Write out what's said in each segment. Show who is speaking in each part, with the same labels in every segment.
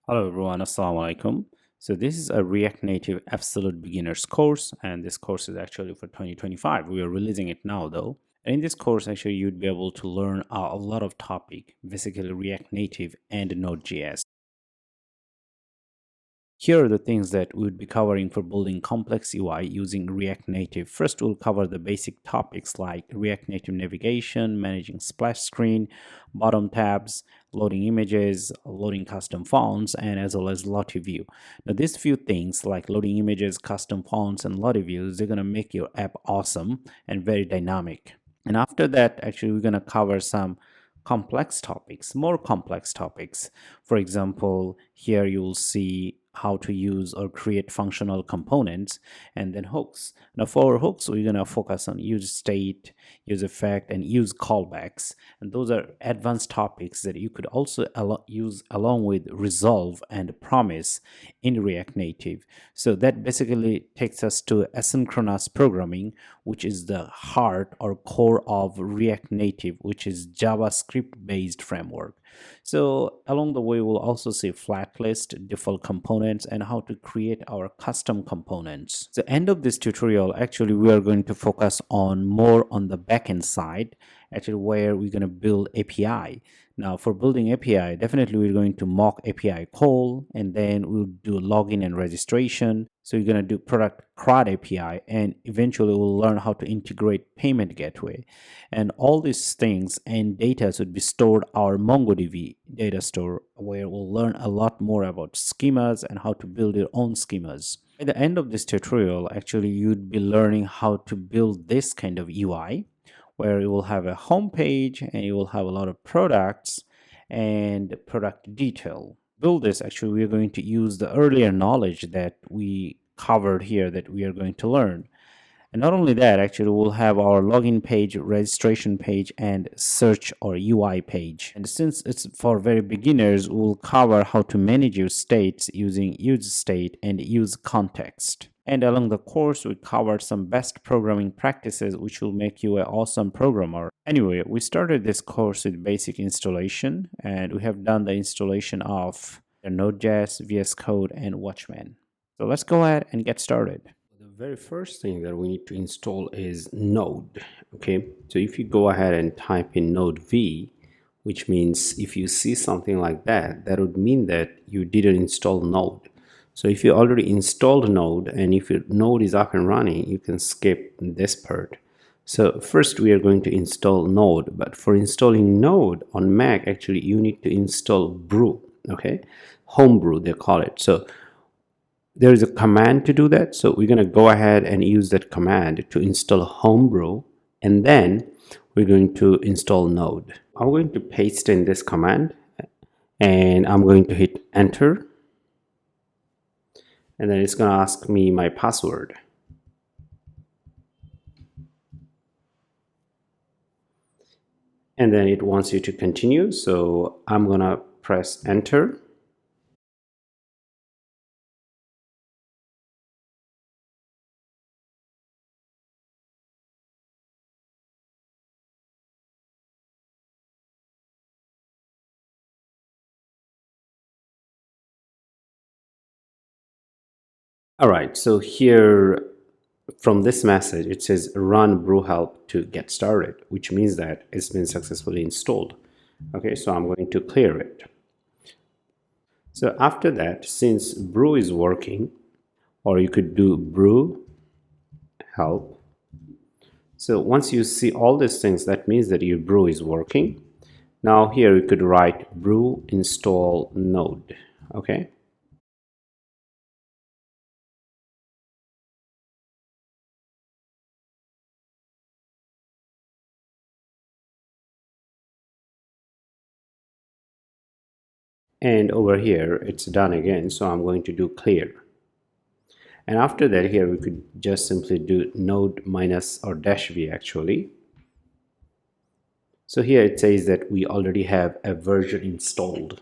Speaker 1: Hello everyone, Assalamu alaikum. So this is a React Native Absolute Beginners course, and this course is actually for 2025. We are releasing it now though. And in this course, actually, you'd be able to learn a lot of topic, basically React Native and Node.js. Here are the things that we would be covering for building complex UI using React Native. First, we'll cover the basic topics like React Native navigation, managing splash screen, bottom tabs, loading images, loading custom fonts, and as well as Lottie view. Now, these few things like loading images, custom fonts, and Lottie views, they're going to make your app awesome and very dynamic. And after that, actually, we're going to cover some complex topics, more complex topics. For example, here you'll see how to use or create functional components and then hooks. Now for hooks, we're going to focus on use state, use effect, and use callbacks. And those are advanced topics that you could also use along with resolve and promise in React Native. So that basically takes us to asynchronous programming, which is the heart or core of React Native, which is JavaScript based framework. So along the way, we'll also see FlatList, default components, and how to create our custom components. The end of this tutorial, actually, we are going to focus on more on the backend side, actually where we're going to build API. Now for building API, definitely we're going to mock API call, and then we'll do login and registration. So you're going to do product CRUD API, and eventually we'll learn how to integrate payment gateway. And all these things and data should be stored our MongoDB data store, where we'll learn a lot more about schemas and how to build your own schemas. At the end of this tutorial, actually, you'd be learning how to build this kind of UI, where you will have a home page and you will have a lot of products and product detail. Build this, actually, we are going to use the earlier knowledge that we covered here that we are going to learn. And not only that, actually, we'll have our login page, registration page, and search or UI page. And since it's for very beginners, we'll cover how to manage your states using use state and use context. And along the course, we covered some best programming practices which will make you an awesome programmer. Anyway, we started this course with basic installation, and we have done the installation of the Node.js, vscode, and Watchman. So let's go ahead and get started. The very first thing that we need to install is Node. Okay, so if you go ahead and type in Node V, which means if you see something like that, that would mean that you didn't install Node. So if you already installed Node and if your Node is up and running, you can skip this part. So first we are going to install Node, but for installing Node on Mac, actually you need to install Brew, okay? Homebrew, they call it. So there is a command to do that. So we're going to go ahead and use that command to install Homebrew, and then we're going to install Node. I'm going to paste in this command and I'm going to hit enter. And then it's going to ask me my password. And then it wants you to continue. So I'm going to press enter. All right, so here from this message, it says run brew help to get started, which means that it's been successfully installed. Okay, so I'm going to clear it. So after that, since brew is working, or you could do brew help. So once you see all these things, that means that your brew is working. Now here you could write brew install node. Okay. And over here it's done again, so I'm going to do clear. And after that, here we could just simply do node minus or dash v actually. So here it says that we already have a version installed.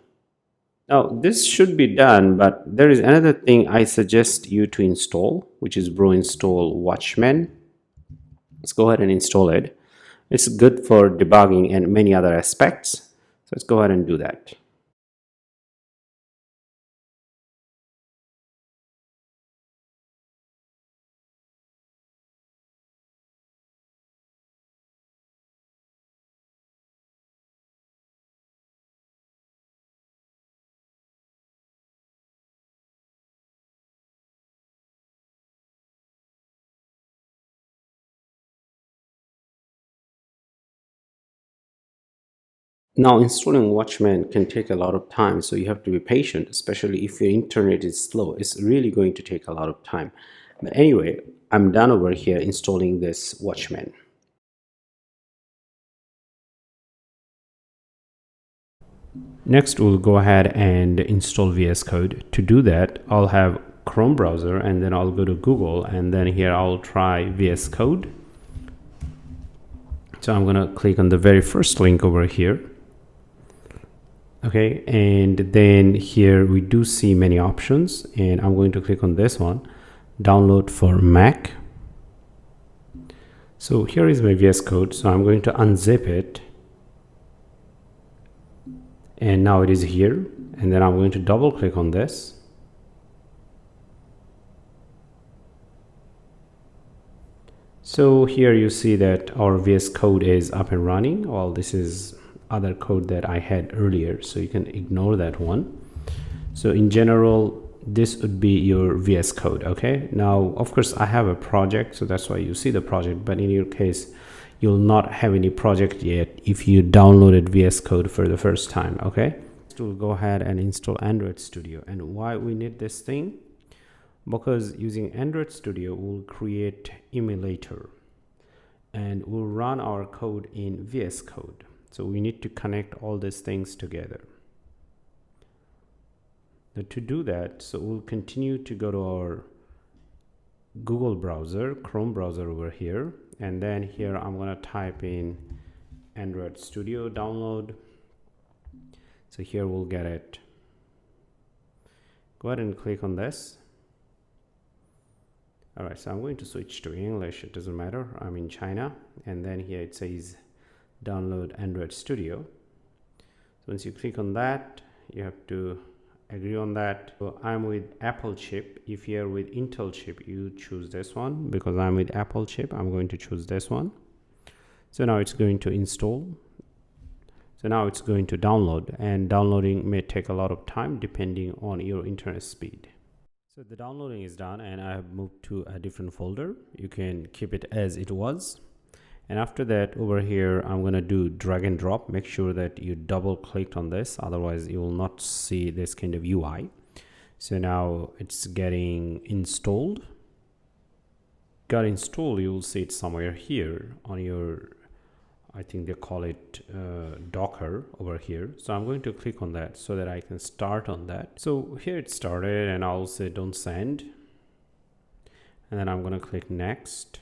Speaker 1: Now this should be done, but there is another thing I suggest you to install, which is brew install Watchman. Let's go ahead and install it. It's good for debugging and many other aspects. So let's go ahead and do that. Now, installing Watchman can take a lot of time, so you have to be patient, especially if your internet is slow. It's really going to take a lot of time. But anyway, I'm done over here installing this Watchman. Next, we'll go ahead and install VS Code. To do that, I'll have Chrome browser and then I'll go to Google, and then here I'll try VS Code. So I'm going to click on the very first link over here. Okay, and then here we do see many options, and I'm going to click on this one, download for Mac. So here is my VS Code, so I'm going to unzip it, and now it is here, and then I'm going to double click on this. So here you see that our VS Code is up and running. Well, this is other code that I had earlier, so you can ignore that one. So in general, this would be your VS Code. Okay, now of course I have a project, so that's why you see the project, but in your case you'll not have any project yet if you downloaded VS Code for the first time. Okay, so we'll go ahead and install Android Studio. And why we need this thing? Because using Android Studio we'll create Emulator and we'll run our code in VS Code. So we need to connect all these things together. Now to do that, so we'll continue to go to our Google browser, Chrome browser over here, and then here I'm going to type in Android Studio download. So here we'll get it. Go ahead and click on this. All right, so I'm going to switch to English. It doesn't matter, I'm in China. And then here it says download Android Studio. So once you click on that, you have to agree on that. So I'm with Apple chip. If you're with Intel chip, you choose this one. Because I'm with Apple chip, I'm going to choose this one. So now it's going to install. So now it's going to download, and downloading may take a lot of time depending on your internet speed. So the downloading is done, and I have moved to a different folder. You can keep it as it was. And after that, over here, I'm going to do drag and drop. Make sure that you double clicked on this, otherwise you will not see this kind of UI. So now it's getting installed. Got installed, you will see it somewhere here on your, I think they call it Docker over here. So I'm going to click on that so that I can start on that. So here it started, and I'll say don't send. And then I'm going to click next.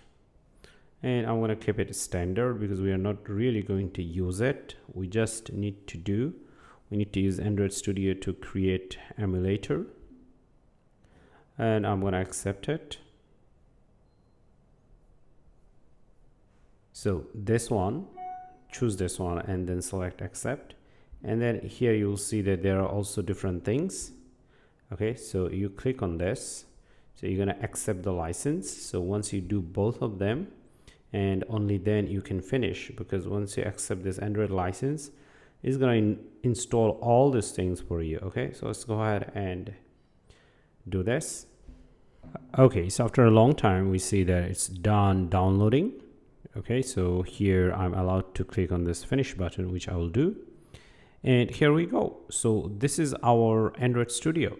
Speaker 1: And I'm going to keep it standard because we are not really going to use it. We just need to use Android Studio to create Emulator. And I'm going to accept it. So this one, choose this one and then select accept. And then here you'll see that there are also different things. Okay, so you click on this. So you're going to accept the license. So once you do both of them, and only then you can finish, because once you accept this Android license, it's going to install all these things for you. Okay, so let's go ahead and do this. Okay, so after a long time we see that it's done downloading. Okay, so here I'm allowed to click on this finish button, which I will do, and here we go. So this is our Android Studio.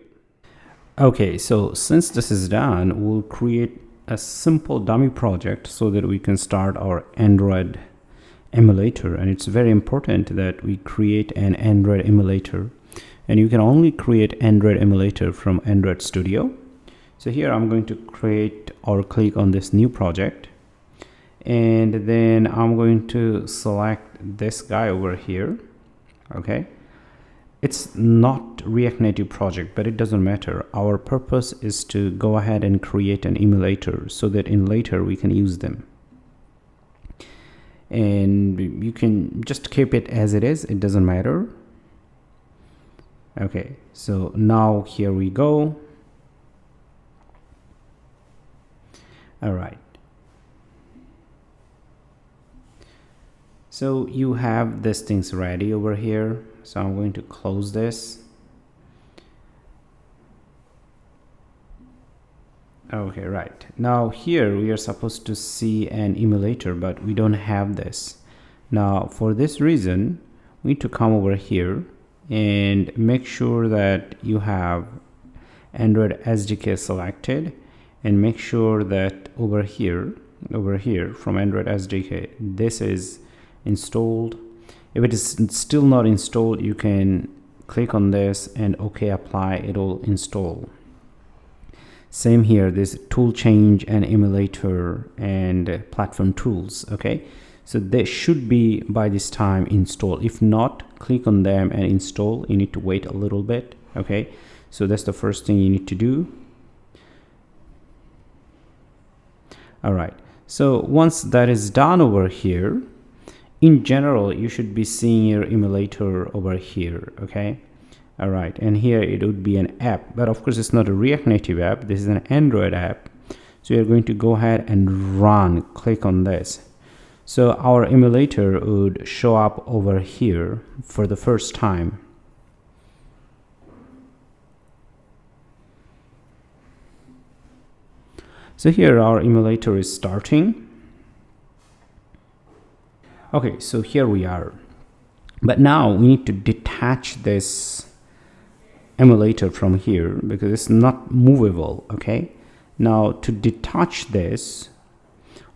Speaker 1: Okay, so since this is done, we'll create a simple dummy project so that we can start our Android emulator. And it's very important that we create an Android emulator, and you can only create Android emulator from Android Studio. So here I'm going to create or click on this new project, and then I'm going to select this guy over here. Okay, it's not React Native project, but it doesn't matter. Our purpose is to go ahead and create an emulator so that in later we can use them. And you can just keep it as it is, it doesn't matter. Okay, so now here we go. All right. So you have these things ready over here. So I'm going to close this. Okay, right. Now here we are supposed to see an emulator, but we don't have this. Now for this reason, we need to come over here and make sure that you have Android SDK selected, and make sure that over here from Android SDK this is installed. If it is still not installed, you can click on this and OK, apply, it will install. Same here, this tool change and emulator and platform tools. Okay, so they should be by this time installed. If not, click on them and install. You need to wait a little bit. Okay, so that's the first thing you need to do. All right, so once that is done over here, in general you should be seeing your emulator over here. Okay, all right, and here it would be an app, but of course it's not a React Native app, this is an Android app. So you're going to go ahead and run, click on this. So our emulator would show up over here for the first time. So here our emulator is starting. Okay, so here we are, but now we need to detach this emulator from here because it's not movable. Okay, now to detach this,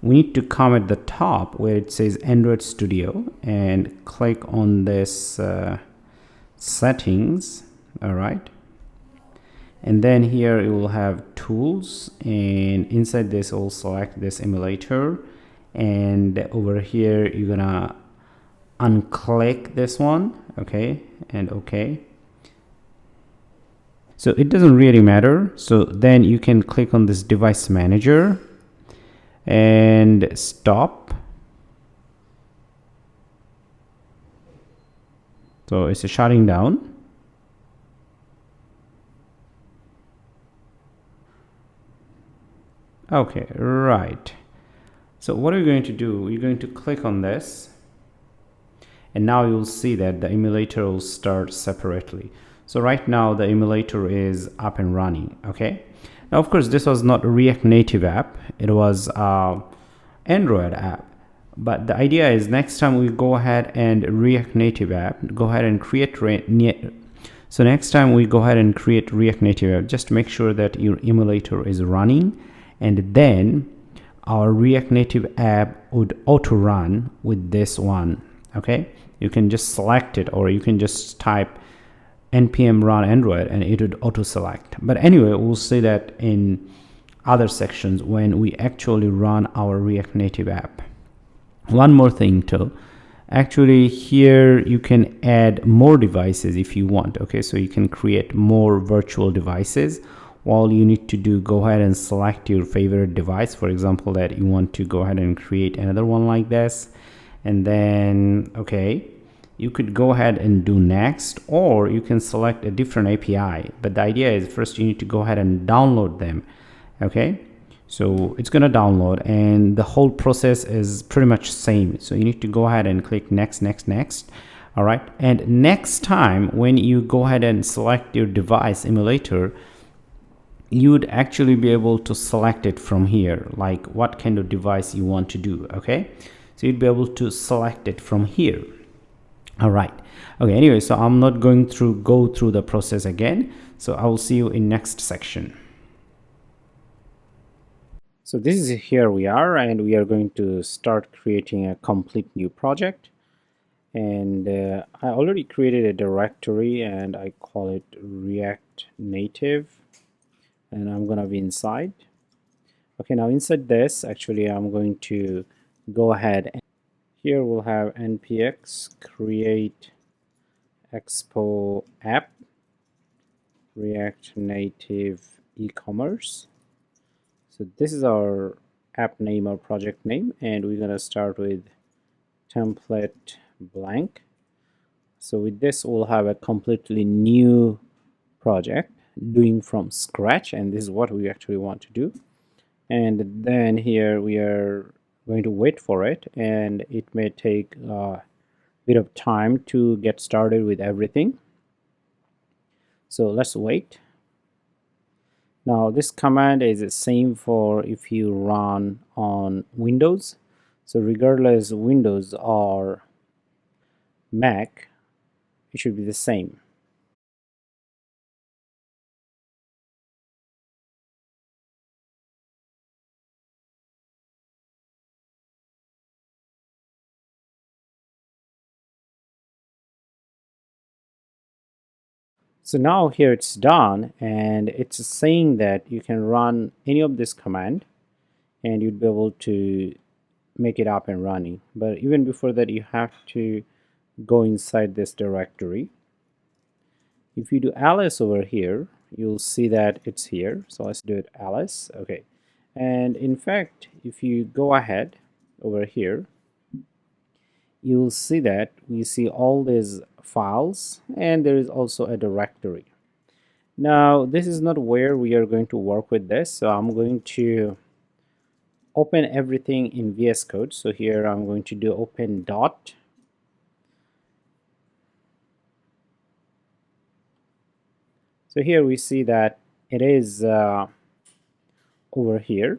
Speaker 1: we need to come at the top where it says Android Studio and click on this settings. All right, and then here you will have tools, and inside this we'll select this emulator, and over here you're gonna unclick this one. Okay, and OK. So it doesn't really matter. So then you can click on this device manager and stop. So it's shutting down. Okay, right. So what are you going to do? You're going to click on this, and now you'll see that the emulator will start separately. So right now the emulator is up and running. Okay, now of course this was not a React Native app, it was Android app, but the idea is next time we go ahead and React Native app, go ahead and create so next time we go ahead and create React Native app, just make sure that your emulator is running, and then our React Native app would auto run with this one. Okay, you can just select it, or you can just type npm run Android and it would auto select. But anyway, we'll see that in other sections when we actually run our React Native app. One more thing too, actually here you can add more devices if you want. Okay, so you can create more virtual devices. All you need to do, go ahead and select your favorite device, for example that you want to go ahead and create another one like this, and then okay, you could go ahead and do next, or you can select a different API. But the idea is first you need to go ahead and download them. Okay, so it's going to download, and the whole process is pretty much same. So you need to go ahead and click next. All right, and next time when you go ahead and select your device emulator, you would actually be able to select it from here, like what kind of device you want to do. Okay, so you'd be able to select it from here. All right, okay, anyway, so I'm not going to go through the process again, so I will see you in next section. So this is here we are, and we are going to start creating a complete new project. And I already created a directory and I call it React Native, and I'm gonna be inside. Okay, now inside this, actually I'm going to go ahead and here we'll have npx create expo app React Native e-commerce. So this is our app name or project name, and we're gonna start with template blank. So with this we'll have a completely new project doing from scratch, and this is what we actually want to do. And then here we are going to wait for it, and it may take a bit of time to get started with everything. So let's wait. Now this command is the same for if you run on Windows. So regardless Windows or Mac, it should be the same. So now here it's done, and it's saying that you can run any of this command and you'd be able to make it up and running. But even before that, you have to go inside this directory. If you do ls over here, you'll see that it's here. So let's do it ls. Okay. And in fact, if you go ahead over here, you'll see that we see all these files, and there is also a directory. Now, this is not where we are going to work with this, so I'm going to open everything in VS Code. So here I'm going to do open dot. So here we see that it is over here.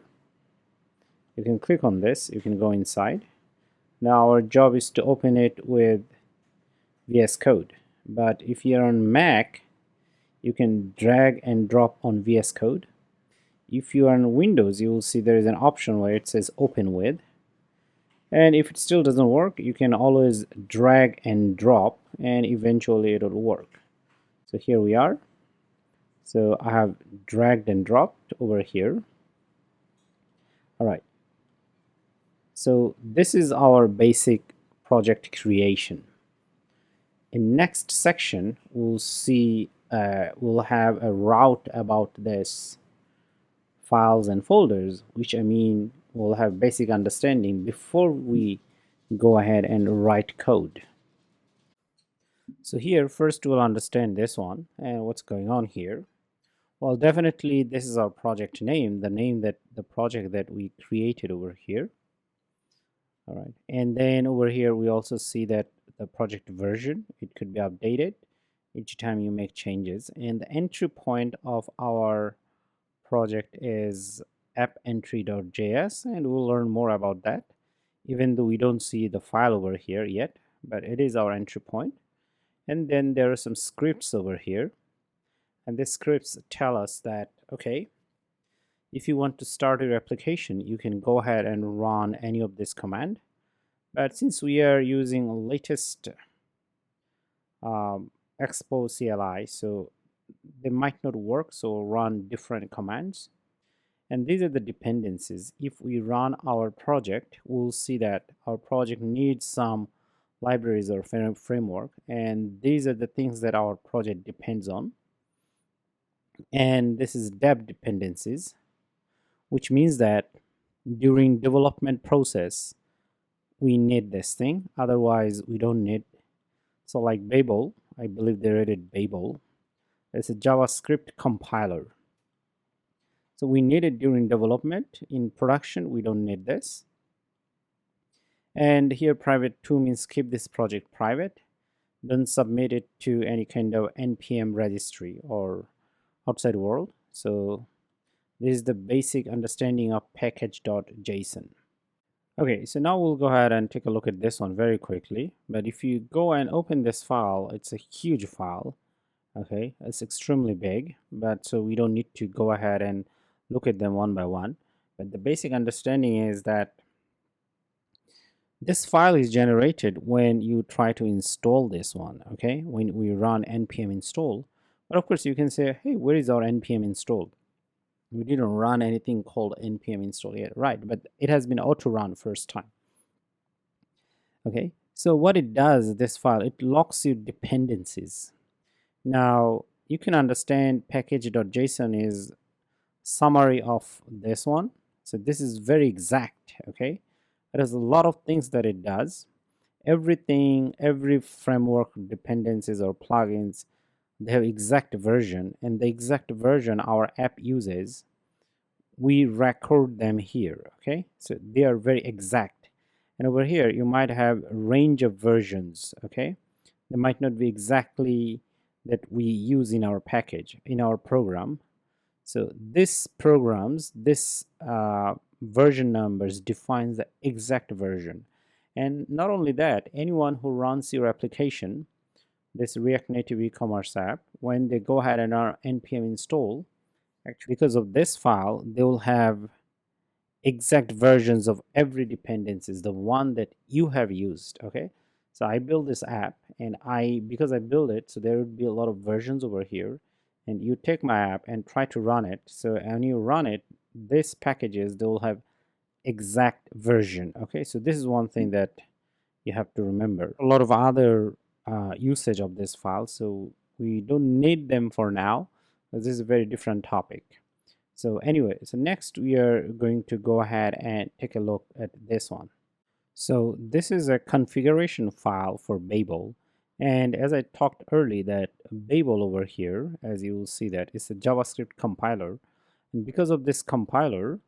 Speaker 1: You can click on this, you can go inside. Now our job is to open it with VS Code. But if you're on Mac, you can drag and drop on VS Code. If you are on Windows, you will see there is an option where it says open with. And if it still doesn't work, you can always drag and drop, and eventually it'll work. So here we are. So I have dragged and dropped over here. All right. So this is our basic project creation. In next section, we'll see, we'll have a route about this files and folders, which I mean we'll have basic understanding before we go ahead and write code. So here first we'll understand this one and what's going on here. Well, definitely this is our project name, the name that the project that we created over here. All right, and then over here we also see that the project version, it could be updated each time you make changes, and the entry point of our project is app.entry.js, and we'll learn more about that, even though we don't see the file over here yet, but it is our entry point. And then there are some scripts over here, and these scripts tell us that, okay, if you want to start your application, you can go ahead and run any of this command. But since we are using latest Expo CLI, so they might not work, so we'll run different commands. And these are the dependencies. If we run our project, we'll see that our project needs some libraries or framework, and these are the things that our project depends on. And this is deb dependencies, which means that during development process we need this thing, otherwise we don't need. So like Babel, I believe they rated Babel, it's a JavaScript compiler, so we need it during development. In production we don't need this. And here private 2 means keep this project private, don't submit it to any kind of npm registry or outside world. So this is the basic understanding of package.json. Okay, so now we'll go ahead and take a look at this one very quickly. But if you go and open this file, it's a huge file. Okay, it's extremely big, but so we don't need to go ahead and look at them one by one. But the basic understanding is that this file is generated when you try to install this one, okay, when we run npm install. But of course you can say, hey, where is our npm install? We didn't run anything called npm install yet, right? But it has been auto run first time. Okay, so what it does, this file, it locks you dependencies. Now you can understand package.json is summary of this one. So this is very exact. Okay, there's a lot of things that it does. Everything, every framework dependencies or plugins, they have exact version, and the exact version our app uses, we record them here. Okay, so they are very exact. And over here you might have a range of versions. Okay, they might not be exactly that we use in our package, in our program. So this programs, this version numbers defines the exact version. And not only that, anyone who runs your application this React Native e-commerce app, when they go ahead and are npm install, actually because of this file, they will have exact versions of every dependencies, the one that you have used. Okay, so I build this app, and because I build it, so there would be a lot of versions over here, and you take my app and try to run it. So when you run it, this packages, they will have exact version. Okay, so this is one thing that you have to remember. A lot of other usage of this file, so we don't need them for now, because this is a very different topic. So anyway, so next we are going to go ahead and take a look at this one. So this is a configuration file for Babel, and as I talked earlier, that Babel over here, as you will see, that it's a JavaScript compiler, and because of this compiler,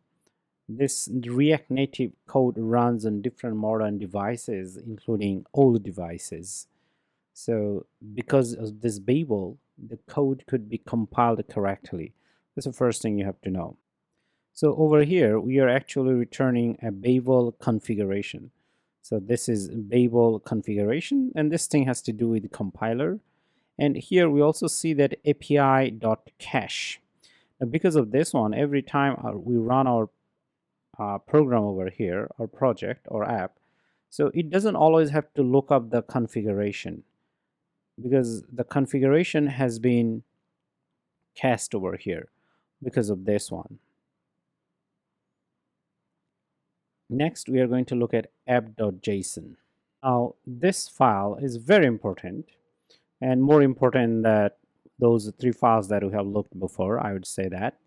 Speaker 1: this React Native code runs on different modern devices, including old devices. So because of this Babel, the code could be compiled correctly. That's the first thing you have to know. So over here, we are actually returning a Babel configuration. So this is Babel configuration, and this thing has to do with the compiler. And here we also see that API.cache. Now because of this one, every time we run our program over here, or project or app, so it doesn't always have to look up the configuration, because the configuration has been cached over here because of this one. Next, we are going to look at app.json. Now, this file is very important, and more important than those three files that we have looked before, I would say that,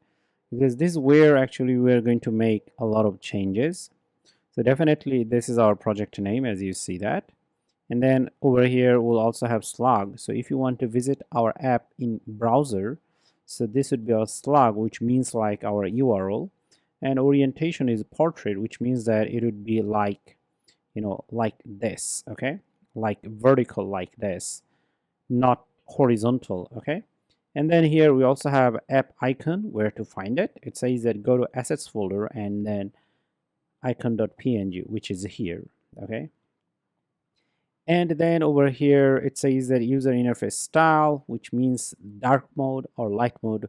Speaker 1: because this is where actually we are going to make a lot of changes. So definitely this is our project name, as you see that. And then over here we'll also have slug. So if you want to visit our app in browser, so this would be our slug, which means like our URL, and orientation is portrait, which means that it would be like, you know, like this. Okay, like vertical, like this, not horizontal. Okay, and then here we also have app icon, where to find it. It says that go to assets folder and then icon.png, which is here. Okay, and then over here it says that user interface style, which means dark mode, or light mode,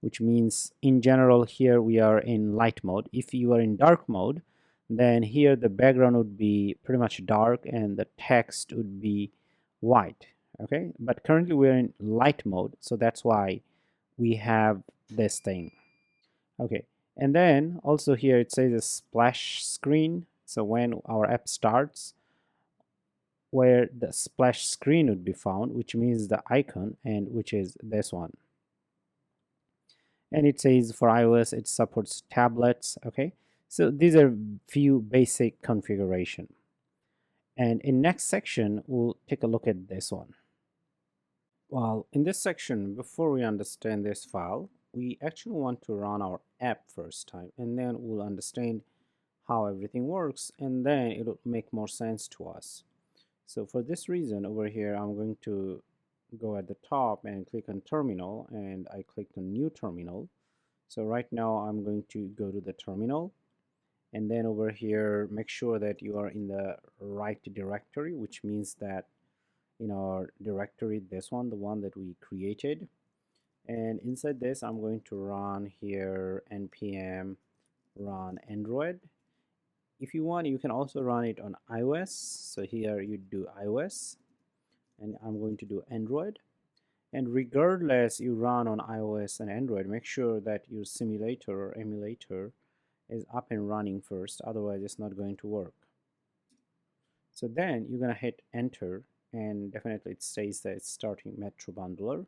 Speaker 1: which means in general here we are in light mode. If you are in dark mode, then here the background would be pretty much dark and the text would be white. Okay, but currently we're in light mode, so that's why we have this thing. Okay, and then also here it says a splash screen. So when our app starts, where the splash screen would be found, which means the icon, and which is this one. And it says for iOS it supports tablets. Okay, so these are few basic configuration. And in next section we'll take a look at this one. Well, in this section, before we understand this file, we actually want to run our app first time, and then we'll understand how everything works, and then it'll make more sense to us. So for this reason, over here I'm going to go at the top and click on terminal, and I clicked on new terminal. So right now I'm going to go to the terminal, and then over here make sure that you are in the right directory, which means that in our directory, this one, the one that we created, and inside this I'm going to run here npm run android. If you want, you can also run it on iOS. So here you do iOS, and I'm going to do Android. And regardless you run on iOS and Android, make sure that your simulator or emulator is up and running first, otherwise it's not going to work. So then you're going to hit enter, and definitely it says that it's starting Metro Bundler.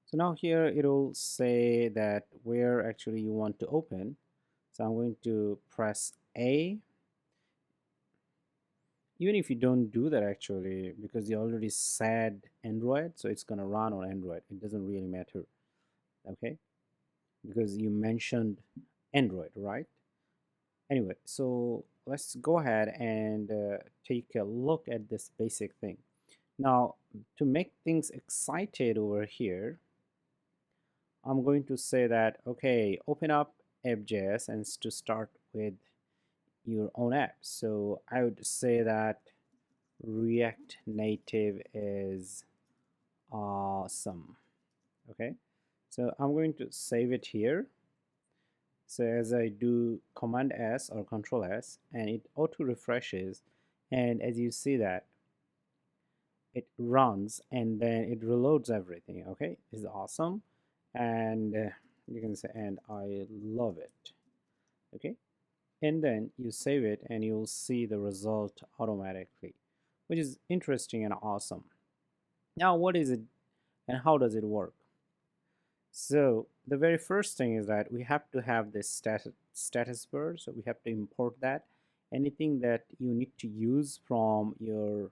Speaker 1: So now here it will say that where actually you want to open. So I'm going to press A. Even if you don't do that actually, because you already said Android, so it's going to run on Android. It doesn't really matter, okay, because you mentioned Android, right? Anyway, so let's go ahead and take a look at this basic thing. Now, to make things excited over here, I'm going to say that, okay, open up App.js, and to start with your own app. So I would say that React Native is awesome. Okay, so I'm going to save it here. So as I do Command S or Control S, and it auto refreshes, and as you see that it runs and then it reloads everything. Okay, this is awesome, and you can say, and I love it. Okay, and then you save it and you'll see the result automatically, which is interesting and awesome. Now what is it and how does it work? So the very first thing is that we have to have this status bar, so we have to import that. Anything that you need to use from your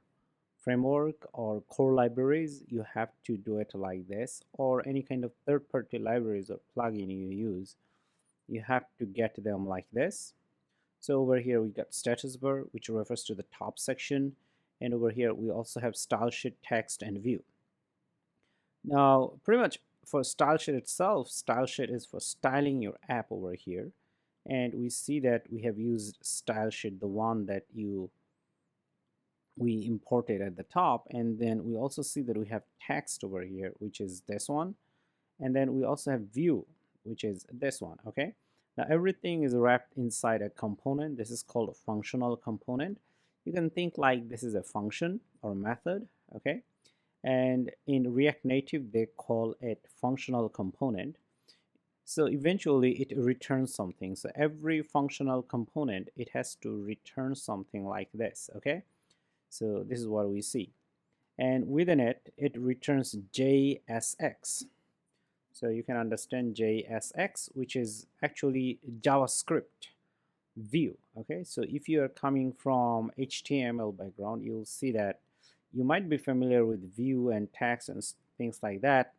Speaker 1: framework or core libraries, you have to do it like this, or any kind of third-party libraries or plugin you use, you have to get them like this. So over here we got status bar, which refers to the top section, and over here we also have StyleSheet, text, and view. Now pretty much for StyleSheet itself, StyleSheet is for styling your app over here, and we see that we have used StyleSheet, the one that we imported at the top, and then we also see that we have text over here, which is this one, and then we also have view, which is this one. Okay, now everything is wrapped inside a component. This is called a functional component. You can think like this is a function or method. Okay, and in React Native they call it functional component. So eventually it returns something. So every functional component, it has to return something like this. Okay, so this is what we see, and within it returns JSX. So you can understand JSX, which is actually JavaScript view. Okay, so if you are coming from HTML background, you'll see that you might be familiar with view and text and things like that.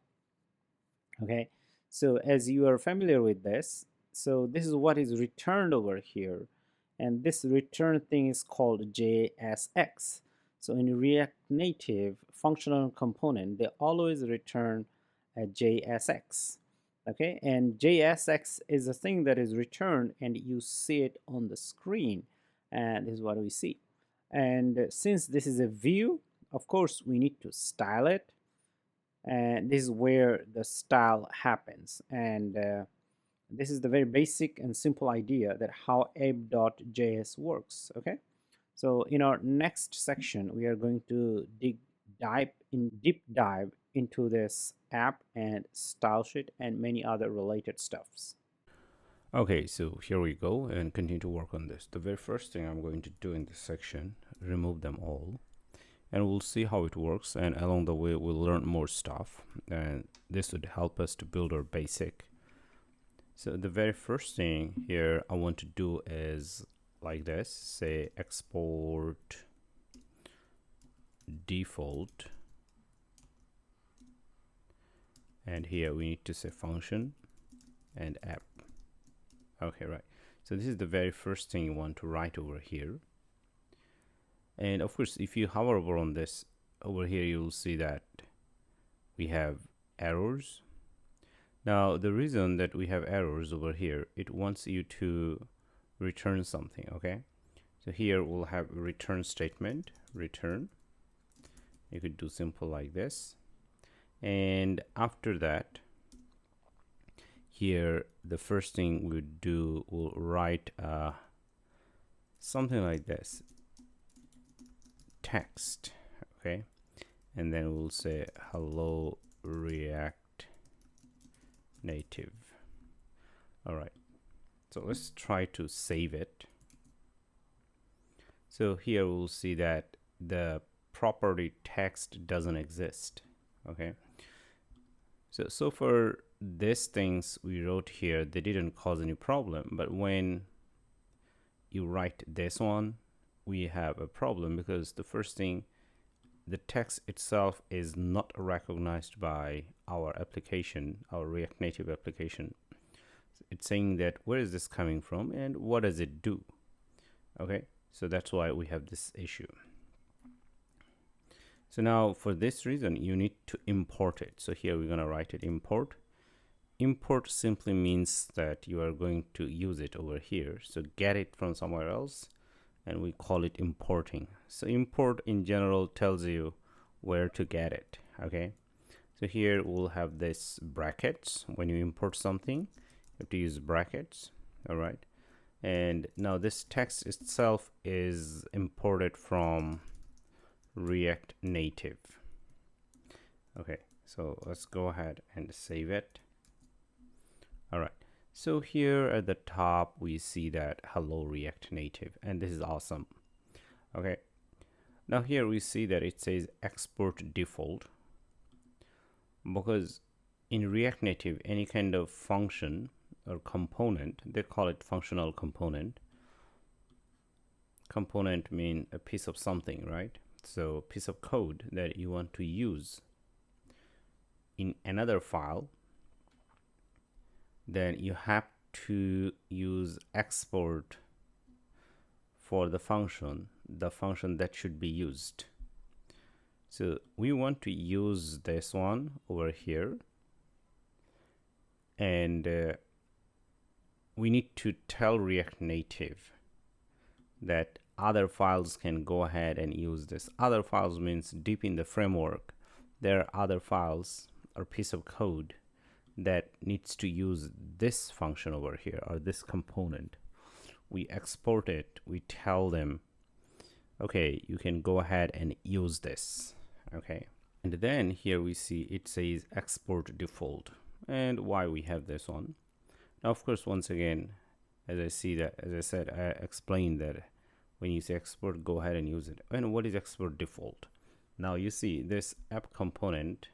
Speaker 1: Okay, so as you are familiar with this, so this is what is returned over here, and this return thing is called JSX. So in React Native functional component, they always return a JSX. Okay, and JSX is a thing that is returned and you see it on the screen, and this is what we see. And since this is a view, of course we need to style it, and this is where the style happens. And this is the very basic and simple idea that how app.js works. Okay, so in our next section we are going to deep dive into this app and StyleSheet and many other related stuffs.
Speaker 2: Okay, so here we go and continue to work on this. The very first thing I'm going to do in this section, remove them all, and we'll see how it works, and along the way we'll learn more stuff, and this would help us to build our basic. So the very first thing here I want to do is like this, say export default, and here we need to say function and app. Okay, right, so this is the very first thing you want to write over here. And of course if you hover over on this over here, you'll see that we have errors. Now the reason that we have errors over here, it wants you to return something. Okay, so here we'll have a return statement, return. You could do simple like this, and after that here the first thing we do, we'll write something like this, text. Okay, and then we'll say hello React Native. All right, so let's try to save it. So here we'll see that the property text doesn't exist. Okay, so for these things we wrote here, they didn't cause any problem, but when you write this one, we have a problem, because the first thing, the text itself is not recognized by our application, our React Native application. It's saying that where is this coming from and what does it do? Okay, so that's why we have this issue. So now for this reason you need to import it. So here we're going to write it, import import simply means that you are going to use it over here. So get it from somewhere else, and we call it importing. So import in general tells you where to get it. Okay, so here we'll have this brackets. When you import something, you have to use brackets. All right, and now this text itself is imported from React Native. Okay, so let's go ahead and save it. All right, so here at the top we see that hello React Native, and this is awesome. Okay, now here we see that it says export default, because in React Native any kind of function or component, they call it functional component. Component mean a piece of something, right? So piece of code that you want to use in another file, then you have to use export for the function that should be used. So we want to use this one over here, and we need to tell React Native that other files can go ahead and use this. Other files means deep in the framework there are other files or piece of code that needs to use this function over here or this component. We export it, we tell them, okay, you can go ahead and use this. Okay, and then here we see it says export default, and why we have this one. Now of course, once again, as I said, I explained that when you say export, go ahead and use it. And what is export default? Now you see this app component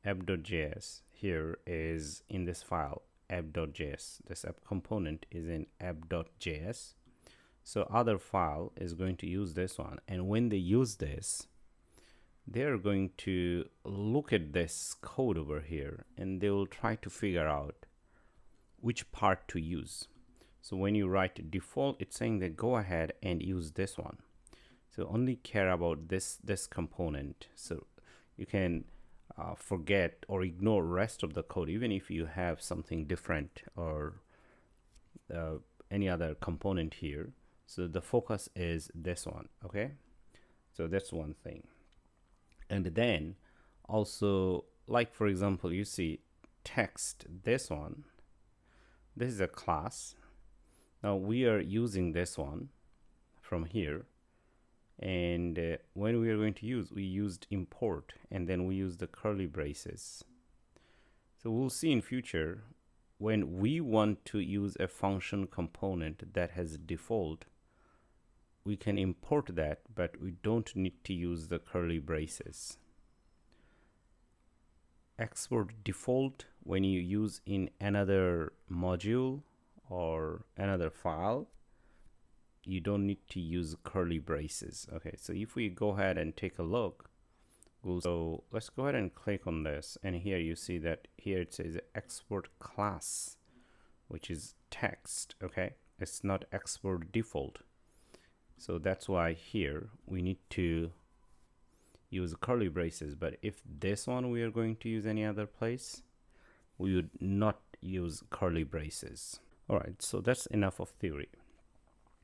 Speaker 2: app.js here is in this file app.js. This app component is in app.js. So other file is going to use this one, and when they use this, they're going to look at this code over here and they will try to figure out which part to use. So when you write default, it's saying that go ahead and use this one. So only care about this component. So you can forget or ignore rest of the code, even if you have something different or any other component here. So the focus is this one. Okay, so that's one thing. And then also, like for example, you see text, this one, this is a class. Now we are using this one from here, and when we are going to use, we used import, and then we use the curly braces. So we'll see in future when we want to use a function component that has default, we can import that, but we don't need to use the curly braces. Export default when you use in another module or another file, you don't need to use curly braces. Okay, so if we go ahead and take a look, so let's go ahead and click on this, and here you see that here it says export class, which is text. Okay, it's not export default. So that's why here we need to use curly braces, but if this one we are going to use any other place, we would not use curly braces. All right, so that's enough of theory.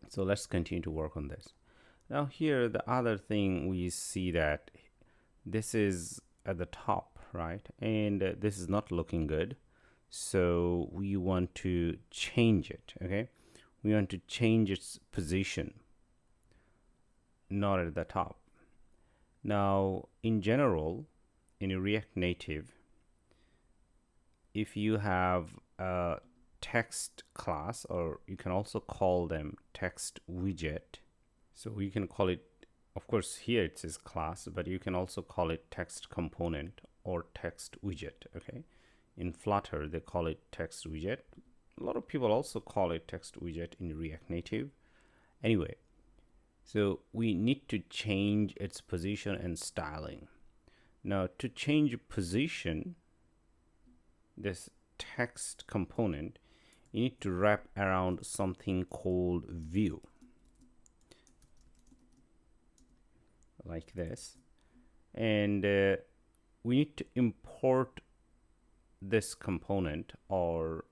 Speaker 2: So let's continue to work on this. Now here, the other thing we see that this is at the top, right? And this is not looking good. So we want to change it, okay? We want to change its position, not at the top. Now, in general, in a React Native, if you have a text class, or you can also call them text widget. So we can call it, of course, here it says class, but you can also call it text component or text widget, okay? In Flutter, they call it text widget. A lot of people also call it text widget in React Native. Anyway, so we need to change its position and styling. Now to change position, this text component, you need to wrap around something called view, like this, and we need to import this component or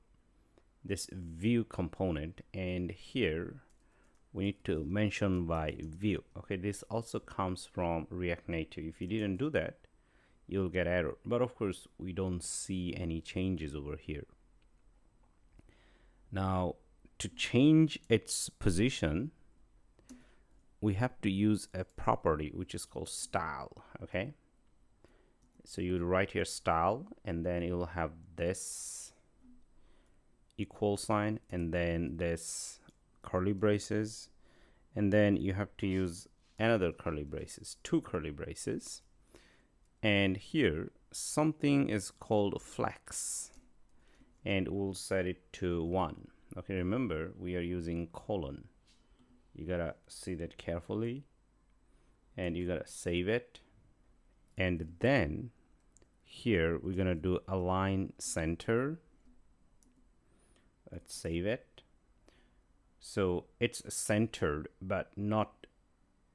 Speaker 2: this view component, and here we need to mention by view. Okay, this also comes from React Native. If you didn't do that, you'll get error. But of course, we don't see any changes over here. Now, to change its position, we have to use a property which is called style. Okay, so you write here style, and then you'll have this equal sign, and then this curly braces, and then you have to use another curly braces, 2 curly braces, and here something is called flex, and we'll set it to 1. Okay, remember we are using colon. You gotta see that carefully, and you gotta save it, and then here we're gonna do align center. Let's save it. So it's centered, but not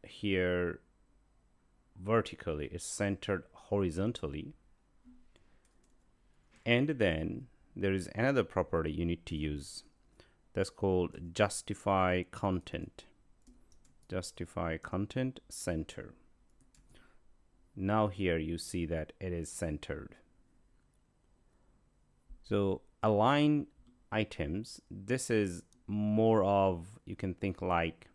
Speaker 2: here vertically, it's centered horizontally. And then there is another property you need to use that's called justifyContent. JustifyContent center. Now here you see that it is centered. So alignItems, this is more of, you can think like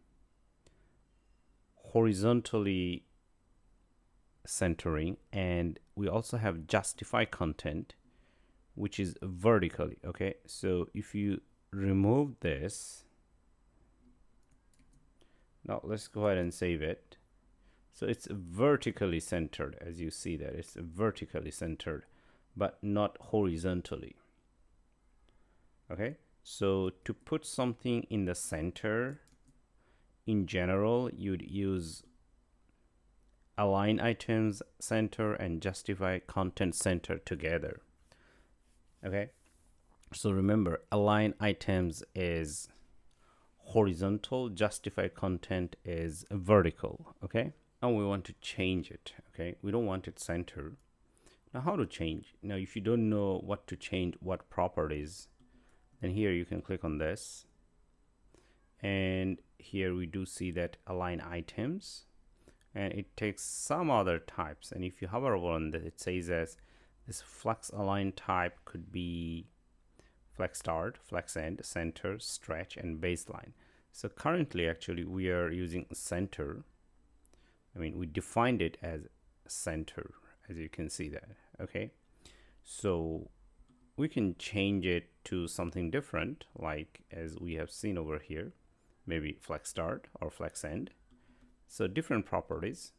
Speaker 2: horizontally centering, and we also have justifyContent, which is vertically. Okay, so if you remove this, now let's go ahead and save it. So it's vertically centered, as you see that it's vertically centered, but not horizontally. Okay, so to put something in the center, in general, you'd use alignItems center and justifyContent center together. Okay, so remember, alignItems is horizontal, justifyContent is vertical. Okay, now we want to change it. Okay, we don't want it centered. Now how to change? Now if you don't know what to change, what properties, then here you can click on this, and here we do see that alignItems, and it takes some other types, and if you hover over on that, it says as this flex align type could be flex start, flex end, center, stretch, and baseline. So currently actually we are using center. I mean, we defined it as center, as you can see that. Okay, so we can change it to something different, like as we have seen over here, maybe flex start or flex end. So different properties.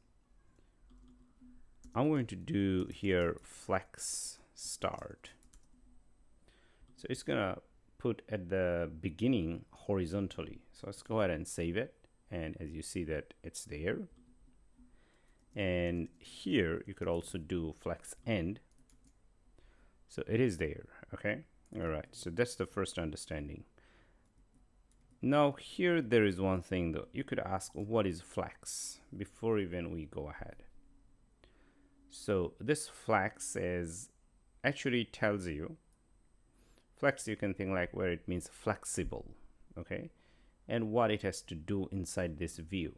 Speaker 2: I'm going to do here flex start. So it's gonna put at the beginning horizontally. So let's go ahead and save it, and as you see that it's there. And here you could also do flex end, so it is there. Okay, all right, so that's the first understanding. Now here there is one thing though. You could ask, what is flex, before even we go ahead. So this flex is actually tells you, flex you can think like where it means flexible. Okay, and what it has to do inside this view.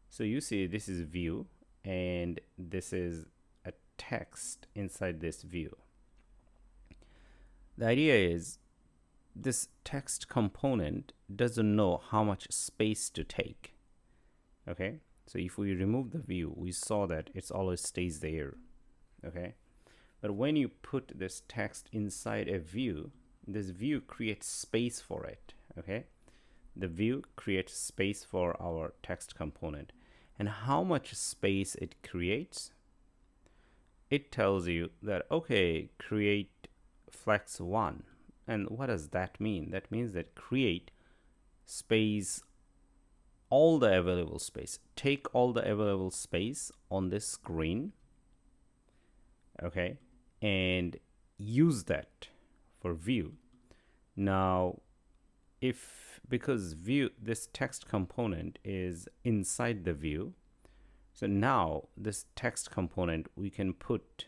Speaker 2: So you see this is view, and this is a text inside this view. The idea is this text component doesn't know how much space to take. Okay, so if we remove the view, we saw that it's always stays there. Okay, but when you put this text inside a view, this view creates space for it. Okay, the view creates space for our text component, and how much space it creates, it tells you that, okay, create flex 1. And what does that mean? That means that create space, all the available space, take all the available space on this screen. Okay, and use that for view. Now because view, this text component is inside the view, so now this text component we can put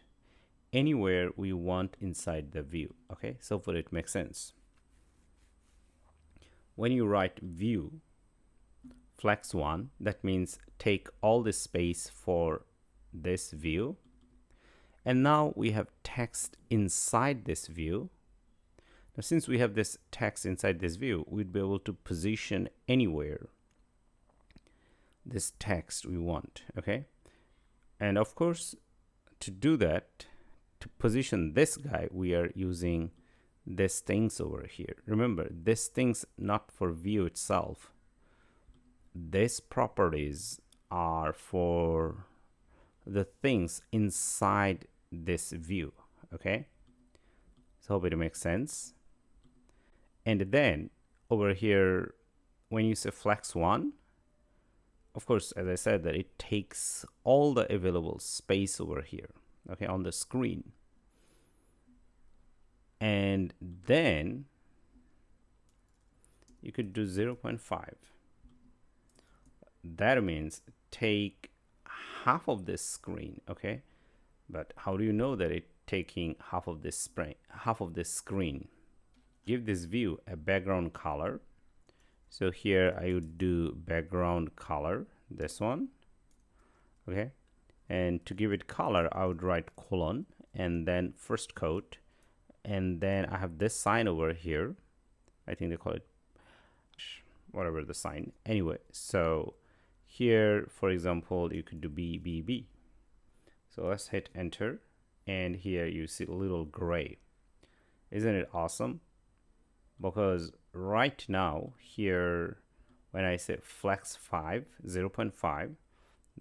Speaker 2: anywhere we want inside the view. Okay, so for it makes sense. When you write view flex1, that means take all the space for this view. And now we have text inside this view. Now, since we have this text inside this view, we'd be able to position anywhere this text we want. Okay, and of course, to do that, to position this guy, we are using this things over here. Remember, this things not for view itself. These properties are for the things inside this view. Okay, so hope it makes sense. And then over here, when you say flex1, of course, as I said, that it takes all the available space over here, okay, on the screen. And then you could do 0.5. That means take half of this screen, okay? But how do you know that it's taking half of this screen? Give this view a background color. So here I would do background color, this one, okay? And to give it color, I would write colon and then first quote, and then I have this sign over here. I think they call it whatever the sign. Anyway, so here, for example, you could do BBB. So let's hit enter, and here you see a little gray. Isn't it awesome? Because right now here, when I say flex 5, 0.5,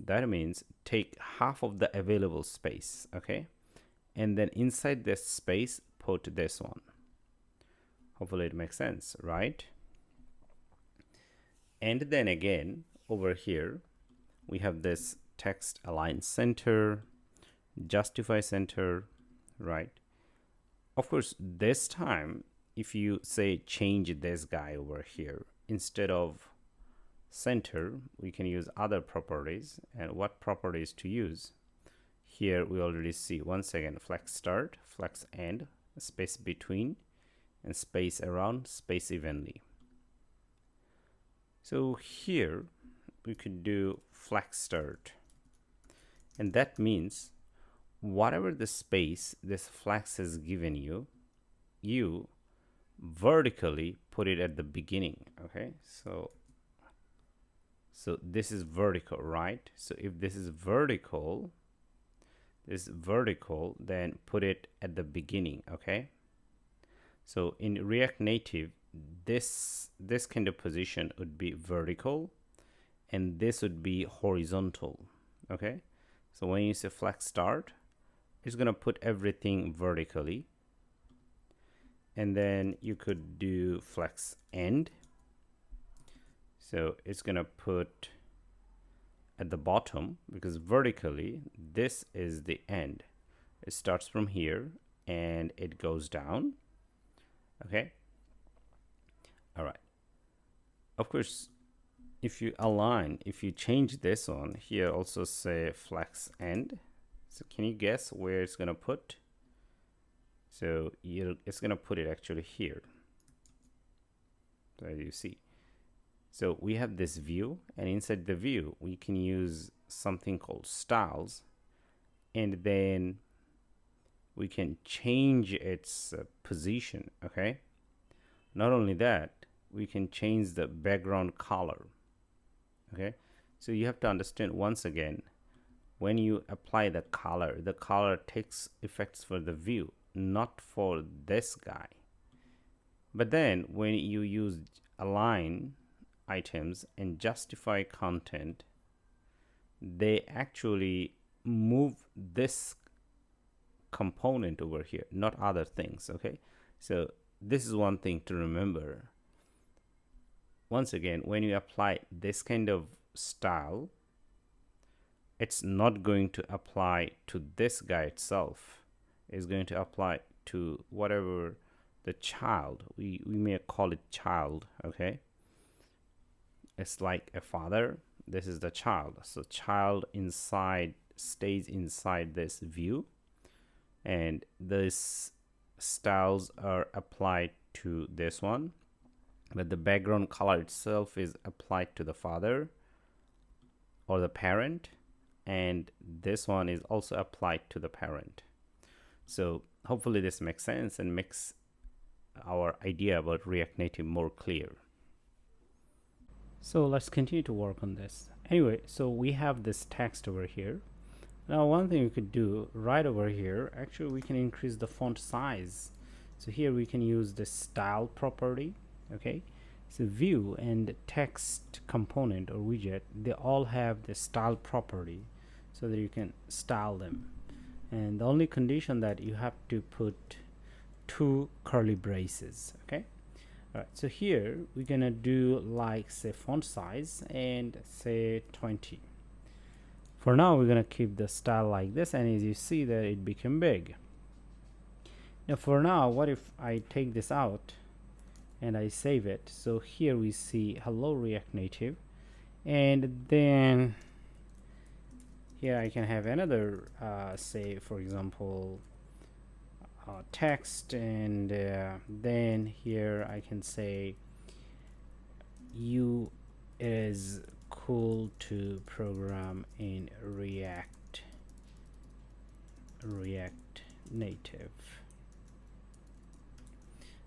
Speaker 2: that means take half of the available space, okay? And then inside this space, put this one. Hopefully it makes sense, right? And then again, over here, we have this text align center, justify center, right? Of course, this time, if you say change this guy over here, instead of center, we can use other properties. And what properties to use? Here we already see, once again, flex start, flex end, space between, and space around, space evenly. So here we could do flex start, and that means whatever the space this flex has given you, you vertically put it at the beginning. Okay, so this is vertical, right? So if this is vertical, then put it at the beginning. Okay, so in React Native, this kind of position would be vertical and this would be horizontal. Okay, so when you say flex start, it's gonna put everything vertically, and then you could do flex end, so it's gonna put at the bottom, because vertically this is the end. It starts from here and it goes down. Okay, all right. Of course, if you align, if you change this one here, also say flex end. So can you guess where it's gonna put? So it's gonna put it actually here. So as you see, so we have this view, and inside the view we can use something called styles, and then we can change its position. Okay, not only that, we can change the background color. Okay, so you have to understand, once again, when you apply the color takes effects for the view, not for this guy. But then when you use align items and justify content, they actually move this component over here, not other things. Okay, so this is one thing to remember. Once again, when you apply this kind of style, it's not going to apply to this guy itself. It's going to apply to whatever the child, we may call it child. Okay, it's like a father, this is the child, so child inside stays inside this view, and these styles are applied to this one, but the background color itself is applied to the father or the parent, and this one is also applied to the parent. So hopefully this makes sense and makes our idea about React Native more clear. So let's continue to work on this. Anyway, so we have this text over here. Now one thing we could do right over here, actually we can increase the font size. So here we can use the style property. Okay, so view and text component or widget, they all have the style property so that you can style them. And the only condition that you have to put 2 curly braces. Okay, all right, so here we're gonna do like say font size and say 20. For now we're gonna keep the style like this, and as you see that it became big. Now for now, what if I take this out and I save it? So here we see hello React Native, and then here I can have another say for example text, and then here I can say you is cool to program in React Native.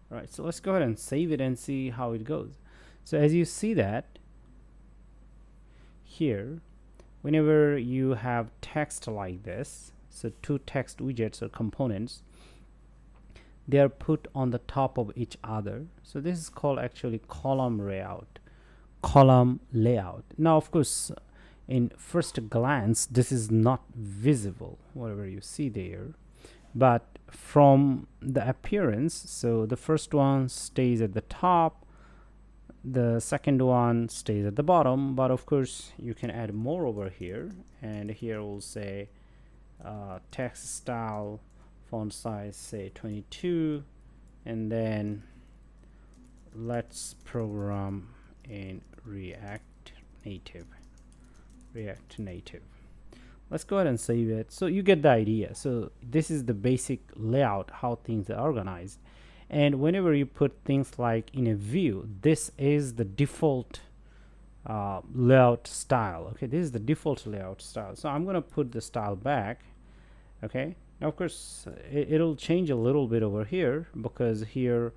Speaker 2: All right, so let's go ahead and save it and see how it goes. So as you see that here, whenever you have text like this, so 2 text widgets or components, they are put on the top of each other. So this is called actually column layout. Now of course in first glance this is not visible, whatever you see there, but from the appearance, so the first one stays at the top, the second one stays at the bottom, but of course you can add more over here, and here we'll say text style font size say 22, and then let's program in React Native. Let's go ahead and save it. So you get the idea. So this is the basic layout, how things are organized. And whenever you put things like in a view, this is the default layout style. Okay, this is the default layout style. So I'm going to put the style back. Okay, now of course it'll change a little bit over here, because here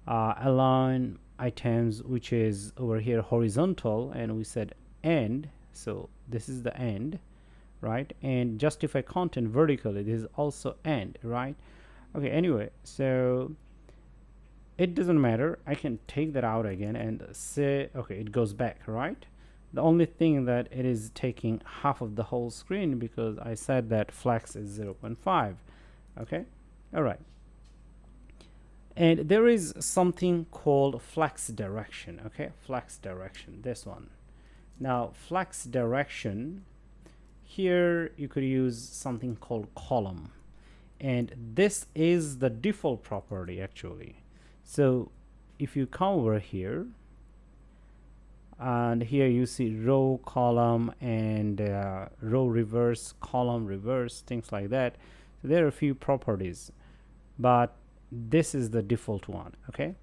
Speaker 2: align items, which is over here horizontal, and we said end, so this is the end, right? And justify content vertically, this is also end, right? Okay, anyway, so it doesn't matter, I can take that out again and say okay, it goes back, right? The only thing that it is taking half of the whole screen, because I said that flex is 0.5. okay, all right. And there is something called flex direction. Okay, flex direction, this one. Now flex direction, here you could use something called column, and this is the default property actually. So if you come over here, and here you see row, column, and row reverse, column reverse, things like that. So there are a few properties, but this is the default one. Okay,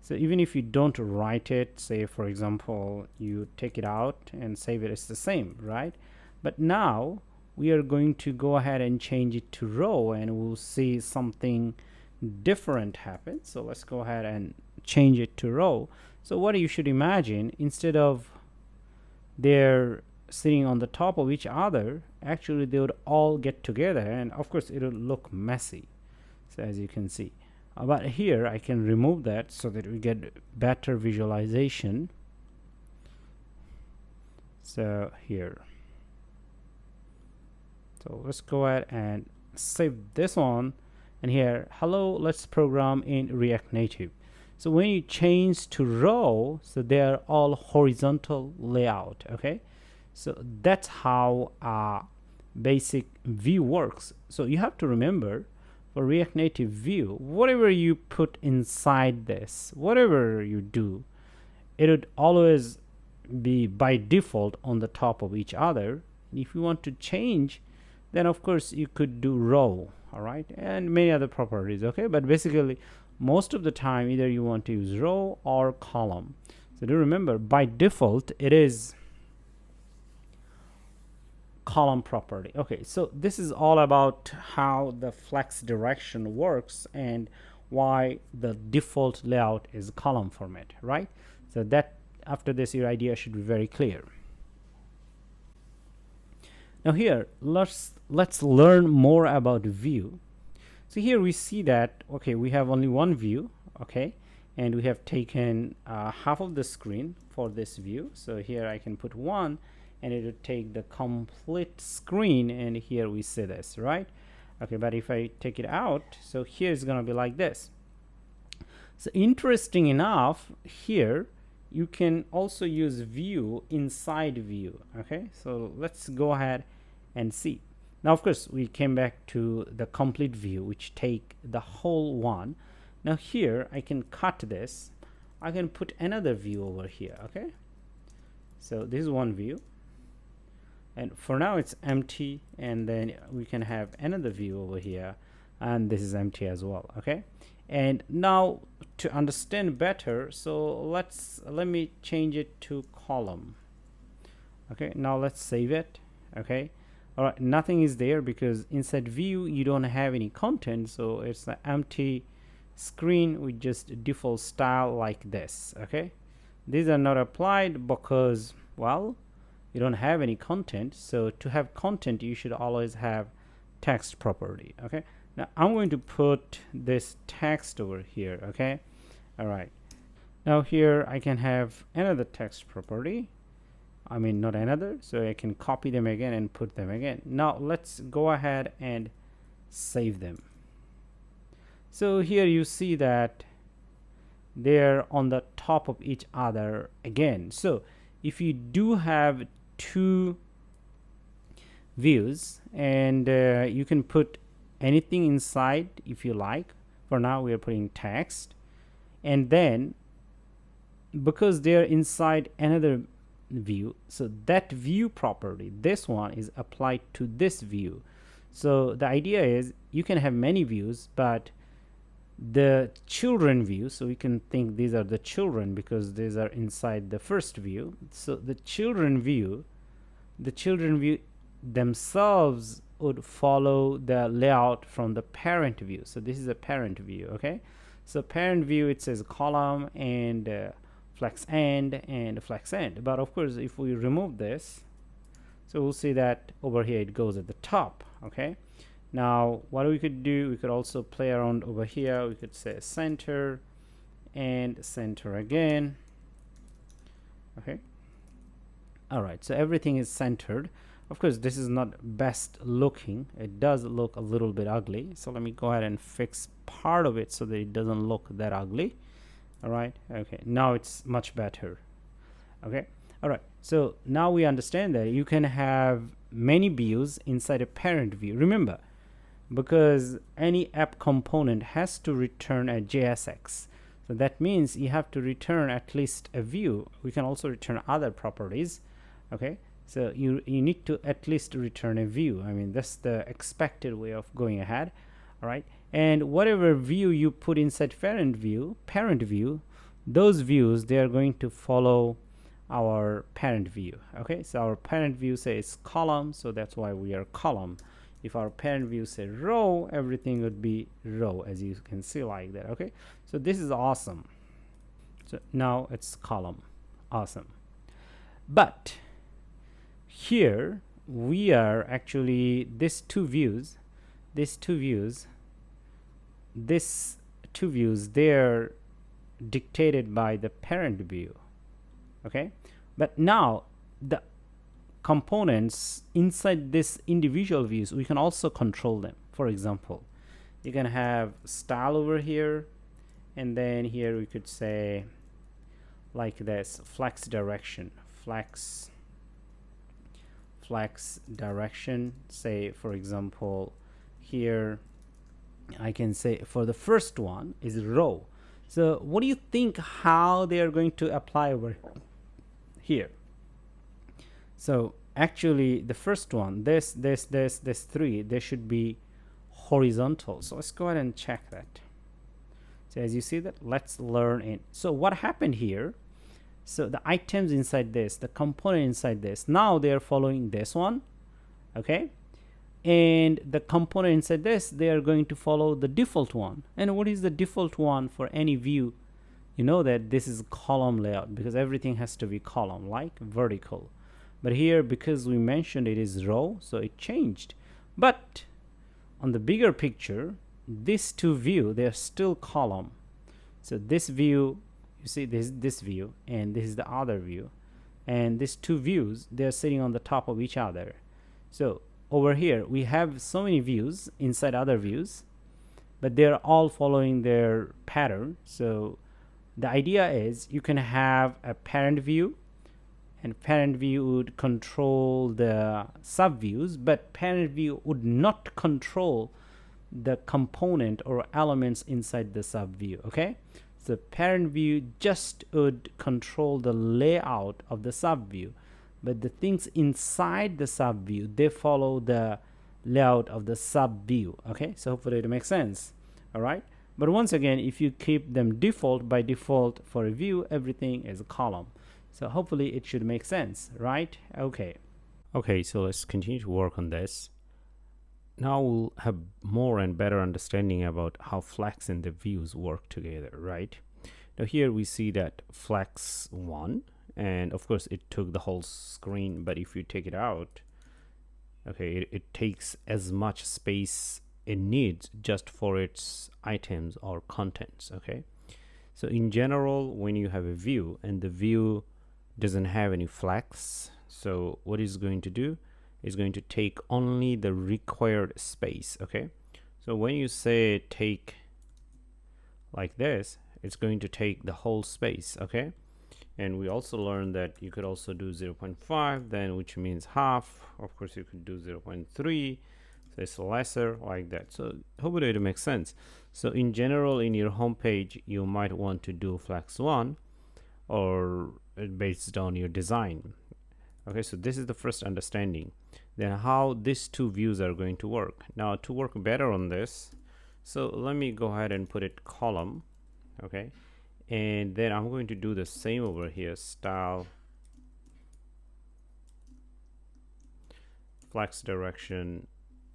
Speaker 2: so even if you don't write it, say for example you take it out and save it, it's the same, right? But now we are going to go ahead and change it to row, and we'll see something different happen. So let's go ahead and change it to row. So what you should imagine, instead of they're sitting on the top of each other, actually they would all get together, and of course it will look messy. So as you can see, but here I can remove that so that we get better visualization. So here, so let's go ahead and save this one, and here hello, let's program in React Native. So when you change to row, so they are all horizontal layout. Okay, so that's how basic view works. So you have to remember, for React Native view, whatever you put inside this, whatever you do, it would always be by default on the top of each other. If you want to change
Speaker 1: then of course you could do row, all right, and many other properties. Okay, but basically most of the time either you want to use row or column. So do remember, by default it is column property. Okay, so this is all about how the flex direction works and why the default layout is column format, right? So that after this your idea should be very clear. Now here let's learn more about view. So here we see that, okay, we have only one view, okay, and we have taken half of the screen for this view. So here I can put one and it would take the complete screen, and here we see this, right? Okay, but if I take it out, so here it's gonna be like this. So interesting enough, here you can also use view inside view. Okay, so let's go ahead and see. Now of course we came back to the complete view, which take the whole one. Now here I can cut this, I can put another view over here. Okay, so this is one view, and for now it's empty, and then we can have another view over here, and this is empty as well. Okay, and now to understand better, so let me change it to column. Okay, now let's save it. Okay, all right, nothing is there because inside view you don't have any content, so it's an empty screen with just default style like this. Okay, these are not applied because, well, you don't have any content. So to have content you should always have text property. Okay, now I'm going to put this text over here. Okay, all right, now here I can have another text property, I mean not another, so I can copy them again and put them again. Now let's go ahead and save them. So here you see that they're on the top of each other again. So if you do have two views, and you can put anything inside if you like. For now we are putting text, and then because they're inside another view, so that view property, this one, is applied to this view. So the idea is you can have many views, but the children view, so we can think these are the children because these are inside the first view. So the children view themselves would follow the layout from the parent view. So this is a parent view. Okay, so parent view, it says column and flex end and flex end, but of course if we remove this, so we'll see that over here it goes at the top. Okay, now what we could do, we could also play around over here. We could say center and center again. Okay, all right, so everything is centered. Of course this is not best looking, it does look a little bit ugly, so let me go ahead and fix part of it so that it doesn't look that ugly. All right, okay, now it's much better. Okay, all right, so now we understand that you can have many views inside a parent view. Remember, because any app component has to return a JSX, so that means you have to return at least a view. We can also return other properties. Okay, so you need to at least return a view. I mean, that's the expected way of going ahead. All right, and whatever view you put inside parent view, those views, they are going to follow our parent view. Okay, so our parent view says column, so that's why we are column. If our parent view said row, everything would be row, as you can see like that. Okay, so this is awesome. So now it's column. Awesome. But here we are actually these two views, they're dictated by the parent view. Okay, but now the components inside this individual views, we can also control them. For example, you can have style over here, and then here we could say like this, flex direction, say for example here I can say for the first one is row. So what do you think how they are going to apply over here? So actually the first one, this three, they should be horizontal. So let's go ahead and check that. So as you see that, let's learn it. So what happened here? So the items inside this, the component inside this, now they are following this one, okay? And the component inside this, they are going to follow the default one. And what is the default one for any view? You know that this is column layout, because everything has to be column, like vertical. But here, because we mentioned it is row, so it changed. But on the bigger picture, these two view, they are still column. So this view, you see this view, and this is the other view, and these two views, they're sitting on the top of each other. So over here we have so many views inside other views, but they're all following their pattern. So the idea is you can have a parent view, and parent view would control the subviews, but parent view would not control the component or elements inside the subview. Okay, so parent view just would control the layout of the subview, but the things inside the subview, they follow the layout of the subview. Okay, so hopefully it makes sense. All right, but once again, if you keep them default, by default for a view, everything is a column. So hopefully it should make sense, right? Okay, so let's continue to work on this. Now we'll have more and better understanding about how flex and the views work together, right? Now here we see that flex 1, and of course it took the whole screen, but if you take it out, okay, it takes as much space it needs just for its items or contents. Okay, so in general, when you have a view and the view doesn't have any flex, so what it's going to do is going to take only the required space. Okay, so when you say take like this, it's going to take the whole space. Okay, and we also learned that you could also do 0.5 then, which means half. Of course you could do 0.3, so it's lesser, like that. So hopefully it makes sense. So in general, in your home page, you might want to do flex 1 or based on your design. Okay, so this is the first understanding. Then how these two views are going to work. Now to work better on this, so let me go ahead and put it column. Okay, and then I'm going to do the same over here, style flex direction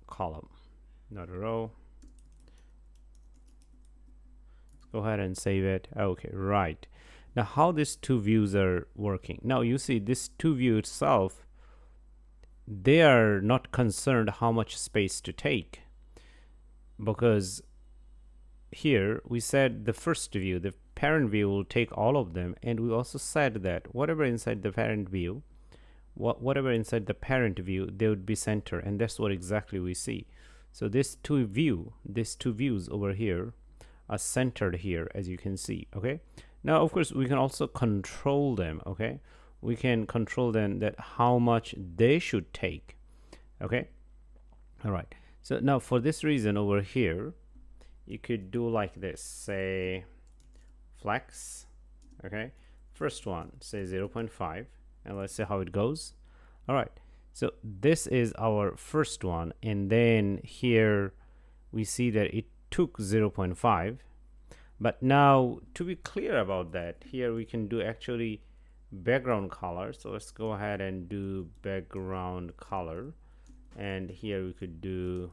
Speaker 1: column, not a row. Let's go ahead and save it. Okay, right. Now how these two views are working. Now you see this two view itself, they are not concerned how much space to take, because here we said the first view, the parent view, will take all of them, and we also said that whatever inside the parent view, whatever inside the parent view, they would be center, and that's what exactly we see. So these two views over here are centered here, as you can see. Okay, now of course we can also control them. Okay, we can control them that how much they should take. Okay, all right, so now for this reason over here, you could do like this, say flex. Okay, first one, say 0.5, and let's see how it goes. All right, so this is our first one, and then here we see that it took 0.5. But now to be clear about that, here we can do actually background color. So let's go ahead and do background color, and here we could do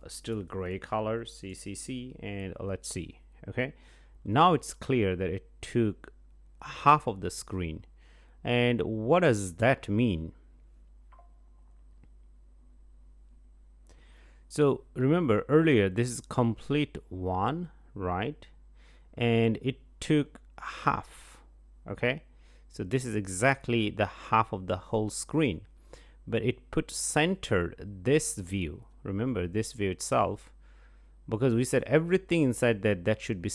Speaker 1: still gray color, CCC, and let's see. Okay, now it's clear that it took half of the screen. And what does that mean? So remember earlier, this is complete one, right? And it took half. Okay, so this is exactly the half of the whole screen, but it put centered this view. Remember this view itself, because we said everything inside that should be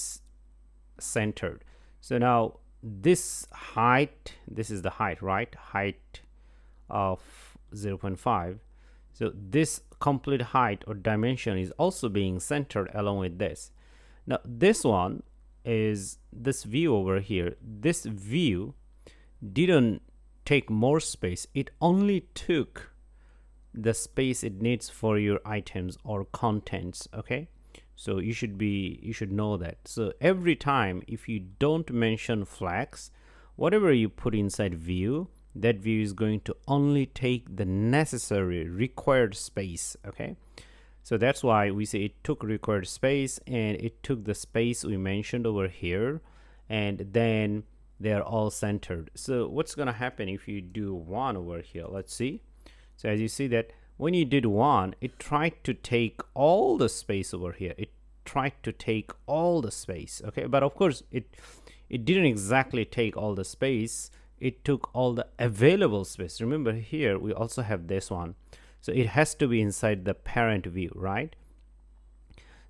Speaker 1: centered. So now this height, this is the height, right? Height of 0.5. So this complete height or dimension is also being centered along with this. Now this one is this view over here. This view didn't take more space. It only took the space it needs for your items or contents. Okay, so you should know that. So every time if you don't mention flags, whatever you put inside view, that view is going to only take the necessary required space. Okay, so that's why we say it took required space, and it took the space we mentioned over here, and then they're all centered. So what's gonna happen if you do one over here? Let's see. So as you see that when you did one, it tried to take all the space over here. It tried to take all the space. Okay, but of course it didn't exactly take all the space. It took all the available space. Remember here we also have this one, so it has to be inside the parent view, right?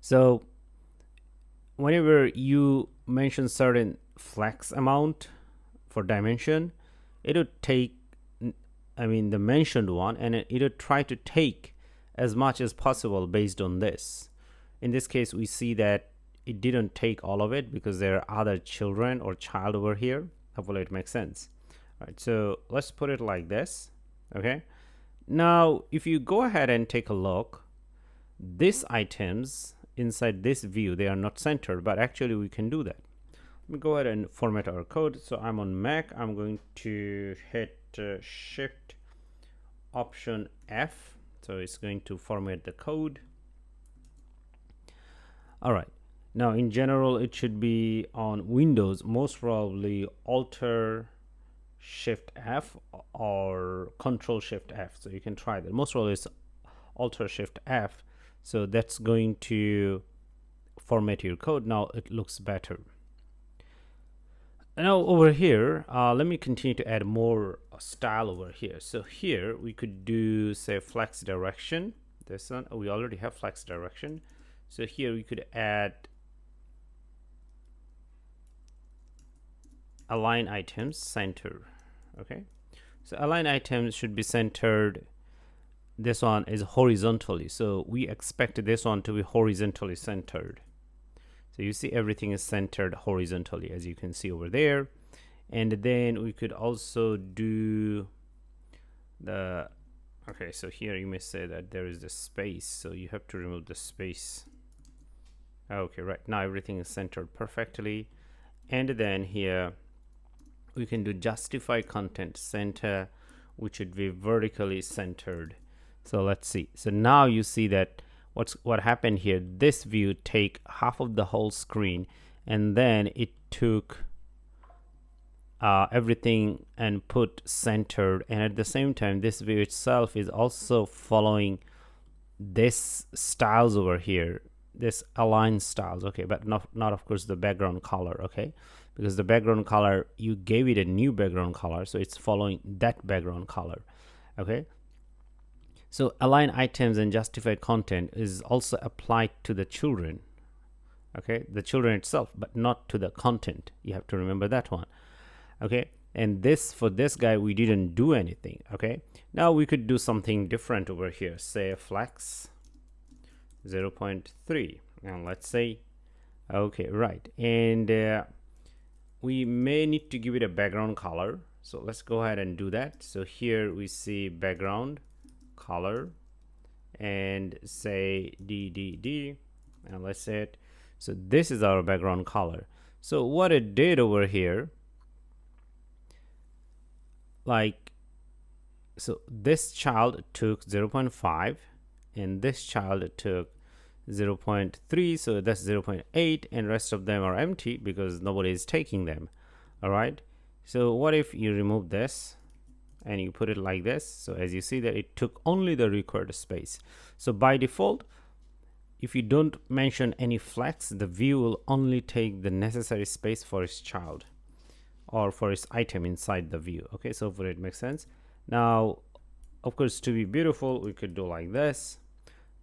Speaker 1: So whenever you mention certain flex amount for dimension, it would take, I mean, the mentioned one, and it would try to take as much as possible based on this. In this case, we see that it didn't take all of it because there are other children or child over here. Hopefully it makes sense. All right, so let's put it like this. Okay, now if you go ahead and take a look, these items inside this view, they are not centered, but actually we can do that. Let me go ahead and format our code. So I'm on Mac. I'm going to hit Shift Option F. So it's going to format the code. All right. Now in general, it should be on Windows, most probably Alt Shift F or Control Shift F. So you can try that. Most probably it's Alt Shift F. So that's going to format your code. Now it looks better. Now over here, let me continue to add more style over here. So here we could do, say, flex direction. This one, we already have flex direction. So here we could add align items center. Okay, so align items should be centered. This one is horizontally, so we expect this one to be horizontally centered. So you see everything is centered horizontally, as you can see over there. And then we could also do the, okay, so here you may say that there is the space, so you have to remove the space. Okay, right, now everything is centered perfectly. And then here we can do justifyContent center, which should be vertically centered. So let's see. So now you see that what happened here, this view take half of the whole screen, and then it took everything and put centered, and at the same time this view itself is also following this styles over here, this align styles. Okay, but not of course the background color. Okay, because the background color, you gave it a new background color, so it's following that background color. Okay, so align items and justify content is also applied to the children. Okay, the children itself, but not to the content. You have to remember that one. Okay, and this, for this guy, we didn't do anything. Okay, now we could do something different over here. Say flex 0.3, and let's say, okay, right, and we may need to give it a background color. So let's go ahead and do that. So here we see background color and say DDD, and let's say it. So this is our background color. So what it did over here, like, so this child took 0.5 and this child took 0.3, so that's 0.8, and rest of them are empty because nobody is taking them. All right, so what if you remove this and you put it like this? So as you see that it took only the required space. So by default, if you don't mention any flex, the view will only take the necessary space for its child or for its item inside the view. Okay, so for it makes sense. Now of course, to be beautiful, we could do like this.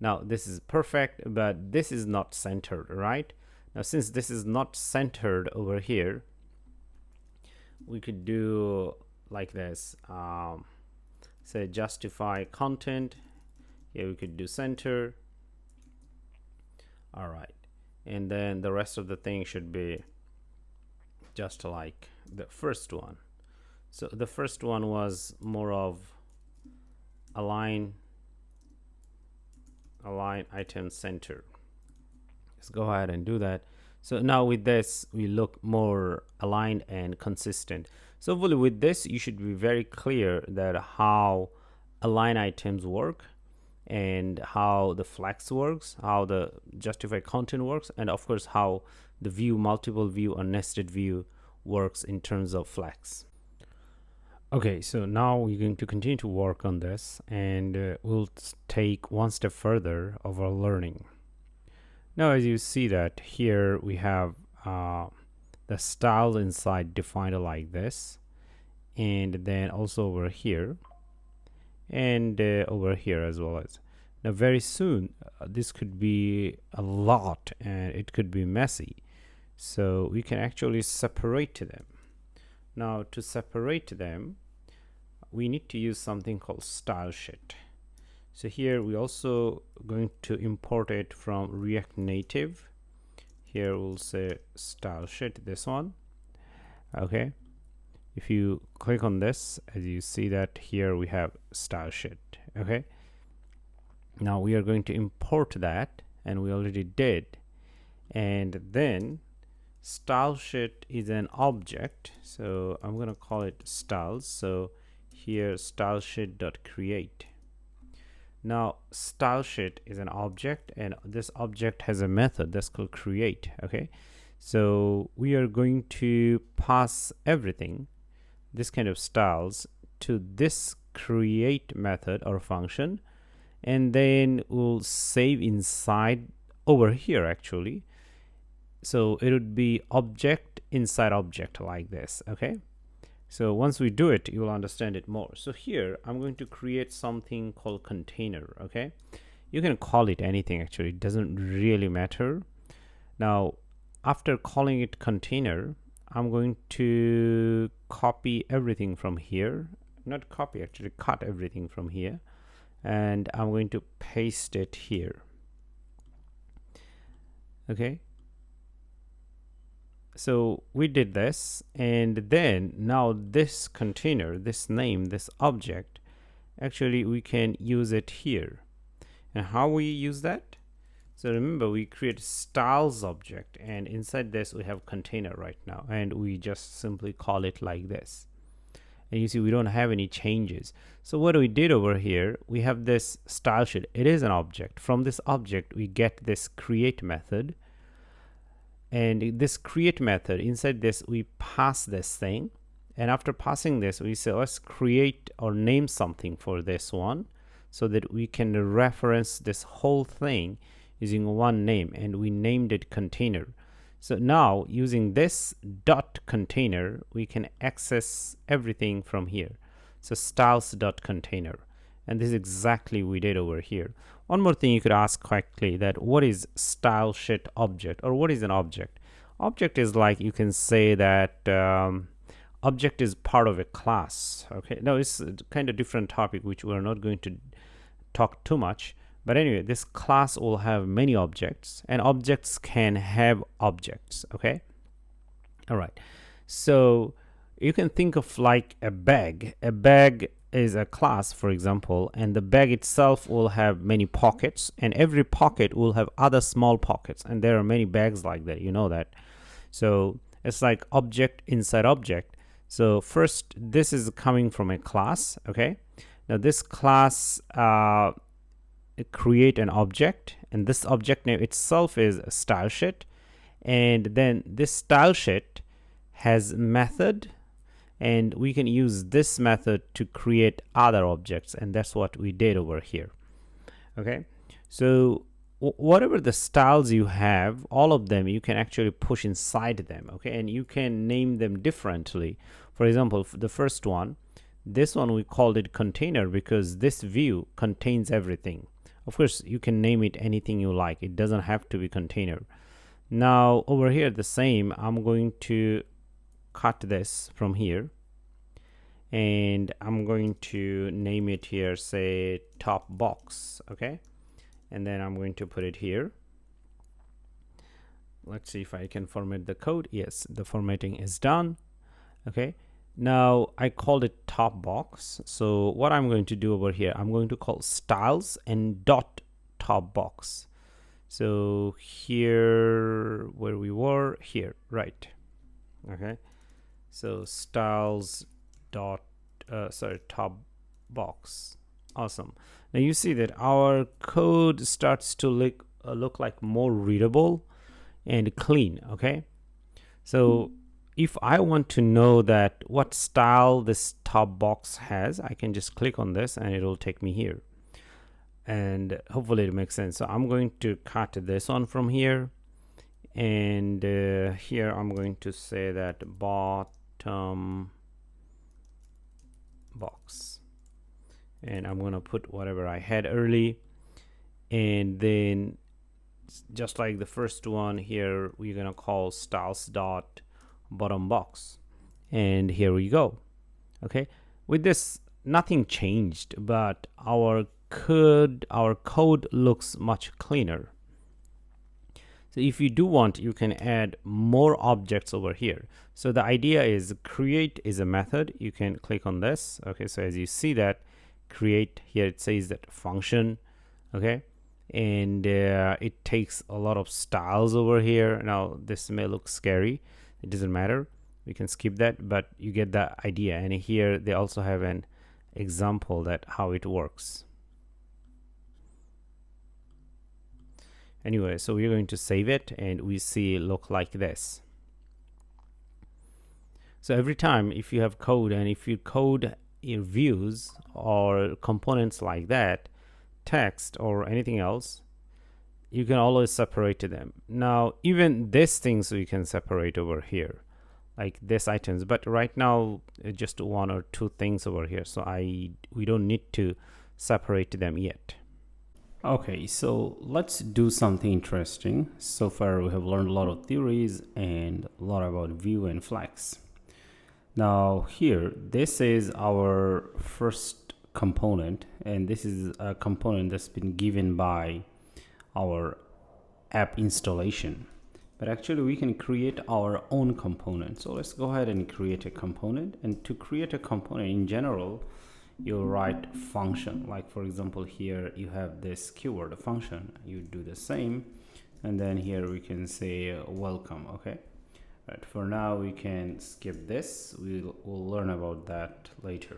Speaker 1: Now this is perfect, but this is not centered, right? Now since this is not centered over here, we could do like this. Say justify content. Here we could do center. All right, and then the rest of the thing should be just like the first one.
Speaker 2: So the first one was more of align item center. Let's go ahead and do that. So now with this, we look more aligned and consistent. So with this, you should be very clear that how align items work, and how the flex works, how the justify content works, and of course how the view, multiple view or nested view works in terms of flex. Okay, so now we're going to continue to work on this, and we'll take one step further of our learning. Now, as you see that here we have the styles inside defined like this, and then also over here, and over here as well. As now very soon this could be a lot and it could be messy, so we can actually separate them. Now to separate them, we need to use something called StyleSheet. So here we also going to import it from React Native. Here we'll say StyleSheet, this one. Okay, if you click on this, as you see that here we have StyleSheet. Okay, now we are going to import that, and we already did. And then StyleSheet is an object, so I'm going to call it styles. So here StyleSheet.create. Now StyleSheet is an object, and this object has a method that's called create. Okay, so we are going to pass everything, this kind of styles, to this create method or function, and then we'll save inside over here actually. So it would be object inside object like this. Okay, so once we do it, you will understand it more. So here I'm going to create something called container. Okay, you can call it anything actually, it doesn't really matter. Now after calling it container, I'm going to copy everything from here, not copy, actually cut everything from here, and I'm going to paste it here. Okay, so we did this, and then now this container, this name, this object, actually we can use it here. And how we use that? So remember, we create styles object, and inside this we have container right now, and we just simply call it like this. And you see we don't have any changes. So what we did over here, we have this StyleSheet. It is an object. From this object we get this create method, and this create method, inside this we pass this thing, and after passing this we say let's create or name something for this one, so that we can reference this whole thing using one name, and we named it container. So now using this dot container we can access everything from here. So styles dot container, and this is exactly we did over here. One more thing you could ask quickly, that what is StyleSheet object, or what is an object? Object is like, you can say that object is part of a class. Okay, now it's a kind of different topic which we're not going to talk too much, but anyway, this class will have many objects, and objects can have objects. Okay, all right, so you can think of like a bag. A bag is a class, for example, and the bag itself will have many pockets, and every pocket will have other small pockets, and there are many bags like that, you know that. So it's like object inside object. So first, this is coming from a class. Okay, now this class create an object, and this object name itself is a StyleSheet, and then this StyleSheet has method, and we can use this method to create other objects, and that's what we did over here. Okay, so whatever the styles you have, all of them you can actually push inside them. Okay, and you can name them differently. For example, the first one, this one we called it container because this view contains everything. Of course you can name it anything you like, it doesn't have to be container. Now over here the same, I'm going to cut this from here, and I'm going to name it here, say top box. Okay, and then I'm going to put it here. Let's see if I can format the code. Yes, the formatting is done. Okay,
Speaker 1: Now I called it top box. So what I'm going to do over here, I'm going to call styles and dot top box. So here, where we were here, right? Okay. So styles dot top box. Awesome. Now you see that our code starts to look like more readable and clean. Okay. So if I want to know that what style this top box has, I can just click on this and it will take me here. And hopefully it makes sense. So I'm going to cut this on from here. And here I'm going to say that bottom box. And I'm going to put whatever I had early. And then just like the first one here, we're going to call styles dot bottom box, and here we go. Okay, with this nothing changed, but our code looks much cleaner. So if you do want, you can add more objects over here. So the idea is create is a method. You can click on this. Okay, so as you see that create here, it says that function. Okay, and it takes a lot of styles over here. Now this may look scary, it doesn't matter, we can skip that, but you get the idea. And here they also have an example that how it works. Anyway, so we're going to save it and we see it look like this. So every time if you have code and if you code your views or components like that, text or anything else, you can always separate them. Now even these things we can separate over here, like this items, but right now just one or two things over here, so we don't need to separate them yet. Okay, so let's do something interesting. So far we have learned a lot of theories and a lot about view and flex. Now here, this is our first component, and this is a component that's been given by our app installation. But actually we can create our own component. So let's go ahead and create a component. And to create a component in general, you'll write function. Like for example, here you have this keyword, a function. You do the same. And then here we can say welcome. Okay. Right. For now, we can skip this. We'll learn about that later.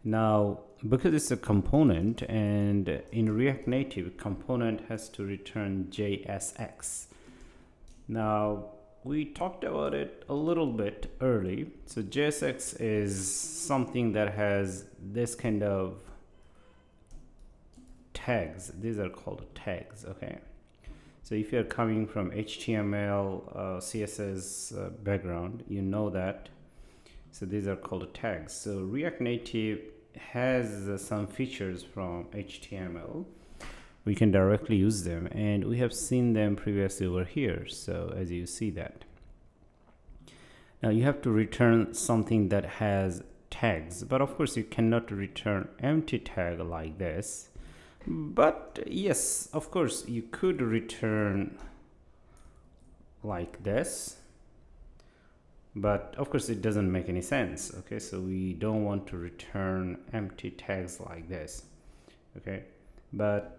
Speaker 1: Now, because it's a component, and in React Native, component has to return JSX. Now, we talked about it a little bit early. So JSX is something that has this kind of tags. These are called tags, okay? So if you're coming from HTML, CSS background, you know that. So these are called tags. So React Native has some features from HTML. We can directly use them, and we have seen them previously over here. So as you see that. Now you have to return something that has tags, but of course you cannot return empty tag like this. But yes, of course you could return like this, but of course it doesn't make any sense. Okay, so we don't want to return empty tags like this. Okay, but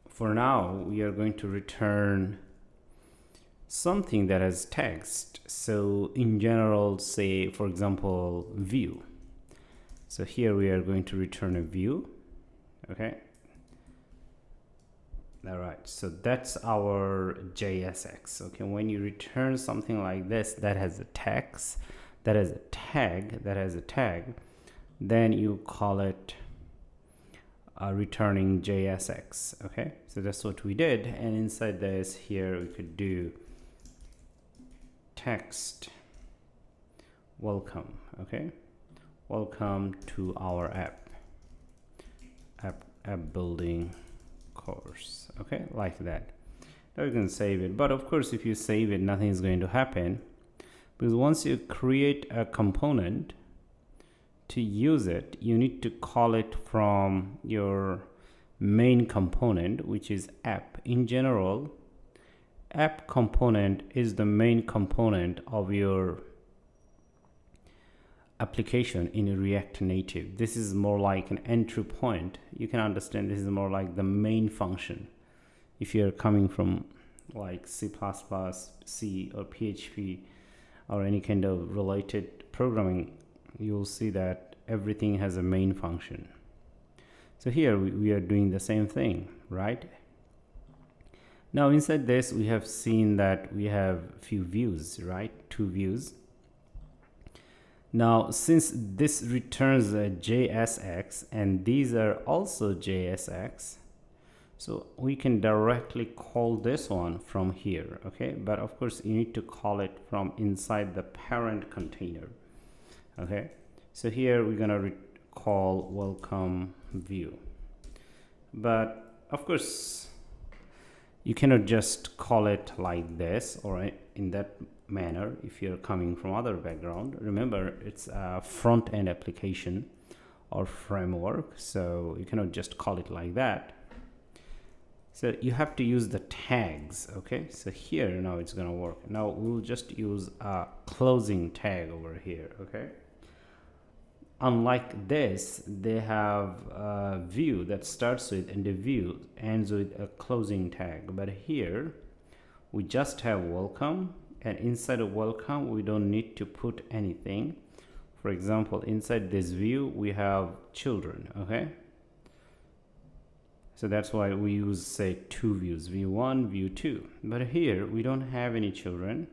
Speaker 1: for now we are going to return something that has text. So in general, say for example view. So here we are going to return a view. Okay. All right. So that's our JSX. Okay. When you return something like this that has a text, that has a tag, then you call it returning JSX. Okay. So that's what we did. And inside this here, we could do text welcome. Okay. Welcome to our app building course. Okay, like that. Now you can save it, but of course if you save it, nothing is going to happen, because once you create a component, to use it you need to call it from your main component, which is app. In general, app component is the main component of your application in React Native. This is more like an entry point. You can understand this is more like the main function. If you're coming from like C++, C, or PHP, or any kind of related programming, you'll see that everything has a main function. So here we are doing the same thing, right? Now inside this, we have seen that we have few views, right? 2 views. Now, since this returns a JSX and these are also JSX, so we can directly call this one from here, okay? But of course, you need to call it from inside the parent container, okay? So here we're gonna call welcome view. But of course, you cannot just call it like this or in that manner if you're coming from other background. Remember, it's a front-end application or framework, so you cannot just call it like that. So you have to use the tags, okay? So here now it's gonna work. Now we'll just use a closing tag over here, okay? Unlike this, they have a view that starts with and the view ends with a closing tag. But here we just have welcome, and inside of welcome we don't need to put anything. For example, inside this view we have children, okay? So that's why we use, say, 2 views, view 1, view 2. But here we don't have any children,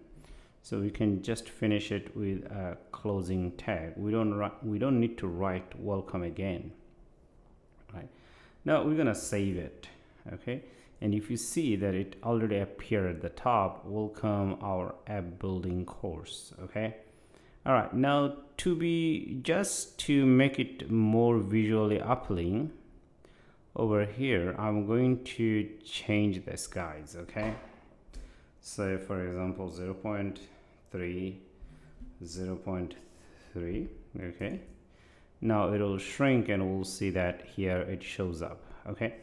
Speaker 1: so we can just finish it with a closing tag. We don't need to write welcome again, right? Now we're gonna save it, okay? And if you see that it already appeared at the top, welcome our app building course, okay? All right, now to make it more visually appealing, over here I'm going to change this, guys, okay? So for example 0.3, 0.3, okay? Now it will shrink and we'll see that here it shows up, okay?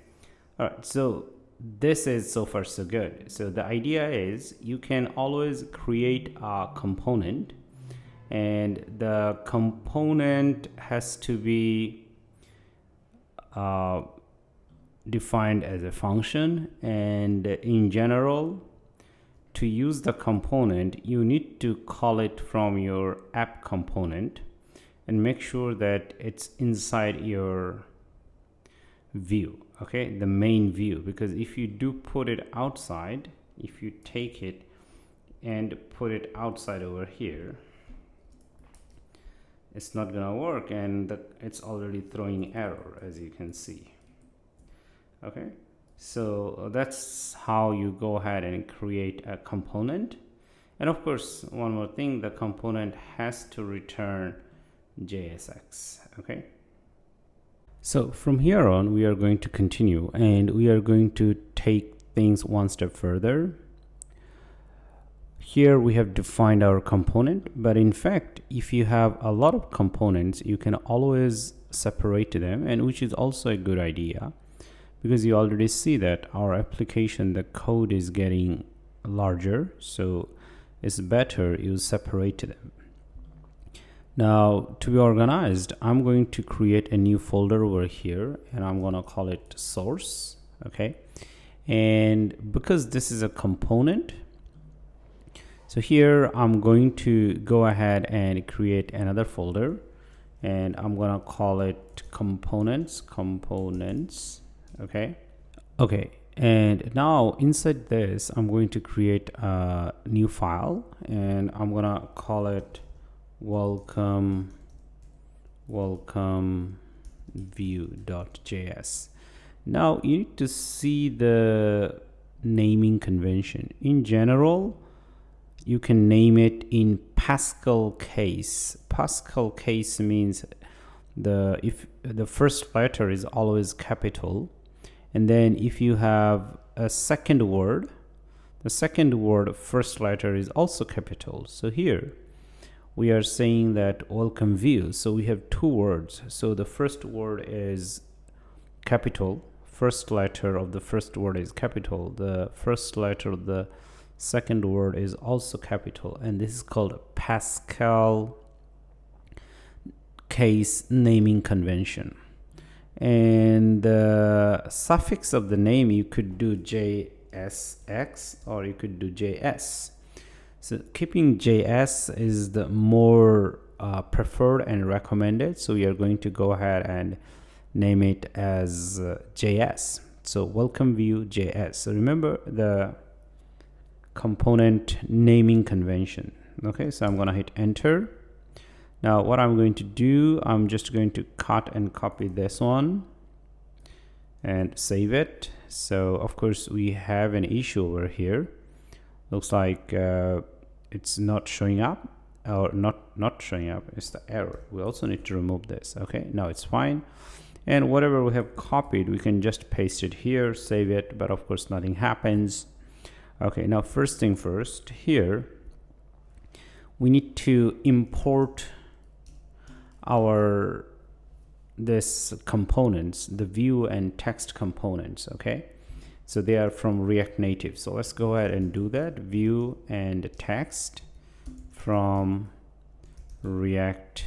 Speaker 1: All right, so this is so far so good. So the idea is you can always create a component, and the component has to be defined as a function, and in general, to use the component you need to call it from your app component and make sure that it's inside your view, okay, the main view, because if you do put it outside, if you take it and put it outside over here, it's not gonna work, and it's already throwing error, as you can see. Okay, so that's how you go ahead and create a component. And of course, one more thing, the component has to return JSX, okay? So from here on, we are going to continue and we are going to take things one step further. Here we have defined our component, but in fact, if you have a lot of components, you can always separate them, and which is also a good idea, because you already see that our application, the code is getting larger, so it's better you separate them. Now, to be organized, I'm going to create a new folder over here, and I'm going to call it source, okay? And because this is a component, so here I'm going to go ahead and create another folder, and I'm going to call it components, okay? Okay, and now inside this, I'm going to create a new file, and I'm going to call it welcomeview.js. Now you need to see the naming convention. In general, you can name it in Pascal case. Pascal case means if the first letter is always capital, and then if you have a second word, the second word first letter is also capital. So here we are saying that welcome view, so we have 2 words. So the first word is capital, first letter of the first word is capital, the first letter of the second word is also capital, and this is called Pascal case naming convention. And the suffix of the name, you could do JSX or you could do JS. So keeping JS is the more preferred and recommended, so we are going to go ahead and name it as JS. So welcome view JS. So remember the component naming convention. Okay, so I'm going to hit enter. Now what I'm going to do, I'm just going to cut and copy this one and save it. So of course we have an issue over here. Looks like it's not showing up, or not showing up. It's the error. We also need to remove this. Okay, now it's fine. And whatever we have copied, we can just paste it here, save it, but of course nothing happens. Okay, now first thing first, here we need to import our this components, the view and text components. Okay, so they are from React Native. So let's go ahead and do that. View and text from React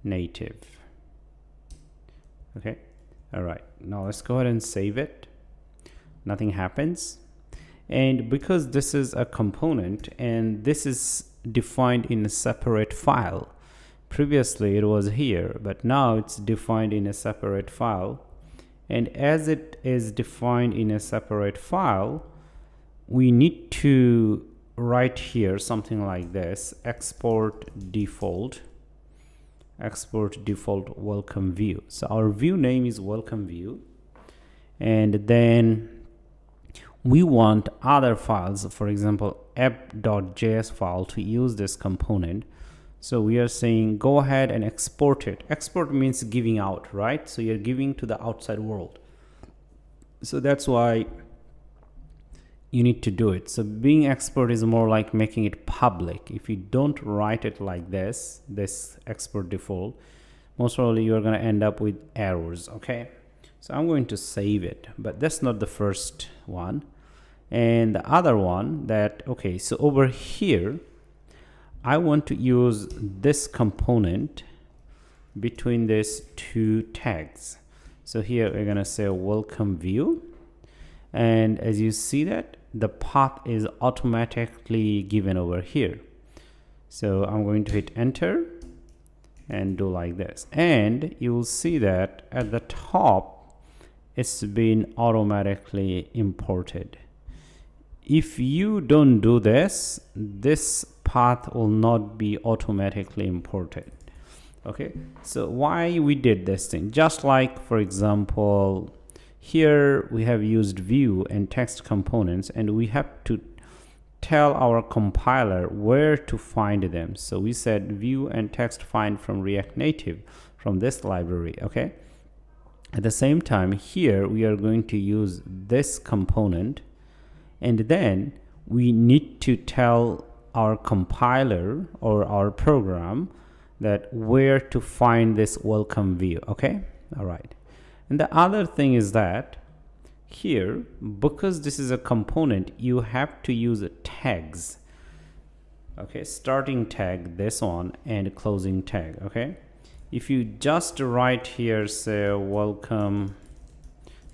Speaker 1: Native. Okay, all right, now let's go ahead and save it. Nothing happens. And because this is a component and this is defined in a separate file, previously it was here, but now it's defined in a separate file. And as it is defined in a separate file, we need to write here something like this: export default welcome view. So our view name is welcome view, and then we want other files, for example app.js file, to use this component. So we are saying go ahead and export it. Export means giving out, right? So you're giving to the outside world. So that's why you need to do it. So being export is more like making it public. If you don't write it like this export default, most probably you're going to end up with errors. Okay, so I'm going to save it, but that's not the first one. And the other one that, okay, so over here I want to use this component between these two tags. So here we're gonna say welcome view, and as you see that the path is automatically given over here. So I'm going to hit enter and do like this, and you will see that at the top it's been automatically imported. If you don't do this, this path will not be automatically imported. Okay, so why we did this thing? Just like, for example, here we have used view and text components, and we have to tell our compiler where to find them. So we said view and text find from React Native from this library. Okay, at the same time here we are going to use this component, and then we need to tell our compiler or our program that where to find this welcome view. Okay, all right. And the other thing is that here, because this is a component, you have to use tags. Okay, starting tag, this one, and closing tag. Okay, if you just write here say welcome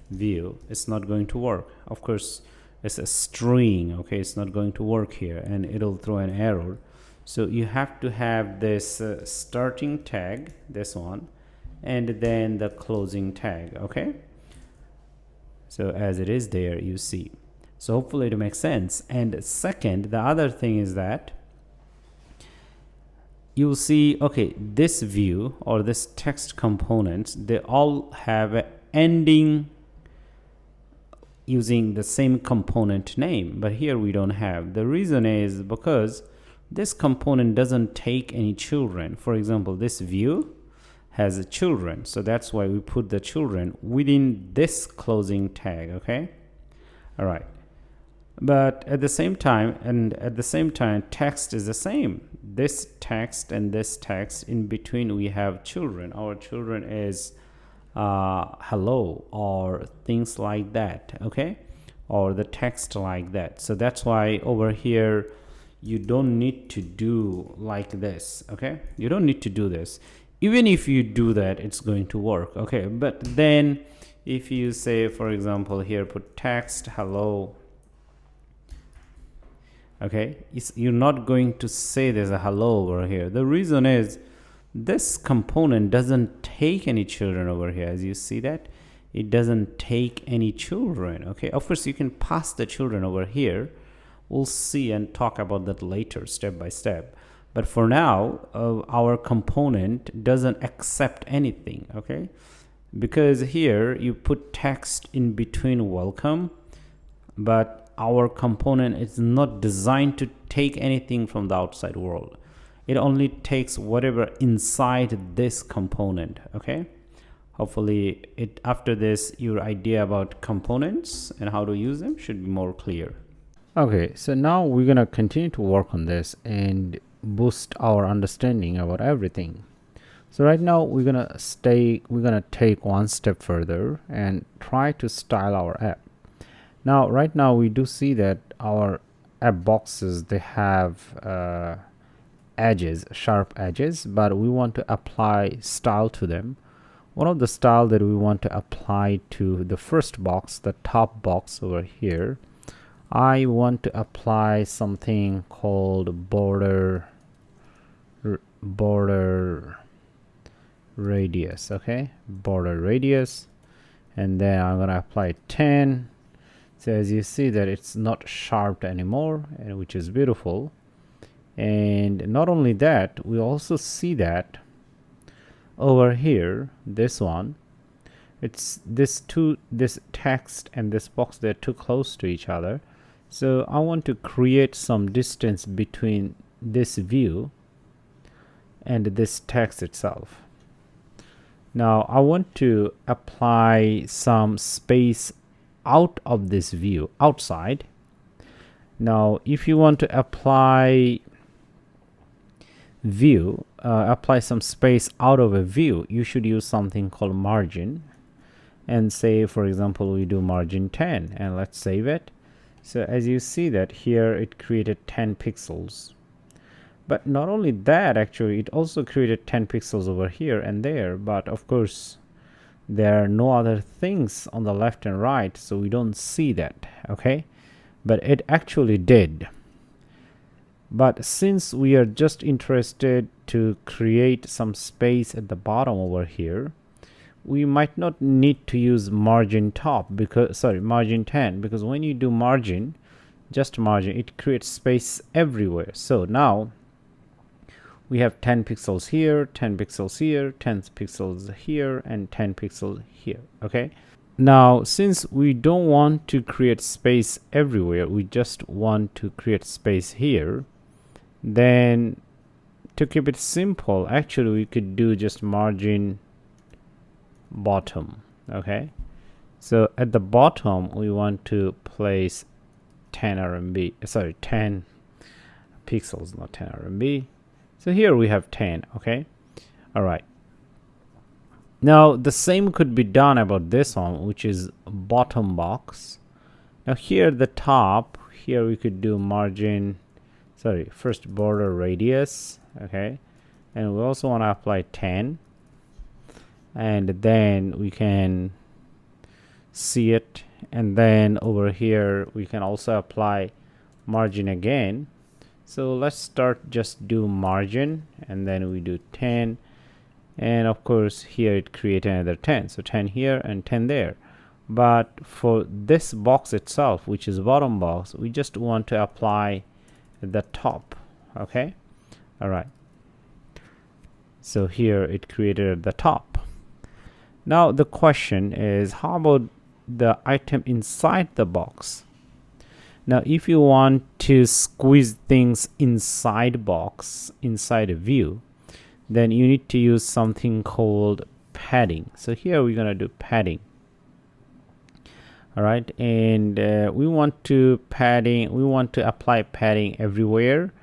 Speaker 1: view, it's not going to work. Of course it's a string. Okay, it's not going to work here and it'll throw an error. So you have to have this starting tag, this one, and then the closing tag. Okay, so as it is there, you see. So hopefully it makes sense. And second, the other thing is that you'll see, okay, this view or this text components, they all have an ending using the same component name, but here we don't have. The reason is because this component doesn't take any children. For example, this view has a children, so that's why we put the children within this closing tag. Okay, all right. But at the same time, text is the same. This text and this text, in between we have children. Our children is hello or things like that. Okay, or the text like that. So that's why over here you don't need to do like this. Okay, you don't need to do this. Even if you do that, it's going to work. Okay, but then if you say, for example, here put text hello, okay, you're not going to say there's a hello over here. The reason is this component doesn't take any children over here. As you see that it doesn't take any children. Okay, of course you can pass the children over here. We'll see and talk about that later, step by step. But for now, our component doesn't accept anything. Okay, because here you put text in between welcome, but our component is not designed to take anything from the outside world. It only takes whatever inside this component. Okay, hopefully after this your idea about components and how to use them should be more clear. Okay, so now we're gonna continue to work on this and boost our understanding about everything. So right now we're gonna take one step further and try to style our app. Now right now we do see that our app boxes, they have edges, sharp edges, but we want to apply style to them. One of the style that we want to apply to the first box, the top box over here, I want to apply something called border radius. Okay, border radius, and then I'm gonna apply 10. So as you see that it's not sharp anymore, and which is beautiful. And not only that, we also see that over here, this one, it's this text and this box, they're too close to each other. So I want to create some distance between this view and this text itself. Now I want to apply some space out of this view, outside. Now if you want to apply view, apply some space out of a view, you should use something called margin, and say, for example, we do margin 10, and let's save it. So as you see that here it created 10 pixels. But not only that, actually it also created 10 pixels over here and there, but of course there are no other things on the left and right, so we don't see that. Okay, but it actually did. But since we are just interested to create some space at the bottom over here, we might not need to use margin 10, because when you do margin, just margin, it creates space everywhere. So now we have 10 pixels here, 10 pixels here, 10 pixels here, and 10 pixels here. Okay, now since we don't want to create space everywhere, we just want to create space here, then to keep it simple, actually we could do just margin bottom. Okay, so at the bottom we want to place 10 pixels, not 10 RMB. So here we have 10. Okay, all right. Now the same could be done about this one, which is bottom box. Now here the top, here we could do margin, first border radius. Okay, and we also want to apply 10, and then we can see it, and then over here we can also apply margin again. So let's start just do margin, and then we do 10, and of course here it created another 10, so 10 here and 10 there. But for this box itself, which is bottom box, we just want to apply the top. Okay, all right, so here it created the top. Now the question is, how about the item inside the box? Now if you want to squeeze things inside box, inside a view, then you need to use something called padding. So here we're gonna do padding. All right, and we want to apply padding everywhere,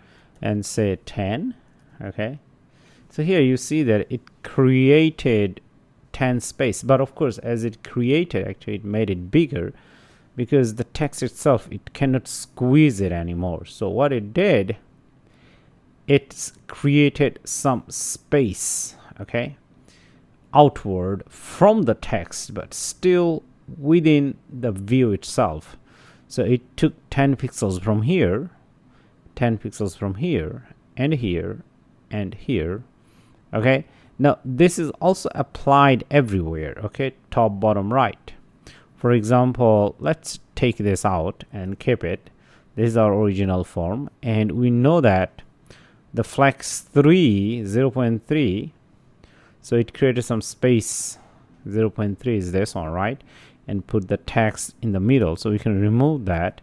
Speaker 1: and say 10. Okay, so here you see that it created 10 space, but of course as it created, actually it made it bigger. because the text itself, it cannot squeeze it anymore. So what it did, it's created some space, okay, outward from the text, but still within the view itself. So it took 10 pixels from here, 10 pixels from here, and here, and here. Okay, now this is also applied everywhere, okay, top, bottom, right. For example, let's take this out and keep it. This is our original form, and we know that the flex 3 0.3, so it created some space. 0.3 is this one, right? And put the text in the middle, so we can remove that.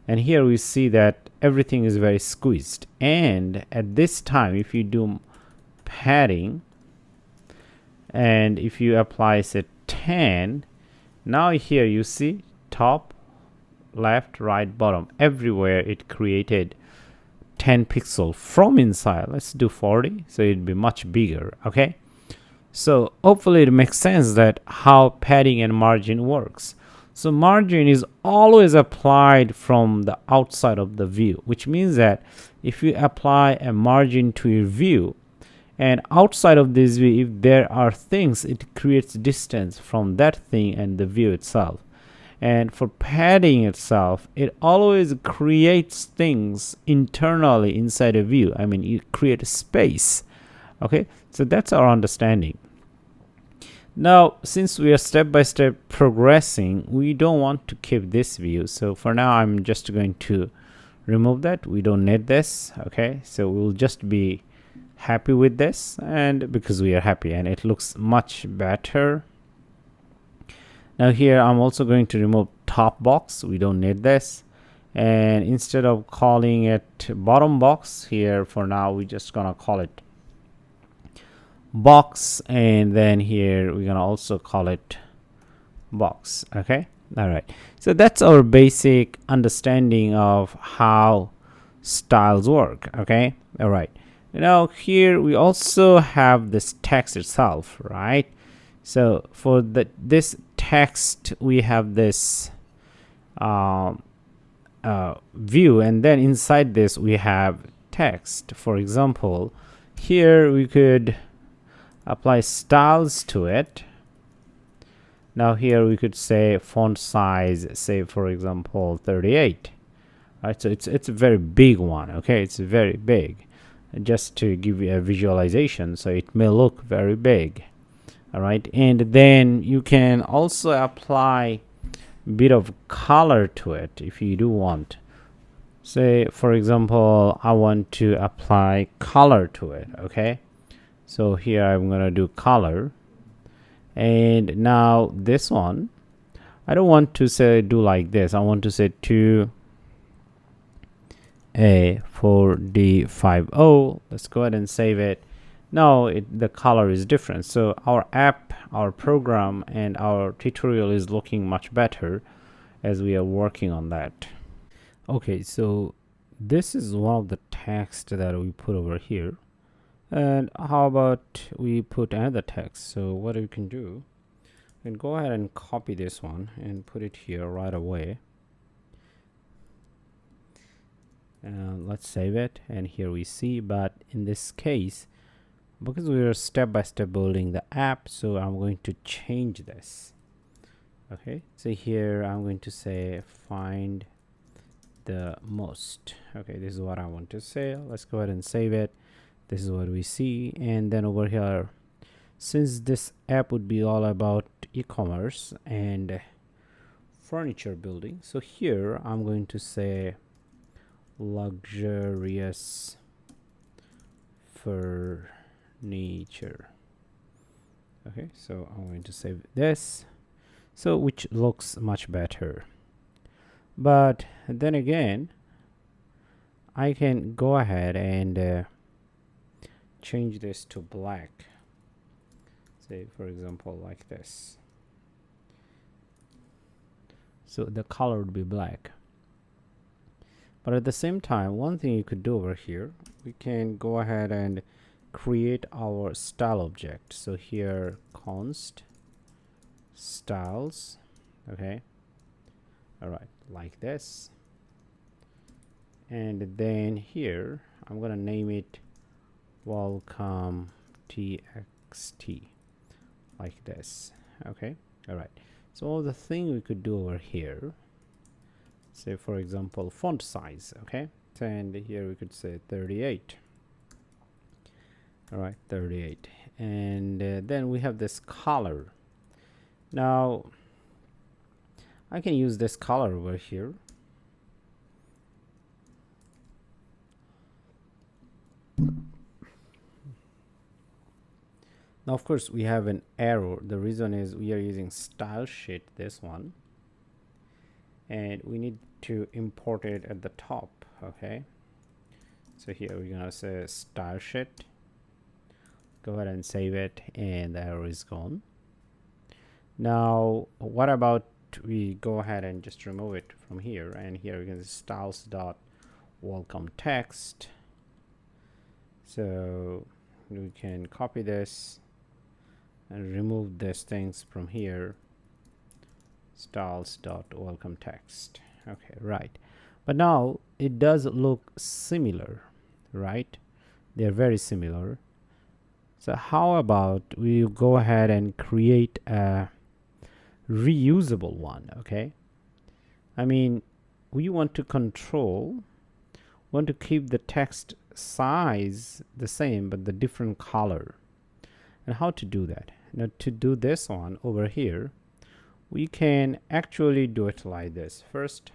Speaker 1: And here we see that everything is very squeezed. And at this time, if you do padding and if you apply say 10, now here you see top, left, right, bottom, everywhere it created 10 pixel from inside. Let's do 40, so it'd be much bigger. Okay, so hopefully it makes sense that how padding and margin works. So margin is always applied from the outside of the view, which means that if you apply a margin to your view, and outside of this view, if there are things, it creates distance from that thing and the view itself. And for padding itself, it always creates things internally inside a view. I mean, you create a space. Okay, so that's our understanding. Now, since we are step by step progressing, we don't want to keep this view. So for now, I'm just going to remove that. We don't need this. Okay, so we'll just be happy with this, and because we are happy and it looks much better. Now here I'm also going to remove top box. We don't need this, and instead of calling it bottom box, here for now we're just gonna call it box, and then here we're gonna also call it box. Okay, all right, so that's our basic understanding of how styles work. Okay, all right. Now here we also have this text itself, right? So for this text, we have this view, and then inside this we have text. For example, here we could apply styles to it. Now here we could say font size, say for example 38. Right, so it's a very big one. Okay, it's very big. Just to give you a visualization, so it may look very big. All right, and then you can also apply a bit of color to it if you do want. Say for example, I want to apply color to it. Okay, so here I'm gonna do color, and now this one I don't want to say do like this. I want to say to A4D50. Let's go ahead and save it. Now the color is different, so our app, our program, and our tutorial is looking much better as we are working on that. Okay, so this is one of the text that we put over here, and how about we put another text? So what we can do, we can go ahead and copy this one and put it here right away. Let's save it, and here we see, but in this case, because we are step by step building the app, so I'm going to change this. Okay, so here I'm going to say find the most. Okay, this is what I want to say. Let's go ahead and save it. This is what we see, and then over here, since this app would be all about e-commerce and furniture building, so here I'm going to say luxurious furniture. Okay, so I'm going to save this, so which looks much better. But then again, I can go ahead and change this to black, say for example like this, so the color would be black. But at the same time, one thing you could do over here, we can go ahead and create our style object. So here const styles. Okay, All right, like this. And then here I'm gonna name it WelcomeTXT, like this. Okay, all right. So the thing we could do over here, say for example font size, okay, and here we could say 38. All right, 38. And then we have this color. Now I can use this color over here. Now of course we have an error. The reason is we are using StyleSheet, this one, and we need to import it at the top. Okay, so here we're gonna say StyleSheet, go ahead and save it, and the error is gone. Now what about we go ahead and just remove it from here, and here we can styles.WelcomeText. So we can copy this and remove these things from here, styles.WelcomeText. Okay, right. But now it does look similar, right? They're very similar. So how about we go ahead and create a reusable one? Okay, I mean, we want to keep the text size the same but the different color. And how to do that? Now to do this one over here, we can actually do it like this. First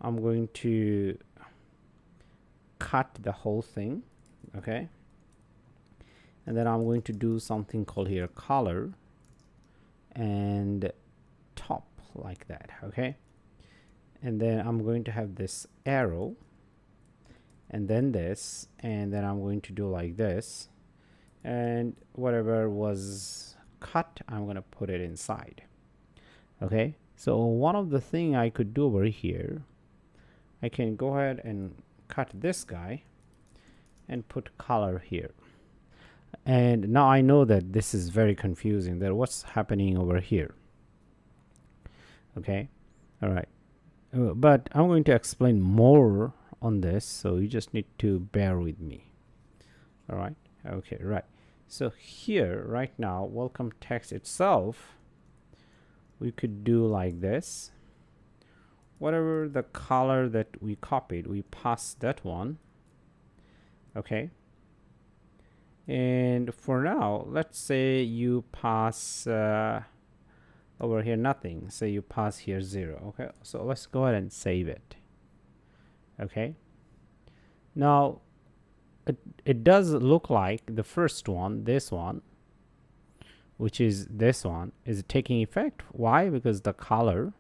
Speaker 1: I'm going to cut the whole thing, okay, and then I'm going to do something called here color and top, like that. Okay, and then I'm going to have this arrow and then this, and then I'm going to do like this, and whatever was cut I'm going to put it inside. Okay, so one of the thing I could do over here, I can go ahead and cut this guy and put color here. And now I know that this is very confusing, that what's happening over here. Okay, all right, but I'm going to explain more on this, so you just need to bear with me. All right, okay, right. So here right now, welcome text itself, we could do like this. Whatever the color that we copied, we pass that one. Okay, and for now let's say you pass over here nothing, say you pass here 0. Okay, so let's go ahead and save it. Okay, now it does look like the first one, this one, which is this one, is taking effect. Why? Because the color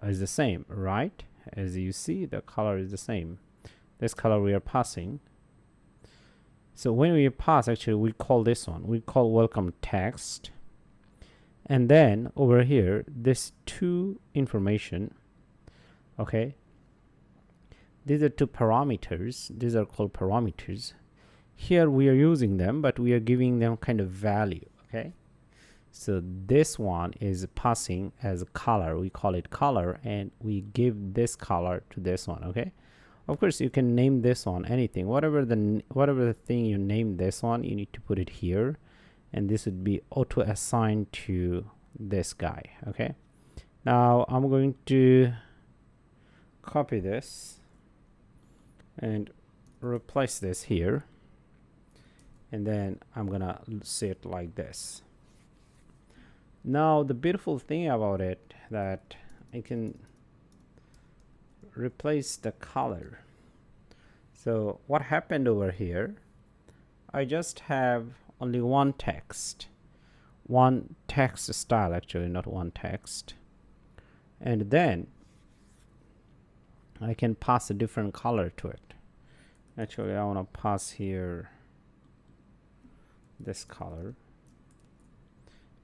Speaker 1: is the same, right? As you see, the color is the same. This color we are passing. So when we pass, actually we call this one, we call welcome text, and then over here this two information. Okay, these are two parameters, these are called parameters. Here we are using them, but we are giving them kind of value. Okay, so this one is passing as a color, we call it color, and we give this color to this one. Okay, of course you can name this one anything, whatever the thing you name this one, you need to put it here, and this would be auto assigned to this guy. Okay, now I'm going to copy this and replace this here, and then I'm gonna say it like this. Now the beautiful thing about it, that I can replace the color. So what happened over here, I just have only one text style, actually not one text, and then I can pass a different color to it. Actually I want to pass here this color,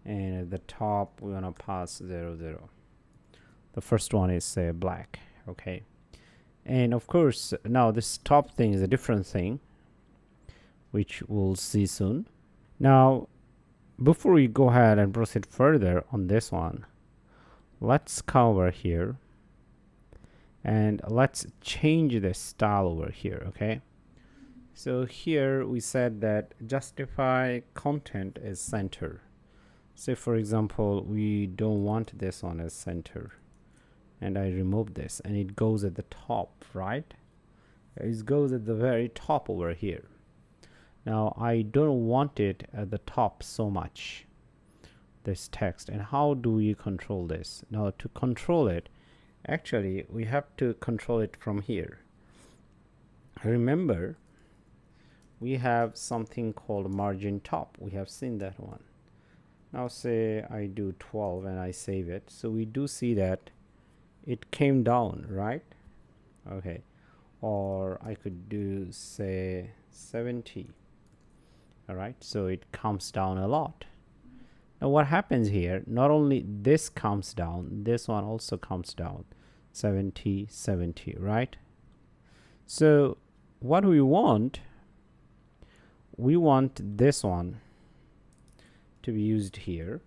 Speaker 1: and at the top we want to pass 0 0. The first one is say black. Okay, and of course now this top thing is a different thing, which we'll see soon. Now before we go ahead and proceed further on this one, let's come over here and let's change the style over here. Okay, so here we said that justify content is center. Say for example we don't want this one as center, and I remove this, and it goes at the top, right? It goes at the very top over here. Now I don't want it at the top so much, this text. And how do we control this? Now to control it, actually we have to control it from here. Remember, we have something called margin top. We have seen that one. Now say I do 12 and I save it, so we do see that it came down, right? Okay, or I could do say 70. All right, so it comes down a lot. Now what happens here, not only this comes down, this one also comes down. 70, 70, right? So what we want this one to be used here.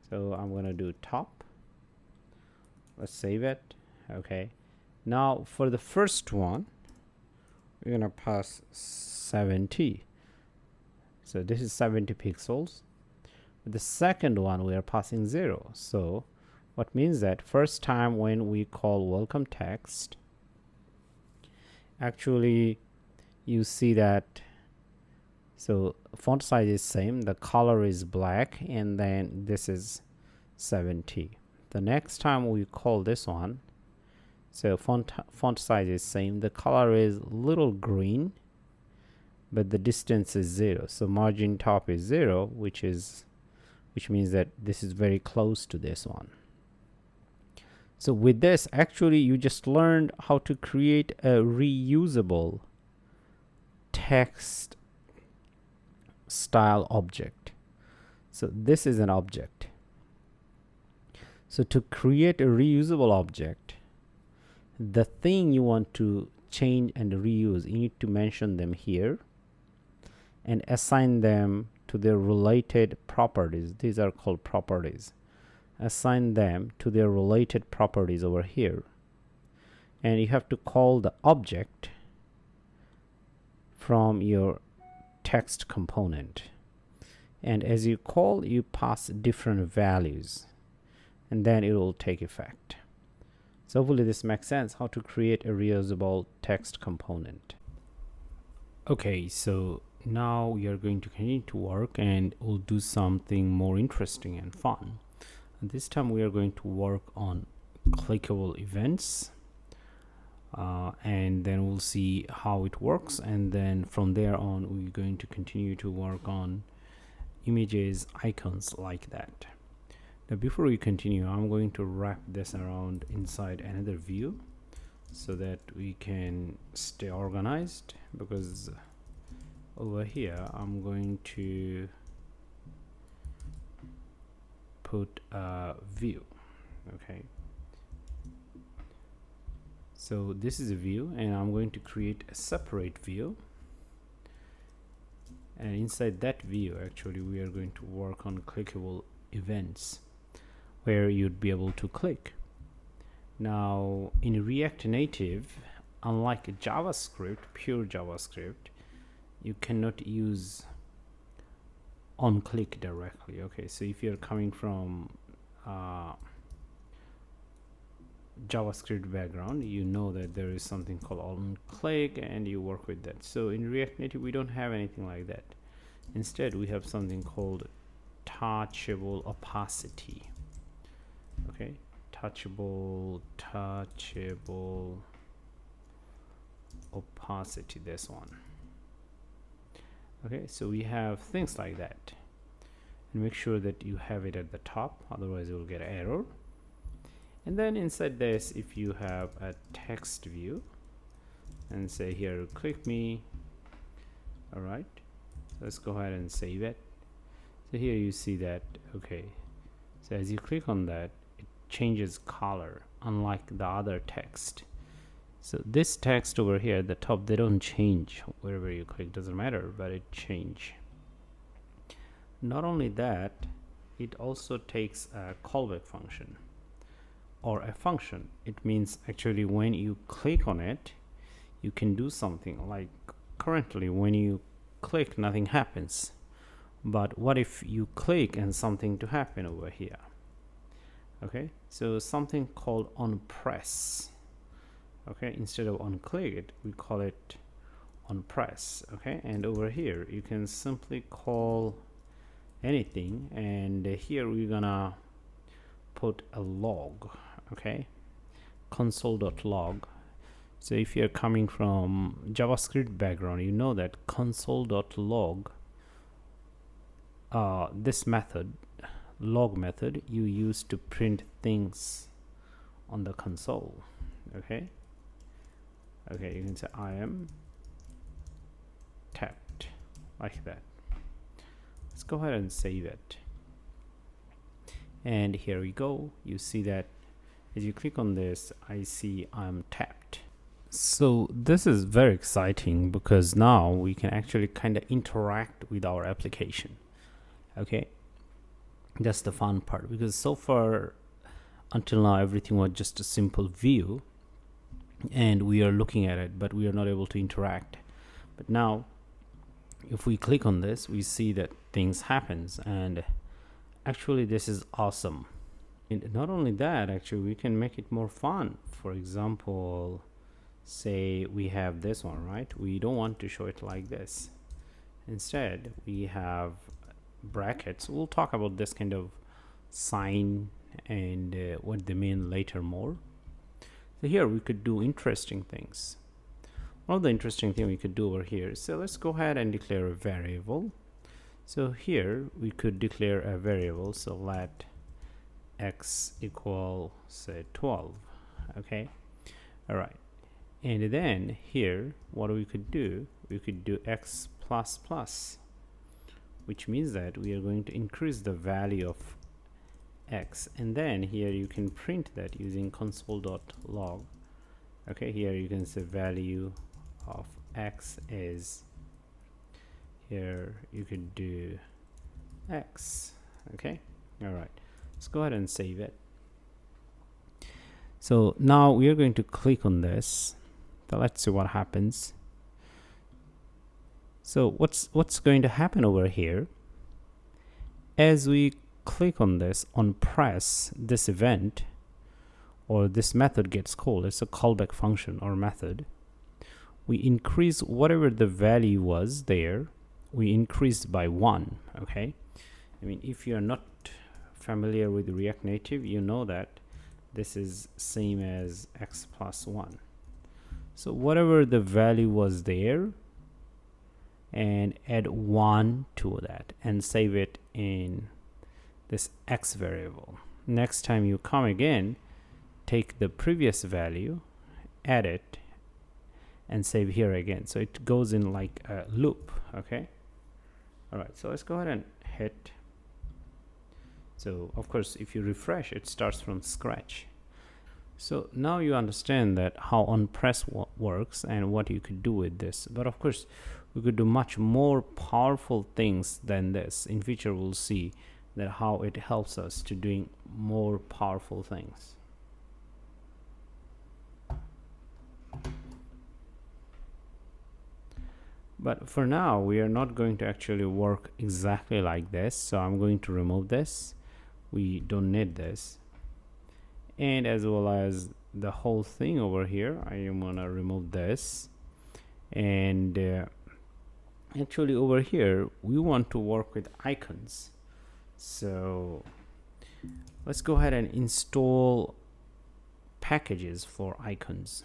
Speaker 1: So I'm gonna do top. Let's save it. Okay, now for the first one we're gonna pass 70. So this is 70 pixels. The second one we are passing 0. So what means that first time when we call welcome text, actually you see that, so font size is same, the color is black, and then this is 70. The next time we call this one, so font size is same, the color is little green, but the distance is 0. So margin top is 0, which means that this is very close to this one. So with this, actually you just learned how to create a reusable text style object. So this is an object. So to create a reusable object, the thing you want to change and reuse, you need to mention them here and assign them to their related properties. These are called properties. Assign them to their related properties over here, and you have to call the object from your text component, and as you call, you pass different values, and then it will take effect. So hopefully this makes sense, how to create a reusable text component. Okay, so now we are going to continue to work, and we'll do something more interesting and fun. And this time we are going to work on clickable events, and then we'll see how it works, and then from there on we're going to continue to work on images, icons like that. Now before we continue, I'm going to wrap this around inside another view so that we can stay organized, because over here I'm going to put a view. Okay, so this is a view, and I'm going to create a separate view, and inside that view actually we are going to work on clickable events where you'd be able to click. Now in React Native, unlike JavaScript, pure JavaScript, you cannot use on click directly. Okay, so if you're coming from JavaScript background, you know that there is something called on click, and you work with that. So in React Native we don't have anything like that. Instead we have something called touchable opacity. Okay, touchable opacity, this one. Okay, so we have things like that, and make sure that you have it at the top, otherwise you will get an error. And then inside this, if you have a text view and say here click me, all right, let's go ahead and save it. So here you see that, okay, so as you click on that, it changes color, unlike the other text. So this text over here at the top, they don't change wherever you click, doesn't matter, but it change. Not only that, it also takes a callback function or a function. It means actually when you click on it, you can do something. Like currently when you click, nothing happens. But what if you click and something to happen over here? Okay, so something called onPress. Okay, instead of onClick, we call it onPress. Okay, and over here you can simply call anything, and here we're gonna put a log. Okay, console.log. So if you're coming from JavaScript background, you know that console.log, this method, log method, you use to print things on the console. Okay, you can say I am tapped, like that. Let's go ahead and save it, and here we go. You see that as you click on this, I see I'm tapped. So this is very exciting because now we can actually kind of interact with our application. Okay, that's the fun part, because so far until now everything was just a simple view and we are looking at it, but we are not able to interact. But now if we click on this, we see that things happens, and actually this is awesome. And not only that, actually we can make it more fun. For example, say we have this one, right? We don't want to show it like this. Instead we have brackets. We'll talk about this kind of sign and what they mean later more. So here we could do interesting things. One of the interesting thing we could do over here, so let's go ahead and declare a variable. So here we could declare a variable, so let x equal say 12. Okay, all right, and then here what we could do, we could do x plus plus, which means that we are going to increase the value of x, and then here you can print that using console.log. Okay, here you can say value of x is, here you could do x. Okay, all right, let's go ahead and save it. So now we are going to click on this. So let's see what happens. So what's going to happen over here, as we click on this onPress, this event or this method gets called. It's a callback function or method. We increase whatever the value was there, we increased by 1. Okay, I mean, if you're not familiar with React Native, you know that this is same as x plus 1. So whatever the value was there, and add 1 to that and save it in this x variable. Next time you come again, take the previous value, add it, and save here again. So it goes in like a loop. Okay, all right, so let's go ahead and hit. So of course if you refresh, it starts from scratch. So now you understand that how onPress works and what you could do with this. But of course we could do much more powerful things than this. In future we'll see that how it helps us to doing more powerful things. But for now we are not going to actually work exactly like this, so I'm going to remove this. We don't need this, and as well as the whole thing over here, I am gonna remove this. And actually over here we want to work with icons, so let's go ahead and install packages for icons,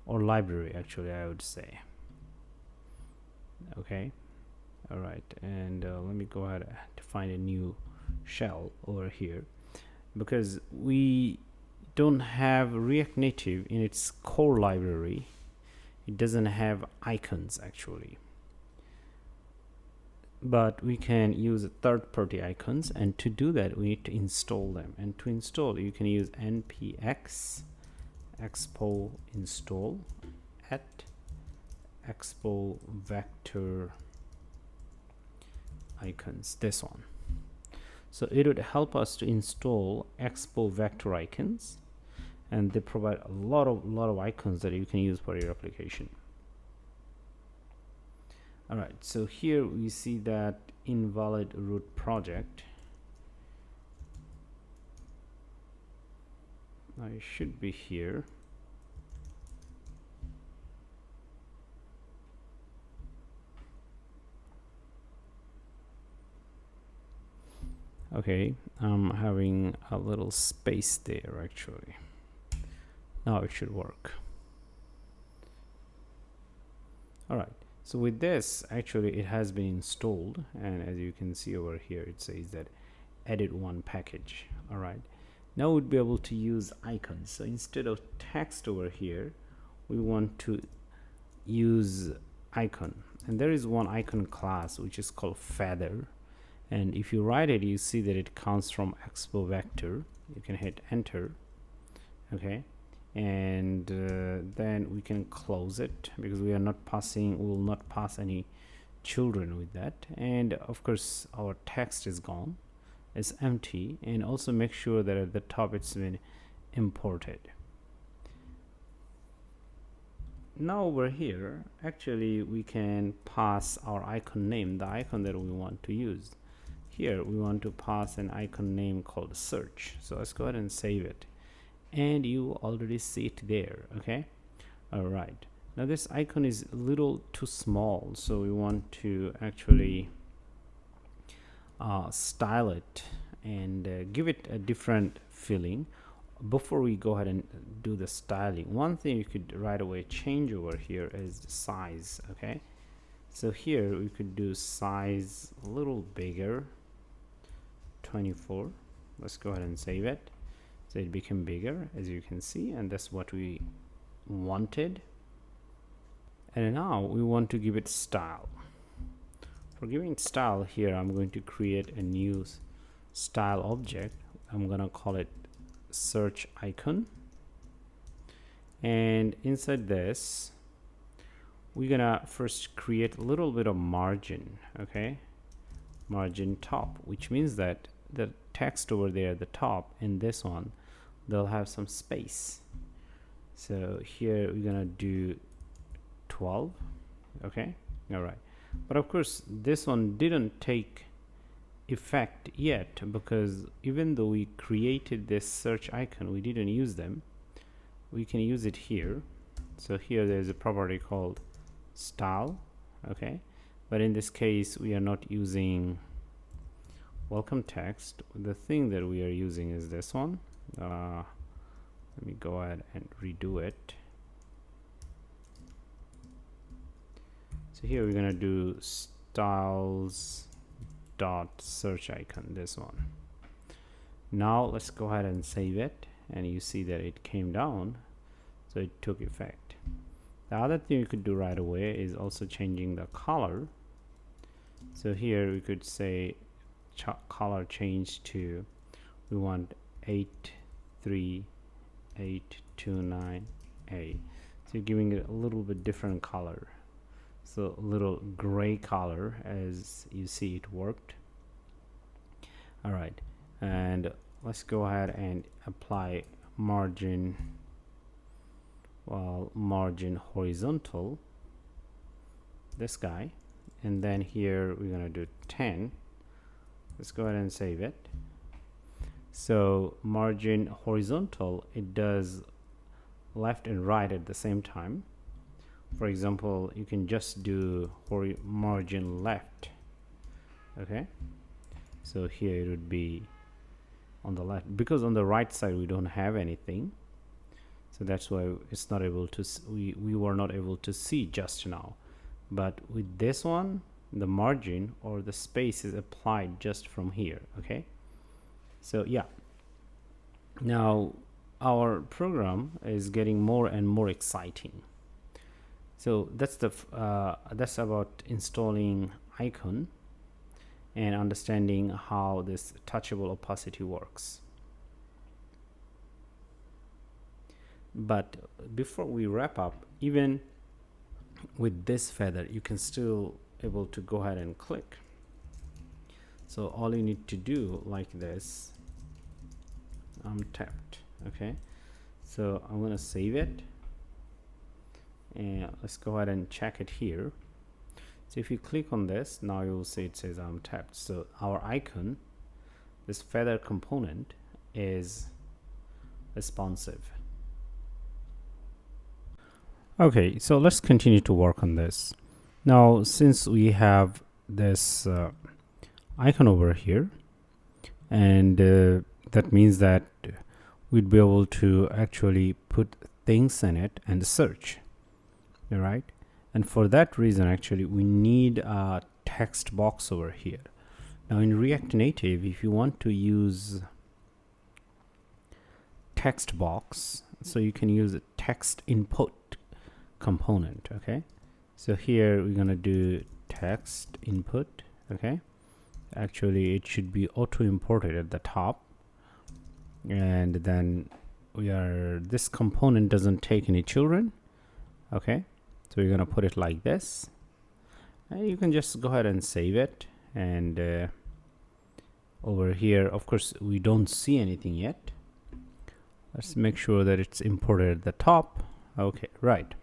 Speaker 1: or library actually I would say. Okay, all right, and let me go ahead to find a new shell over here, because we don't have React Native in its core library. It doesn't have icons actually, but we can use third-party icons, and to do that we need to install them. And to install, you can use npx expo install at expo vector icons, this one. So it would help us to install Expo vector icons, and they provide a lot of icons that you can use for your application. All right, so here we see that invalid root project. I should be here. Okay, I'm having a little space there actually. Now it should work. All right, so with this, actually it has been installed, and as you can see over here, it says that edit one package. All right, now we'd be able to use icons. So instead of text over here, we want to use icon, and there is one icon class which is called feather, and if you write it, you see that it comes from Expo vector. You can hit enter. Okay, and then we can close it because we will not pass any children with that. And of course our text is gone, it's empty, and also make sure that at the top it's been imported. Now over here, actually we can pass our icon name, the icon that we want to use. Here we want to pass an icon name called search. So let's go ahead and save it, and you already see it there. Okay, all right, now this icon is a little too small, so we want to actually style it and give it a different feeling. Before we go ahead and do the styling, one thing you could right away change over here is the size. Okay, so here we could do size a little bigger, 24. Let's go ahead and save it. So it became bigger, as you can see, and that's what we wanted. And now we want to give it style. For giving it style, here I'm going to create a new style object. I'm gonna call it search icon, and inside this we're gonna first create a little bit of margin. Okay, margin top, which means that the text over there at the top and this one, they'll have some space. So here we're gonna do 12. Okay, all right, but of course this one didn't take effect yet, because even though we created this search icon, we didn't use them. We can use it here. So here there's a property called style. Okay, but in this case we are not using welcome text. The thing that we are using is this one. Let me go ahead and redo it. So here we're gonna do styles dot search icon, this one. Now let's go ahead and save it, and you see that it came down, so it took effect. The other thing you could do right away is also changing the color. So here we could say color change to, we want 83829A. So you're giving it a little bit different color, so a little gray color, as you see it worked. All right, and let's go ahead and apply margin, margin horizontal, this guy, and then here we're gonna do 10. Let's go ahead and save it. So margin horizontal, it does left and right at the same time. For example, you can just do margin left. Okay, so here it would be on the left, because on the right side we don't have anything, so that's why it's not able to we were not able to see just now. But with this one, the margin or the space is applied just from here. Okay, so yeah, now our program is getting more and more exciting. So that's about installing icon and understanding how this touchable opacity works. But before we wrap up, even with this feather, you can still able to go ahead and click. So all you need to do like this, I'm tapped. Okay, so I'm gonna save it, and let's go ahead and check it here. So if you click on this, now you will see it says I'm tapped. So our icon, this feather component, is responsive. Okay, so let's continue to work on this. Now, since we have this icon over here, and that means that we'd be able to actually put things in it and search. All right, and for that reason, actually, we need a text box over here. Now, in React Native, if you want to use text box, so you can use a TextInput component. Okay, so here we're gonna do TextInput. Okay, actually it should be auto imported at the top, and then this component doesn't take any children. Okay, so we're gonna put it like this, and you can just go ahead and save it. And over here, of course, we don't see anything yet. Let's make sure that it's imported at the top. Okay, right.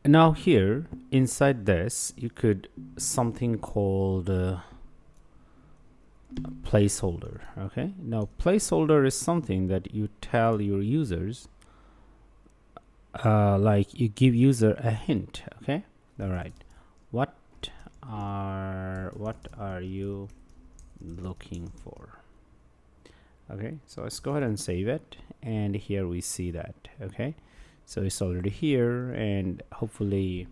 Speaker 1: Now here inside this, you could something called placeholder. Okay, now placeholder is something that you tell your users, like you give user a hint. Okay, all right, what are you looking for? Okay, so let's go ahead and save it, and here we see that. Okay, so it's already here, and hopefully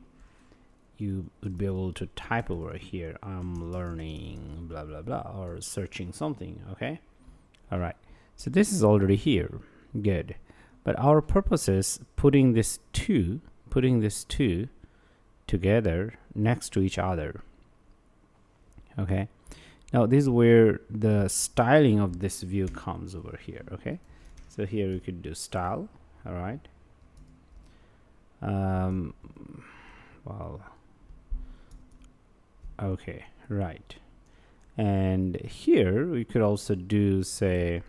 Speaker 1: you would be able to type over here, I'm learning blah blah blah, or searching something. Okay, all right, so this is already here. Good, but our purpose is putting this two together next to each other. Okay, now this is where the styling of this view comes over here. Okay, so here we could do style. All right, well, okay, right, and here we could also do, say,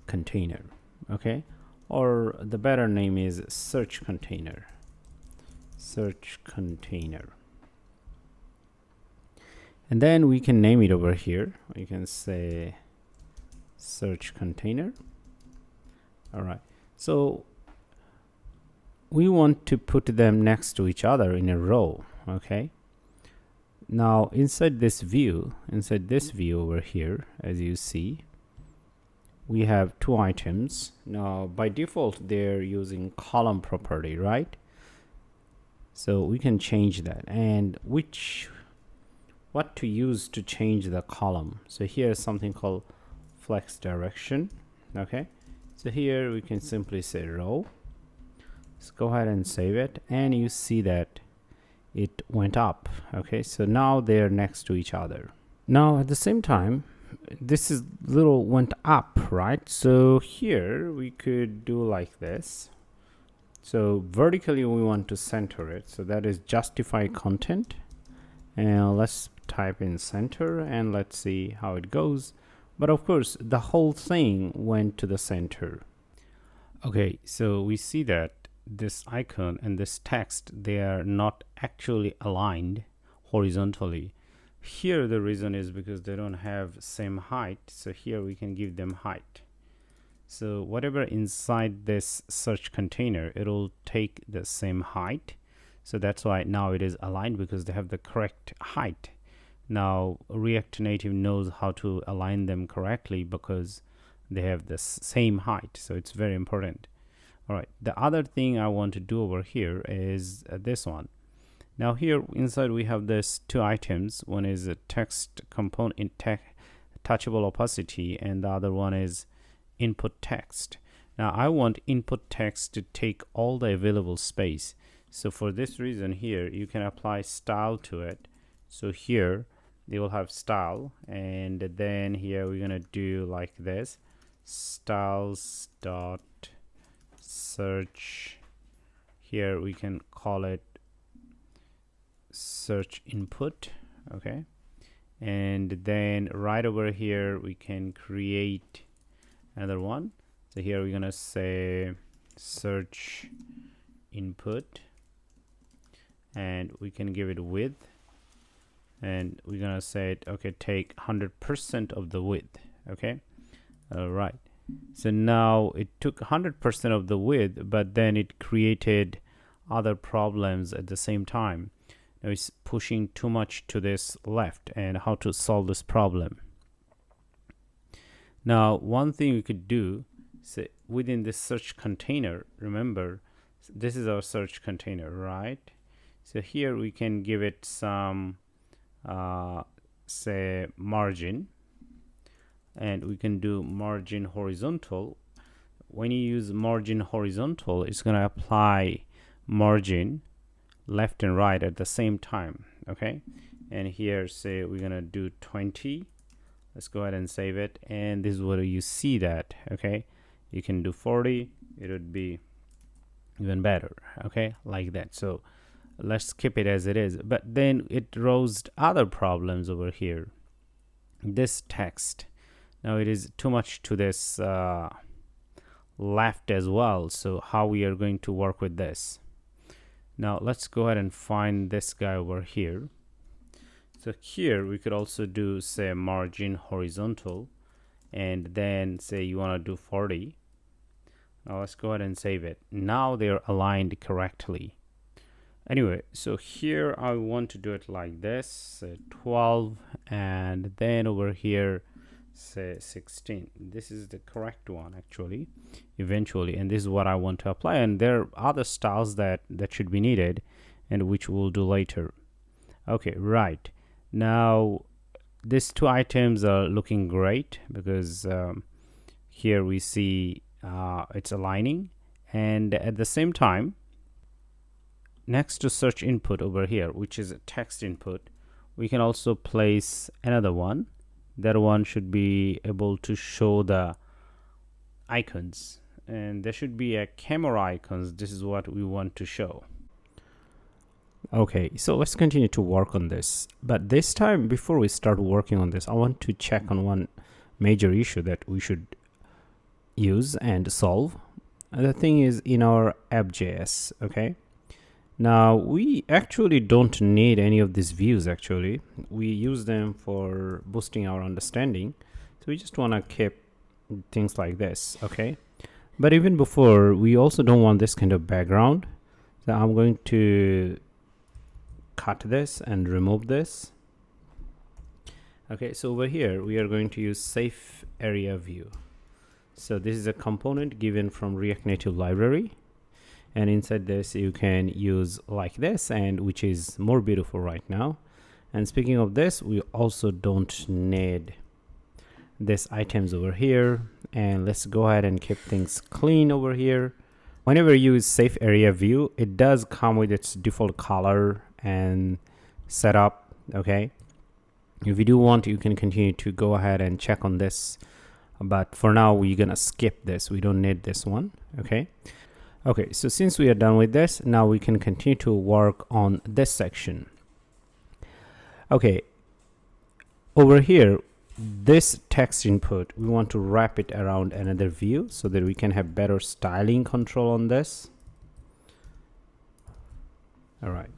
Speaker 1: container. Okay, or the better name is search container. And then we can name it over here. We can say search container. All right, so we want to put them next to each other in a row. Okay, now inside this view over here, as you see, we have two items. Now by default they're using column property, right? So we can change that, and what to use to change the column. So here is something called flex direction. Okay, so here we can simply say row. Let's go ahead and save it, and you see that it went up. Okay, so now they're next to each other. Now at the same time, this is little went up, right? So here we could do like this. So vertically we want to center it, so that is justifyContent, and let's type in center and let's see how it goes. But of course the whole thing went to the center. Okay, so we see that this icon and this text, they are not actually aligned horizontally. Here the reason is because they don't have same height, so here we can give them height. So whatever inside this search container, it'll take the same height. So that's why now it is aligned, because they have the correct height. Now React Native knows how to align them correctly because they have the same height. So it's very important. All right, the other thing I want to do over here is this one. Now here inside we have this two items. One is a text component in touchable opacity, and the other one is input text. Now I want input text to take all the available space. So for this reason here, you can apply style to it. So here they will have style, and then here we're gonna do like this, styles dot search. Here we can call it search input.
Speaker 2: Okay, and then right over here we can create another one. So here we're gonna say search input, and we can give it width, and we're gonna say it, okay, take 100% of the width. Okay, all right. So now it took 100% of the width, but then it created other problems at the same time. Now it's pushing too much to this left, and how to solve this problem. Now one thing we could do, so within this search container, remember this is our search container, right? So here we can give it some say margin, and we can do margin horizontal. When you use margin horizontal, it's going to apply margin left and right at the same time. Okay, and here say we're going to do 20. Let's go ahead and save it, and this is where you see that. Okay, you can do 40, it would be even better. Okay, like that. So let's keep it as it is, but then it rose other problems over here. This text, now it is too much to this left as well. So how we are going to work with this? Now let's go ahead and find this guy over here. So here we could also do say margin horizontal, and then say you want to do 40. Now let's go ahead and save it. Now they're aligned correctly. Anyway, so here I want to do it like this, 12, and then over here say 16. This is the correct one actually, eventually, and this is what I want to apply. And there are other styles that should be needed, and which we'll do later. Okay, right. Now these two items are looking great, because here we see it's aligning, and at the same time, next to search input over here, which is a text input, we can also place another one. That one should be able to show the icons, and there should be a camera icons. This is what we want to show. Okay, so let's continue to work on this, but this time, before we start working on this, I want to check on one major issue that we should use and solve. And the thing is in our app.js. Okay, now we actually don't need any of these views. Actually, we use them for boosting our understanding, so we just want to keep things like this. Okay, but even before, we also don't want this kind of background, so I'm going to cut this and remove this. Okay, so over here we are going to use SafeAreaView. So this is a component given from React Native library, and inside this you can use like this, and which is more beautiful right now. And speaking of this, we also don't need this items over here, and let's go ahead and keep things clean over here. Whenever you use SafeAreaView, it does come with its default color and setup. Okay, if you do want, you can continue to go ahead and check on this, but for now we're gonna skip this. We don't need this one. Okay, so since we are done with this, now we can continue to work on this section. Okay, over here, this text input, we want to wrap it around another view so that we can have better styling control on this. All right,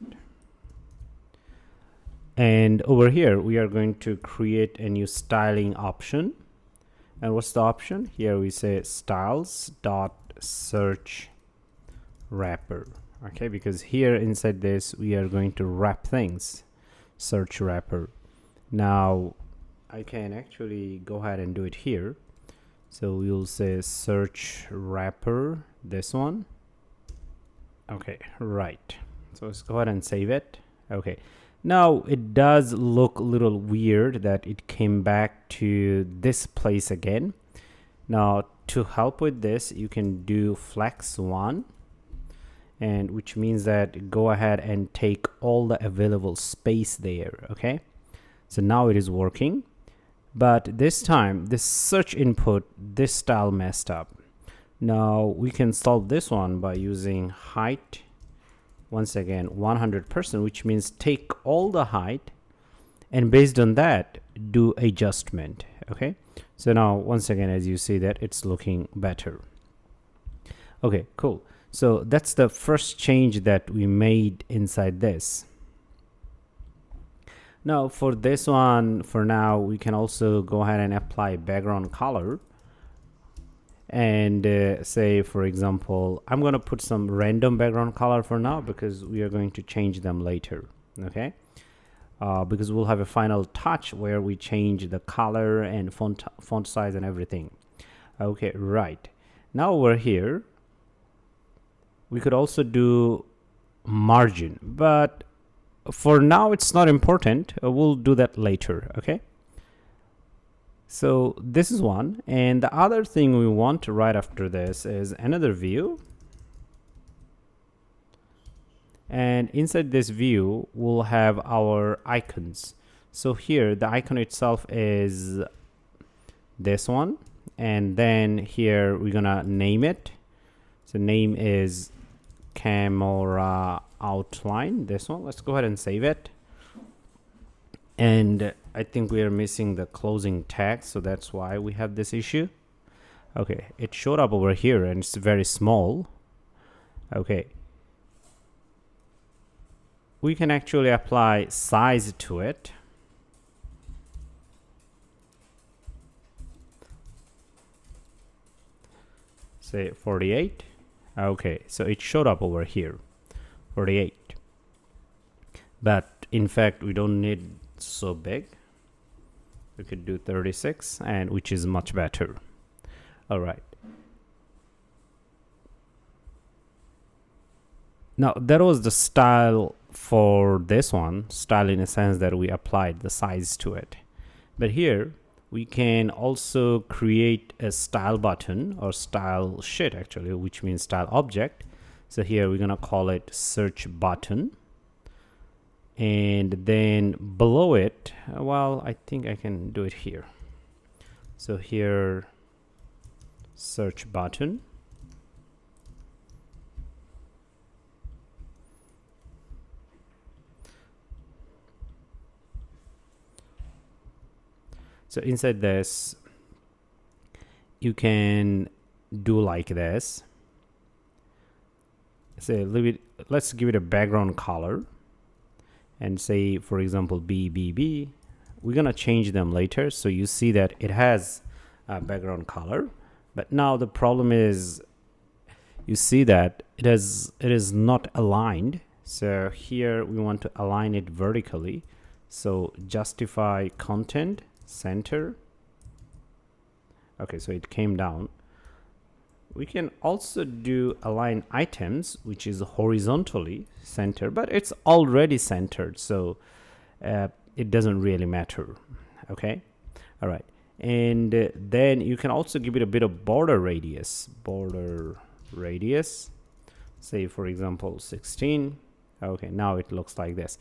Speaker 2: and over here we are going to create a new styling option. And what's the option? Here we say styles.search wrapper. Okay, because here inside this we are going to wrap things, search wrapper. Now I can actually go ahead and do it here. So we'll say search wrapper, this one. Okay, right. So let's go ahead and save it. Okay, now it does look a little weird that it came back to this place again. Now to help with this, you can do flex 1, and which means that go ahead and take all the available space there. Okay, so now it is working, but this time this search input, this style messed up. Now we can solve this one by using height, once again 100%, which means take all the height
Speaker 1: and based on that do adjustment. Okay, so now once again, as you see that it's looking better. Okay, cool. So that's the first change that we made inside this. Now for this one, for now, we can also go ahead and apply background color. And say, for example, I'm going to put some random background color for now because we are going to change them later. Okay, because we'll have a final touch where we change the color and font size and everything. Okay, right. Now over here, we could also do margin, but for now it's not important. We'll do that later. Okay. So this is one, and the other thing we want right after this is another view, and inside this view we'll have our icons. So here the icon itself is this one, and then here we're gonna name it. So name is camera outline, this one. Let's go ahead and save it. And I think we are missing the closing tag, so that's why we have this issue. Okay, it showed up over here and it's very small. Okay, we can actually apply size to it. Say 48. Okay, so it showed up over here, 48. But in fact, we don't need so big. We could do 36, and which is much better. All right. Now that was the style for this one, style in a sense that we applied the size to it. But here we can also create a style button or style sheet actually, which means style object. So here we're gonna call it search button. And then below it, well, I think I can do it here. So here, search button. So inside this, you can do like this. Say, let's give it a background color. And say, for example, BBB. We're gonna change them later, so you see that it has a background color. But now the problem is, you see that it is not aligned. So here we want to align it vertically. So justifyContent center. Okay, so it came down. We can also do alignItems, which is horizontally centered, but it's already centered, so it doesn't really matter. Okay, all right. And then you can also give it a bit of border radius. Say, for example, 16. Okay, now it looks like this.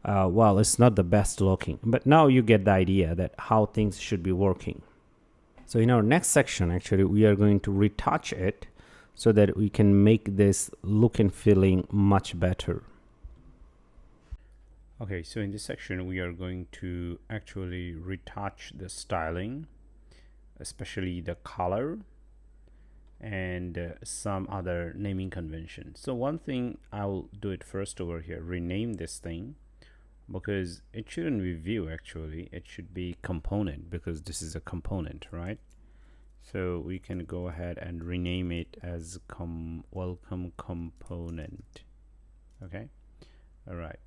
Speaker 1: Well, it's not the best looking, but now you get the idea that how things should be working. So in our next section, actually, we are going to retouch it so that we can make this look and feeling much better.
Speaker 2: Okay, so in this section, we are going to actually retouch the styling, especially the color and some other naming conventions. So one thing, I'll do it first over here, rename this thing, because it shouldn't be view actually, it should be component, because this is a component, right? So we can go ahead and rename it as WelcomeComponent. Okay, all right.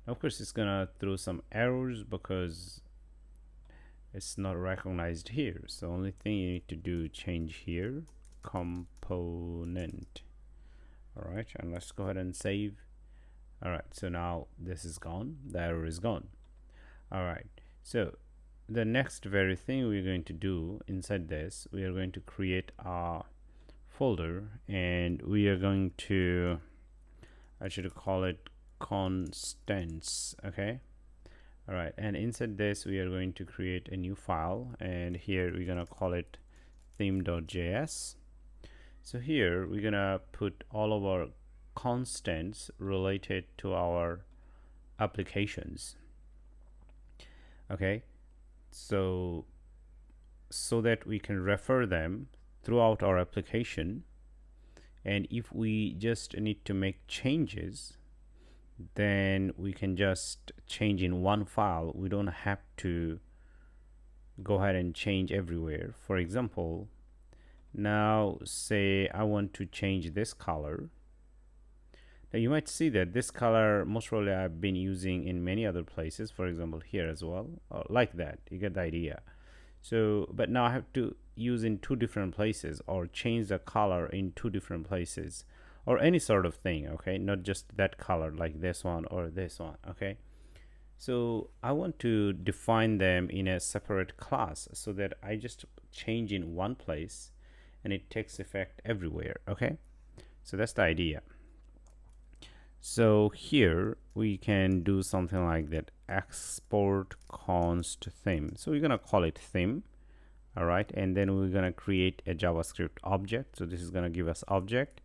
Speaker 2: Of course, it's gonna throw some errors because it's not recognized here. So only thing you need to do, change here, component. All right, and let's go ahead and save. All right, so now this is gone, the error is gone. All right, so the next very thing we're going to do inside this, we are going to create a folder, and we are going to, I should call it constants. Okay, all right, and inside this we are going to create a new file, and here we're gonna call it theme.js. So here we're gonna put all of our constants related to our applications. Okay, so that we can refer them throughout our application, and if we just need to make changes, then we can just change in one file. We don't have to go ahead and change everywhere. For example, now say I want to change this color. Now you might see that this color most probably I've been using in many other places, for example here as well, like that. You get the idea. So but now I have to use in two different places, or change the color in two different places, or any sort of thing. Okay, not just that color like this one or this one. Okay, so I want to define them in a separate class so that I just change in one place and it takes effect everywhere. Okay, so that's the idea. So here we can do something like that: export const theme. So we're gonna call it theme. All right, and then we're gonna create a JavaScript object. So this is gonna give us object,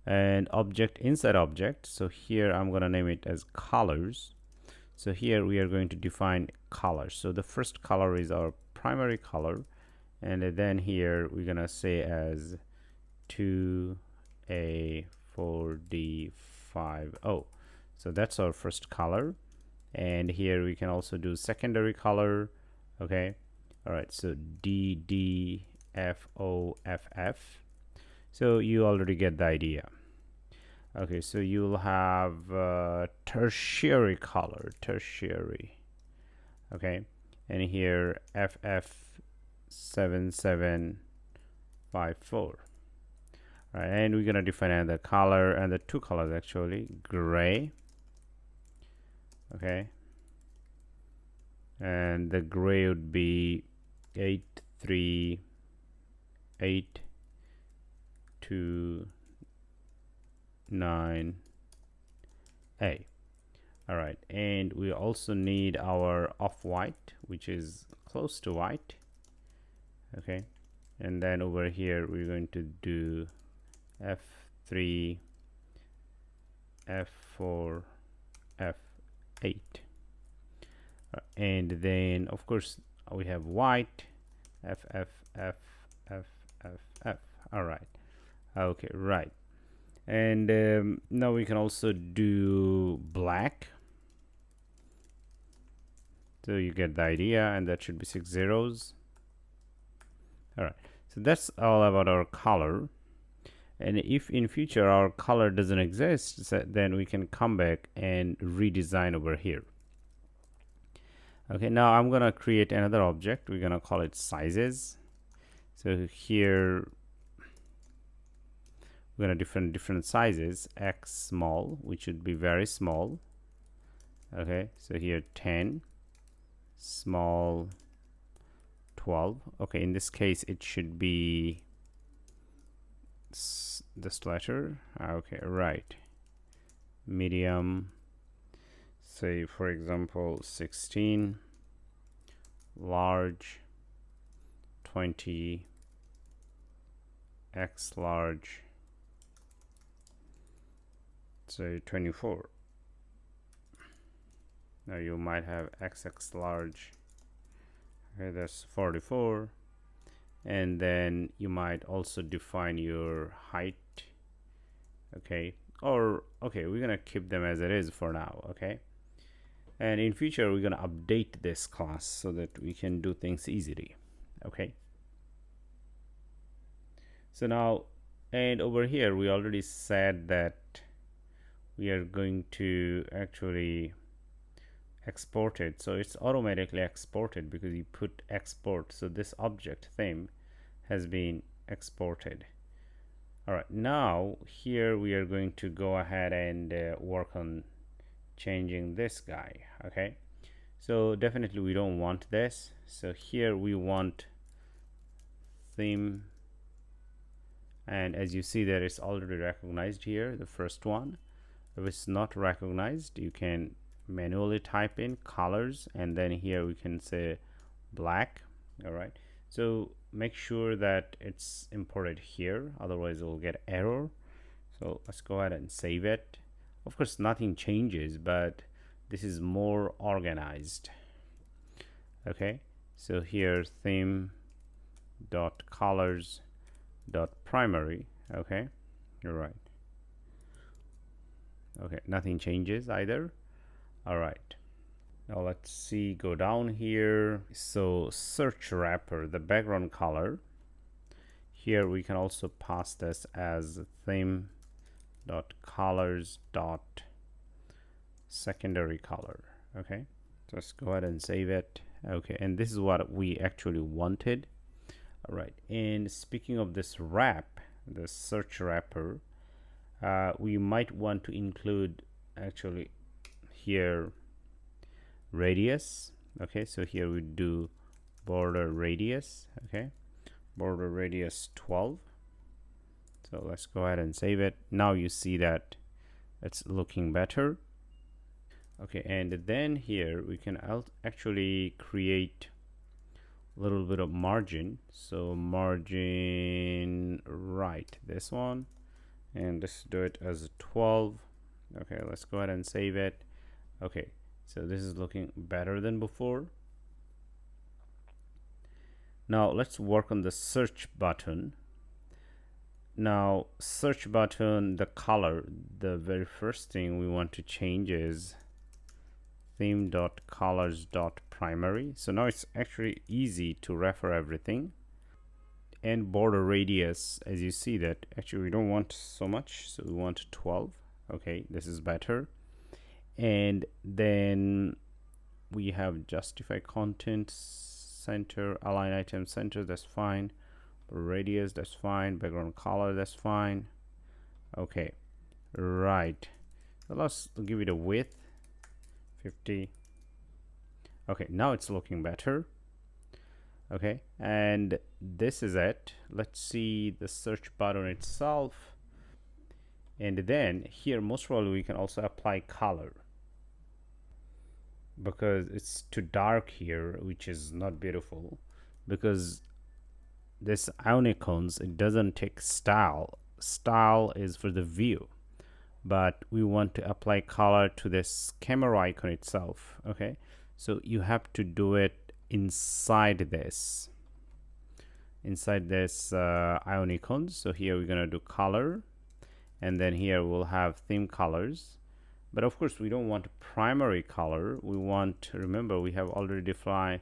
Speaker 2: and object inside object. So here I'm gonna name it as colors. So here we are going to define colors. So the first color is our primary color, and then here we're gonna say as 2A4D50. So that's our first color, and here we can also do secondary color. Okay, all right, so DDFOFF. So you already get the idea. Okay, so you'll have tertiary color, tertiary. Okay, and here FF7754. All right, and we're gonna define another color, and the two colors actually, gray. Okay, and the gray would be 83829A. All right, and we also need our off-white, which is close to white. Okay, and then over here we're going to do F3, F4, F8, and then of course we have white, FFFFFF. All right, okay, right. And now we can also do black. So you get the idea, and that should be 6 zeros. All right, so that's all about our color. And if in future our color doesn't exist, then we can come back and redesign over here. Okay, now I'm gonna create another object. We're gonna call it sizes. So here we're gonna different sizes. X small, which should be very small. Okay, so here 10, small 12. Okay, in this case it should be this letter. Okay, right. Medium, say for example 16, large 20, X large, say 24. Now you might have XX large. Okay, that's 44. And then you might also define your height. Okay, or okay, we're gonna keep them as it is for now. Okay, and in future we're gonna update this class so that we can do things easily. Okay, so now, and over here we already said that we are going to actually export it, so it's automatically exported because you put export. So this object theme has been exported. All right, now here we are going to go ahead and work on changing this guy. Okay, so definitely we don't want this. So here we want theme, and as you see that it's already recognized here, the first one. If it's not recognized, you can manually type in colors, and then here we can say black. All right, so make sure that it's imported here, otherwise it will get error. So let's go ahead and save it. Of course nothing changes, but this is more organized. Okay, so here theme dot colors dot primary. Okay, you're right. Okay, nothing changes either. All right, now let's see, go down here. So search wrapper, the background color, here we can also pass this as theme dot colors dot secondary color. Okay, just go ahead and save it. Okay, and this is what we actually wanted. All right, and speaking of this wrap, the search wrapper, we might want to include actually here radius. Okay, so here we do border radius. Okay, border radius 12. So let's go ahead and save it. Now you see that it's looking better. Okay, and then here we can actually create a little bit of margin. So margin right, this one, and let's do it as 12. Okay, let's go ahead and save it. Okay, so this is looking better than before. Now let's work on the search button. Now search button, the color, the very first thing we want to change is theme.colors.primary. So now it's actually easy to refer everything. And border radius, as you see that actually we don't want so much, so we want 12. Okay, this is better. And then we have justifyContent center, alignItems center, that's fine. Radius, that's fine. Background color, that's fine. Okay, right, so let's give it a width 50. Okay, now it's looking better. Okay, and this is it. Let's see the search button itself, and then here most probably we can also apply color, because it's too dark here, which is not beautiful, because this Ionicons, it doesn't take style is for the view, but we want to apply color to this camera icon itself. Okay, so you have to do it inside this Ionicons. So here we're gonna do color, and then here we'll have theme colors, but of course we don't want primary color. We want, remember, we have already defined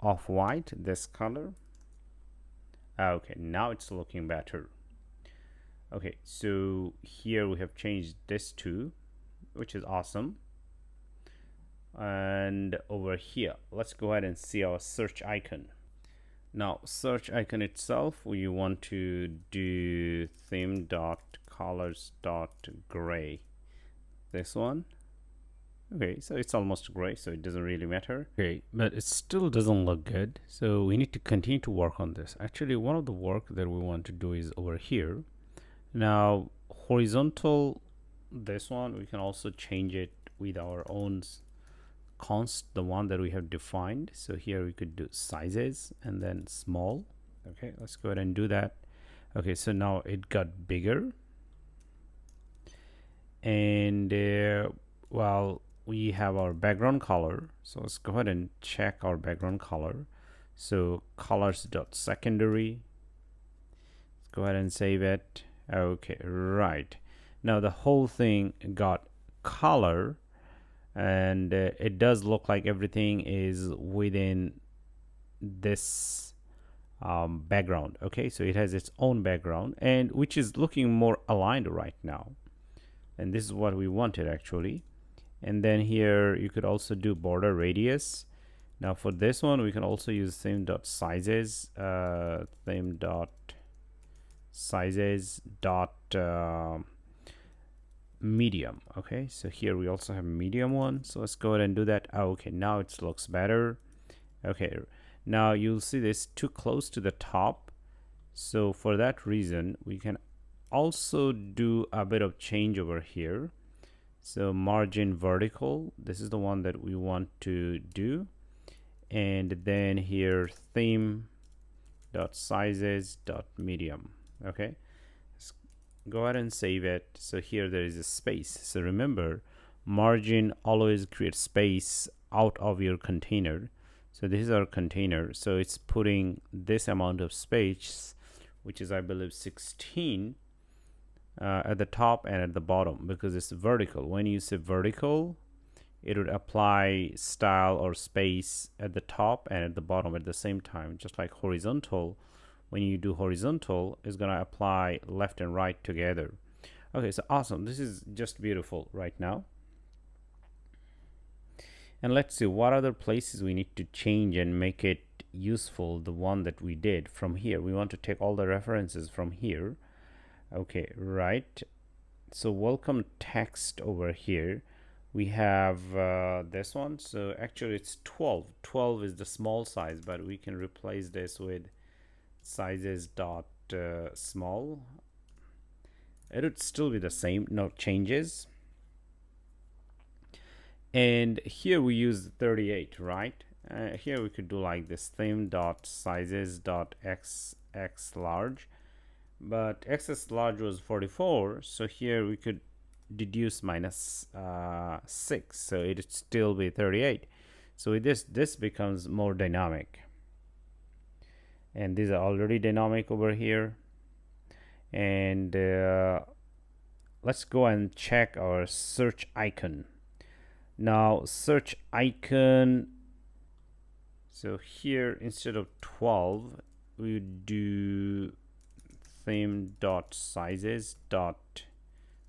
Speaker 2: off-white, this color. Okay, now it's looking better. Okay, so here we have changed this to, which is awesome. And over here, let's go ahead and see our search icon. Now search icon itself, we want to do theme.colors.gray, this one. Okay, so it's almost gray, so it doesn't really matter. Okay, but it still doesn't look good, so we need to continue to work on this. Actually, one of the work that we want to do is over here. Now horizontal, this one we can also change it with our own const, the one that we have defined. So here we could do sizes and then small. Okay, let's go ahead and do that. Okay, so now it got bigger, and well, we have our background color. So let's go ahead and check our background color. So colors.secondary, let's go ahead and save it. Okay, right, now the whole thing got color, and it does look like everything is within this background. Okay, so it has its own background, and which is looking more aligned right now, and this is what we wanted actually. And then here you could also do border radius. Now for this one we can also use theme.sizes, theme.sizes dot medium. Okay, so here we also have medium one, so let's go ahead and do that. Okay, now it looks better. Okay, now you'll see this too close to the top, so for that reason we can also do a bit of change over here. So margin vertical, this is the one that we want to do, and then here theme.sizes.medium. okay, let's go ahead and save it. So here there is a space, so remember, margin always creates space out of your container. So this is our container. So it's putting this amount of space, which is I believe 16, at the top and at the bottom, because it's vertical. When you say vertical, it would apply style or space at the top and at the bottom at the same time. Just like horizontal, when you do horizontal, it's gonna apply left and right together. Okay, so awesome. This is just beautiful right now. And let's see what other places we need to change and make it useful, the one that we did from here. We want to take all the references from here. Okay, right. So welcome text over here. We have this one. So actually it's 12. 12 is the small size, but we can replace this with sizes dot small. It would still be the same, no changes. And here we use 38, right? Here we could do like this theme dot sizes dot xx large, but xx large was 44, so here we could deduce minus 6, so it'd still be 38. So with this becomes more dynamic, and these are already dynamic over here. And let's go and check our search icon. Now search icon, so here instead of 12 we would do theme dot sizes dot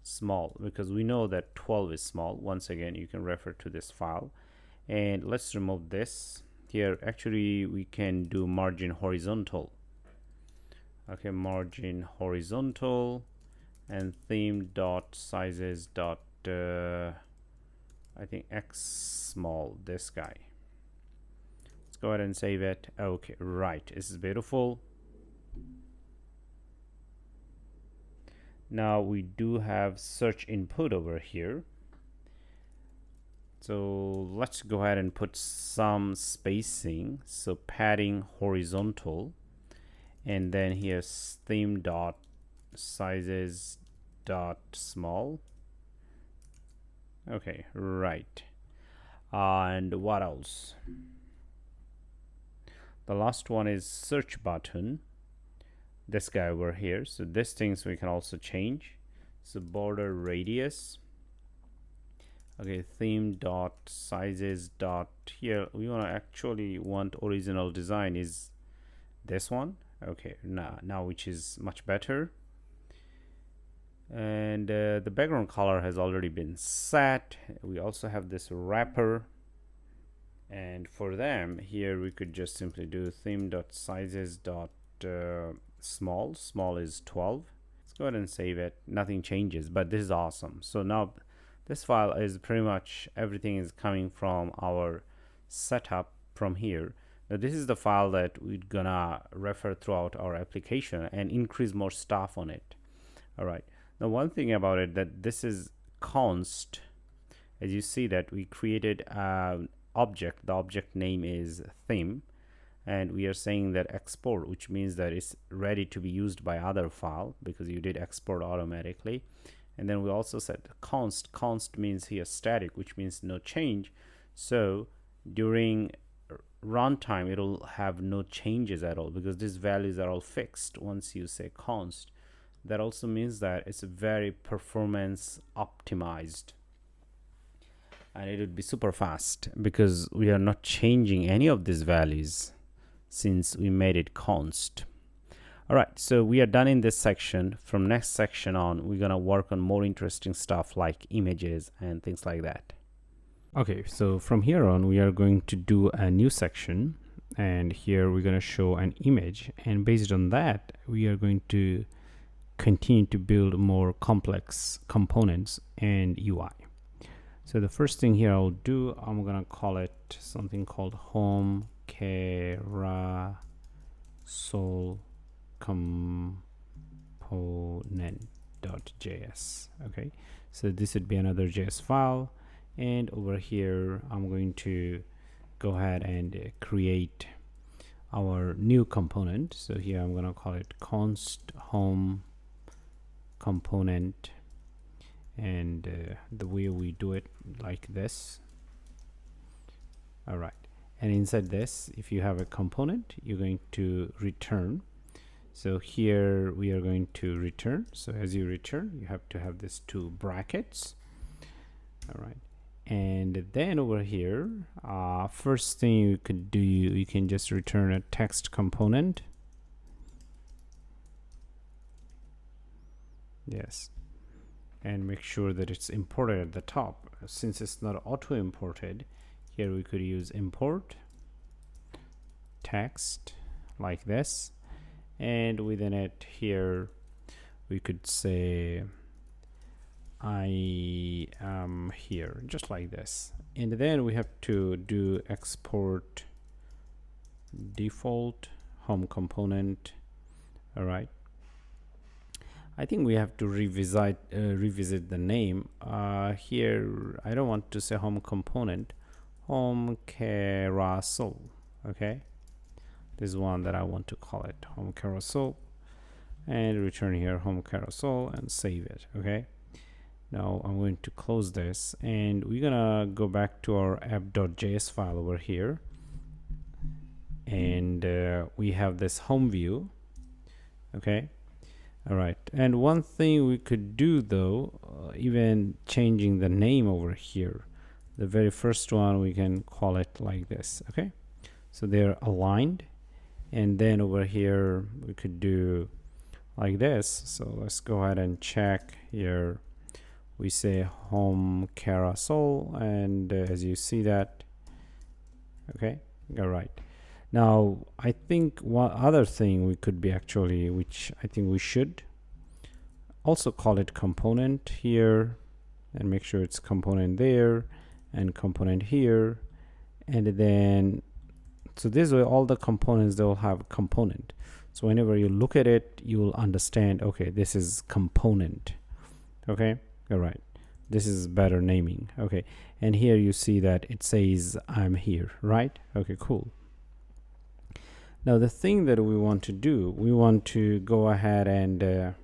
Speaker 2: small, because we know that 12 is small. Once again, you can refer to this file. And let's remove this. Here actually we can do margin horizontal. Okay, margin horizontal, and theme dot sizes dot I think x small, this guy. Let's go ahead and save it. Okay, right, this is beautiful. Now we do have search input over here, so let's go ahead and put some spacing. So padding horizontal, and then here's theme dot sizes dot small. Okay, right. And what else? The last one is search button, this guy over here. So these things we can also change. So border radius. Okay, theme dot sizes dot, here we want to actually want original design is this one. Okay, now which is much better. And the background color has already been set. We also have this wrapper, and for them here we could just simply do theme dot sizes dot small. Small is 12. Let's go ahead and save it. Nothing changes, but this is awesome. So now this file is pretty much everything is coming from our setup from here. Now this is the file that we're gonna refer throughout our application and increase more stuff on it. All right. Now one thing about it, that this is const. As you see that we created an object. The object name is theme, and we are saying that export, which means that it's ready to be used by other file because you did export automatically. And then we also said const. Const means here static, which means no change. So during runtime it'll have no changes at all because these values are all fixed once you say const. That also means that it's very performance optimized, and it would be super fast because we are not changing any of these values since we made it const. All right, so we are done in this section. From next section on, we're gonna work on more interesting stuff like images and things like that. Okay, so from here on we are going to do a new section, and here we're going to show an image, and based on that we are going to continue to build more complex components and UI. So the first thing here I'll do, I'm gonna call it something called homescreen.component.js. Okay, so this would be another JS file, and over here I'm going to go ahead and create our new component. So here I'm gonna call it const home component, and the way we do it like this. All right,
Speaker 1: And inside this, if you have a component, you're going to return. So here we are going to return. So as you return, you have to have these two brackets. All right. And then over here, first thing you could do, you can just return a text component. Yes. And make sure that it's imported at the top. Since it's not auto imported, here we could use import text like this, and within it here we could say I am here, just like this. And then we have to do export default home component. All right, I think we have to revisit the name here. I don't want to say home component, home carousel. Okay, this is one that I want to call it home carousel, and return here home carousel and save it. Okay, now I'm going to close this, and we're gonna go back to our app.js file over here, and we have this home view. Okay, all right, and one thing we could do though, even changing the name over here, the very first one we can call it like this. Okay, so they're aligned, and then over here we could do like this. So let's go ahead and check here. We say home carousel, and as you see that, okay, all right. Now I think one other thing we could be actually, which I think we should also call it component here, and make sure it's component there and component here, and then so this way all the components, they will have component. So whenever you look at it, you will understand, okay, this is component. Okay, all right, this is better naming. Okay, and here you see that it says I'm here, right? Okay, cool. Now the thing that we want to do, we want to go ahead and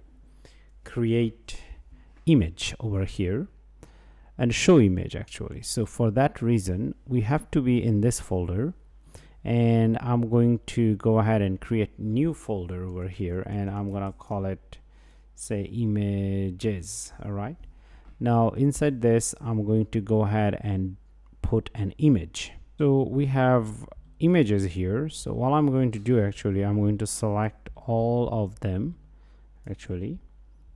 Speaker 1: create image over here and show image actually. So for that reason, we have to be in this folder, and I'm going to go ahead and create new folder over here, and I'm gonna call it, say, images. All right, now inside this I'm going to go ahead and put an image. So we have images here. So what I'm going to do actually, I'm going to select all of them actually,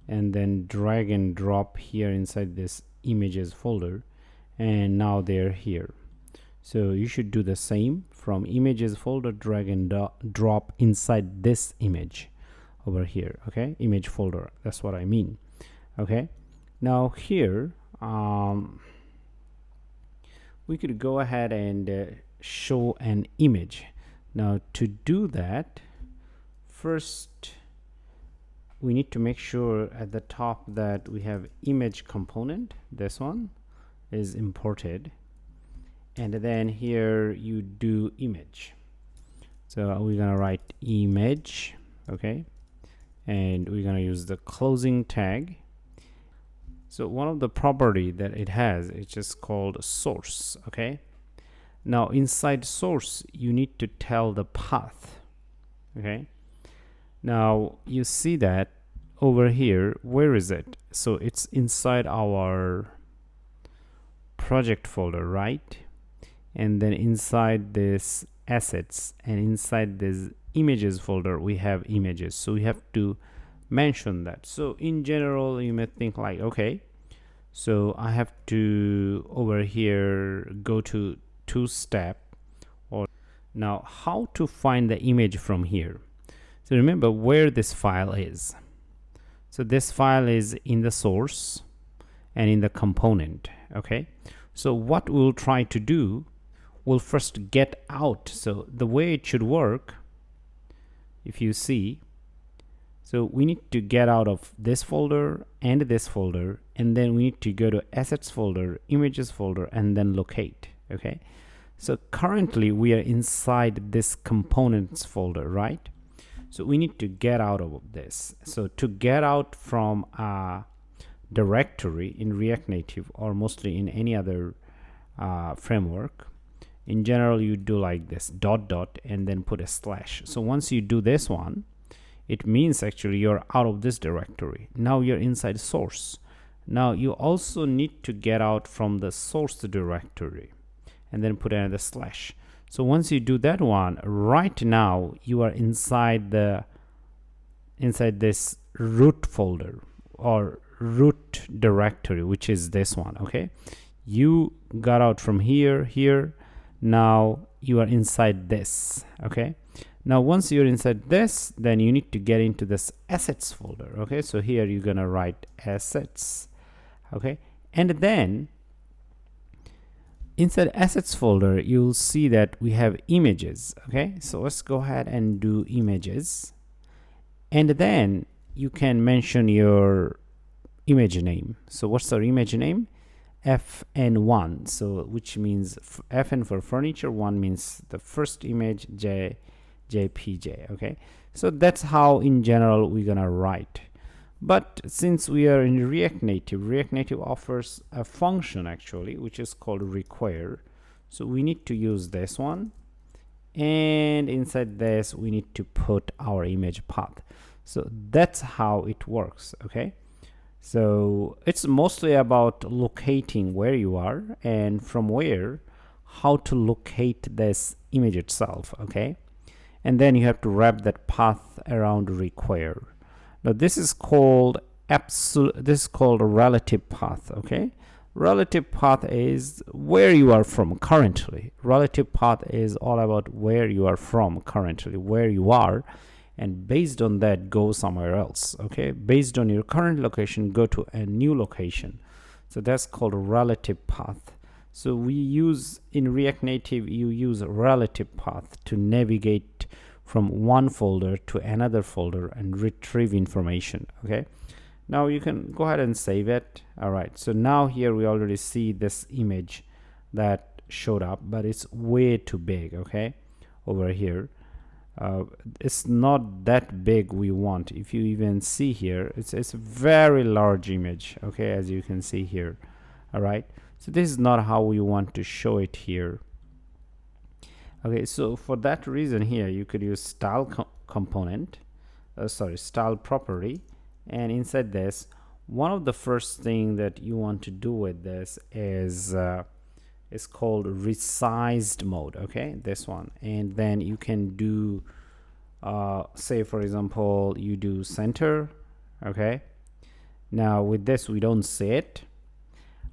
Speaker 1: and then drag and drop here inside this images folder, and now they're here. So you should do the same from images folder, drag and drop inside this image over here. Okay, image folder, that's what I mean. Okay, now here we could go ahead and show an image. Now to do that, first we need to make sure at the top that we have image component. This one is imported, and then here you do image. So we're gonna write image. Okay, and we're gonna use the closing tag. So one of the property that it has, it's just called source. Okay, now inside source you need to tell the path. Okay, now you see that over here, where is it? So it's inside our project folder, right? And then inside this assets and inside this images folder we have images, so we have to mention that. So in general you may think like, okay, so I have to over here go to two-step, or now how to find the image from here. So remember where this file is. So this file is in the source and in the component. Okay, so what we'll try to do, we'll first get out. So the way it should work, if you see, so we need to get out of this folder and this folder, and then we need to go to assets folder, images folder, and then locate. Okay, so currently we are inside this components folder, right? So we need to get out of this. So to get out from a directory in React Native, or mostly in any other framework, in general you do like this dot dot and then put a slash. So once you do this one, it means actually you're out of this directory. Now you're inside source. Now you also need to get out from the source directory and then put another slash. So once you do that one, right now you are inside this root folder or root directory, which is this one. Okay, you got out from here. Now you are inside this. Okay, now once you're inside this, then you need to get into this assets folder. Okay, so here you're gonna write assets. Okay, and then inside assets folder you'll see that we have images. Okay, so let's go ahead and do images, and then you can mention your image name. So what's our image name? FN1, so which means FN for furniture, 1 means the first image, JPJ. Okay, so that's how in general we're gonna write. But since we are in React Native offers a function actually which is called require. So we need to use this one, and inside this we need to put our image path. So that's how it works. Okay, so it's mostly about locating where you are and from where, how to locate this image itself. Okay, and then you have to wrap that path around require. Now this is called relative path. Okay, relative path is where you are from currently. Relative path is all about where you are from currently, where you are, and based on that go somewhere else. Okay, based on your current location go to a new location. So that's called relative path. So we use in React Native, you use relative path to navigate from one folder to another folder and retrieve information. Okay, now you can go ahead and save it. All right, so now here we already see this image that showed up, but it's way too big. Okay, over here it's not that big we want. If you even see here, it's a very large image. Okay, as you can see here. All right, so this is not how we want to show it here. Okay, so for that reason here you could use style style property, and inside this, one of the first thing that you want to do with this is called resized mode. Okay, this one, and then you can do say for example you do center. Okay, now with this we don't see it.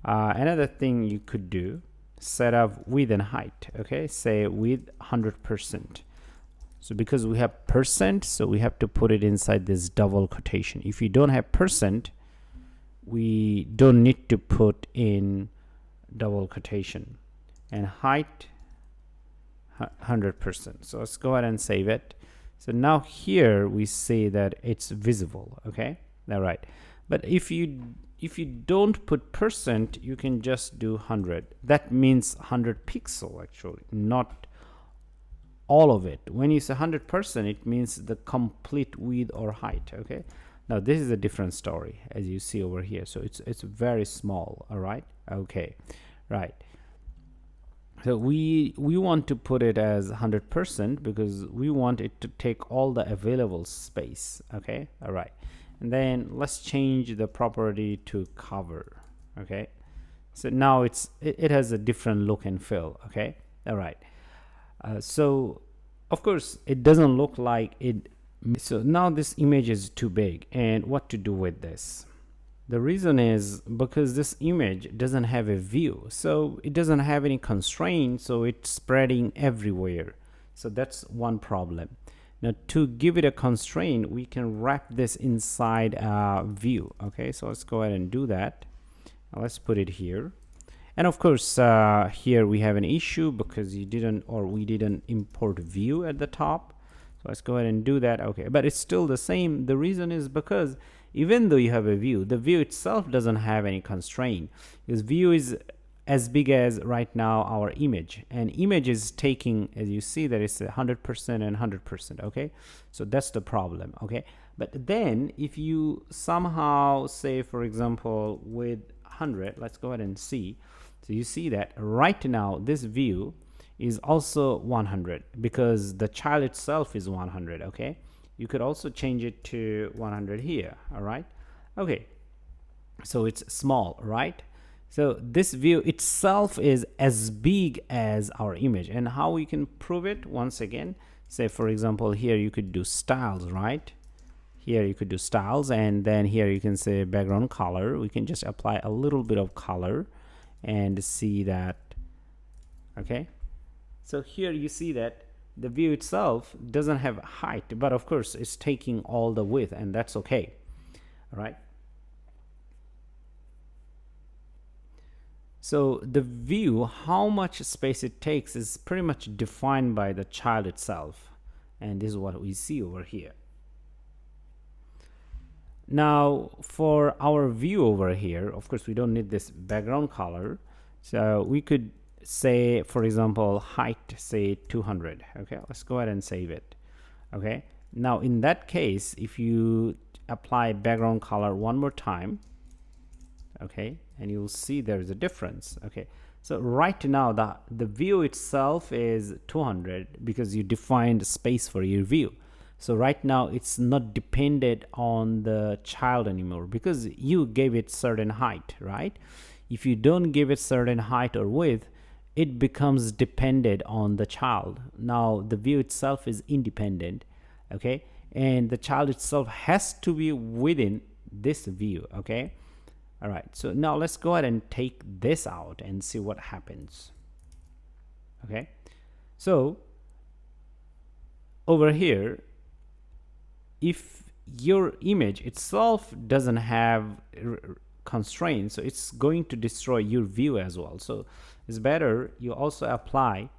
Speaker 1: Another thing you could do, set up width and height. Okay, say width 100%. So because we have percent, so we have to put it inside this double quotation. If you don't have percent, we don't need to put in double quotation. And height 100%. So let's go ahead and save it. So now here we say that it's visible. Okay, all right, but if you don't put percent, you can just do 100. That means 100 pixel actually, not all of it. When you say 100%, it means the complete width or height. Okay, now this is a different story as you see over here. So it's very small. All right, okay, right. So we want to put it as 100% because we want it to take all the available space. Okay, all right. And then let's change the property to cover. Okay, so now it has a different look and feel. Okay, all right. So of course it doesn't look like it. So now this image is too big, and what to do with this? The reason is because this image doesn't have a view, so it doesn't have any constraint, so it's spreading everywhere. So that's one problem. Now to give it a constraint, we can wrap this inside a view. Okay, so let's go ahead and do that. Now let's put it here. And of course here we have an issue because we didn't import view at the top. So let's go ahead and do that. Okay, but it's still the same. The reason is because even though you have a view, the view itself doesn't have any constraint, because view is as big as right now our image, and image is taking, as you see, that it's 100% and 100%. Okay, so that's the problem. Okay, but then if you somehow say for example with 100, let's go ahead and see. So you see that right now this view is also 100 because the child itself is 100. Okay, you could also change it to 100 here. All right, okay, so it's small, right? So this view itself is as big as our image. And how we can prove it? Once again, say for example here you could do styles, right? Here you could do styles, and then here you can say background color. We can just apply a little bit of color and see that. Okay, so here you see that the view itself doesn't have height, but of course it's taking all the width, and that's okay. All right, so the view, how much space it takes, is pretty much defined by the child itself, and this is what we see over here. Now for our view over here, of course we don't need this background color, so we could say for example height, say 200. Okay, let's go ahead and save it. Okay, now in that case, if you apply background color one more time, okay, and you'll see there's a difference. Okay, so right now the view itself is 200 because you defined space for your view. So right now it's not dependent on the child anymore because you gave it certain height, right? If you don't give it certain height or width, it becomes dependent on the child. Now the view itself is independent, okay, and the child itself has to be within this view. Okay, all right, so now let's go ahead and take this out and see what happens. Okay, so over here, if your image itself doesn't have constraints, so it's going to destroy your view as well. So it's better you also apply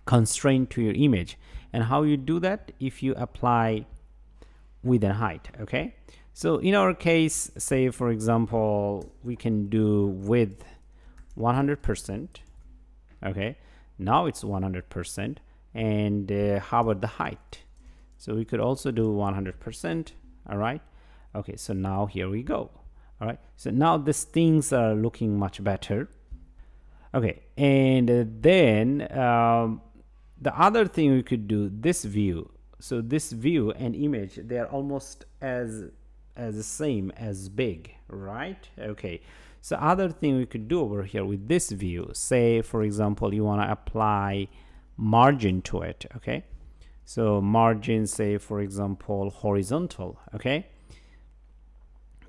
Speaker 1: constraint to your image. And how you do that? If you apply width and height. Okay, so in our case, say for example we can do width 100%. Okay, now it's 100%. And how about the height? So we could also do 100%. All right, okay, so now here we go. All right, so now these things are looking much better. Okay, and then the other thing we could do, this view. So this view and image, they are almost as the same as big, right? Okay, so other thing we could do over here with this view, say for example you want to apply margin to it. Okay, so margin, say for example horizontal. Okay,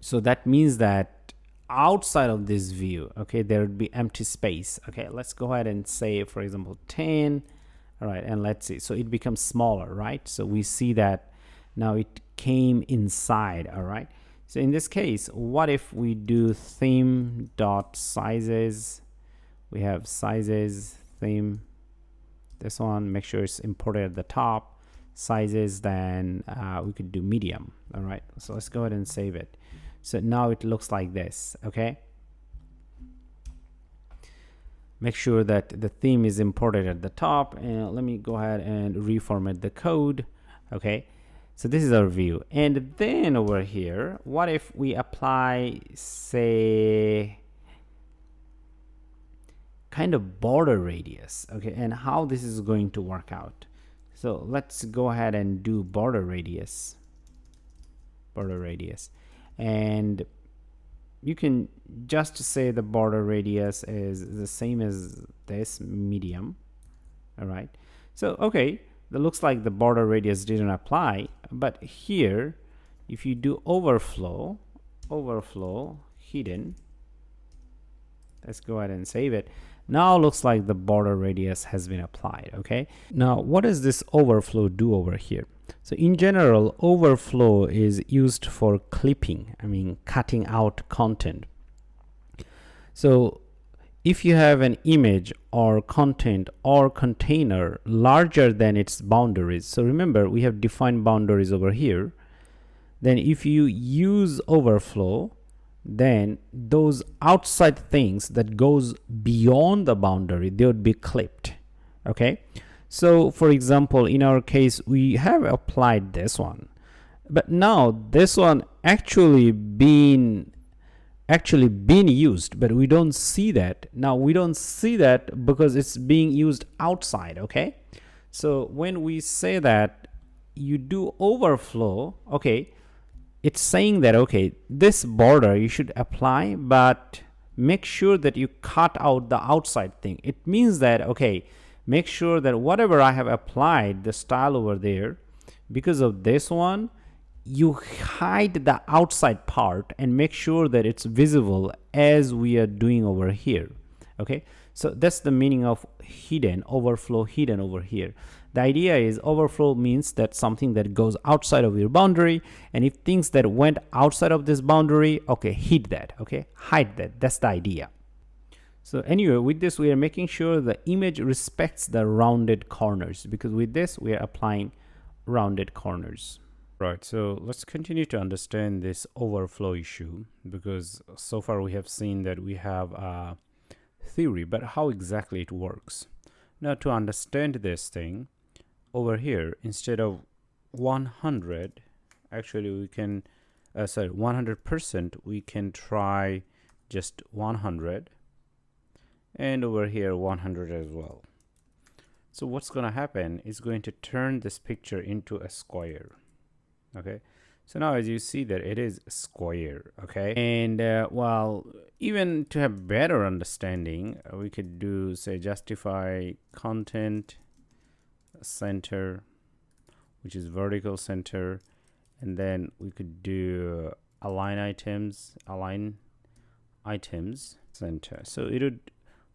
Speaker 1: so that means that outside of this view, okay, there would be empty space. Okay, let's go ahead and say for example 10. All right, and let's see, so it becomes smaller, right? So we see that now it came inside. All right, so in this case, what if we do theme dot sizes? We have sizes, theme, this one, make sure it's imported at the top, sizes, then we could do medium. All right, so let's go ahead and save it. So now it looks like this. Okay, make sure that the theme is imported at the top, and let me go ahead and reformat the code. Okay, so this is our view. And then over here, what if we apply, say, kind of border radius? Okay, and how this is going to work out? So let's go ahead and do border radius, and you can just say the border radius is the same as this, medium. All right, so okay, that looks like the border radius didn't apply, but here if you do overflow hidden, let's go ahead and save it. Now looks like the border radius has been applied. Okay, now what does this overflow do over here? So in general, overflow is used for clipping, I mean cutting out content. So if you have an image or content or container larger than its boundaries, so remember we have defined boundaries over here, then if you use overflow, then those outside things that goes beyond the boundary, they would be clipped. Okay, so for example in our case we have applied this one, but now this one actually being actually been used, but we don't see that. Now we don't see that because it's being used outside. Okay, so when we say that you do overflow, okay, it's saying that, okay, this border you should apply, but make sure that you cut out the outside thing. It means that, okay, make sure that whatever I have applied the style over there, because of this one, you hide the outside part and make sure that it's visible as we are doing over here. Okay, so that's the meaning of hidden, overflow hidden over here. The idea is overflow means that something that goes outside of your boundary, and if things that went outside of this boundary, okay, hide that, okay, hide that. That's the idea. So anyway, with this we are making sure the image respects the rounded corners, because with this we are applying rounded corners.
Speaker 2: Right, so let's continue to understand this overflow issue, because so far we have seen that we have a theory, but how exactly it works. Now to understand this thing, over here, instead of 100, actually we can, 100%, we can try just 100, and over here 100 as well. So what's going to happen is going to turn this picture into a square. Okay, so now as you see that it is square. Okay, and well, even to have better understanding, we could do, say, justify content center, which is vertical center, and then we could do alignItems center. So it would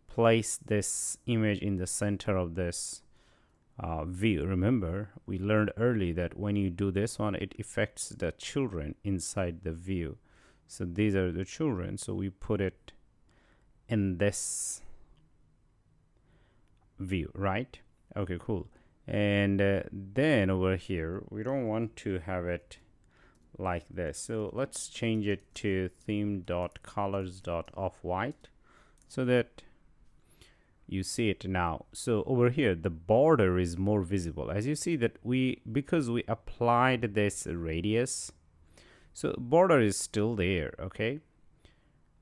Speaker 2: place this image in the center of this view. Remember, we learned early that when you do this one, it affects the children inside the view. So these are the children, so we put it in this view, right? Okay, cool. And then over here, we don't want to have it like this, so let's change it to theme.colors.offwhite so that you see it now. So over here the border is more visible, as you see that because we applied this radius, so border is still there. Okay,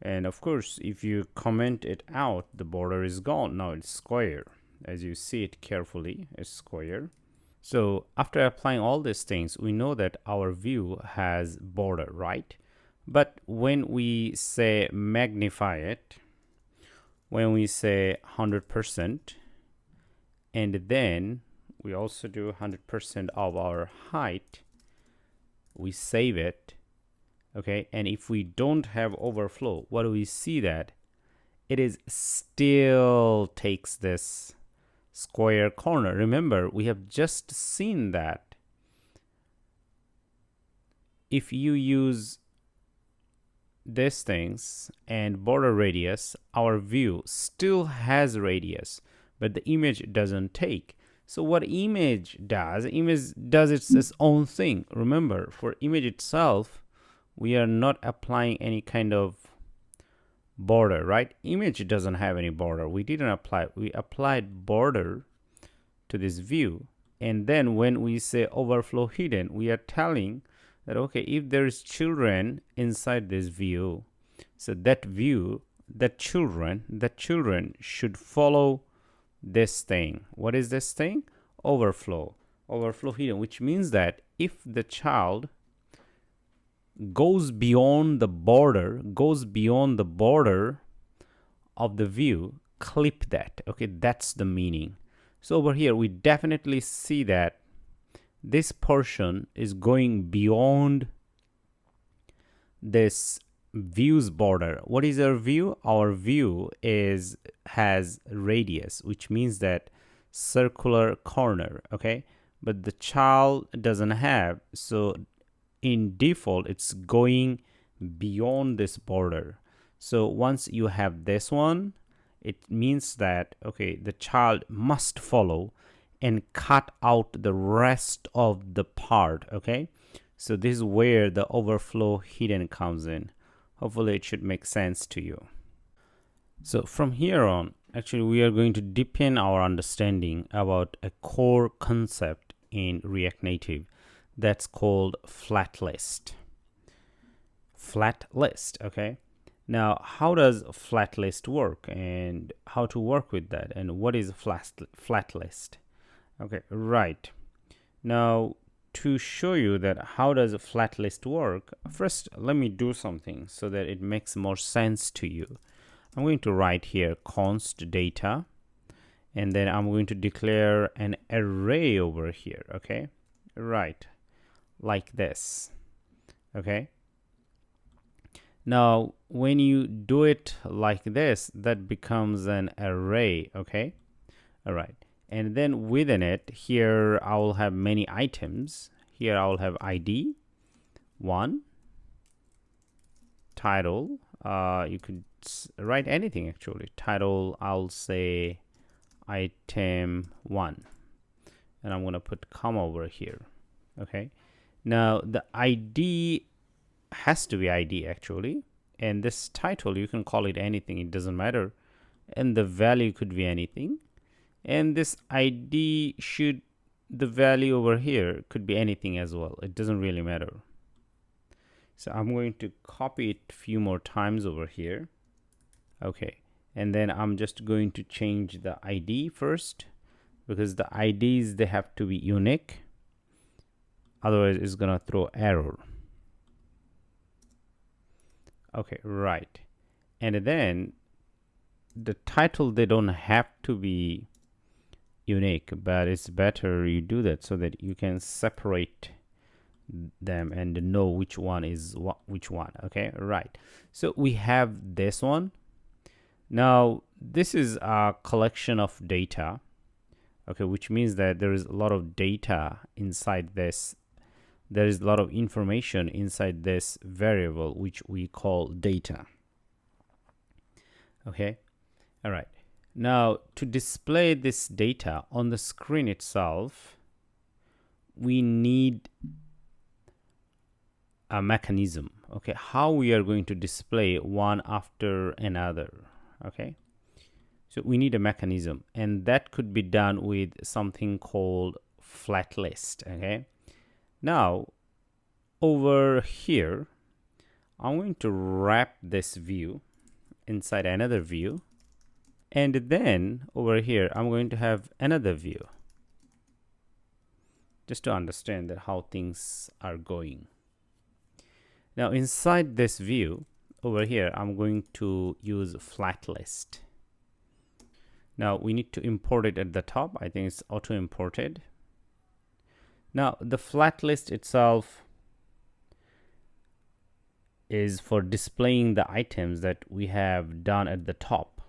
Speaker 2: and of course if you comment it out, the border is gone. Now it's square. As you see it carefully, it's square. So after applying all these things, we know that our view has border, right? But when we say magnify it, when we say 100%, and then we also do 100% of our height, we save it. Okay, and if we don't have overflow, what do we see? That it is still takes this square corner. Remember, we have just seen that if you use these things and border radius, our view still has radius, but the image doesn't take. So what image does its own thing. Remember, for image itself, we are not applying any kind of border, right? Image doesn't have any border. We didn't apply. We applied border to this view, and then when we say overflow hidden, we are telling that, okay, if there is children inside this view, so that view, that children should follow this thing. What is this thing? Overflow hidden, which means that if the child goes beyond the border of the view, clip that. Okay, that's the meaning. So over here we definitely see that this portion is going beyond this view's border. What is our view? Our view has radius, which means that circular corner. Okay, but the child doesn't have, so in default it's going beyond this border. So once you have this one, it means that, okay, the child must follow and cut out the rest of the part. Okay, so this is where the overflow hidden comes in. Hopefully it should make sense to you. So from here on, actually we are going to deepen our understanding about a core concept in React Native that's called FlatList. Okay, Now, how does FlatList work and how to work with that, and what is FlatList? Okay, right. Now, to show you that how does a FlatList work, first let me do something so that it makes more sense to you. I'm going to write here const data, and then I'm going to declare an array over here. Okay, right, like this. Okay, now when you do it like this, that becomes an array. Okay, all right, and then within it here I will have many items. Here I will have ID 1, title, you could write anything actually. Title, I'll say item 1, and I'm gonna put comma over here. Okay, now the ID has to be ID actually, and this title you can call it anything, it doesn't matter, and the value could be anything, and this ID should, the value over here could be anything as well, it doesn't really matter. So I'm going to copy it a few more times over here. Okay, and then I'm just going to change the ID first, because the IDs, they have to be unique, otherwise it's gonna throw error. Okay, right, and then the title, they don't have to be unique, but it's better you do that so that you can separate them and know which one is which one. Okay, right, so we have this one. Now this is a collection of data, okay, which means that there is a lot of data inside this. There is a lot of information inside this variable, which we call data. Okay, all right, now to display this data on the screen itself, we need a mechanism. Okay, how we are going to display one after another. Okay, so we need a mechanism, and that could be done with something called FlatList. Okay, now over here I'm going to wrap this view inside another view, and then over here I'm going to have another view, just to understand that how things are going. Now inside this view over here I'm going to use FlatList. Now we need to import it at the top. I think it's auto imported. Now the FlatList itself is for displaying the items that we have done at the top.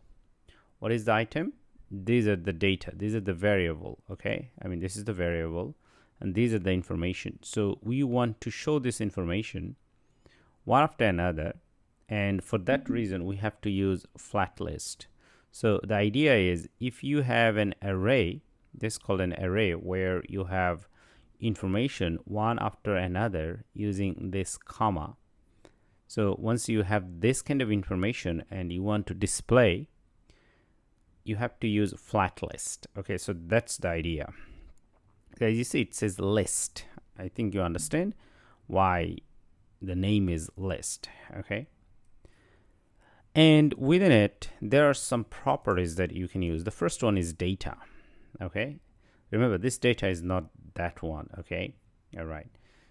Speaker 2: What is the item? These are the data, these are the variable. Okay, I mean this is the variable and these are the information. So we want to show this information one after another, and for that reason we have to use FlatList. So the idea is, if you have an array, this is called an array, where you have information one after another using this comma. So once you have this kind of information and you want to display, you have to use FlatList. Okay, so that's the idea. As you see, it says list. I think you understand why the name is list. Okay, and within it there are some properties that you can use. The first one is data. Okay, remember this data is not that one. Okay, all right,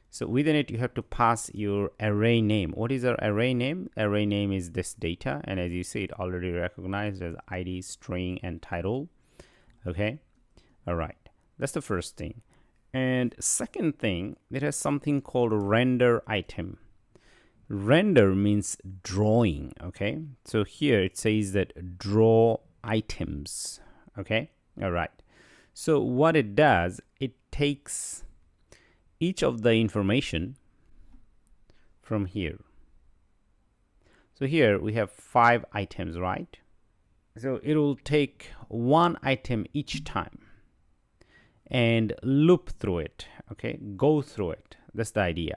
Speaker 2: so within it you have to pass your array name. What is our array name? Array name is this data, and as you see, it already recognized as ID, string, and title. Okay, all right, that's the first thing. And second thing, it has something called render item. Render means drawing. Okay, so here it says that draw items. Okay, all right, so what it does, it takes each of the information from here. So here we have 5 items, right? So it will take one item each time and loop through it. Okay, go through it. That's the idea.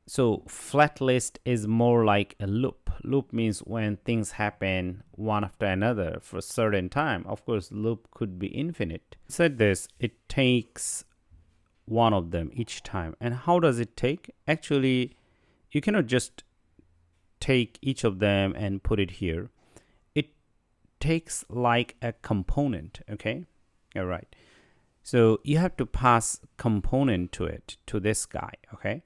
Speaker 2: So FlatList is more like a loop. Loop means when things happen one after another for a certain time. Of course, loop could be infinite. Said this, it takes one of them each time. And how does it take? Actually, you cannot just take each of them and put it here, it takes like a component. Okay, all right. So you have to pass component to it, to this guy. Okay,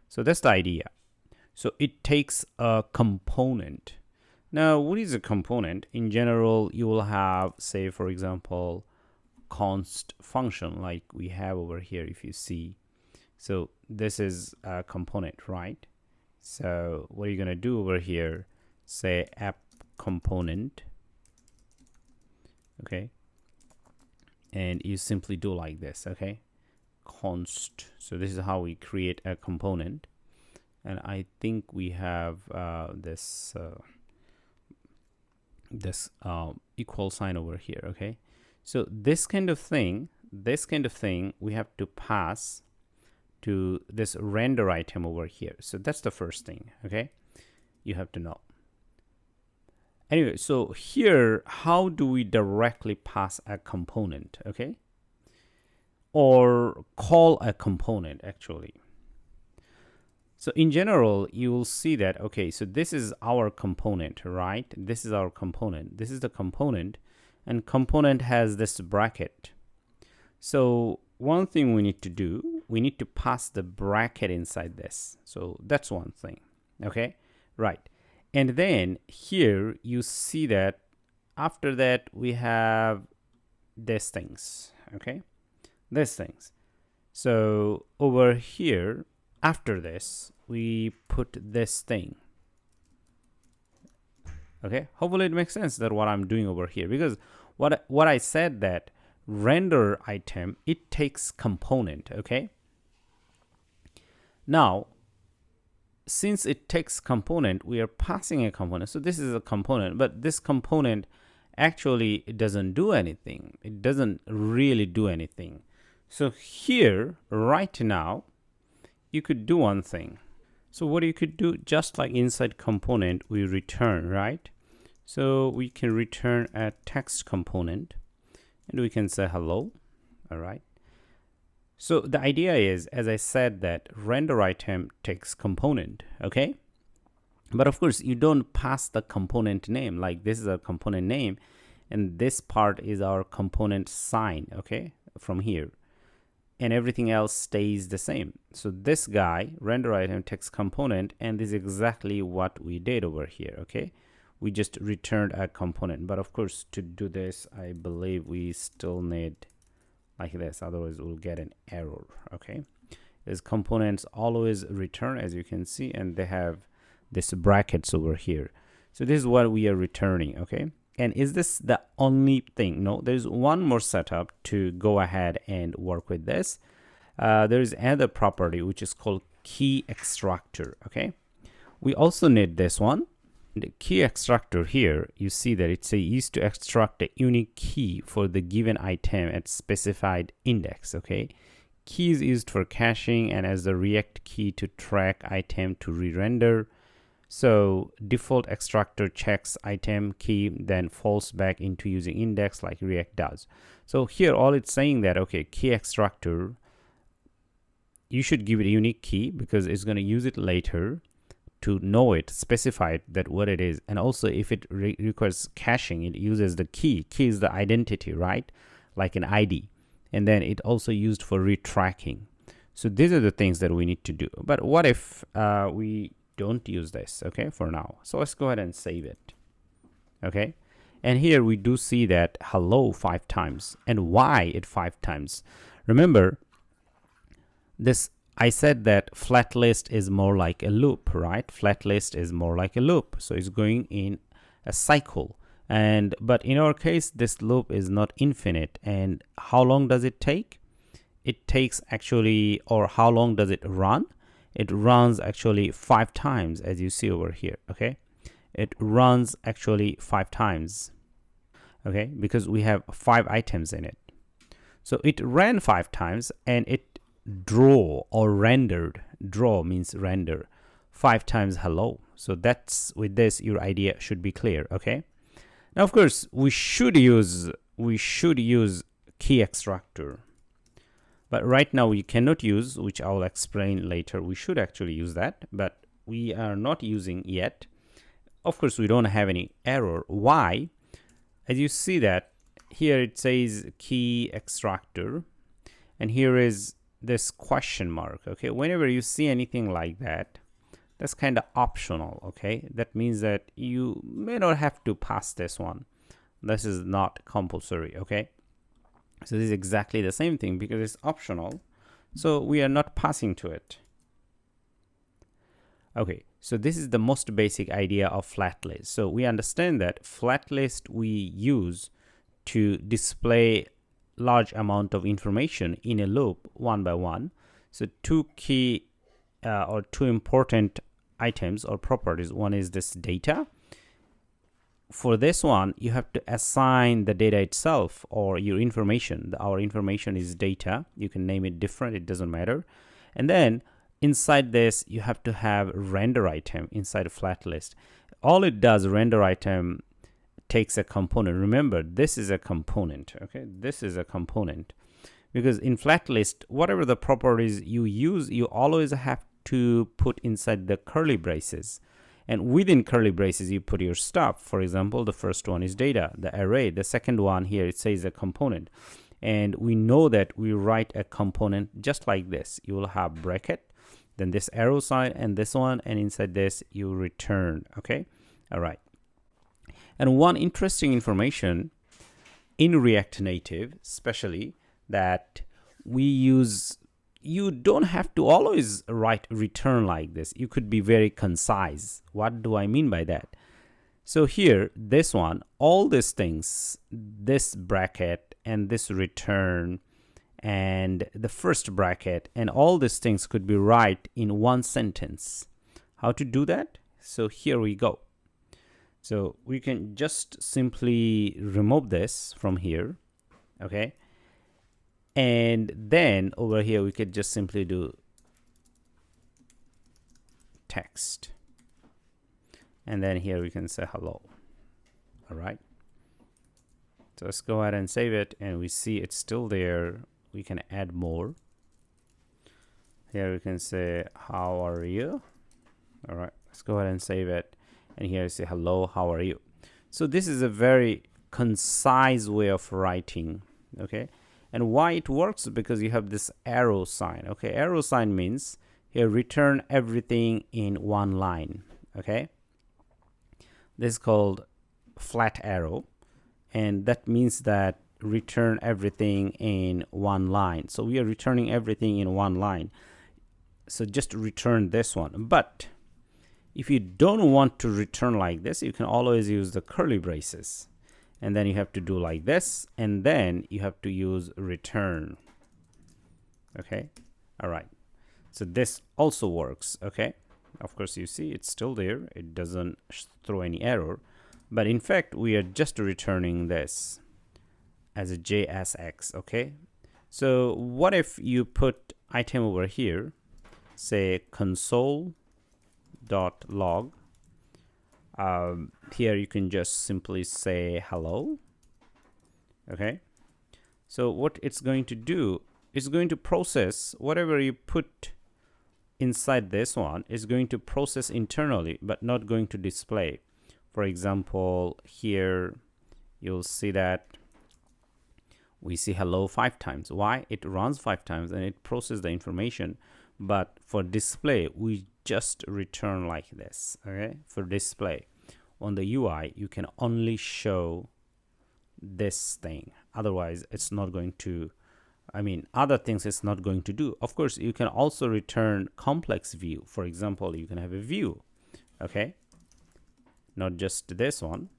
Speaker 2: so that's the idea. So it takes a component. Now, what is a component? In general, you will have, say, for example, const function like we have over here, if you see. So this is a component, right? So what are you going to do over here? Say app component. Okay. And you simply do like this. Okay. Const. So this is how we create a component. And I think we have this equal sign over here. Okay. So this kind of thing we have to pass to this render item over here. So that's the first thing. Okay, you have to know. Anyway, so here, how do we directly pass a component? Okay, or call a component actually. So in general, you will see that, okay, so this is our component, right? This is our component. This is the component, and component has this bracket. So one thing we need to do, we need to pass the bracket inside this. So that's one thing. Okay, right. And then here you see that after that we have these things. Okay, these things. So over here, after this, we put this thing. Okay, hopefully it makes sense that what I'm doing over here, because what I said that render item, it takes component. Okay, now since it takes component, we are passing a component. So this is a component, but this component actually, it doesn't do anything. It doesn't really do anything. So here right now you could do one thing. So what you could do, just like inside component, we return, right? So we can return a text component and we can say hello. All right. So the idea is, as I said, that render item takes component. Okay. But of course, you don't pass the component name. Like this is a component name and this part is our component sign. Okay. From here. And everything else stays the same. So this guy, render item text component, and this is exactly what we did over here. Okay, we just returned a component. But of course, to do this, I believe we still need like this, otherwise we'll get an error. Okay, these components always return, as you can see, and they have this brackets over here. So this is what we are returning. Okay, and is this the only thing? No, there's one more setup to go ahead and work with this. There is another property which is called key extractor. Okay, we also need this one. The key extractor here, you see that it's used to extract a unique key for the given item at specified index. Okay, key is used for caching and as the React key to track item to re-render. So default extractor checks item key, then falls back into using index like React does. So here all it's saying that, okay, key extractor, you should give it a unique key because it's going to use it later to know it, specify it, that what it is. And also if it requires caching, it uses the key. Key is the identity, right? Like an ID. And then it also used for retracking. So these are the things that we need to do. But what if we don't use this? Okay, for now. So let's go ahead and save it. Okay, and here we do see that hello 5 times. And why it 5 times? Remember this, I said that FlatList is more like a loop, right? FlatList is more like a loop, so it's going in a cycle. And but in our case, this loop is not infinite. And how long does it take? It takes actually, or how long does it run? It runs actually 5 times, as you see over here. Okay, it runs actually 5 times. Okay, because we have 5 items in it. So it ran 5 times and it draw or rendered. Draw means render 5 times hello. So that's, with this, your idea should be clear. Okay, now of course we should use key extractor. But right now we cannot use, which I will explain later. We should actually use that, but we are not using yet. Of course, we don't have any error. Why? As you see that here it says key extractor, and here is this question mark. Okay, whenever you see anything like that, that's kind of optional. Okay, that means that you may not have to pass this one. This is not compulsory. Okay, so this is exactly the same thing because it's optional, so we are not passing to it. Okay, so this is the most basic idea of FlatList. So we understand that FlatList we use to display large amount of information in a loop one by one. So two key or two important items or properties. One is this data. For this one, you have to assign the data itself or your information. Our information is data. You can name it different, it doesn't matter. And then inside this, you have to have render item inside a FlatList. All it does, render item takes a component. Remember, this is a component. Okay, this is a component, because in FlatList, whatever the properties you use, you always have to put inside the curly braces. And within curly braces, you put your stuff. For example, the first one is data, the array. The second one here, it says a component. And we know that we write a component just like this. You will have bracket, then this arrow sign, and this one, and inside this, you return. Okay, all right. And one interesting information in React Native, especially, that we use, you don't have to always write return like this. You could be very concise. What do I mean by that? So here, this one, all these things, this bracket and this return and the first bracket and all these things could be right in one sentence. How to do that? So here we go. So we can just simply remove this from here. Okay. And then over here, we could just simply do text. And then here we can say hello. All right. So let's go ahead and save it. And we see it's still there. We can add more. Here we can say, how are you? All right. Let's go ahead and save it. And here I say, hello, how are you? So this is a very concise way of writing. Okay. And why it works? Because you have this arrow sign. Okay, arrow sign means here return everything in one line. Okay, this is called flat arrow, and that means that return everything in one line. So we are returning everything in one line. So just return this one. But if you don't want to return like this, you can always use the curly braces. And then you have to do like this, and then you have to use return. Okay, all right. So this also works. Okay, of course, you see it's still there. It doesn't throw any error, but in fact, we are just returning this as a JSX. Okay, so what if you put item over here, say console.log. Here you can just simply say hello. Okay, so what it's going to do is going to process whatever you put inside this one is going to process internally, but not going to display. For example, here you'll see that we see hello 5 times. Why? It runs 5 times and it processes the information, but for display we just return like this. Okay, for display on the UI you can only show this thing, otherwise it's not going to, I mean other things it's not going to do. Of course you can also return complex view. For example, you can have a view, okay, not just this one.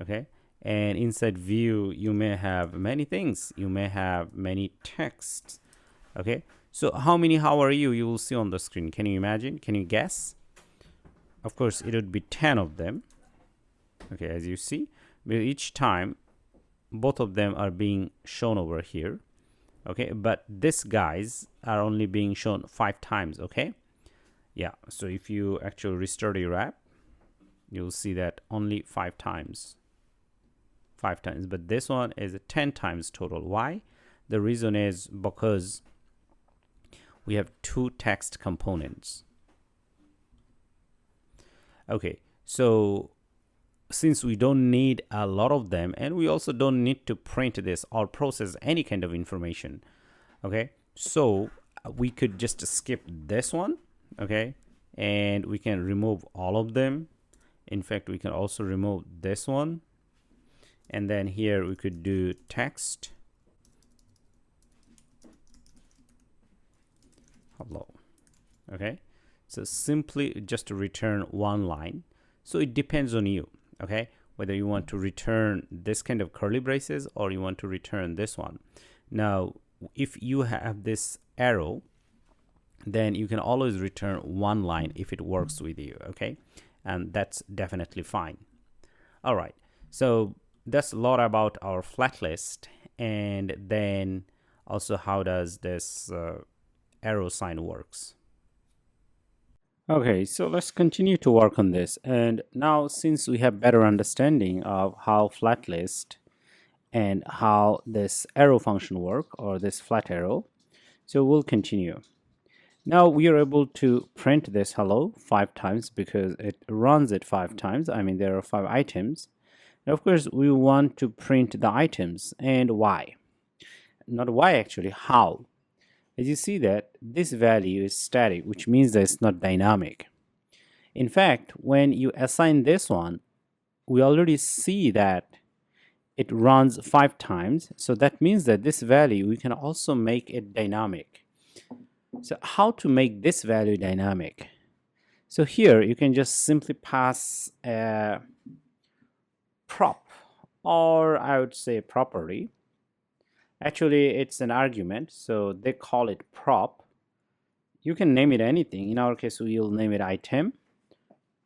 Speaker 2: Okay, and inside view you may have many things, you may have many texts. Okay, so how many how are you will see on the screen. Can you imagine? Can you guess? Of course it would be 10 of them. Okay, as you see, but each time both of them are being shown over here. Okay, but these guys are only being shown 5 times. Okay, yeah, so if you actually restart your app, you'll see that only 5 times, but this one is 10 times total. Why? The reason is because we have 2 text components. Okay, so since we don't need a lot of them, and we also don't need to print this or process any kind of information, okay, so we could just skip this one, okay, and we can remove all of them. In fact, we can also remove this one, and then here we could do text hello. Okay, so simply just to return one line. So it depends on you, okay, whether you want to return this kind of curly braces or you want to return this one. Now if you have this arrow, then you can always return one line if it works with you, okay, and that's definitely fine. All right, so that's a lot about our flat list, and then also how does this arrow sign works.
Speaker 1: Okay, so let's continue to work on this. And now, since we have better understanding of how FlatList and how this arrow function work, or this flat arrow, so we'll continue. Now we are able to print this hello 5 times because it runs it 5 times. I mean, there are 5 items. And of course, we want to print the items, and why? Not why, actually, how. As you see that this value is static, which means that it's not dynamic. In fact, when you assign this one, we already see that it runs 5 times. So that means that this value, we can also make it dynamic. So how to make this value dynamic? So here you can just simply pass a prop, or I would say property. Actually, it's an argument, so they call it prop. You can name it anything. In our case, we'll name it item.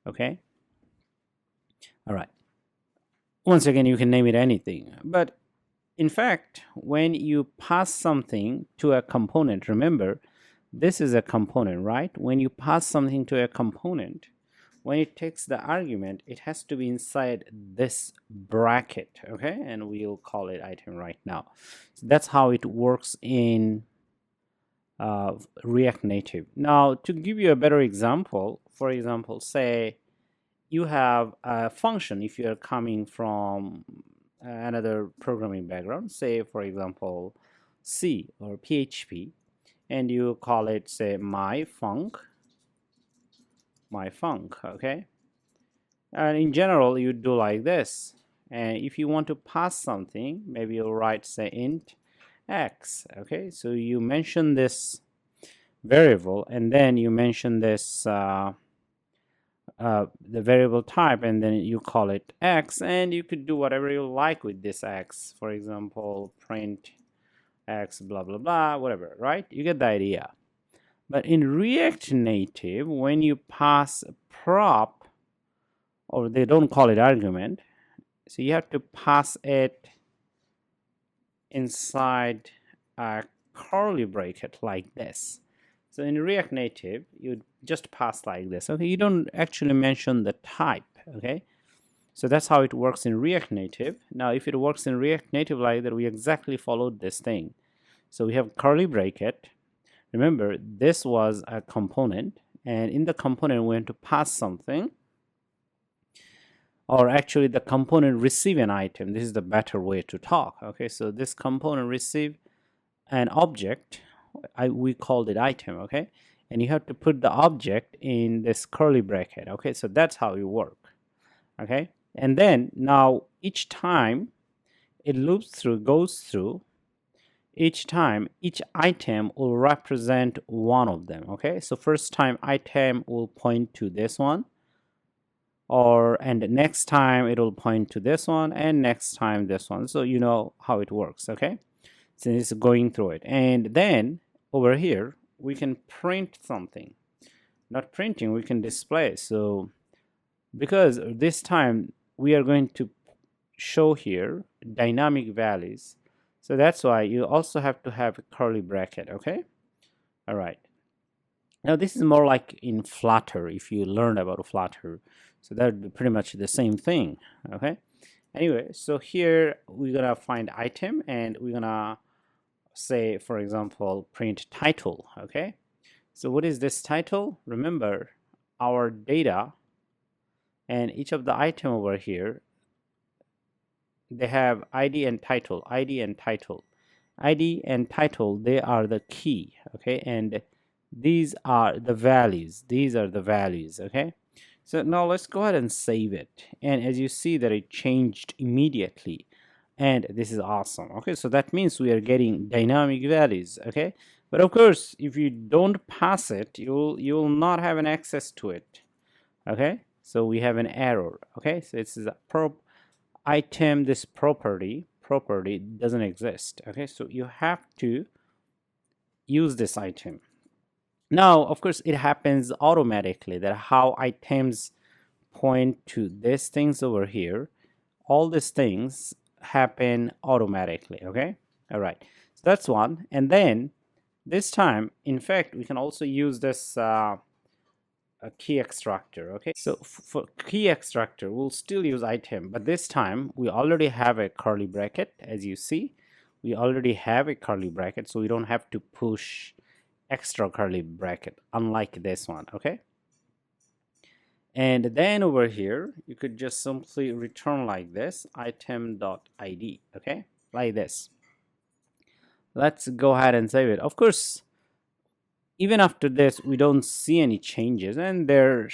Speaker 1: Okay. All right. Once again, you can name it anything. But in fact, when you pass something to a component, remember, this is a component, right? When you pass something to a component, when it takes the argument, it has to be inside this bracket, okay? And we'll call it item right now. So that's how it works in React Native. Now, to give you a better example, for example, say you have a function if you're coming from another programming background, say, for example, C or PHP, and you call it, say, my_func, okay, and in general you do like this. And if you want to pass something, maybe you'll write, say, int x, okay, so you mention this variable, and then you mention this the variable type, and then you call it x, and you could do whatever you like with this x, for example, print x blah blah blah, whatever, right? You get the idea. But in React Native, when you pass a prop, or they don't call it argument, so you have to pass it inside a curly bracket like this. So in React Native, you just pass like this, okay? You don't actually mention the type, okay? So that's how it works in React Native. Now, if it works in React Native like that, we exactly followed this thing. So we have curly bracket. Remember, this was a component, and in the component, we want to pass something, or actually the component receive an item. This is the better way to talk, okay? So this component receive an object, we called it item, okay? And you have to put the object in this curly bracket, okay? So that's how you work, okay? And then now each time it loops through, goes through, each time each item will represent one of them, okay? So first time item will point to this one, and next time it will point to this one, and next time this one. So you know how it works, okay? So it's going through it. And then over here we can print something. Not printing, we can display. So because this time we are going to show here dynamic values, so that's why you also have to have a curly bracket, okay? All right. Now this is more like in Flutter, if you learn about Flutter. So that would be pretty much the same thing, okay? Anyway, so here we're gonna find item, and we're gonna say, for example, print title, okay? So what is this title? Remember, our data and each of the item over here, they have ID and title, ID and title. ID and title, they are the key, okay, and these are the values, okay. So now let's go ahead and save it, and as you see that it changed immediately, and this is awesome. Okay, so that means we are getting dynamic values, okay. But of course, if you don't pass it, you'll not have an access to it, okay. So we have an error, okay. So it's a item, this property doesn't exist, okay. So you have to use this item. Now of course it happens automatically, that how items point to these things over here, all these things happen automatically, okay. All right, so that's one. And then this time, in fact, we can also use this a key extractor, okay. So for key extractor, we'll still use item, but this time we already have a curly bracket. As you see, we already have a curly bracket, so we don't have to push extra curly bracket, unlike this one, okay. And then over here, you could just simply return like this, item.id, okay, like this. Let's go ahead and save it. Of course, even after this, we don't see any changes, and there are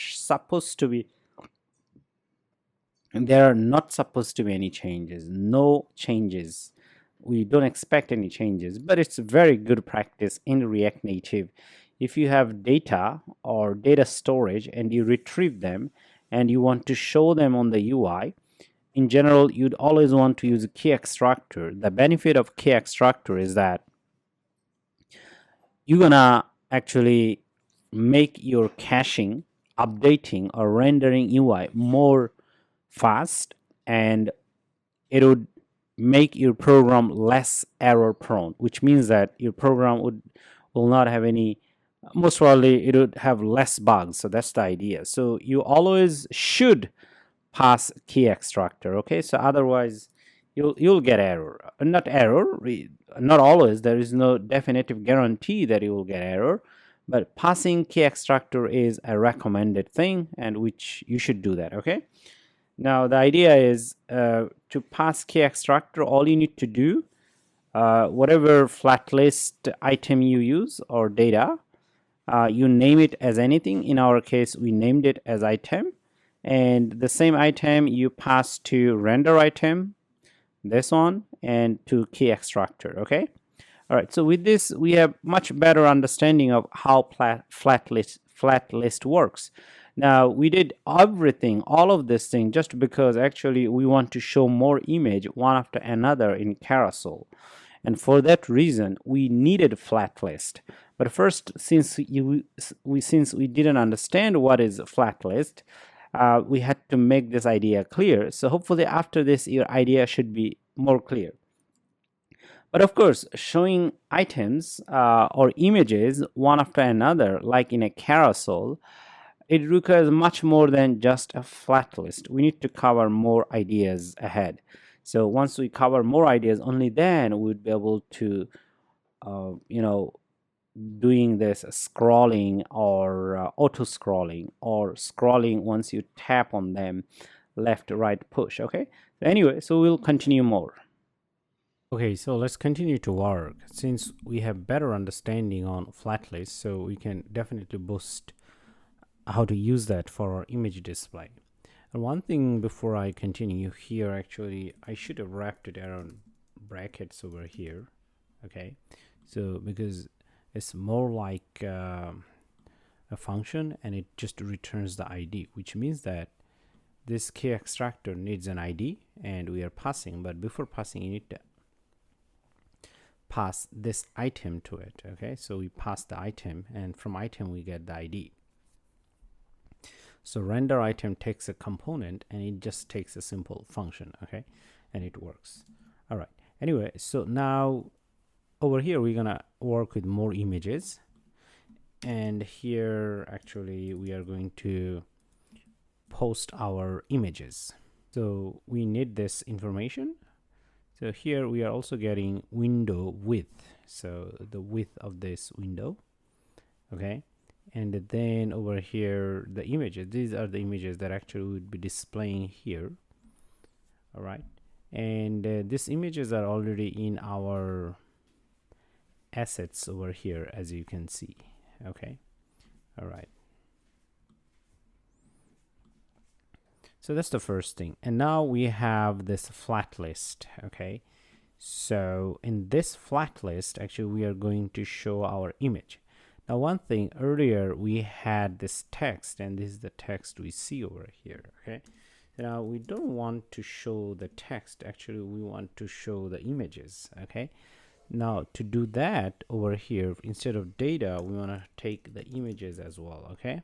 Speaker 1: not supposed to be any changes, no changes. We don't expect any changes, but it's very good practice in React Native. If you have data or data storage and you retrieve them and you want to show them on the UI, in general, you'd always want to use a key extractor. The benefit of key extractor is that you're gonna actually make your caching, updating, or rendering UI more fast, and it would make your program less error prone, which means that your program will not have any, most probably it would have less bugs. So that's the idea. So you always should pass key extractor, okay. So otherwise you'll get error, not always. There is no definitive guarantee that you will get error, but passing key extractor is a recommended thing, and which you should do that, okay. Now the idea is to pass key extractor, all you need to do, whatever FlatList item you use or data, you name it as anything. In our case, we named it as item, and the same item you pass to render item, this one, and to key extractor, okay. All right, so with this we have much better understanding of how FlatList works. Now we did everything, all of this thing, just because actually we want to show more image one after another in carousel, and for that reason we needed FlatList. But first, since we didn't understand what is FlatList, we had to make this idea clear. So hopefully after this your idea should be more clear. But of course, showing items or images one after another, like in a carousel, it requires much more than just a flat list. We need to cover more ideas ahead. So once we cover more ideas, only then we'd be able to, doing this scrolling or auto scrolling, or scrolling once you tap on them, left, right, push, okay. Anyway, so we'll continue more. Okay, so let's continue to work. Since we have better understanding on FlatList, so we can definitely boost how to use that for our image display. And one thing before I continue here, actually I should have wrapped it around brackets over here, okay. So because it's more like a function, and it just returns the ID, which means that this key extractor needs an ID and we are passing, but before passing you need to pass this item to it, okay. So we pass the item, and from item we get the ID. So render item takes a component and it just takes a simple function, okay, and it works. All right, anyway, so now over here we're gonna work with more images, and here actually we are going to post our images. So we need this information. So here we are also getting window width, so the width of this window, okay. And then over here, the images, these are the images that actually would be displaying here. All right, and these images are already in our assets over here, as you can see. Okay, all right, so that's the first thing. And now we have this flat list. Okay, so in this flat list, actually we are going to show our image. Now, one thing, earlier we had this text, and this is the text we see over here. Okay, now we don't want to show the text, actually we want to show the images. Okay, now to do that, over here, instead of data, we want to take the images as well. Okay,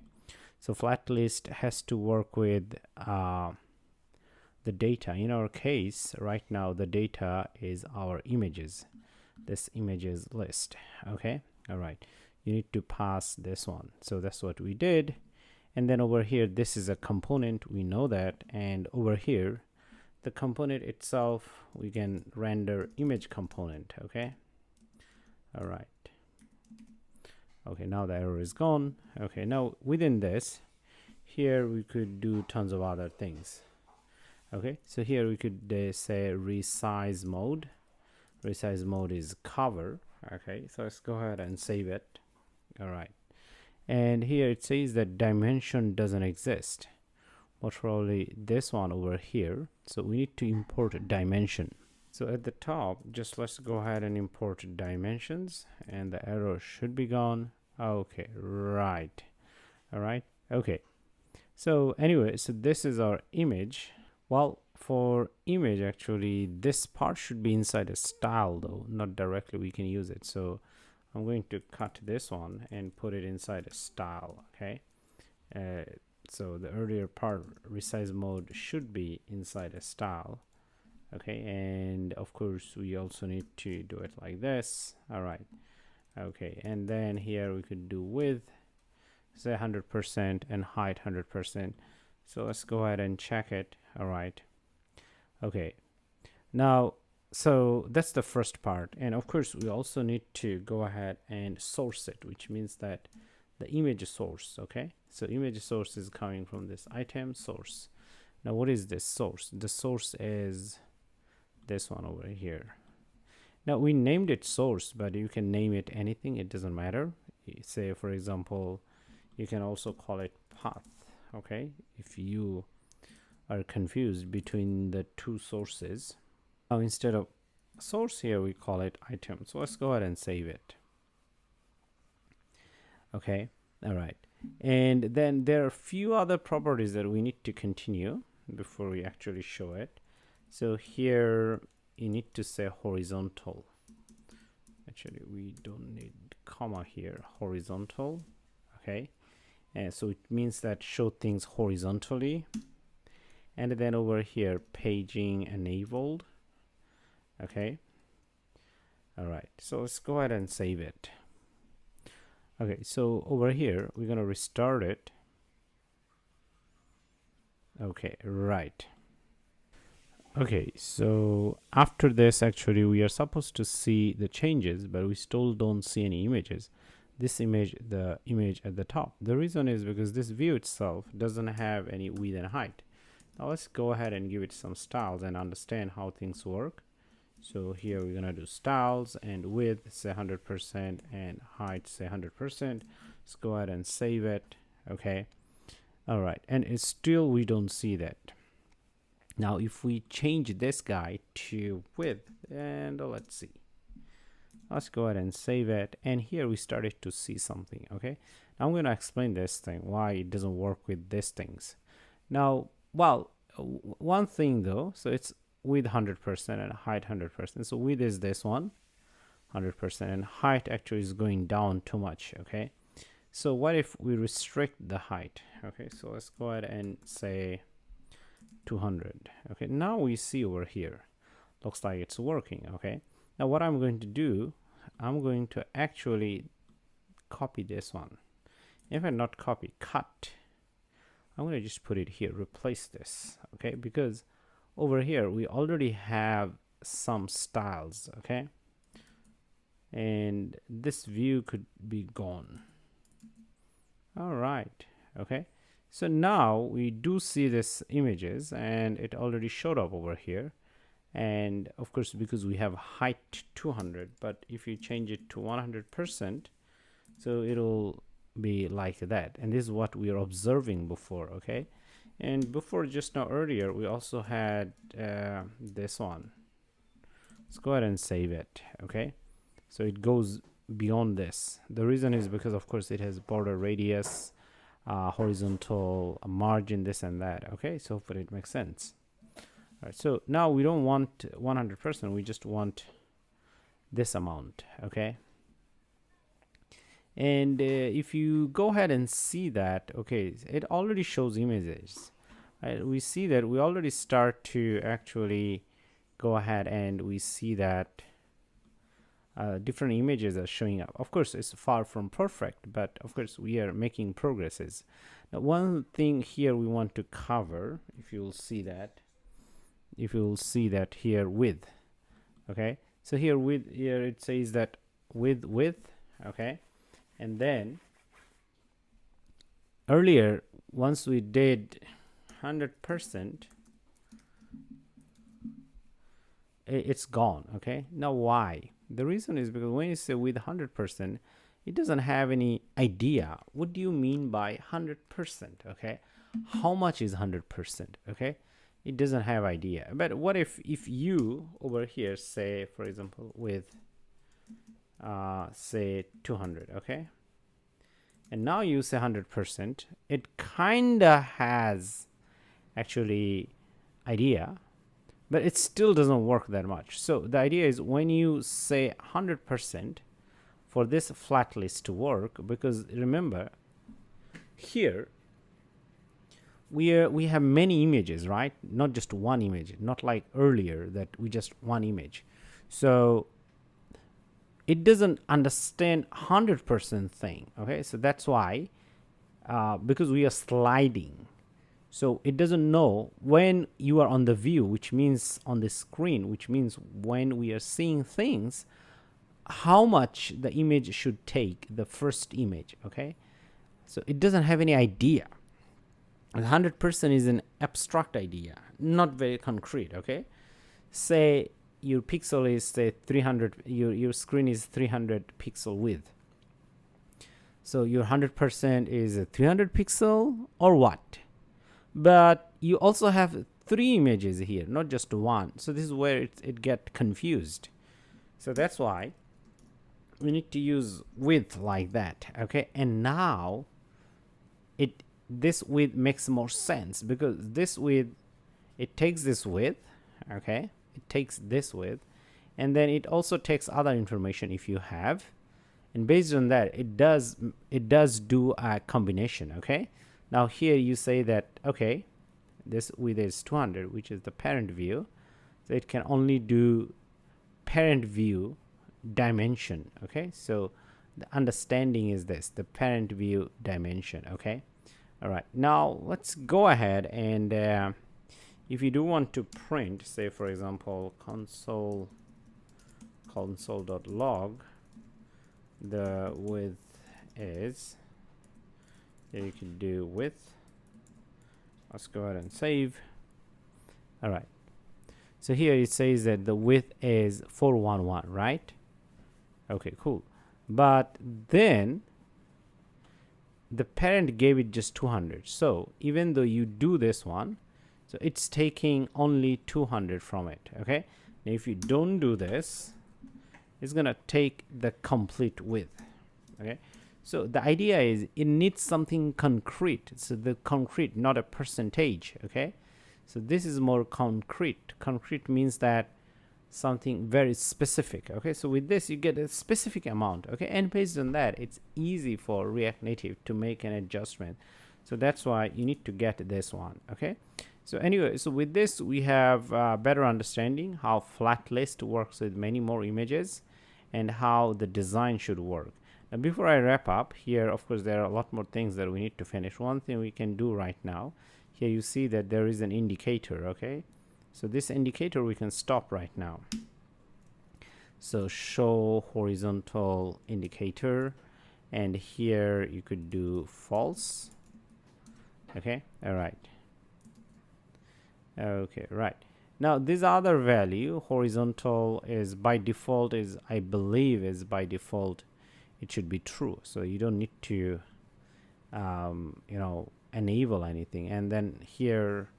Speaker 1: so flat list has to work with the data. In our case right now, the data is our images, this images list. Okay, all right, you need to pass this one, so that's what we did. And then over here, this is a component, we know that. And over here, the component itself, we can render image component. Okay, all right, okay, now the error is gone. Okay, now within this, here we could do tons of other things. Okay, so here we could say resize mode. Resize mode is cover. Okay, so let's go ahead and save it. All right, and here it says that dimension doesn't exist, most probably this one over here. So we need to import a dimension. So at the top, just let's go ahead and import dimensions, and the error should be gone. Okay, right, all right, okay. So anyway, so this is our image. Well, for image, actually this part should be inside a style though, not directly we can use it. So I'm going to cut this one and put it inside a style. Okay, so the earlier part, resize mode, should be inside a style. Okay, and of course we also need to do it like this. All right, okay, and then here we could do width, say 100%, and height 100%. So let's go ahead and check it. All right, okay, now so that's the first part. And of course we also need to go ahead and source it, which means that the image source. Okay, so image source is coming from this item source. Now what is this source? The source is this one over here. Now we named it source, but you can name it anything, it doesn't matter. Say for example, you can also call it path. Okay, if you are confused between the two sources. Now instead of source here, we call it item. So let's go ahead and save it. Okay, all right, and then there are a few other properties that we need to continue before we actually show it. So here you need to say horizontal. Actually we don't need comma here, horizontal. Okay, and so it means that show things horizontally. And then over here, paging enabled. Okay, all right, so let's go ahead and save it. Okay, so over here we're gonna restart it. Okay, right. Okay, so after this, actually we are supposed to see the changes, but we still don't see any images. This image, the image at the top, the reason is because this view itself doesn't have any width and height. Now let's go ahead and give it some styles and understand how things work. So here we're gonna do styles, and width say 100% and height say 100%. Let's go ahead and save it. Okay, all right, and it's still we don't see that. Now if we change this guy to width, and let's see, let's go ahead and save it, and here we started to see something. Okay, now I'm going to explain this thing, why it doesn't work with these things. Now, well, one thing though, so it's width 100% and height 100%. So width is this one 100%, and height actually is going down too much. Okay, so what if we restrict the height? Okay, so let's go ahead and say 200. Okay, now we see over here, looks like it's working. Okay, now what I'm going to do, I'm going to actually copy this one. If I not copy, cut, I'm going to just put it here, replace this. Okay, because over here we already have some styles. Okay, and this view could be gone. All right. Okay. So now we do see this images and it already showed up over here. And of course, because we have height 200, but if you change it to 100%, so it'll be like that. And this is what we are observing before. Okay. And before, just now earlier, we also had this one. Let's go ahead and save it. Okay. So it goes beyond this. The reason is because, of course, it has border radius, horizontal margin, this and that. Okay, so hopefully it makes sense. All right, so now we don't want 100%, we just want this amount. Okay, and if you go ahead and see that, okay, it already shows images. Right? We see that we already start to actually go ahead and we see that different images are showing up. Of course, it's far from perfect, but of course we are making progresses. Now, one thing here we want to cover, if you will see that here with, okay, so here with, here it says that with, okay, and then earlier once we did 100%, it's gone. Okay, now why? The reason is because when you say with 100%, it doesn't have any idea. What do you mean by 100%? Okay, how much is 100%? Okay, it doesn't have idea. But what if you over here say, for example, with say 200, okay, and now you say 100%, it kinda has actually idea, but it still doesn't work that much. So the idea is when you say 100% for this flat list to work, because remember here we have many images, right? Not just one image, not like earlier that we just one image. So it doesn't understand 100% thing. Okay, so that's why because we are sliding, so it doesn't know when you are on the view, which means on the screen, which means when we are seeing things, how much the image should take, the first image. Okay, so it doesn't have any idea. 100% is an abstract idea, not very concrete. Okay, say your pixel is say 300, your screen is 300 pixel width, so your 100% is a 300 pixel or what? But you also have 3 images here, not just one. So this is where it get confused. So that's why we need to use width like that. Okay, and now this width makes more sense, because this width, it takes this width, okay, it takes this width, and then it also takes other information if you have, and based on that it does do a combination. Okay, now here you say that, okay, this width is 200, which is the parent view, so it can only do parent view dimension. Okay, so the understanding is this, the parent view dimension. Okay, all right, now let's go ahead and if you do want to print, say for example console.log the width is, you can do width. Let's go ahead and save. All right, so here it says that the width is 411, right? Okay, cool. But then the parent gave it just 200, so even though you do this one, so it's taking only 200 from it. Okay, now if you don't do this, it's gonna take the complete width. Okay, so the idea is it needs something concrete, so the concrete, not a percentage. Okay, so this is more concrete. Concrete means that something very specific. Okay, so with this you get a specific amount. Okay, and based on that it's easy for React Native to make an adjustment. So that's why you need to get this one. Okay, so anyway, so with this we have better understanding how FlatList works with many more images and how the design should work. Now before I wrap up here, of course there are a lot more things that we need to finish. One thing we can do right now, here you see that there is an indicator. Okay, so this indicator we can stop right now. So show horizontal indicator, and here you could do false. Okay, all right. Okay, right. Now this other value, horizontal, is by default, is I believe is by default it should be true, so you don't need to you know, enable anything. And then here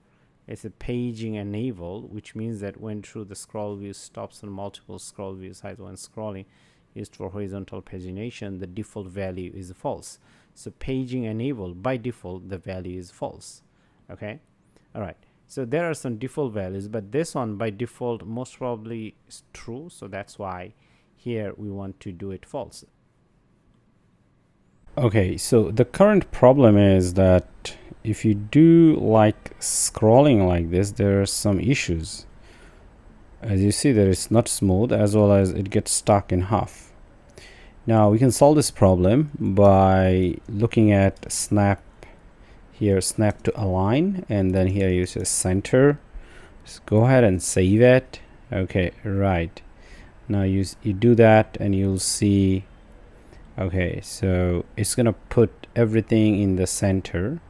Speaker 1: it's a paging enable, which means that when through the scroll view stops on multiple scroll view size when scrolling used for horizontal pagination, the default value is false. So paging enabled, by default the value is false. Okay, all right. So there are some default values, but this one by default most probably is true, so that's why here we want to do it false. Okay, so the current problem is that if you do like scrolling like this, there are some issues. As you see, that it's not smooth, as well as it gets stuck in half. Now we can solve this problem by looking at snap here, snap to align, and then here you say center. Just go ahead and save it. Okay, right. Now you do that and you'll see, okay, so it's gonna put everything in the center.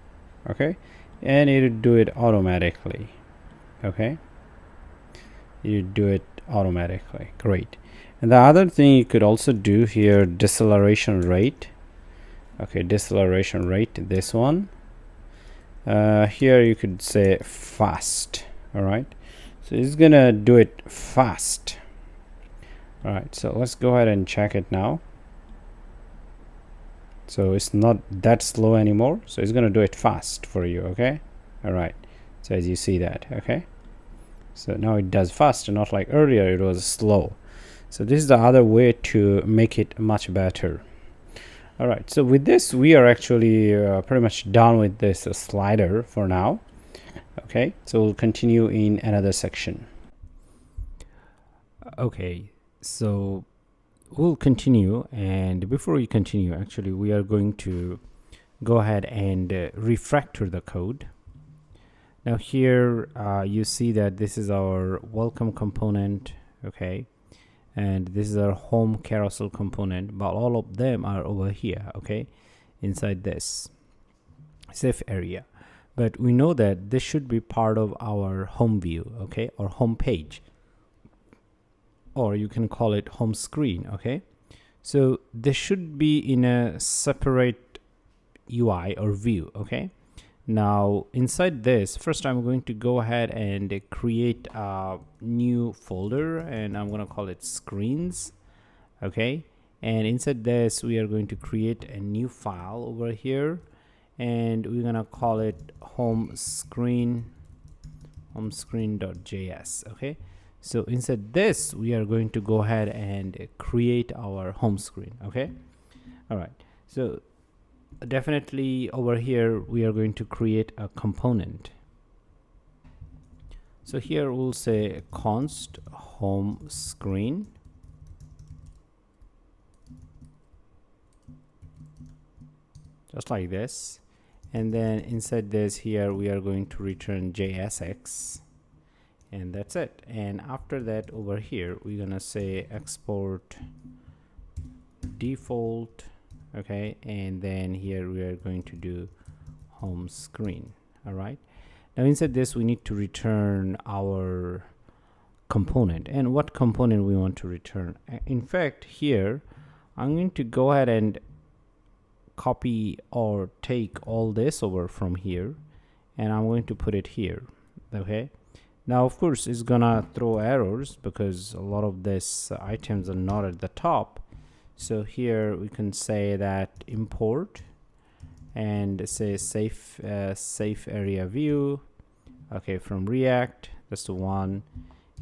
Speaker 1: Okay, and it'll do it automatically. Okay, you do it automatically. Great. And the other thing you could also do here, deceleration rate. Okay, deceleration rate, this one. Here you could say fast. All right, so it's gonna do it fast. All right, so let's go ahead and check it now. So it's not that slow anymore, so it's going to do it fast for you. Okay, all right, so as you see that, okay, so now it does fast, not like earlier it was slow. So this is the other way to make it much better. All right, so with this we are actually pretty much done with this slider for now. Okay, so we'll continue in another section. Okay, so we'll continue, and before we continue, actually we are going to go ahead and refactor the code. Now here you see that this is our welcome component, okay, and this is our home carousel component, but all of them are over here, okay, inside this safe area. But we know that this should be part of our home view, okay, or home page, or you can call it home screen. Okay, so this should be in a separate UI or view. Okay, now inside this, first I'm going to go ahead and create a new folder, and I'm going to call it screens. Okay, and inside this we are going to create a new file over here, and we're going to call it homescreen.js. okay, so inside this we are going to go ahead and create our home screen. Okay, all right, so definitely over here we are going to create a component. So here we'll say const home screen, just like this, and then inside this here we are going to return JSX, and that's it. And after that over here we're gonna say export default. Okay, and then here we are going to do home screen. All right, now inside this we need to return our component, and what component we want to return. In fact, here I'm going to go ahead and copy or take all this over from here, and I'm going to put it here. Okay, now of course it's gonna throw errors because a lot of these items are not at the top. So here we can say that import and say SafeAreaView, okay, from React. That's the one.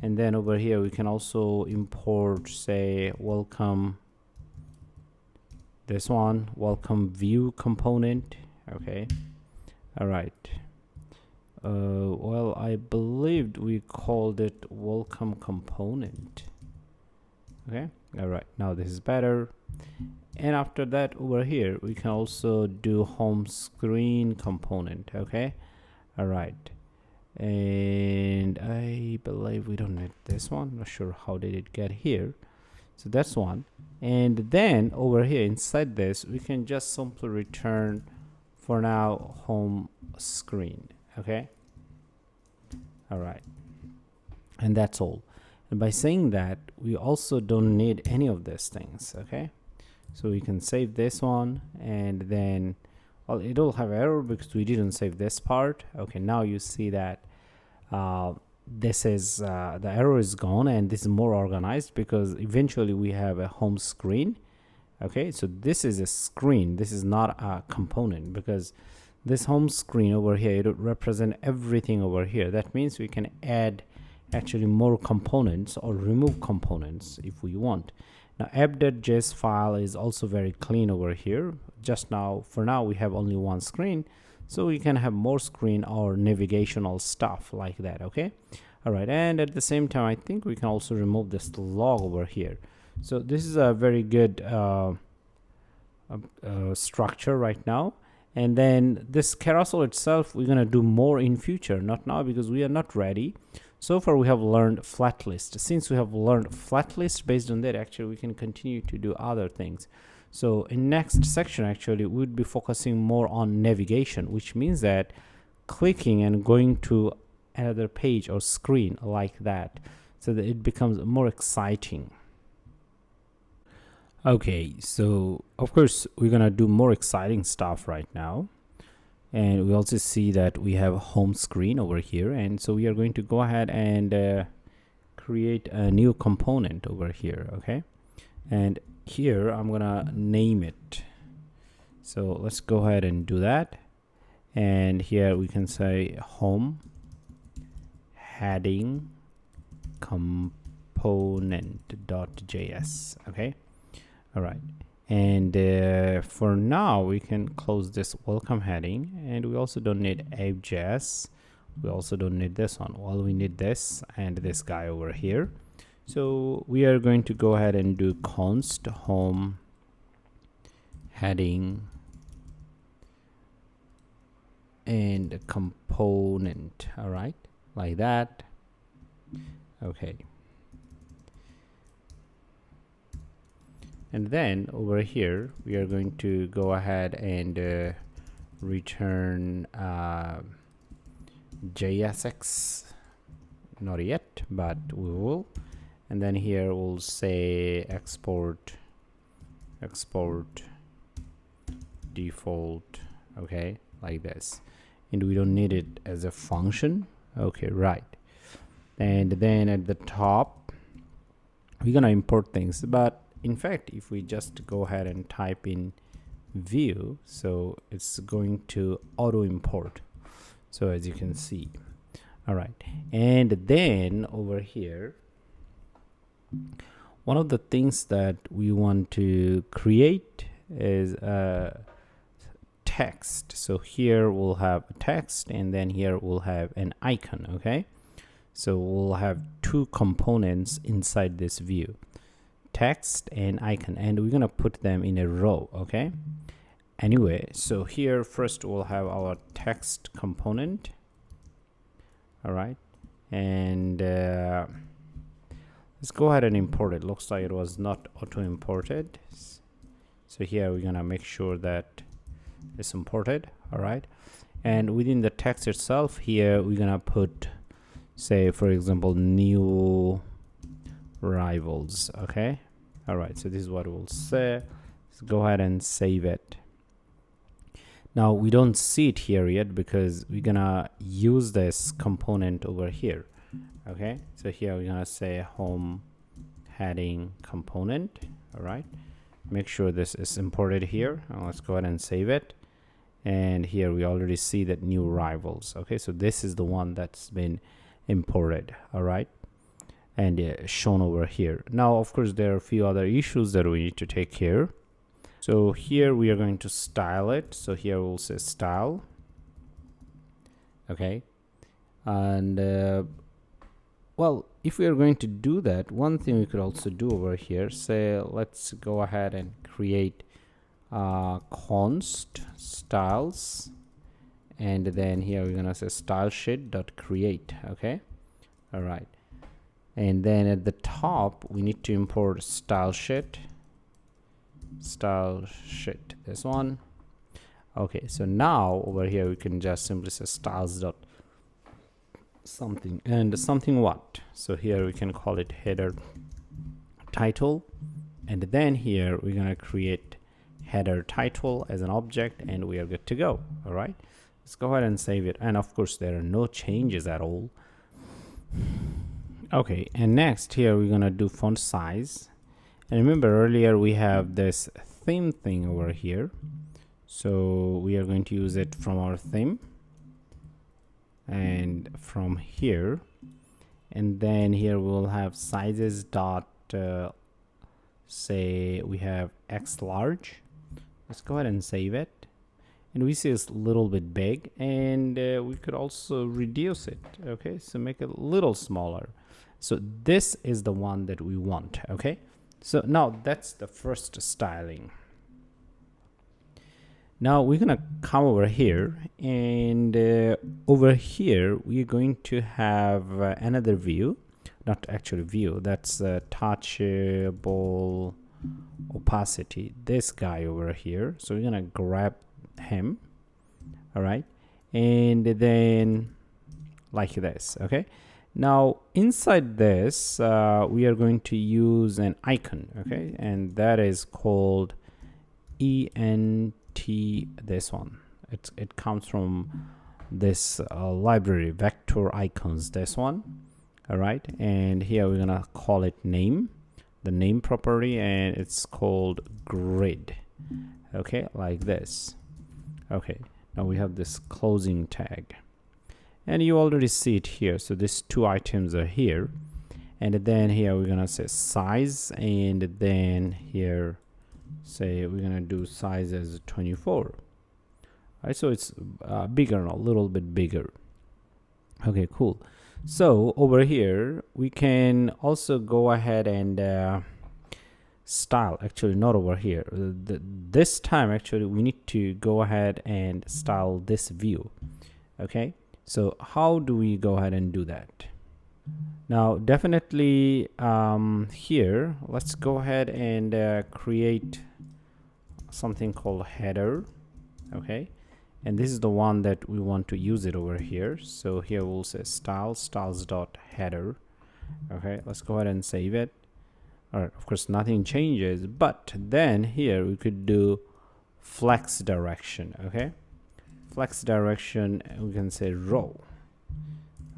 Speaker 1: And then over here we can also import, say, welcome, this one, welcome view component. Okay, all right. Well, I believed we called it welcome component. Okay, all right, now this is better. And after that over here we can also do home screen component. Okay, all right, and I believe we don't need this one. Not sure how did it get here. So that's one. And then over here inside this, we can just simply return for now home screen. Okay. All right. And that's all. And by saying that, we also don't need any of these things. Okay. So we can save this one, and then, well, it'll have error because we didn't save this part. Okay, now you see that this is the error is gone, and this is more organized because eventually we have a home screen. Okay, so this is a screen, this is not a component, because this home screen over here, it would represent everything over here. That means we can add actually more components or remove components if we want. Now app.js file is also very clean over here. Just now, for now, we have only one screen, so we can have more screen or navigational stuff like that. Okay. All right. And at the same time, I think we can also remove this log over here. So this is a very good structure right now. And then this carousel itself, we're going to do more in future, not now because we are not ready. So far we have learned FlatList. Since we have learned FlatList, based on that, actually we can continue to do other things. So in next section, actually we would be focusing more on navigation, which means that clicking and going to another page or screen like that, so that it becomes more exciting. Okay, so of course we're gonna do more exciting stuff right now. And we also see that we have home screen over here, and so we are going to go ahead and create a new component over here. Okay, and here I'm gonna name it. So let's go ahead and do that, and here we can say home heading component.js. Okay, all right. And for now, we can close this welcome heading, and we also don't need App.js. We also don't need this one. Well, we need this and this guy over here. So we are going to go ahead and do const home heading and component. All right, like that. Okay. And then over here, we are going to go ahead and return JSX. Not yet, but we will. And then here we'll say export default. Okay, like this. And we don't need it as a function. Okay, right. And then at the top, we're gonna import things, but in fact, if we just go ahead and type in view, so it's going to auto import. So as you can see, all right. And then over here, one of the things that we want to create is a text. So here we'll have a text, and then here we'll have an icon. Okay, so we'll have two components inside this view, text and icon, and we're gonna put them in a row. Okay, anyway, so here first we'll have our text component. All right, and let's go ahead and import it. Looks like it was not auto imported, so here we're gonna make sure that it's imported. All right, and within the text itself, here we're gonna put, say for example, new rivals. Okay, all right, so this is what we'll say. Let's go ahead and save it. Now we don't see it here yet because we're gonna use this component over here. Okay, so here we're gonna say home heading component. All right, make sure this is imported here. Now let's go ahead and save it. And here we already see that new rivals. Okay, so this is the one that's been imported. All right, and shown over here. Now of course there are a few other issues that we need to take care. So here we are going to style it. So here we'll say style. Okay, and well, if we are going to do that, one thing we could also do over here, say let's go ahead and create const styles, and then here we're gonna say StyleSheet.create. Okay, all right, And then at the top we need to import StyleSheet, this one. Okay, so now over here we can just simply say styles dot something, and something what? So here we can call it header title, and then here we're gonna create header title as an object, and we are good to go. All right, let's go ahead and save it. And of course there are no changes at all. Okay, and next here we're gonna do font size. And remember earlier we have this theme thing over here, so we are going to use it from our theme and from here, and then here we'll have sizes dot say we have X large. Let's go ahead and save it, and we see it's a little bit big, and we could also reduce it. Okay, so make it a little smaller. So this is the one that we want. Okay, so now that's the first styling. Now we're gonna come over here, and over here we're going to have another view, not actually view, that's touchable opacity, this guy over here. So we're gonna grab him, all right, and then like this. Okay, now inside this we are going to use an icon, okay, and that is called this one. It comes from this library, vector icons, this one. All right, and here we're gonna call it name, the name property, and it's called grid. Okay, like this. Okay, now we have this closing tag, and you already see it here. So these two items are here, and then here we're gonna say size, and then here say we're gonna do size as 24. All right, so it's bigger, a little bit bigger. Okay, cool. So over here we can also go ahead and style, actually not over here, this time actually we need to go ahead and style this view. Okay, so how do we go ahead and do that? Now definitely here let's go ahead and create something called header. Okay, and this is the one that we want to use it over here. So here we'll say styles dot header. Okay, let's go ahead and save it. All right, of course nothing changes, but then here we could do flex direction. Okay, flex direction, we can say row.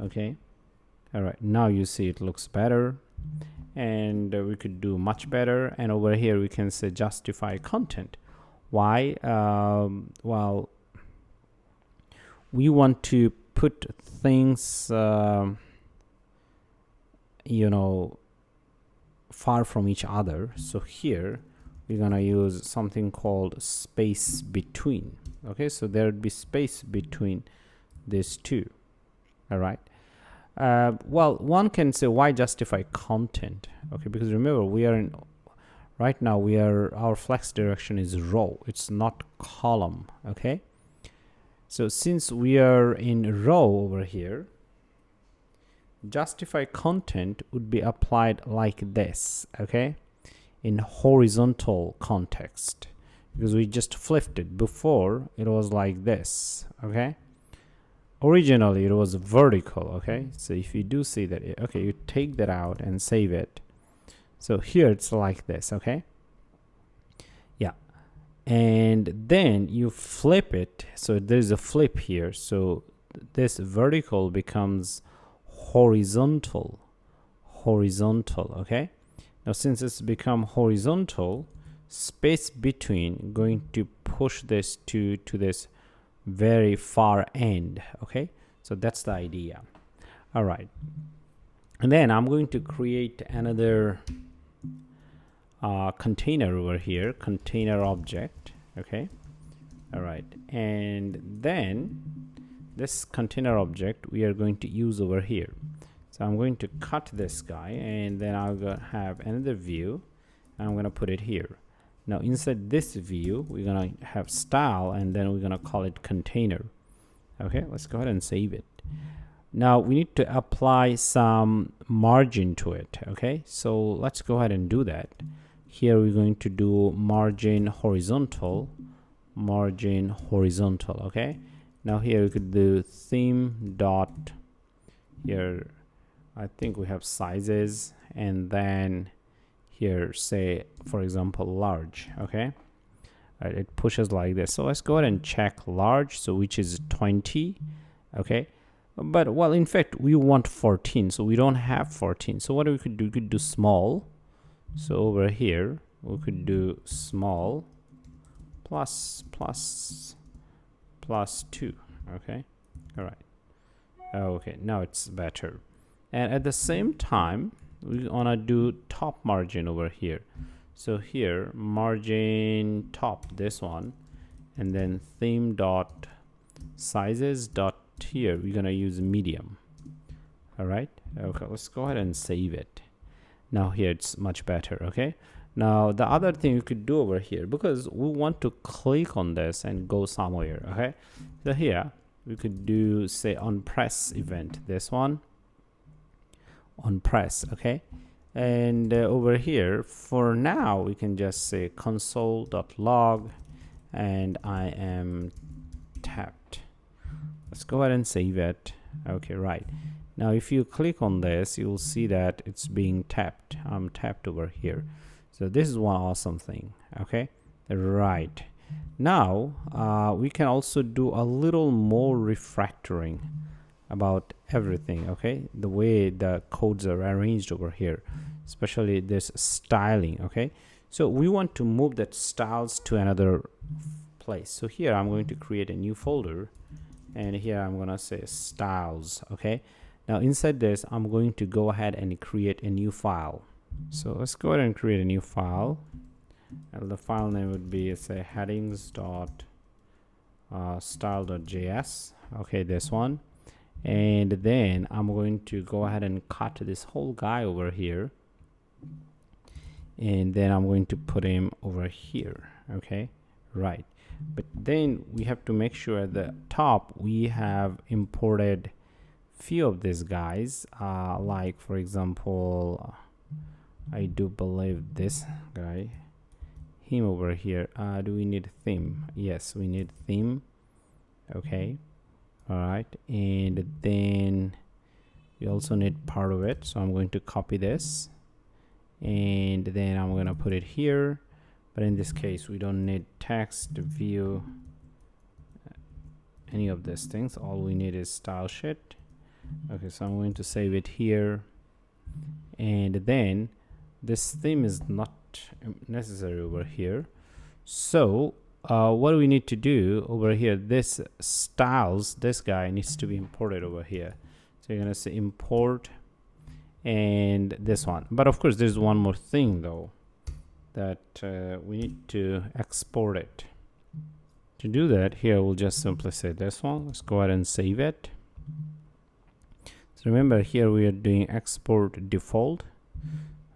Speaker 1: Okay, all right, now you see it looks better, and we could do much better. And over here we can say justify content. Why? Well, we want to put things you know, far from each other. So here we're gonna use something called space between. Okay, so there would be space between these two. All right, well, one can say why justify content. Okay, because remember we are in right now our flex direction is row, it's not column. Okay, so since we are in row over here, justify content would be applied like this. Okay, in horizontal context, because we just flipped it. Before it was like this. Okay, originally it was vertical. Okay, so if you do see that, okay, you take that out and save it. So here it's like this. Okay, yeah, and then you flip it, so there's a flip here, so this vertical becomes horizontal. Okay, now since it's become horizontal, space between going to push this to this very far end. Okay, so that's the idea. All right, and then I'm going to create another container over here, container object. Okay, all right, and then this container object we are going to use over here. So I'm going to cut this guy, and then I'll have another view, and I'm going to put it here. Now inside this view we're going to have style, and then we're going to call it container. Okay, let's go ahead and save it. Now we need to apply some margin to it. Okay, so let's go ahead and do that. Here we're going to do margin horizontal. Okay, now here we could do theme dot, here I think we have sizes, and then here say for example large. Okay, it pushes like this. So let's go ahead and check large, so which is 20. Okay, but well, in fact we want 14, so we don't have 14. So what we could do, we could do small. So over here we could do small plus 2. Okay, all right. Okay, now it's better. And at the same time we wanna do top margin over here. So here margin top, this one, and then theme dot sizes dot, here we're gonna use medium. All right, okay, let's go ahead and save it. Now here it's much better. Okay, now the other thing you could do over here, because we want to click on this and go somewhere. Okay, so here we could do say on press event, this one on press. Okay, and over here for now we can just say console.log and I am tapped. Let's go ahead and save it. Okay, right. Now if you click on this, you'll see that it's being tapped. I'm tapped over here. So this is one awesome thing. Okay, right. Now we can also do a little more refactoring about everything. Okay, the way the codes are arranged over here, especially this styling. Okay, so we want to move that styles to another place. So here I'm going to create a new folder, and here I'm gonna say styles. Okay, now inside this I'm going to go ahead and create a new file. So let's go ahead and create a new file, and the file name would be say headings.style.js. Okay, this one. And then I'm going to go ahead and cut this whole guy over here, and then I'm going to put him over here. Okay, right. But then we have to make sure at the top we have imported few of these guys, like for example I do believe this guy, him over here. Do we need theme? Yes, we need theme. Okay, all right, and then we also need part of it. So I'm going to copy this, and then I'm going to put it here. But in this case we don't need text view, any of these things. All we need is StyleSheet. Okay, so I'm going to save it here, and then this theme is not necessary over here. So what do we need to do over here? This styles, this guy needs to be imported over here. So you're gonna say import, and this one. But of course there's one more thing though, that we need to export it. To do that, here we'll just simply say this one. Let's go ahead and save it. So remember, here we are doing export default,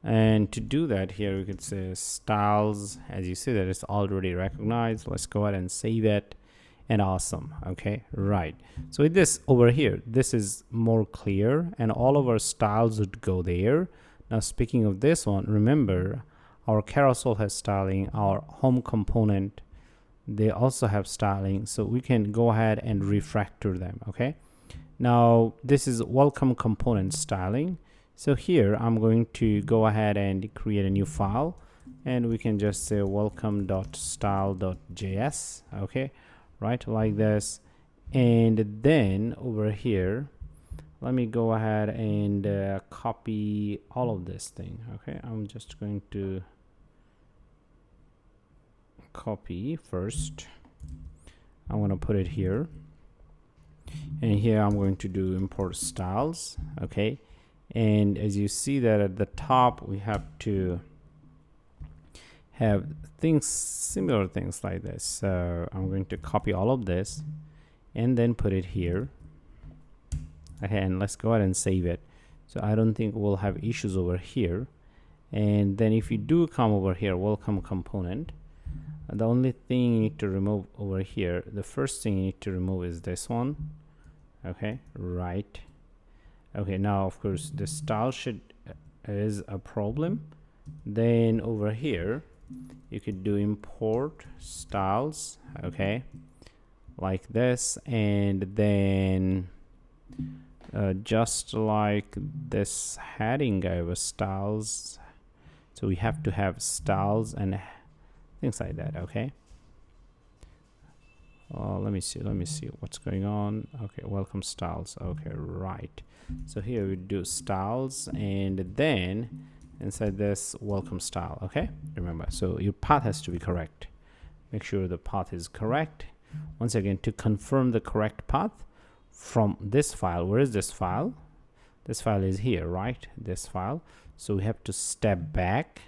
Speaker 1: and to do that, here we could say styles. As you see that it's already recognized. Let's go ahead and save it, and awesome. Okay, right. So with this over here, this is more clear, and all of our styles would go there. Now speaking of this one, remember our carousel has styling, our home component, they also have styling, so we can go ahead and refactor them. Okay, now this is welcome component styling. So here I'm going to go ahead and create a new file, and we can just say welcome.style.js. Okay, right, like this. And then over here, let me go ahead and copy all of this thing. Okay, I'm just going to copy first. I'm going to put it here, and here I'm going to do import styles. Okay, and as you see that at the top we have to have things, similar things like this. So I'm going to copy all of this and then put it here. Okay, and let's go ahead and save it. So I don't think we'll have issues over here. And then if you do come over here, welcome component, the only thing you need to remove over here, the first thing you need to remove is this one. Okay, right. Okay, now of course the style sheet is a problem. Then over here you could do import styles, okay, like this, and then just like this heading over styles, so we have to have styles and things like that. Okay, let me see what's going on. Okay, welcome styles. Okay, right, so here we do styles, and then inside this welcome style. Okay, remember, so your path has to be correct. Make sure the path is correct. Once again, to confirm the correct path from this file, where is this file? This file is here, right? This file. So we have to step back.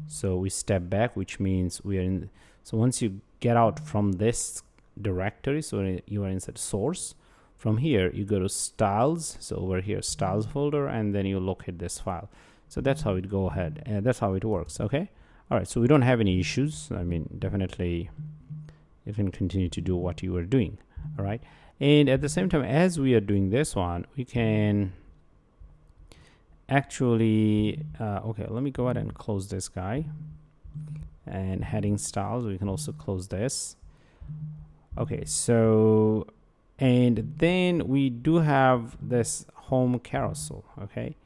Speaker 1: So we step back, which means we are in. So once you get out from this directory, so you are inside source, from here you go to styles. So over here, styles folder, and then you locate this file. So that's how it go ahead, and that's how it works. Okay. All right. So we don't have any issues. I mean, definitely you can continue to do what you were doing. All right. And at the same time, as we are doing this one, we can actually okay, let me go ahead and close this guy, and heading styles, we can also close this. Okay, so and then we do have this home carousel. Okay,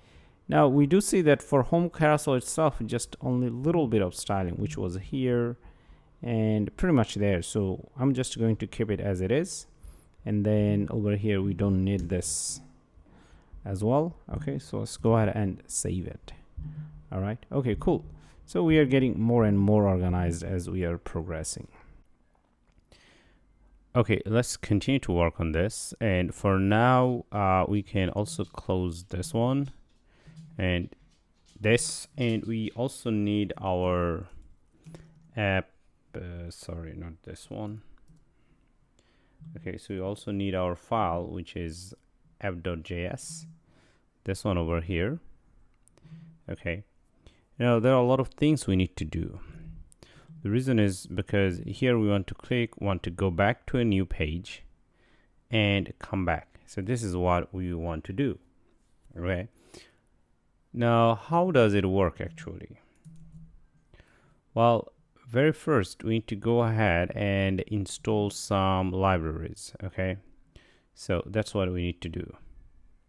Speaker 1: now we do see that for home carousel itself, just only a little bit of styling, which was here and pretty much there. So I'm just going to keep it as it is, and then over here we don't need this as well. Okay, so let's go ahead and save it. All right, okay, cool. So we are getting more and more organized as we are progressing. Okay, let's continue to work on this, and for now we can also close this one and this, and we also need our app sorry, not this one. Okay, so we also need our file, which is app.js, this one over here. Okay, now there are a lot of things we need to do. The reason is because here we want to go back to a new page and come back. So this is what we want to do. Okay, now how does it work actually? Well, very first we need to go ahead and install some libraries. Okay, so that's what we need to do.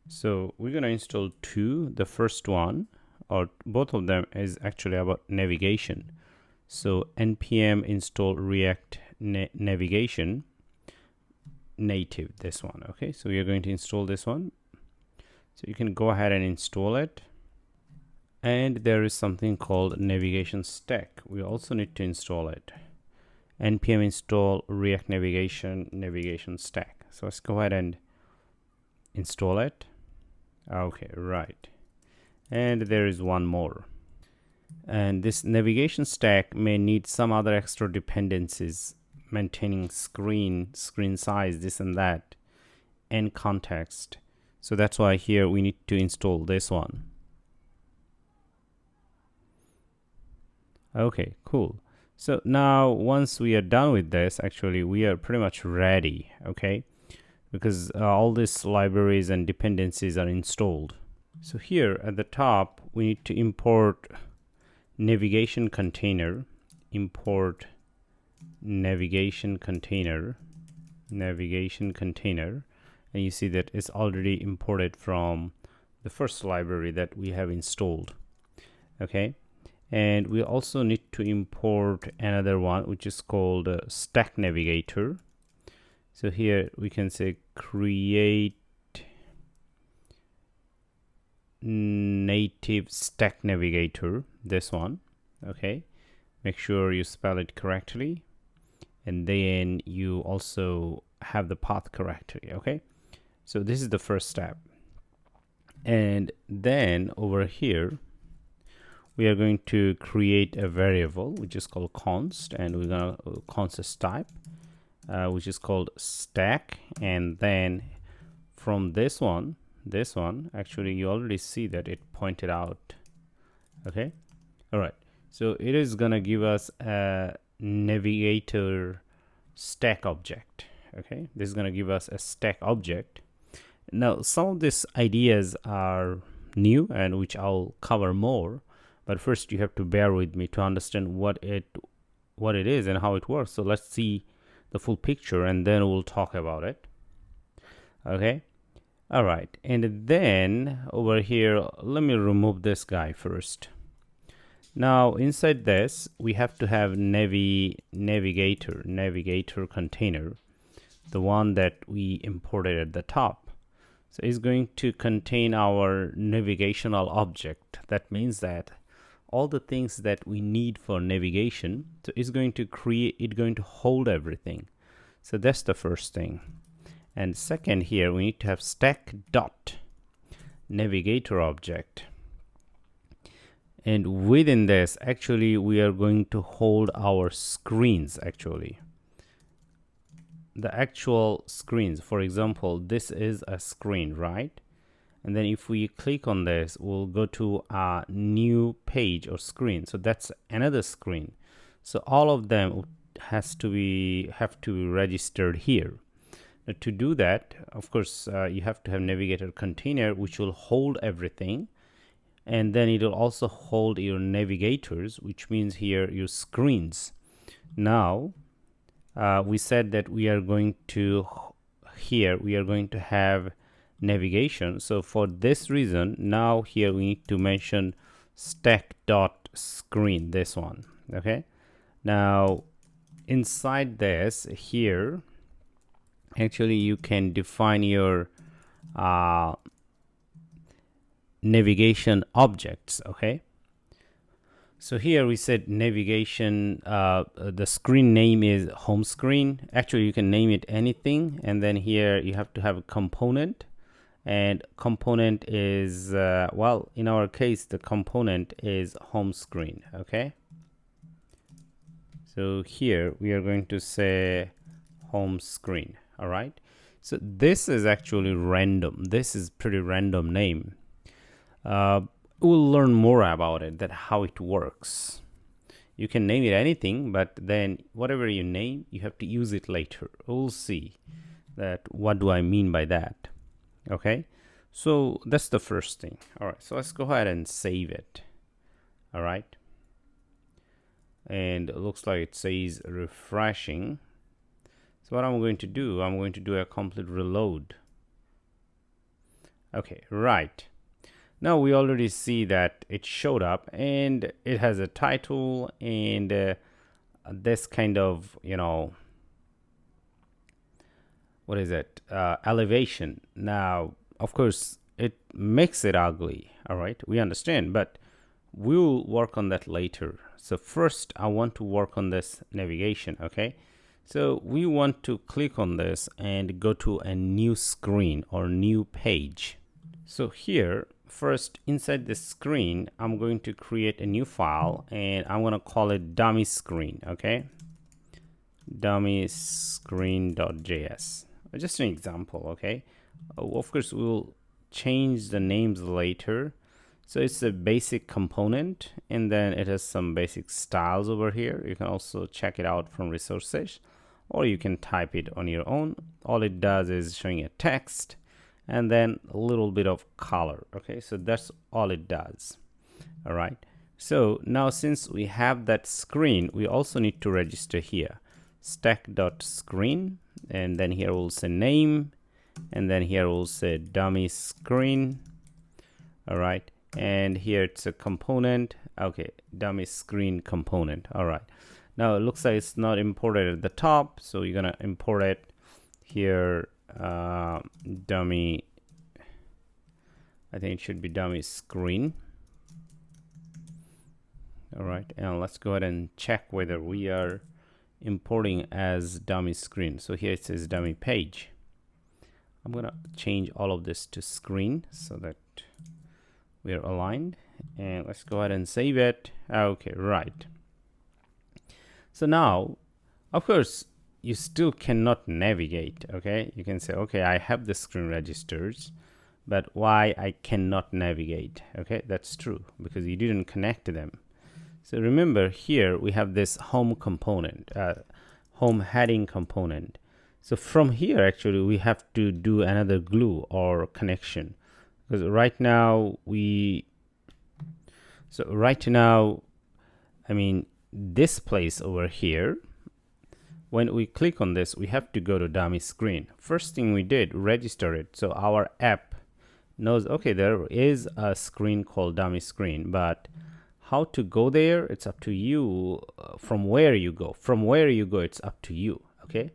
Speaker 1: So we're going to install two. The first one, or both of them, is actually about navigation. So npm install react navigation native, this one. Okay, so we are going to install this one, so you can go ahead and install it. And there is something called navigation stack. We also need to install it. npm install react navigation stack. So let's go ahead and install it. Okay, right. And there is one more. And this navigation stack may need some other extra dependencies, maintaining screen size, this and that, and context. So that's why here we need to install this one. Okay, cool. So now once we are done with this, actually we are pretty much ready. Okay, because all these libraries and dependencies are installed. So here at the top we need to import navigation container, import navigation container, and you see that it's already imported from the first library that we have installed. Okay, and we also need to import another one, which is called stack navigator. So here we can say create native stack navigator, this one. Okay, make sure you spell it correctly, and then you also have the path correctly. Okay, so this is the first step. And then over here we are going to create a variable which is called const, and we're gonna const type which is called stack. And then from this one, actually you already see that it pointed out. Okay, all right, so it is gonna give us a navigator stack object. Okay, this is gonna give us a stack object,
Speaker 2: Now, some of these ideas are new and which I'll cover more, but first you have to bear with me to understand what it is and how it works. So let's see the full picture and then we'll talk about it. Okay. All right. And then over here, let me remove this guy first. Now inside this, we have to have navigator container, the one that we imported at the top. So it's going to contain our navigational object. That means that all the things that we need for navigation, so it's going to hold everything. So that's the first thing. And second, here we need to have stack.navigator object. And within this, actually, we are going to hold our screens, actually. The actual screens. For example, this is a screen, right? And then if we click on this, we'll go to a new page or screen. So that's another screen. So all of them have to be registered here. Now, to do that, of course, you have to have navigator container, which will hold everything. And then it will also hold your navigators, which means here your screens. Now, we said that we are going to have navigation. So for this reason, now here we need to mention stack.screen, this one. Okay. Now inside this here, actually you can define your navigation objects. Okay. So here we said navigation, the screen name is home screen. Actually, you can name it anything. And then here you have to have a component. And component is, well, in our case, the component is home screen. Okay. So here we are going to say home screen. All right. So this is actually random. This is pretty random name. We'll learn more about it, that how it works. You can name it anything, but then whatever you name, you have to use it later. We'll see that what do I mean by that. Okay, so that's the first thing. All right, so let's go ahead and save it. All right, and it looks like it says refreshing. So what I'm going to do a complete reload. Okay, right. Now we already see that it showed up and it has a title and this kind of, what is it? Elevation. Now, of course, it makes it ugly. All right, we understand, but we'll work on that later. So first, I want to work on this navigation. Okay, so we want to click on this and go to a new screen or new page. So here, first, inside the screen, I'm going to create a new file and I'm going to call it dummy screen. Okay, dummy screen.js. Just an example. Okay, of course we'll change the names later. So it's a basic component and then it has some basic styles over here. You can also check it out from resources or you can type it on your own. All it does is showing a text and then a little bit of color. Okay, so that's all it does. All right, so now since we have that screen, we also need to register here stack.screen, and then here we'll say name, and then here we'll say dummy screen. All right, and here it's a component. Okay, dummy screen component. All right, now it looks like it's not imported at the top, so you're gonna import it here. Dummy, I think it should be dummy screen. All right, and let's go ahead and check whether we are importing as dummy screen. So here it says dummy page. I'm gonna change all of this to screen so that we're aligned, and let's go ahead and save it. Okay, right. So now, of course, you still cannot navigate. Okay, you can say, okay, I have the screen registers, but why I cannot navigate? Okay, that's true because you didn't connect to them. So remember here we have this home component, home heading component. So from here, actually, we have to do another glue or connection, because right now I mean, this place over here, when we click on this, we have to go to dummy screen. First thing we did, register it. So our app knows, okay, there is a screen called dummy screen, but how to go there, it's up to you. From where you go, it's up to you. Okay.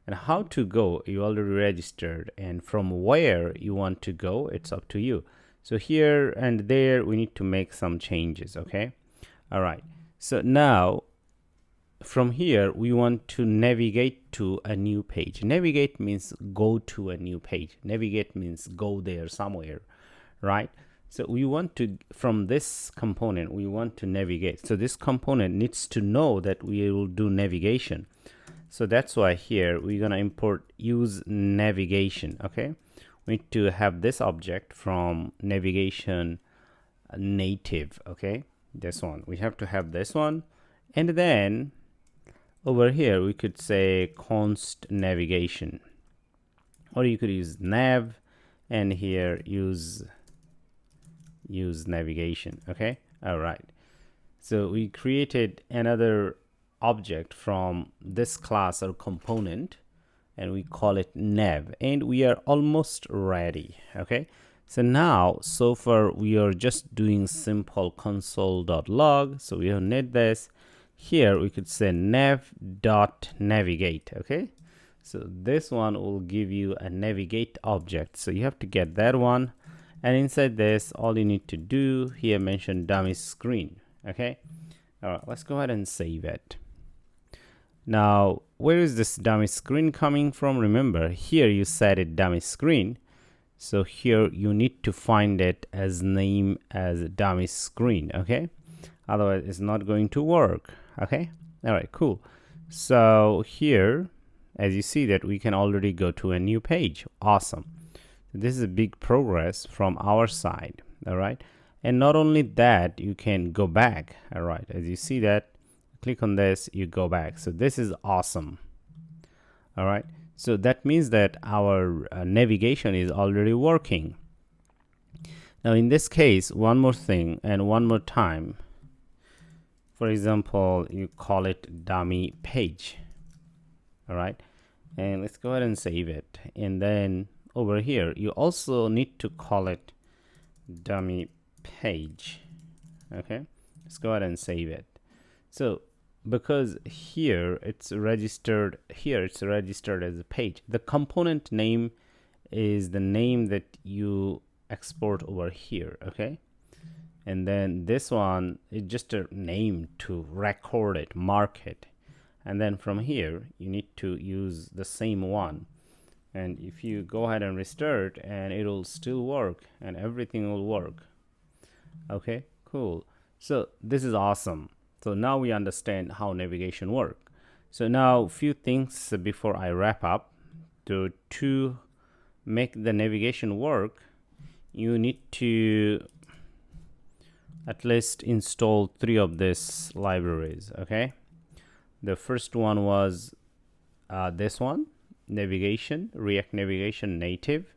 Speaker 2: And how to go, you already registered, and from where you want to go, it's up to you. So here and there we need to make some changes. Okay. All right. So now from here we want to navigate to a new page. Navigate means go to a new page. Navigate means go there somewhere, right? So we want to, from this component, we want to navigate. So this component needs to know that we will do navigation. So that's why here we're going to import use navigation. Okay, we need to have this object from navigation native. Okay, this one, we have to have this one. And then over here we could say const navigation, or you could use nav, and here use navigation. Okay, all right. So we created another object from this class or component, and we call it nav, and we are almost ready. Okay, so now so far we are just doing simple console.log, so we don't need this. Here we could say nav.navigate. Okay, so this one will give you a navigate object, so you have to get that one, and inside this all you need to do here, mention dummy screen. Okay, all right, let's go ahead and save it. Now, where is this dummy screen coming from? Remember, here you set it dummy screen. So here you need to find it as name as dummy screen. Okay, otherwise it's not going to work. Okay, all right, cool. So here, as you see that we can already go to a new page. Awesome. This is a big progress from our side. All right, and not only that, you can go back. All right, as you see that, click on this, you go back. So this is awesome. All right, so that means that our navigation is already working. Now in this case, one more thing and one more time. For example, you call it dummy page. All right, and let's go ahead and save it. And then over here you also need to call it dummy page. Okay, let's go ahead and save it. So because here it's registered as a page, the component name is the name that you export over here. Okay, and then this one is just a name to record it, mark it, and then from here you need to use the same one. And if you go ahead and restart, and it'll still work and everything will work. Okay, cool. So this is awesome. So now we understand how navigation works. So now a few things before I wrap up. To make the navigation work, you need to at least install 3 of these libraries. Okay, the first one was this one, navigation, React Navigation Native,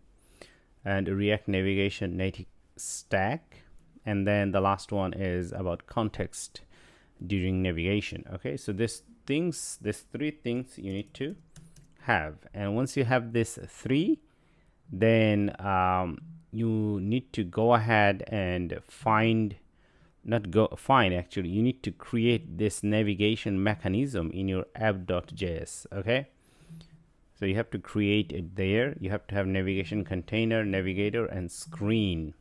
Speaker 2: and React Navigation Native Stack, and then the last one is about context during navigation. Okay, so these 3 things you need to have, and once you have this 3, then you need to go ahead and you need to create this navigation mechanism in your app.js. Okay, so you have to create it there. You have to have navigation container, navigator, and screen.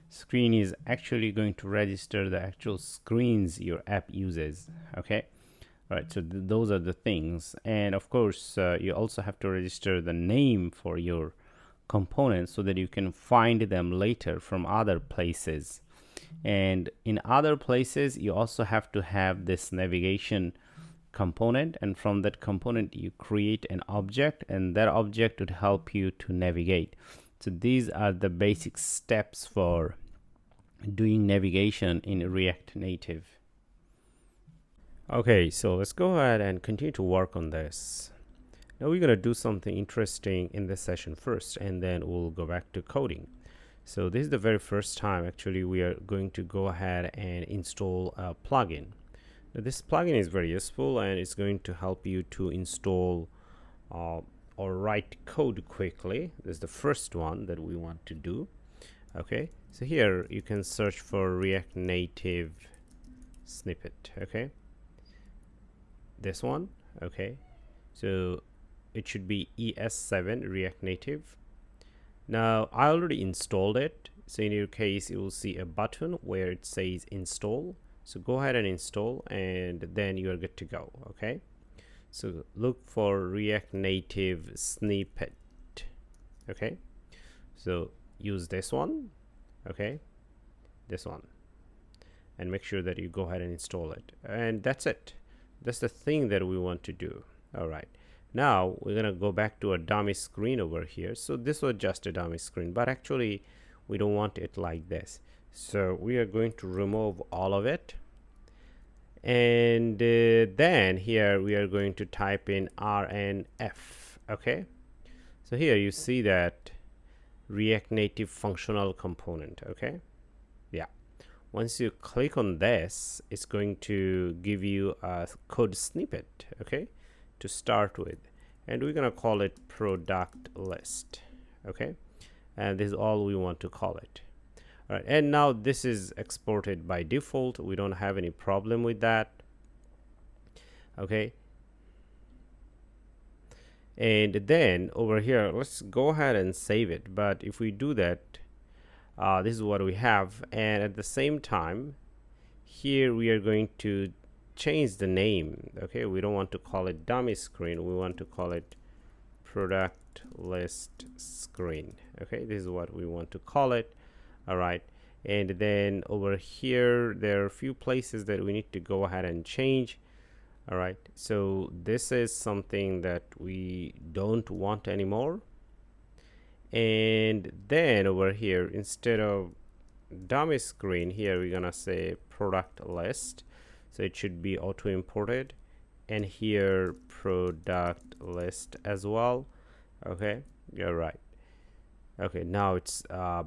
Speaker 2: Screen is actually going to register the actual screens your app uses. Okay, all right, so those are the things. And of course you also have to register the name for your components so that you can find them later from other places. And in other places you also have to have this navigation component, and from that component you create an object, and that object would help you to navigate. So these are the basic steps for doing navigation in React Native. Okay, so let's go ahead and continue to work on this. Now we're going to do something interesting in this session first, and then we'll go back to coding. So this is the very first time actually we are going to go ahead and install a plugin. Now this plugin is very useful, and it's going to help you to install or write code quickly. This is the first one that we want to do. Okay, so here you can search for React Native snippet. Okay, this one. Okay, so it should be ES7 React Native. Now I already installed it, so in your case you will see a button where it says install. So go ahead and install, and then you are good to go. Okay, so look for React Native snippet. Okay, so use this one. Okay, this one, and make sure that you go ahead and install it, and that's it. That's the thing that we want to do. All right, now we're gonna go back to a dummy screen over here. So this was just a dummy screen, but actually we don't want it like this. So we are going to remove all of it, and then here we are going to type in RNF. Okay, so here you see that React Native functional component. Okay, yeah, once you click on this, it's going to give you a code snippet, okay, to start with, and we're gonna call it product list. Okay, and this is all we want to call it. All right, and now this is exported by default. We don't have any problem with that. Okay, and then over here, let's go ahead and save it. But if we do that, this is what we have, and at the same time here we are going to change the name. Okay, we don't want to call it dummy screen, we want to call it product list screen. Okay, this is what we want to call it. All right, and then over here there are a few places that we need to go ahead and change. All right, so this is something that we don't want anymore. And then over here, instead of dummy screen, here we're gonna say product list, so it should be auto imported, and here product list as well. Okay, you're right. Okay, now it's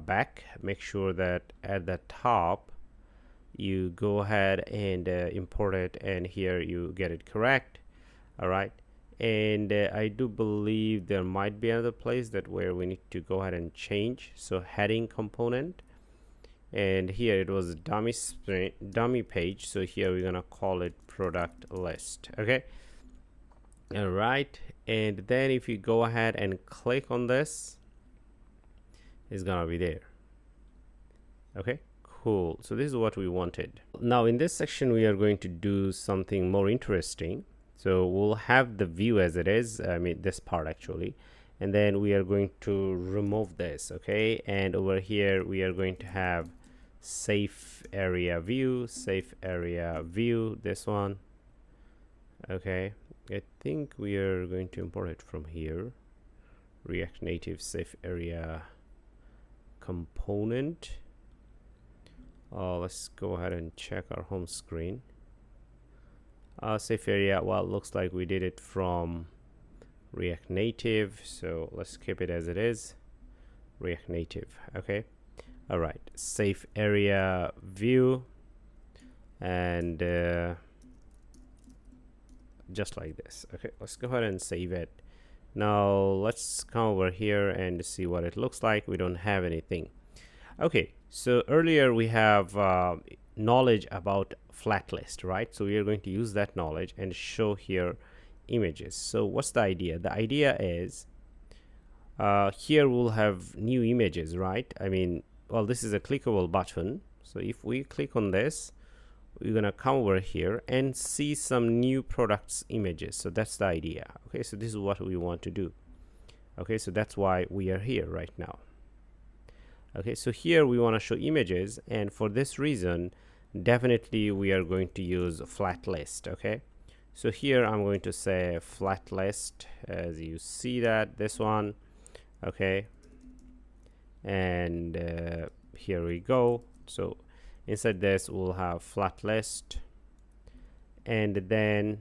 Speaker 2: back. Make sure that at the top you go ahead and import it, and here you get it correct. All right, and I do believe there might be another place that where we need to go ahead and change. So heading component, and here it was a dummy page, so here we're gonna call it product list. Okay, all right, and then if you go ahead and click on this, it's gonna be there. Okay, cool. So this is what we wanted. Now in this section we are going to do something more interesting. So we'll have the view as it is, I mean this part actually, and then we are going to remove this. Okay, and over here we are going to have SafeAreaView, SafeAreaView, this one. Okay, I think we are going to import it from here, React Native SafeArea component. Let's go ahead and check our home screen. SafeArea, well, it looks like we did it from React Native, so let's keep it as it is, React Native. Okay, all right, SafeAreaView, and just like this. Okay, let's go ahead and save it. Now let's come over here and see what it looks like. We don't have anything. Okay, so earlier we have knowledge about FlatList, right? So we are going to use that knowledge and show here images. So what's the idea? The idea is here we'll have new images, right? I mean, well, this is a clickable button. So if we click on this, we're gonna come over here and see some new products images. So that's the idea. Okay, so this is what we want to do. Okay, so that's why we are here right now. Okay, so here we want to show images, and for this reason definitely we are going to use FlatList. Okay, so here I'm going to say FlatList, as you see that, this one. Okay, and here we go. So inside this we'll have FlatList, and then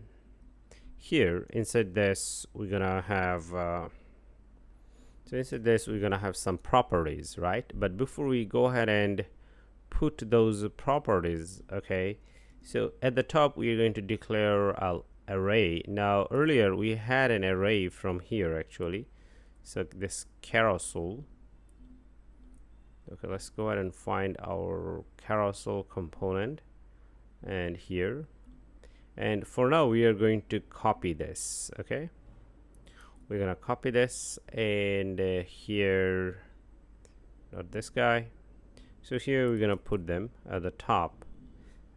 Speaker 2: here inside this we're gonna have some properties, right? But before we go ahead and put those properties, okay, so at the top we are going to declare an array. Now earlier we had an array from here actually, so this carousel. Okay, let's go ahead and find our carousel component, and here, and for now we are going to copy this. Okay, we're gonna copy this, and here, not this guy, so here we're gonna put them at the top.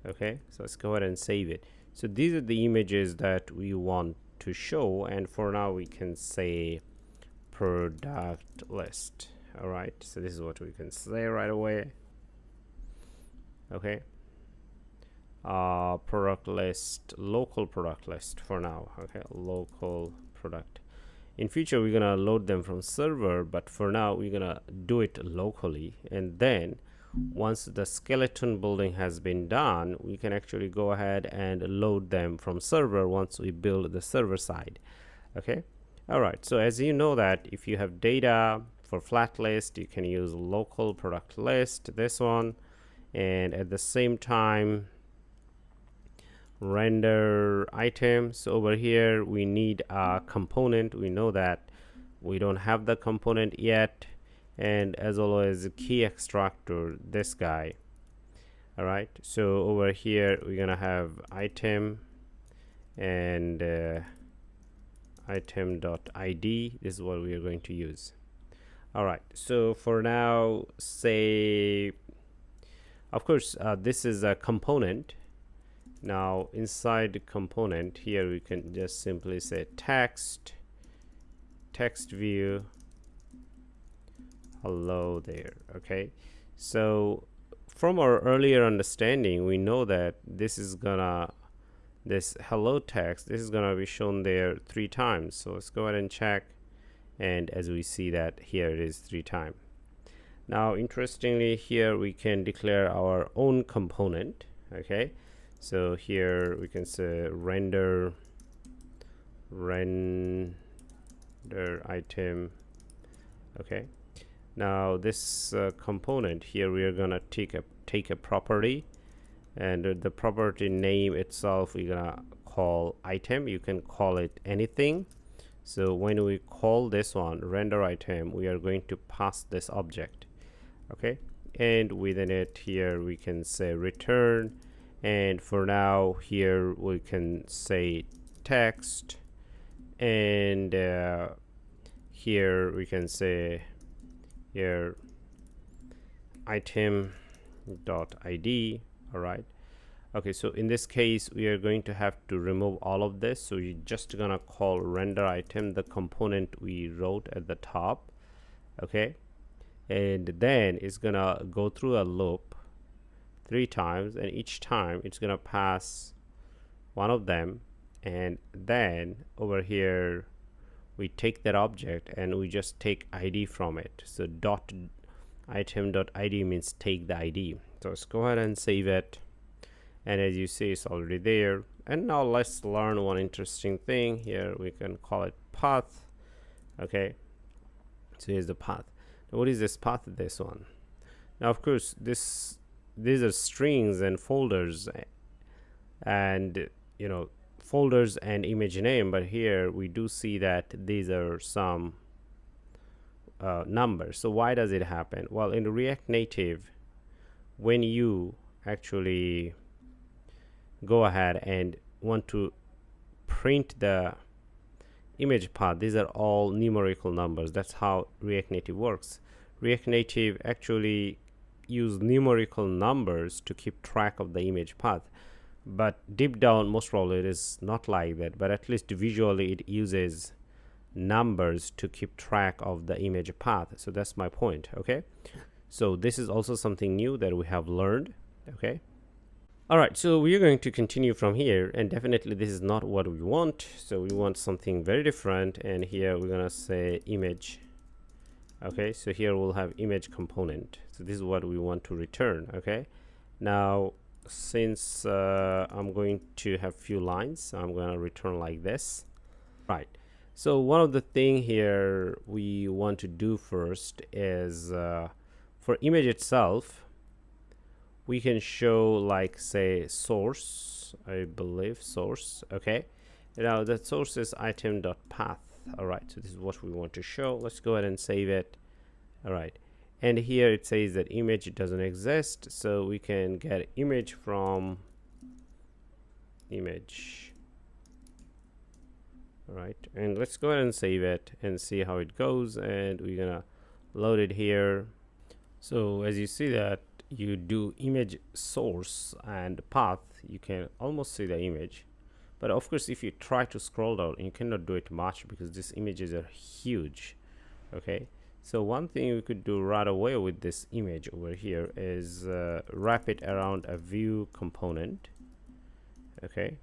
Speaker 2: Okay, so let's go ahead and save it. So these are the images that we want to show, and for now we can say product list. All right, so this is what we can say right away. Okay, product list, local product list for now. Okay, local product. In future we're gonna load them from server, but for now we're gonna do it locally, and then once the skeleton building has been done, we can actually go ahead and load them from server once we build the server side. Okay, all right, so as you know that if you have data for FlatList, you can use local product list, this one, and at the same time render items. Over here we need a component. We know that we don't have the component yet, and as always key extractor, this guy. All right, so over here we're gonna have item and item.id. This is what we are going to use. All right, so for now, say, of course, this is a component. Now inside the component here we can just simply say text view hello there. Okay, so from our earlier understanding we know that this hello text, this is gonna be shown there 3 times. So let's go ahead and check, and as we see that here it is 3 times. Now interestingly, here we can declare our own component. Okay, so here we can say render item. Okay, now this component here we are gonna take a property, and the property name itself we're gonna call item. You can call it anything. So when we call this one render item, we are going to pass this object. Okay, and within it here we can say return, and for now here we can say text, and here we can say here item.id. all right, okay, so in this case we are going to have to remove all of this, so you're just gonna call render item, the component we wrote at the top. Okay, and then it's gonna go through a loop 3 times, and each time it's gonna pass one of them, and then over here we take that object and we just take ID from it. So dot item.id means take the ID. So let's go ahead and save it, and as you see it's already there. And now let's learn one interesting thing here. We can call it path. Okay, so here's the path. Now what is this path? This one. Now of course these are strings and folders, and folders and image name, but here we do see that these are some numbers. So why does it happen? Well, in the React Native, when you actually go ahead and want to print the image path, these are all numerical numbers. That's how React Native works. React Native actually use numerical numbers to keep track of the image path, but deep down most probably it is not like that, but at least visually it uses numbers to keep track of the image path. So that's my point. Okay, so this is also something new that we have learned. Okay, all right, so we are going to continue from here, and definitely this is not what we want. So we want something very different, and here we're gonna say image. Okay, so here we'll have image component. So this is what we want to return. Okay, now since I'm going to have few lines, I'm going to return like this. Right. So one of the thing here we want to do first is for image itself, we can show like say source, I believe source. Okay. Now the source is item.path. All right. So this is what we want to show. Let's go ahead and save it. All right. And here it says that image doesn't exist, so we can get image from image. All right, and let's go ahead and save it and see how it goes, and we're gonna load it here. So as you see that you do image source and path, you can almost see the image, but of course if you try to scroll down, you cannot do it much because these images are huge. Okay, so one thing we could do right away with this image over here is wrap it around a view component. Okay,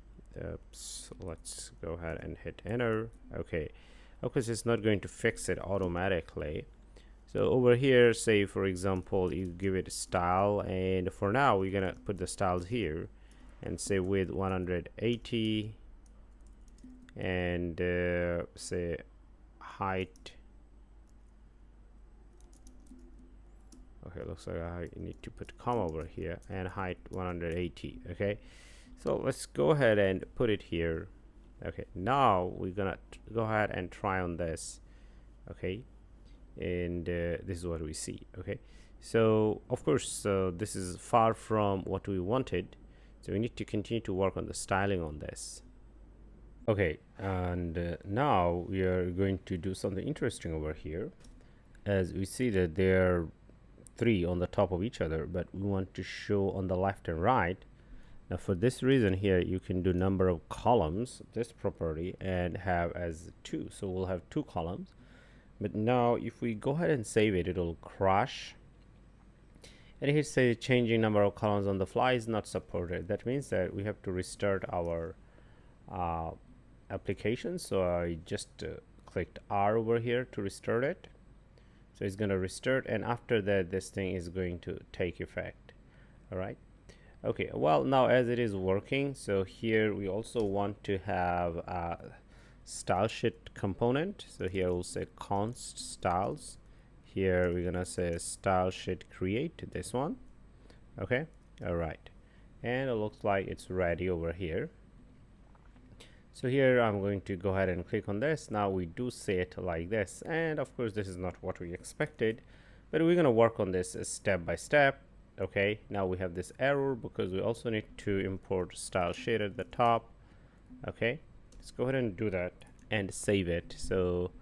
Speaker 2: so let's go ahead and hit enter. Okay, of course it's not going to fix it automatically. So over here, say for example you give it a style, and for now we're gonna put the styles here and say width 180 and say height. Okay, looks like I need to put comma over here, and height 180. Okay, so let's go ahead and put it here. Okay, now we're gonna go ahead and try on this. Okay, and this is what we see. Okay, so of course this is far from what we wanted, so we need to continue to work on the styling on this. Okay, and now we are going to do something interesting over here. As we see that there are 3 on the top of each other, but we want to show on the left and right. Now for this reason here, you can do number of columns, this property, and have as 2, so we'll have 2 columns. But now if we go ahead and save it, it'll crash, and here say changing number of columns on the fly is not supported. That means that we have to restart our application. So I just clicked R over here to restart it. So it's going to restart, and after that this thing is going to take effect. All right. Okay, well now as it is working, so here we also want to have a StyleSheet component. So here we'll say const styles. Here we're gonna say StyleSheet create, this one. Okay, all right, and it looks like it's ready over here. So here I'm going to go ahead and click on this. Now we do see it like this, and of course this is not what we expected, but we're gonna work on this step by step. Okay, now we have this error because we also need to import StyleSheet at the top. Okay, let's go ahead and do that and save it. So,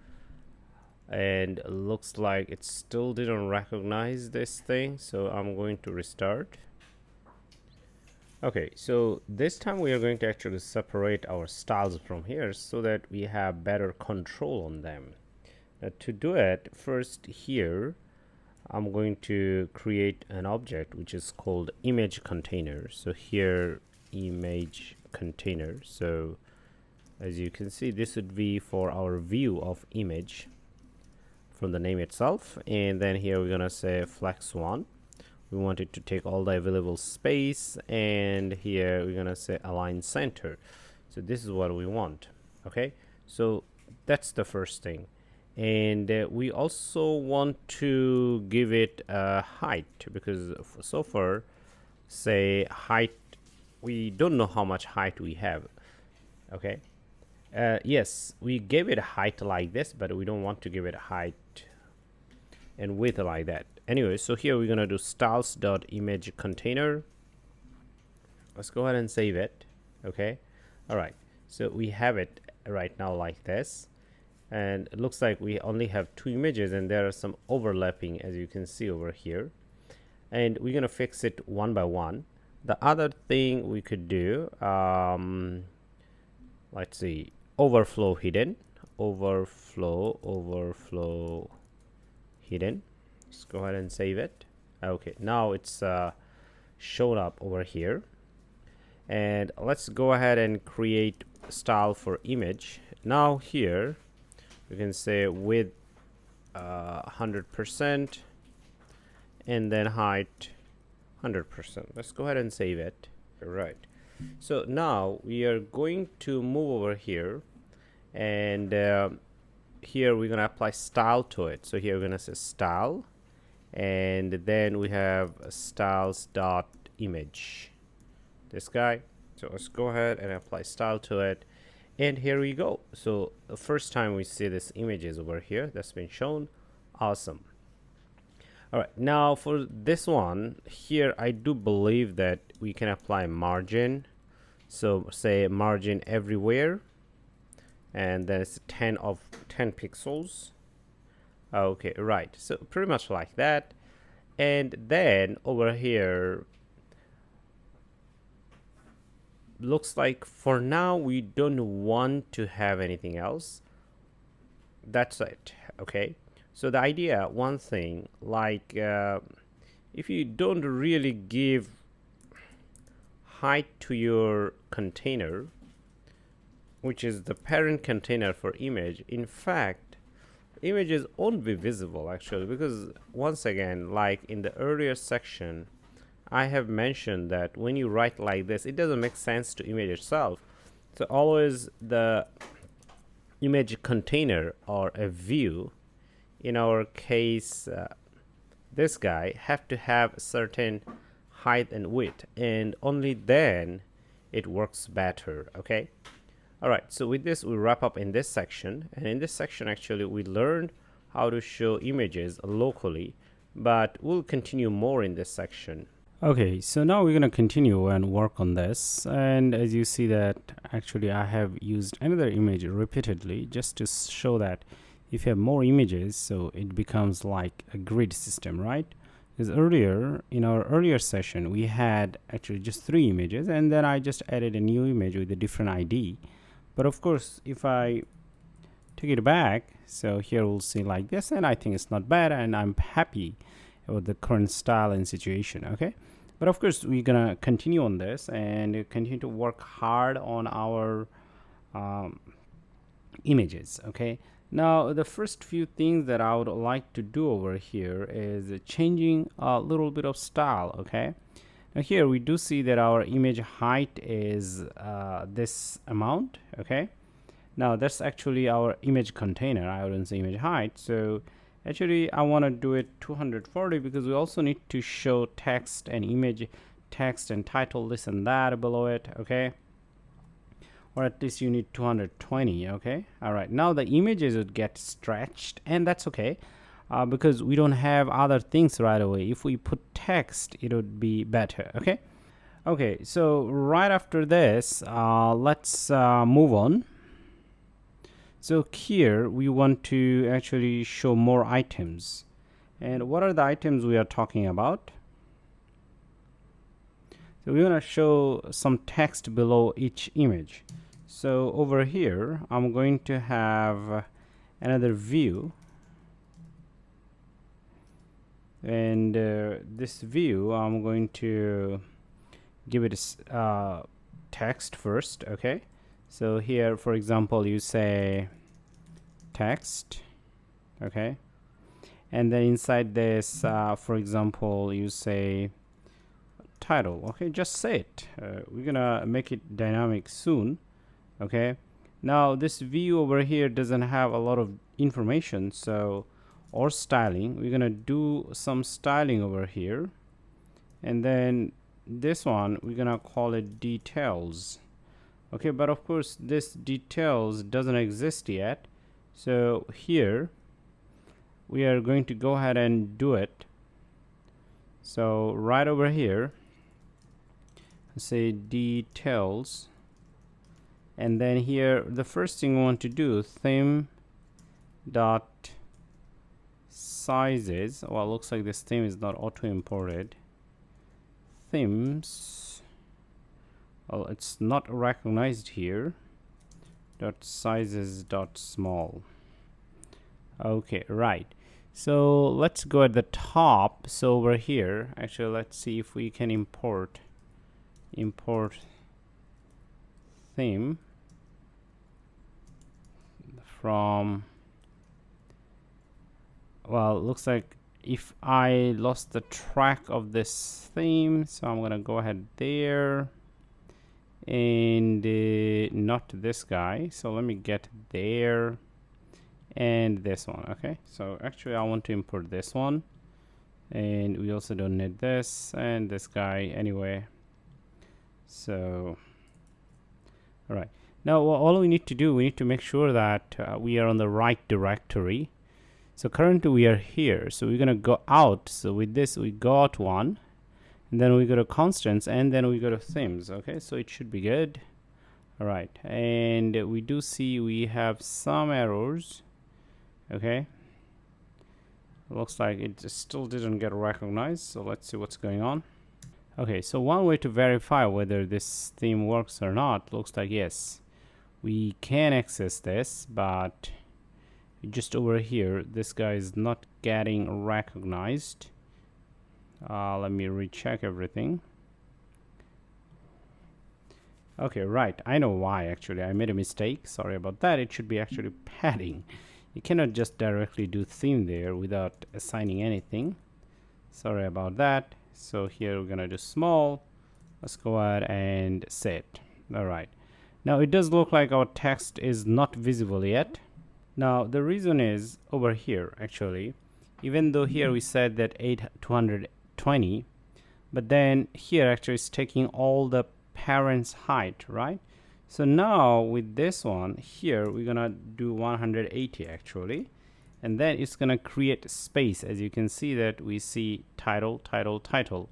Speaker 2: and it looks like it still didn't recognize this thing, so I'm going to restart. Okay, so this time we are going to actually separate our styles from here so that we have better control on them. Now to do it, first here I'm going to create an object which is called image container. So here image container. So as you can see, this would be for our view of image from the name itself, and then here we're gonna say flex1. We want it to take all the available space, and here we're gonna say align center. So this is what we want. Okay, so that's the first thing, and we also want to give it a height, because so far say height, we don't know how much height we have. Okay, yes, we gave it a height like this, but we don't want to give it a height and width like that. Anyway, so here we're gonna do styles.image container. Let's go ahead and save it. Okay, all right, so we have it right now like this, and it looks like we only have 2 images, and there are some overlapping, as you can see over here, and we're gonna fix it one by one. The other thing we could do, let's see, overflow hidden, overflow hidden. Let's go ahead and save it. Okay, now it's shown up over here, and let's go ahead and create style for image. Now here we can say width 100% and then height 100%. Let's go ahead and save it. Okay, right. So now we are going to move over here, and here we're gonna apply style to it. So here we're gonna say style, and then we have styles dot image, this guy. So let's go ahead and apply style to it, and here we go. So the first time we see this images over here that's been shown. Awesome. All right, now for this one here, I do believe that we can apply margin. So say margin everywhere, and then it's 10 pixels. Okay, right. So pretty much like that. And then over here, looks like for now we don't want to have anything else. That's it. Okay. So the idea, one thing, like if you don't really give height to your container, which is the parent container for image, in fact, images won't be visible actually, because once again, like in the earlier section, I have mentioned that when you write like this, it doesn't make sense to image itself. So always the image container or a view, in our case this guy, have to have a certain height and width, and only then it works better. Okay. All right, so with this we wrap up in this section, and in this section actually we learned how to show images locally, but we'll continue more in this section. Okay, so now we're going to continue and work on this, and as you see that actually I have used another image repeatedly just to show that if you have more images, so it becomes like a grid system, right? Because earlier, in our earlier session, we had actually just 3 images, and then I just added a new image with a different ID. But of course, if I take it back, so here we'll see like this, and I think it's not bad, and I'm happy with the current style and situation. Okay, but of course we're gonna continue on this and continue to work hard on our images. Okay, now the first few things that I would like to do over here is changing a little bit of style. Okay, now here we do see that our image height is this amount. Okay, now that's actually our image container. I wouldn't say image height. So actually I want to do it 240 because we also need to show text and image, text and title, this and that below it. Okay, or at least you need 220. Okay, all right, now the images would get stretched, and that's okay. Because we don't have other things right away. If we put text, it would be better. Okay, okay, so right after this, let's move on. So here we want to actually show more items. And what are the items we are talking about? So we want to show some text below each image. So over here, I'm going to have another view. And this view, I'm going to give it text first. Okay, so here, for example, you say text. Okay, and then inside this, for example, you say title. Okay, just say it. We're gonna make it dynamic soon. Okay, now this view over here doesn't have a lot of information, so or styling, we're gonna do some styling over here, and then this one we're gonna call it details. Okay, but of course this details doesn't exist yet, so here we are going to go ahead and do it. So right over here, say details, and then here the first thing we want to do, theme dot sizes. Well, looks like this theme is not auto imported. Themes, well, it's not recognized here. Dot sizes dot small. Okay, right, so let's go at the top. So over here, actually let's see if we can import theme from, well, it looks like if I lost the track of this theme, so I'm gonna go ahead there, and not this guy. So let me get there and this one. Okay, so actually I want to import this one, and we also don't need this and this guy anyway. So all right, now all we need to do, we need to make sure that we are on the right directory. So currently we are here, so we're gonna go out. So with this we go out one, and then we go to constants, and then we go to themes. Okay, so it should be good. All right, and we do see we have some errors. Okay, looks like it still didn't get recognized, so let's see what's going on. Okay, so one way to verify whether this theme works or not, looks like yes, we can access this, but just over here this guy is not getting recognized. Let me recheck everything. Okay, right, I know why. Actually I made a mistake, sorry about that. It should be actually padding. You cannot just directly do theme there without assigning anything. Sorry about that. So here we're gonna do small. Let's go ahead and set. All right, now it does look like our text is not visible yet. Now the reason is over here. Actually, even though here we said that 220, but then here actually it's taking all the parents height, right? So now with this one here we're gonna do 180 actually, and then it's gonna create space. As you can see that we see title, title, title.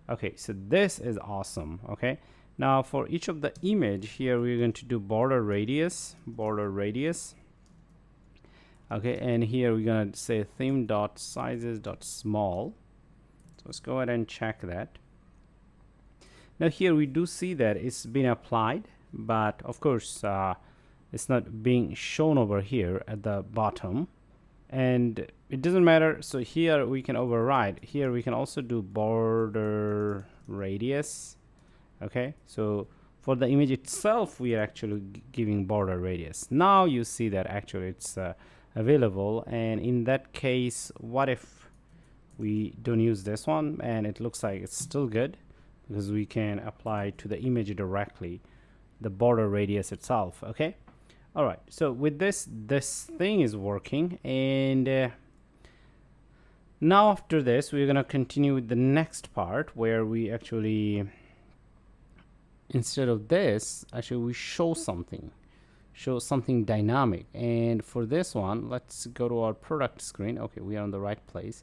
Speaker 2: Okay, so this is awesome. Okay, now for each of the image here we're going to do border radius. Okay, and here we're gonna say theme dot sizes dot small. So let's go ahead and check that. Now here we do see that it's been applied, but of course it's not being shown over here at the bottom, and it doesn't matter. So here we can override. Here we can also do border radius. Okay, so for the image itself we are actually giving border radius. Now you see that actually it's available, and in that case what if we don't use this one, and it looks like it's still good because we can apply to the image directly the border radius itself. Okay, all right, so with this thing is working, and now after this we're gonna continue with the next part where we actually, instead of this, actually we show something dynamic. And for this one, let's go to our product screen. Okay, we are on the right place.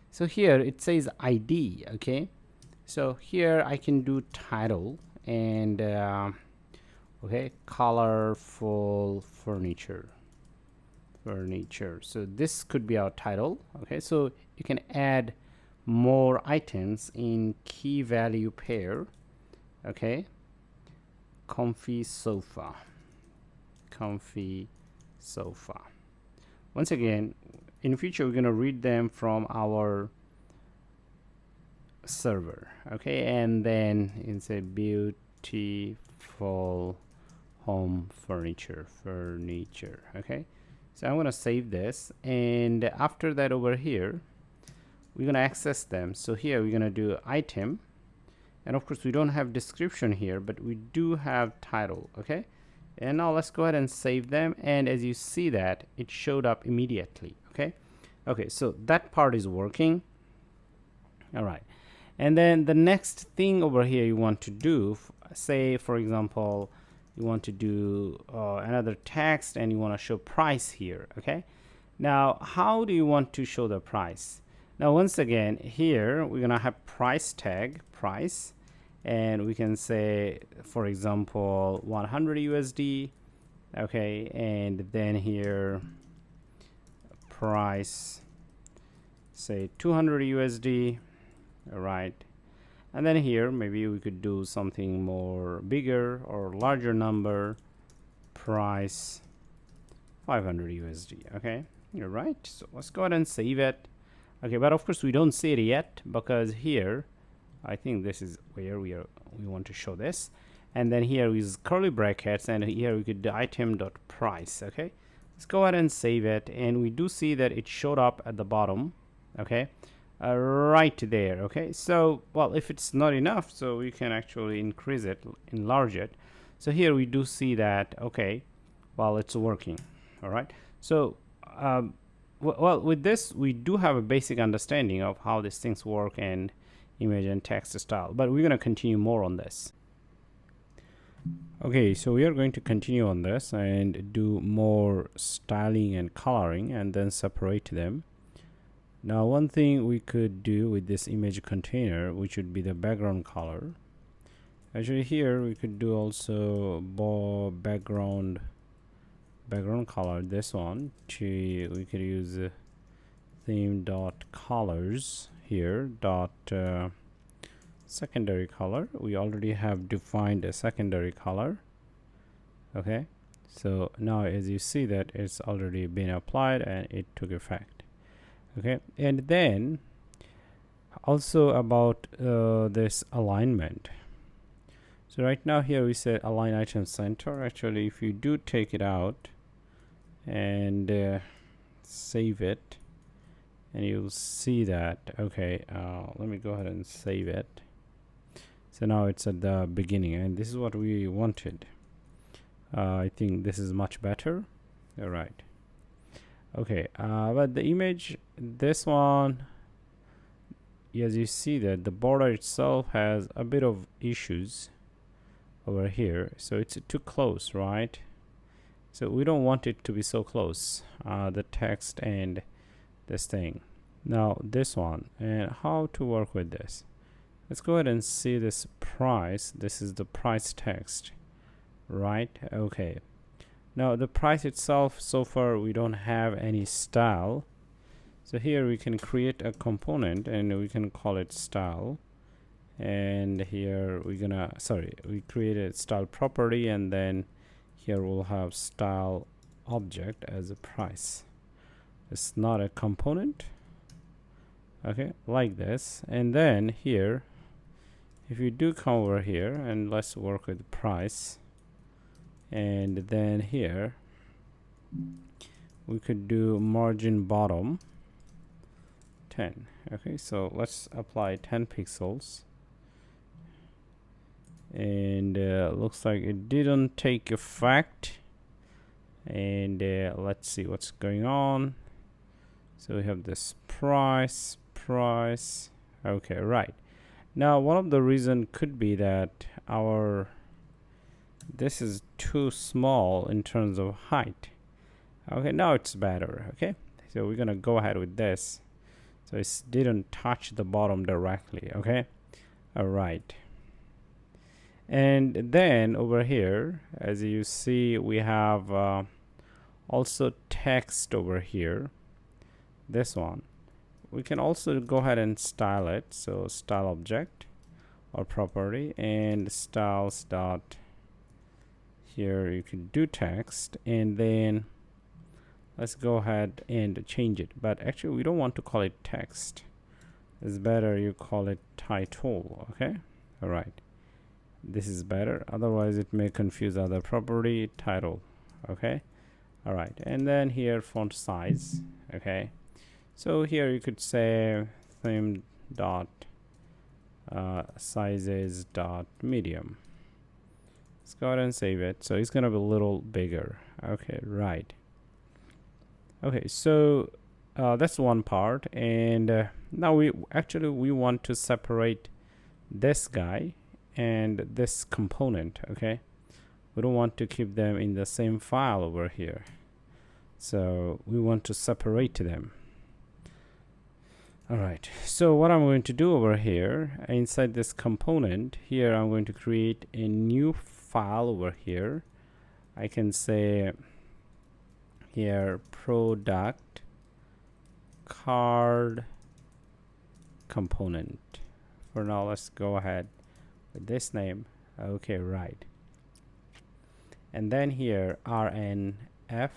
Speaker 2: So here it says ID. Okay, so here I can do title and okay, colorful furniture. So this could be our title. Okay, so you can add more items in key value pair. Okay, comfy sofa. Once again, in the future we're going to read them from our server. Okay, and then it's a beautiful home furniture. Okay, so I'm going to save this, and after that over here we're going to access them. So here we're going to do item, and of course we don't have description here, but we do have title. Okay, and now let's go ahead and save them, and as you see that it showed up immediately. Okay, so that part is working. All right, and then the next thing over here you want to do, say for example you want to do another text and you want to show price here. Okay, now how do you want to show the price? Now once again here we're gonna have price tag, price, and we can say for example 100 USD. Okay, and then here price, say 200 USD. All right, and then here maybe we could do something more bigger or larger number, price 500 USD. Okay, you're right. So let's go ahead and save it. Okay, but of course we don't see it yet because here I think this is where we want to show this, and then here is curly brackets, and here we could do item.price. Okay, let's go ahead and save it, and we do see that it showed up at the bottom. Okay, right there. Okay, so well, if it's not enough, so we can actually increase it, enlarge it. So here we do see that, okay, well, it's working. All right. So well, with this we do have a basic understanding of how these things work and image and text style, but we're going to continue more on this. Okay, so we are going to continue on this and do more styling and coloring and then separate them. Now, one thing we could do with this image container, which would be the background color. Actually, here we could do also background color. This one, we could use theme dot colors here dot secondary color. We already have defined a secondary color. Okay, so now as you see that it's already been applied and it took effect. Okay, and then also about this alignment. So right now here we said align item center. Actually, if you do take it out and save it, and you'll see that, okay, let me go ahead and save it. So now it's at the beginning, and this is what we wanted. I think this is much better. All right. Okay, but the image, this one, as you see that the border itself has a bit of issues over here. So it's too close, right? So we don't want it to be so close, the text and this thing. Now this one, and how to work with this. Let's go ahead and see this price. This is the price text, right? Okay. Now the price itself, so far we don't have any style. So here we can create a component and we can call it style. And here we created style property, and then here we'll have style object as a price. It's not a component. Okay, like this. And then here, if you do come over here and let's work with price, and then here we could do margin bottom 10. Okay, so let's apply 10 pixels, and looks like it didn't take effect. And let's see what's going on. So we have this price. Okay, right. Now one of the reason could be that this is too small in terms of height. Okay, now it's better. Okay, so we're gonna go ahead with this, so it didn't touch the bottom directly. Okay, all right. And then over here, as you see, we have also text over here. This one we can also go ahead and style it. So style object or property, and styles dot, here you can do text, and then let's go ahead and change it. But actually we don't want to call it text. It's better you call it title. Okay, all right, this is better, otherwise it may confuse other property. Title. Okay, all right. And then here font size. Okay, so here you could say theme dot sizes dot medium. Let's go ahead and save it. So it's gonna be a little bigger. Okay, right. Okay, so that's one part, and now we want to separate this guy and this component. Okay, we don't want to keep them in the same file over here, so we want to separate them. All right, so what I'm going to do over here inside this component here, I'm going to create a new file over here. I can say here product card component. For now, let's go ahead with this name. Okay, right. And then here RNF,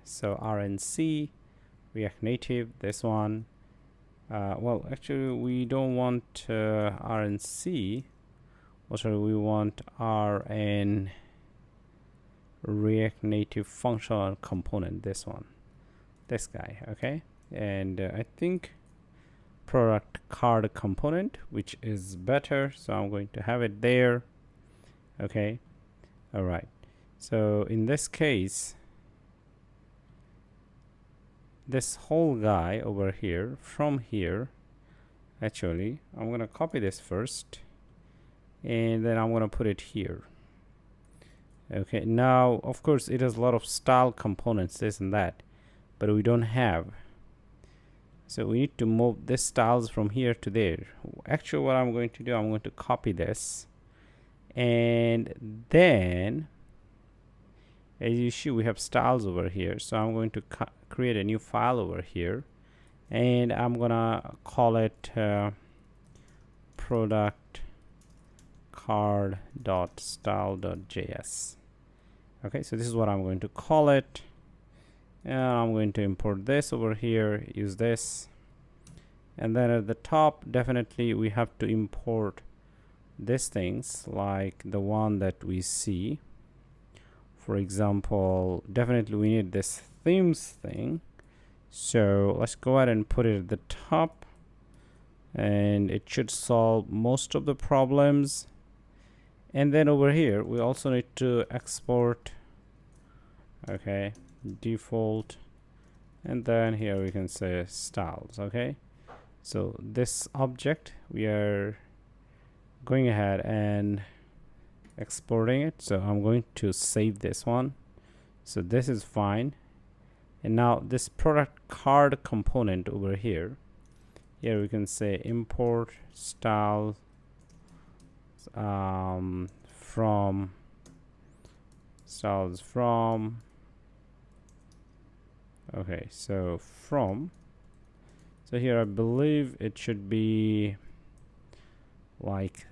Speaker 2: so RNC, React Native, this one. Well, actually we don't want RNC. Also we want RN React Native functional component, this one, this guy. Okay, and I think product card component, which is better, so I'm going to have it there. Okay, All right, so in this case, this whole guy over here, from here, actually I'm gonna copy this first and then I'm gonna put it here. Okay, now of course it has a lot of style components, this and that, but we don't have, so we need to move this styles from here to there. Actually what I'm going to do, I'm going to copy this, and then as you see we have styles over here, so I'm going to create a new file over here, and I'm gonna call it product card.style.js. okay, so this is what I'm going to call it, and I'm going to import this over here, use this, and then at the top definitely we have to import these things like the one that we see. For example, definitely we need this themes thing, so let's go ahead and put it at the top, and it should solve most of the problems. And then over here we also need to export, okay, default, and then here we can say styles. Okay, so this object we are going ahead and exporting it, so I'm going to save this one, so this is fine. And now this product card component over here, we can say import style from styles from, okay, so from, so here I believe it should be like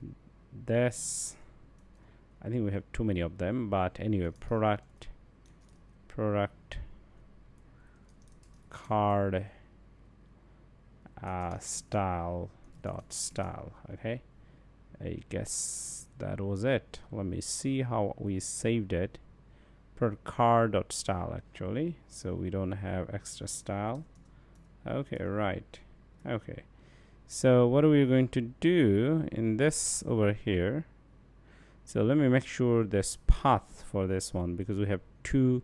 Speaker 2: this. I think we have too many of them, but anyway, product card style. Okay, I guess that was it. Let me see how we saved it. Product card.style actually, so we don't have extra style. Okay, right. Okay, so what are we going to do in this over here? So let me make sure this path for this one, because we have 2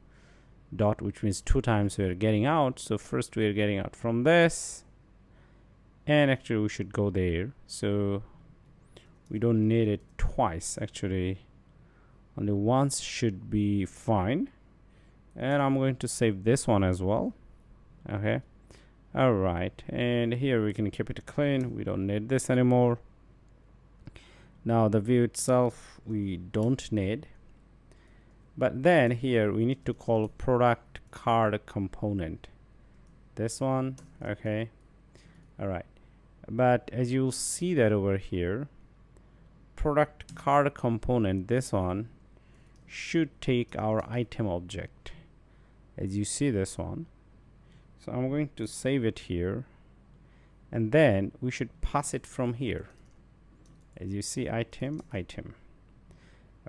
Speaker 2: dot, which means 2 times we are getting out. So first we are getting out from this, and actually we should go there, so we don't need it twice. Actually only once should be fine. And I'm going to save this one as well. Okay, all right, and here we can keep it clean, we don't need this anymore. Now the view itself we don't need, but then here we need to call product card component, this one. Okay, all right, but as you'll see that over here, product card component, this one should take our item object, as you see this one. So I'm going to save it here, and then we should pass it from here. As you see, item.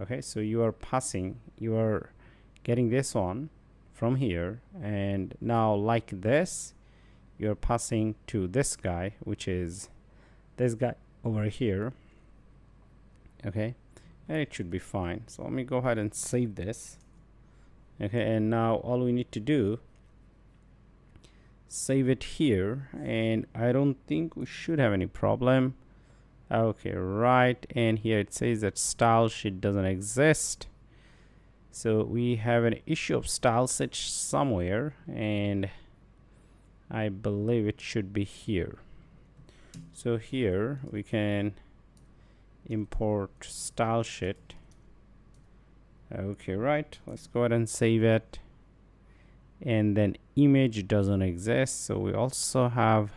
Speaker 2: Okay, so you are passing, you are getting this one from here, and now like this you're passing to this guy, which is this guy over here. Okay, and it should be fine. So let me go ahead and save this. Okay, and now all we need to do, save it here, and I don't think we should have any problem. Okay, right, and here it says that StyleSheet doesn't exist, so we have an issue of StyleSheet somewhere, and I believe it should be here. So here we can import StyleSheet. Okay, right, let's go ahead and save it. And then image doesn't exist, so we also have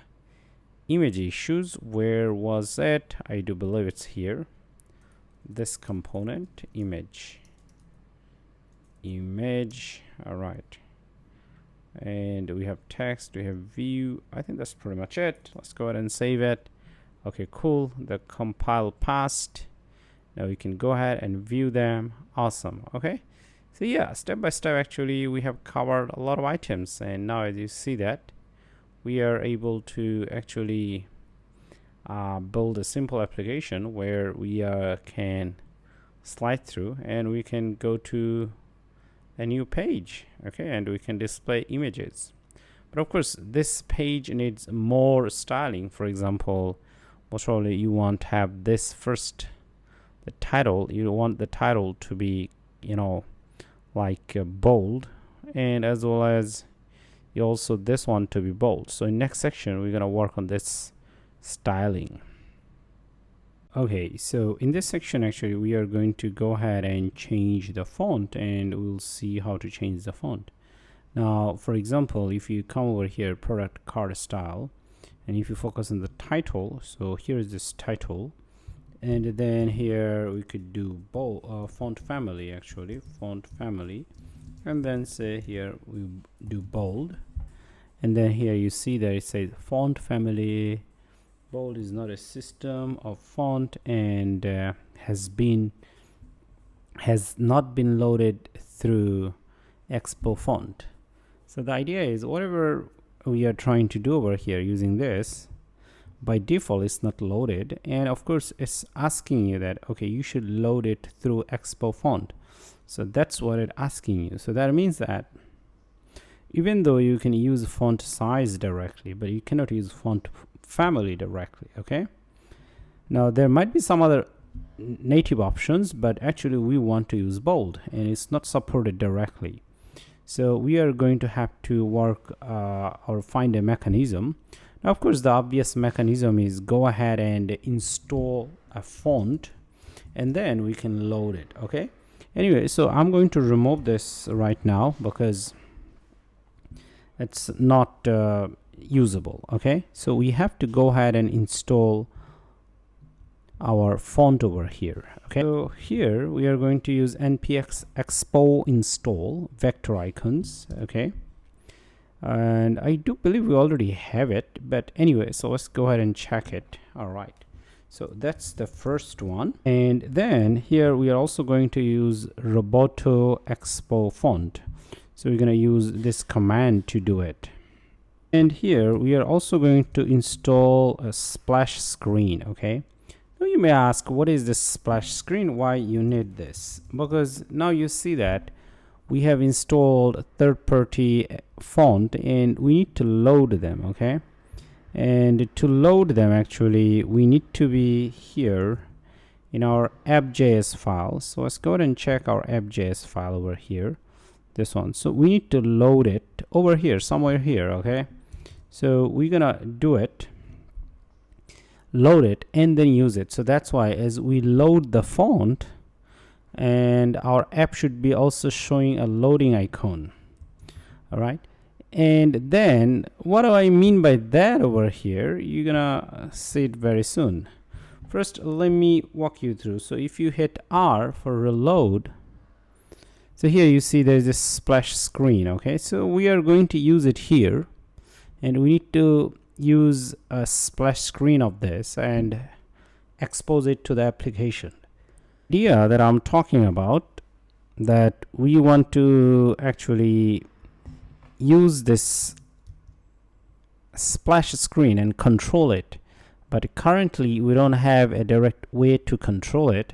Speaker 2: image issues. Where was it? I do believe it's here, this component, image. All right, and we have text, we have view. I think that's pretty much it. Let's go ahead and save it. Okay, cool, the compile passed. Now we can go ahead and view them. Awesome. Okay, so yeah, step by step actually we have covered a lot of items, and now as you see that we are able to actually build a simple application where we can slide through, and we can go to a new page, okay, and we can display images. But of course this page needs more styling. For example, most probably you want to have this first, the title, you want the title to be, you know, like bold, and as well as you also this one to be bold. So in next section we're gonna work on this styling. Okay, so in this section actually we are going to go ahead and change the font, and we'll see how to change the font. Now for example, if you come over here, product card style, and if you focus on the title, so here is this title, and then here we could do bold, font family, actually font family, and then say here we do bold, and then here you see that it says font family bold is not a system of font and has not been loaded through expo font. So the idea is whatever we are trying to do over here using this, by default it's not loaded, and of course it's asking you that okay, you should load it through expo font. So that's what it's asking you. So that means that even though you can use font size directly, but you cannot use font family directly. Okay, now there might be some other native options, but actually we want to use bold and it's not supported directly. So we are going to have to work or find a mechanism. Now of course the obvious mechanism is go ahead and install a font and then we can load it. Okay, anyway, so I'm going to remove this right now because it's not usable. Okay, so we have to go ahead and install our font over here. Okay, so here we are going to use npx expo install vector icons. Okay, and I do believe we already have it, but anyway, so let's go ahead and check it. All right, so that's the first one, and then here we are also going to use roboto expo font. So we're going to use this command to do it. And here we are also going to install a splash screen. Okay, now you may ask, what is this splash screen? Why you need this? Because now you see that we have installed third-party font and we need to load them. Okay, and to load them actually we need to be here in our app.js file. So let's go ahead and check our app.js file over here, this one. So we need to load it over here, somewhere here. Okay, so we're gonna do it, load it, and then use it. So that's why as we load the font, and our app should be also showing a loading icon. All right, and then what do I mean by that over here? You're gonna see it very soon. First let me walk you through. So if you hit R for reload, so here you see there's this splash screen. Okay, so we are going to use it here, and we need to use a splash screen of this and expose it to the application. The idea that I'm talking about, that we want to actually use this splash screen and control it, but currently we don't have a direct way to control it,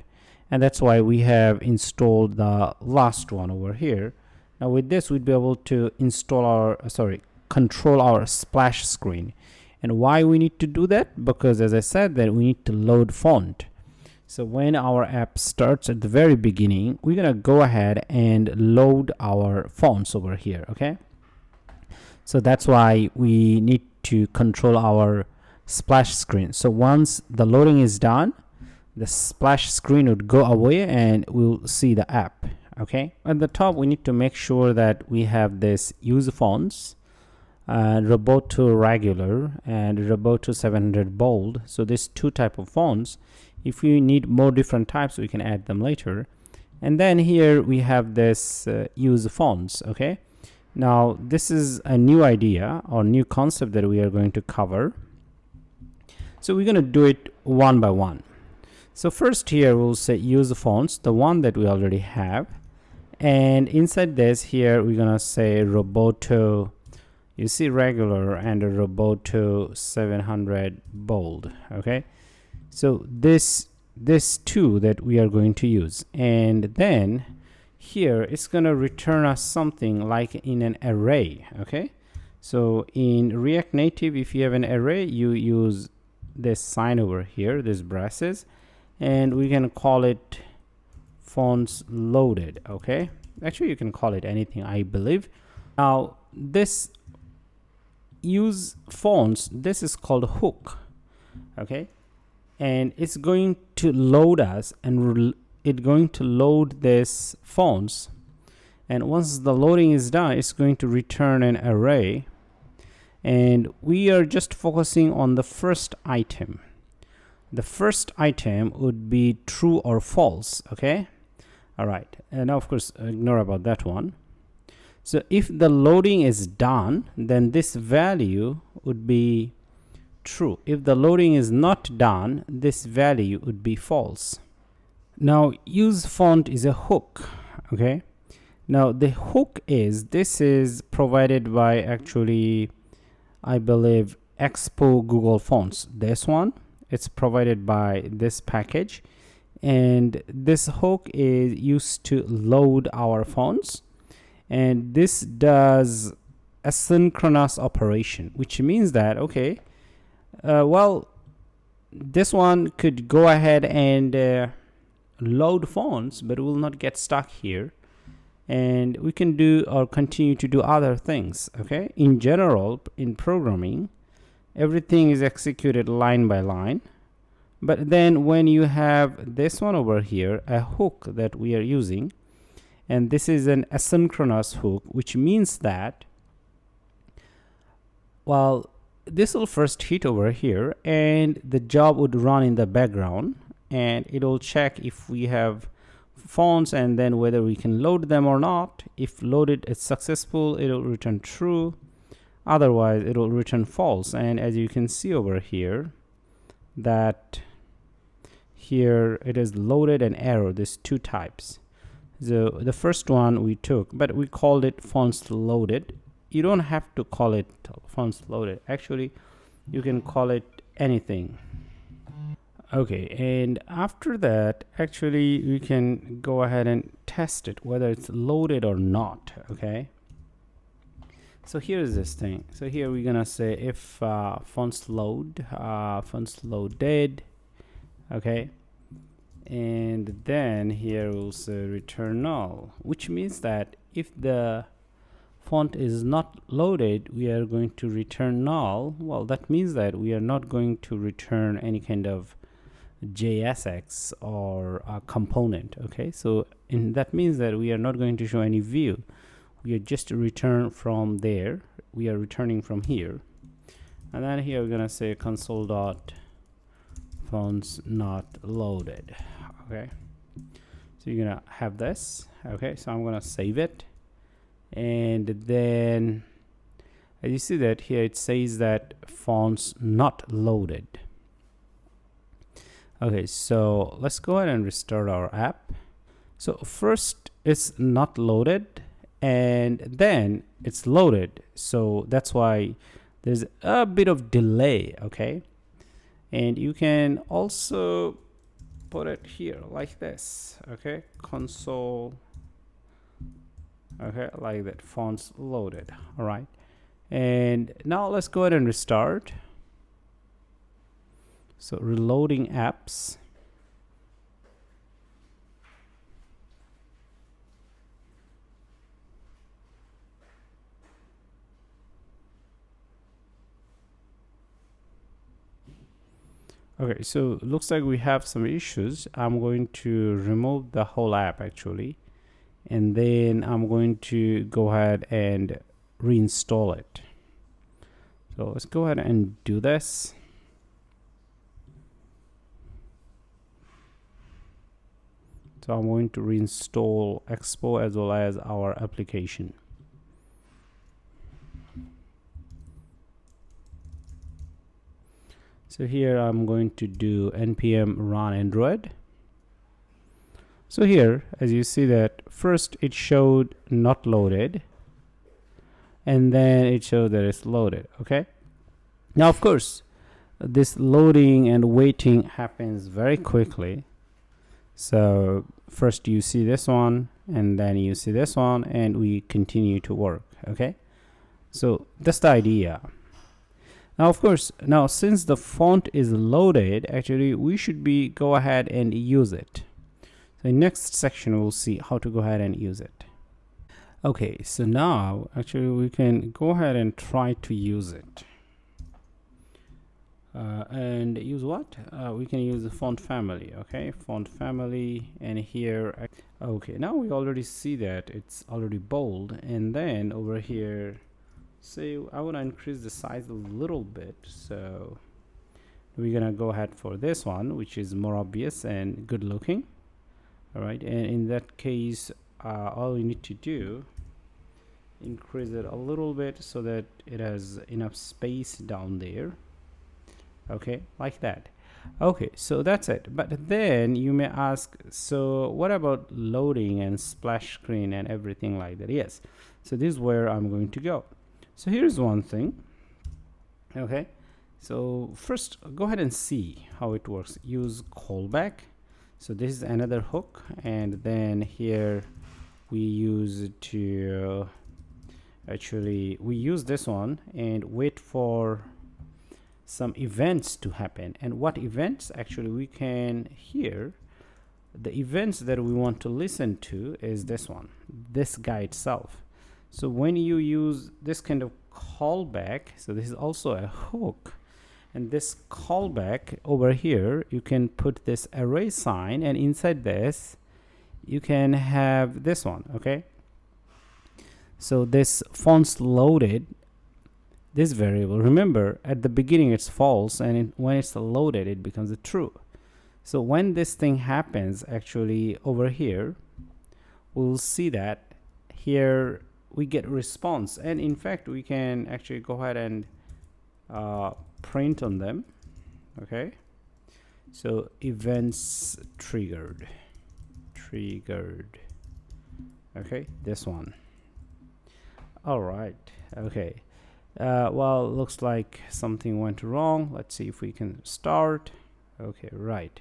Speaker 2: and that's why we have installed the last one over here. Now with this we'd be able to install our control our splash screen. And why we need to do that? Because as I said, that we need to load font. So when our app starts at the very beginning, we're gonna go ahead and load our fonts over here. Okay, so that's why we need to control our splash screen. So once the loading is done, the splash screen would go away and we'll see the app. Okay, at the top we need to make sure that we have this use fonts, roboto regular and roboto 700 bold. So these two type of fonts. If you need more different types, we can add them later. And then here we have this use fonts. Okay, now this is a new idea or new concept that we are going to cover. So we're going to do it one by one. So first here we'll say use fonts, the one that we already have, and inside this here we're gonna say roboto, you see regular and a roboto 700 bold. Okay, so this
Speaker 1: this two that we are going to use, and then here it's going to return us something like in an array. Okay, so in React Native, if you have an array, you use this sign over here, this braces, and we can call it fonts loaded. Okay, actually you can call it anything, I believe. Now this use fonts, this is called hook. Okay, and it's going to load us, and it's going to load this fonts, and once the loading is done, it's going to return an array, and we are just focusing on the first item. The first item would be true or false. Okay, all right, and now of course ignore about that one. So if the loading is done, then this value would be true. If the loading is not done, this value would be false. Now use font is a hook. Okay, now the hook is, this is provided by, actually I believe, Expo Google Fonts. This one, it's provided by this package, and this hook is used to load our fonts, and this does asynchronous operation, which means that, okay, well, this one could go ahead and load fonts, but will not get stuck here, and we can do or continue to do other things. Okay, in general, in programming, everything is executed line by line, but then when you have this one over here, a hook that we are using, and this is an asynchronous hook, which means that, well, this will first hit over here, and the job would run in the background, and it will check if we have fonts, and then whether we can load them or not. If loaded is successful, it will return true, otherwise it will return false. And as you can see over here, that here it is loaded and error, these two types. So the first one we took, but we called it fonts loaded. You don't have to call it fonts loaded, actually you can call it anything. Okay, and after that, actually we can go ahead and test it whether it's loaded or not. Okay, so here's this thing. So here we're gonna say if fonts loaded. Okay, and then here we'll say return null, which means that if the font is not loaded, we are going to return null. Well, that means that we are not going to return any kind of JSX or a component. Okay, so that means that we are not going to show any view. We are just return from there. We are returning from here, and then here we're gonna say console dot fonts not loaded. Okay, so you're gonna have this. Okay, so I'm gonna save it, and then as you see that here it says that fonts not loaded. Okay, so let's go ahead and restart our app. So first it's not loaded, and then it's loaded, so that's why there's a bit of delay. Okay, and you can also put it here like this. Okay, console, okay, like that, fonts loaded. All right, and now let's go ahead and restart. So reloading apps. Okay, so it looks like we have some issues. I'm going to remove the whole app actually, and then I'm going to go ahead and reinstall it. So let's go ahead and do this. So I'm going to reinstall Expo as well as our application. So here I'm going to do npm run android. So here, as you see that first it showed not loaded, and then it showed that it's loaded. Okay, now of course this loading and waiting happens very quickly. So first you see this one, and then you see this one, and we continue to work. Okay, so that's the idea. Now, of course, now since the font is loaded, actually we should go ahead and use it. So in next section we'll see how to go ahead and use it. Okay, so now actually we can go ahead and try to use it. And use what? We can use the font family. Okay, font family, and here, okay, now we already see that it's already bold. And then over here, say I want to increase the size a little bit, so we're gonna go ahead for this one, which is more obvious and good looking. All right, and in that case, all we need to do, increase it a little bit so that it has enough space down there. Okay, like that. Okay, so that's it. But then you may ask, so what about loading and splash screen and everything like that? Yes, so this is where I'm going to go. So here's one thing. Okay, so first go ahead and see how it works. Use callback. So this is another hook, and then here we use it to actually we use this one and wait for some events to happen. And what events? Actually we can here, the events that we want to listen to is this one, this guy itself. So when you use this kind of callback, so this is also a hook, and this callback over here, you can put this array sign, and inside this you can have this one. Okay, so this fonts loaded, this variable, remember at the beginning it's false, and when it's loaded it becomes a true. So when this thing happens, actually over here we'll see that here we get response, and in fact we can actually go ahead and print on them. Okay, so events triggered, okay, this one. All right, okay, well, looks like something went wrong. Let's see if we can start. Okay, right,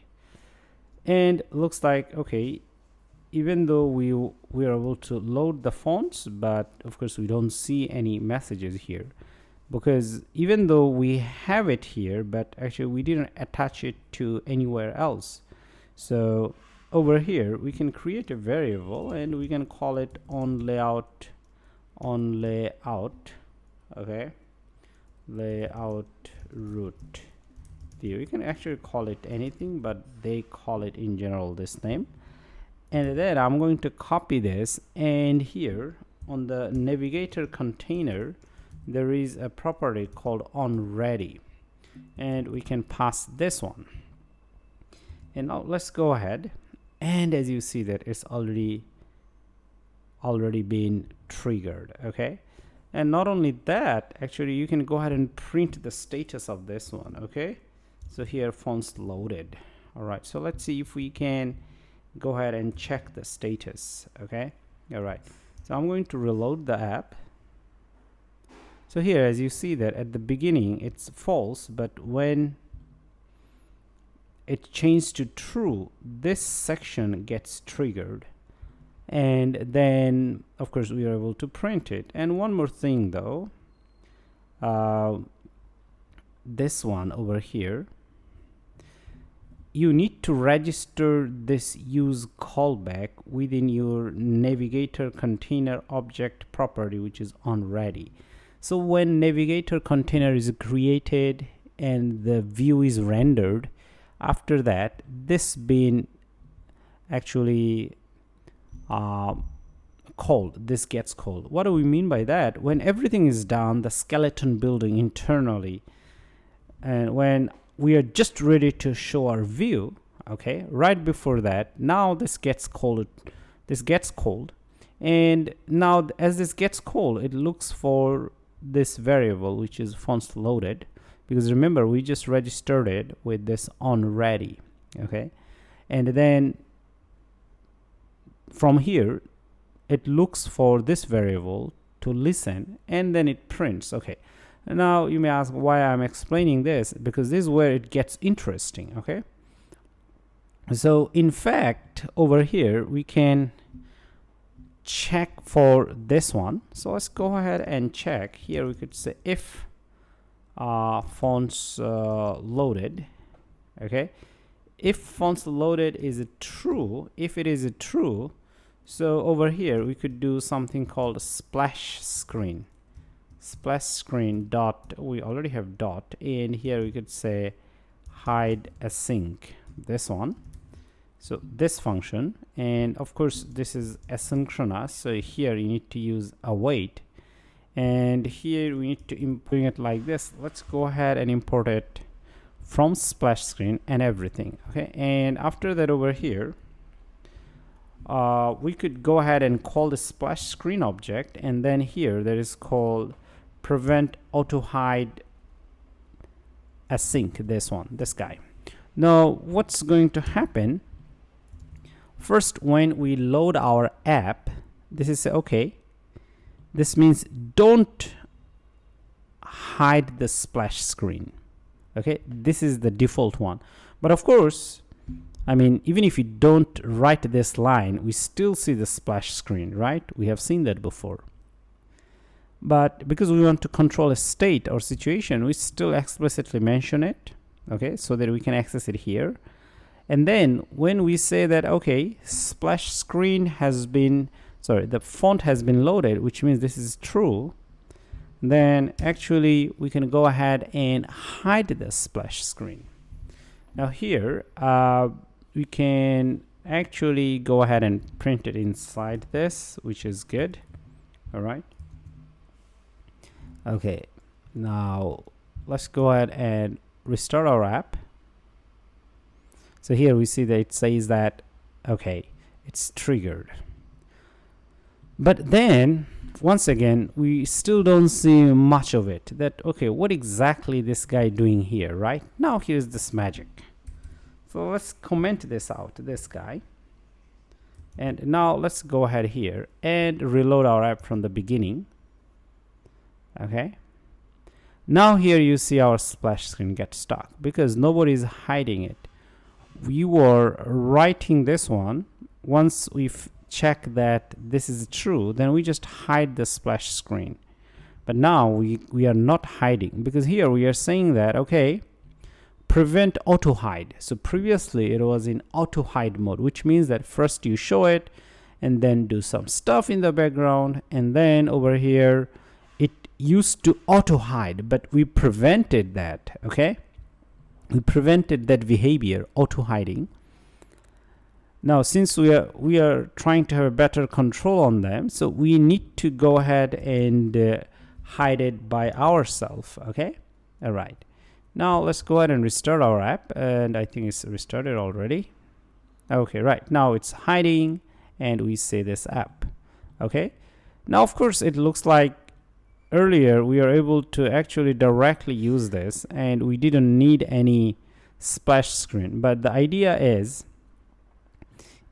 Speaker 1: and looks like, okay, even though we are able to load the fonts, but of course we don't see any messages here, because even though we have it here, but actually we didn't attach it to anywhere else. So over here we can create a variable, and we can call it onLayout. Okay, layout root view. You can actually call it anything, but they call it in general this name. And then I'm going to copy this, and here on the navigator container there is a property called onReady, and we can pass this one. And now let's go ahead, and as you see that it's already been triggered. Okay, and not only that, actually you can go ahead and print the status of this one. Okay, so here fonts loaded. All right, so let's see if we can go ahead and check the status. Okay, all right, so I'm going to reload the app. So here, as you see that at the beginning it's false, but when it changed to true, this section gets triggered, and then of course we are able to print it. And one more thing though, this one over here, you need to register this use callback within your navigator container object property, which is onReady. So when navigator container is created and the view is rendered, after that this being actually called, this gets called. What do we mean by that? When everything is done, the skeleton building internally, and when we are just ready to show our view, okay, right before that, now this gets called, and now as this gets called, it looks for this variable which is fonts loaded, because remember we just registered it with this onReady. Okay, and then from here it looks for this variable to listen, and then it prints. Okay, Now you may ask why I'm explaining this, because this is where it gets interesting. Okay, so in fact over here we can check for this one. So let's go ahead and check here. We could say if fonts loaded. Okay, if fonts loaded is true, if it is true, so over here we could do something called a splash screen. Splash screen dot, we already have dot, and here we could say hide async, this one. So this function, and of course this is asynchronous, so here you need to use await, and here we need to import it like this. Let's go ahead and import it from splash screen and everything. Okay, and after that over here we could go ahead and call the splash screen object, and then here there is called prevent auto hide async, this one, this guy. Now what's going to happen, first when we load our app, this is okay, this means don't hide the splash screen. Okay, this is the default one, but of course, I mean, even if you don't write this line, we still see the splash screen, right? We have seen that before. But because we want to control a state or situation, we still explicitly mention it, okay, so that we can access it here. And then when we say that, okay, splash screen has been, sorry, the font has been loaded, which means this is true, then actually we can go ahead and hide the splash screen. Now here we can actually go ahead and print it inside this, which is good. All right. Okay, now let's go ahead and restart our app. So here we see that it says that, okay, it's triggered. But then once again, we still don't see much of it. That, okay, what exactly this guy doing here, right? Now here's this magic. So let's comment this out, this guy. And now let's go ahead here and reload our app from the beginning. Okay. Now here you see our splash screen get stuck because nobody is hiding it. We were writing this one. Once we've checked that this is true, then we just hide the splash screen. But now we are not hiding, because here we are saying that, okay, prevent auto hide. So previously it was in auto hide mode, which means that first you show it and then do some stuff in the background, and then over here it used to auto hide, but we prevented that. Okay, we prevented that behavior, auto hiding. Now since we are trying to have a better control on them, so we need to go ahead and hide it by ourselves. Okay, all right, now let's go ahead and restart our app, and I think it's restarted already. Okay, right, now it's hiding and we see this app. Okay, now of course it looks like earlier we are able to actually directly use this and we didn't need any splash screen. But the idea is,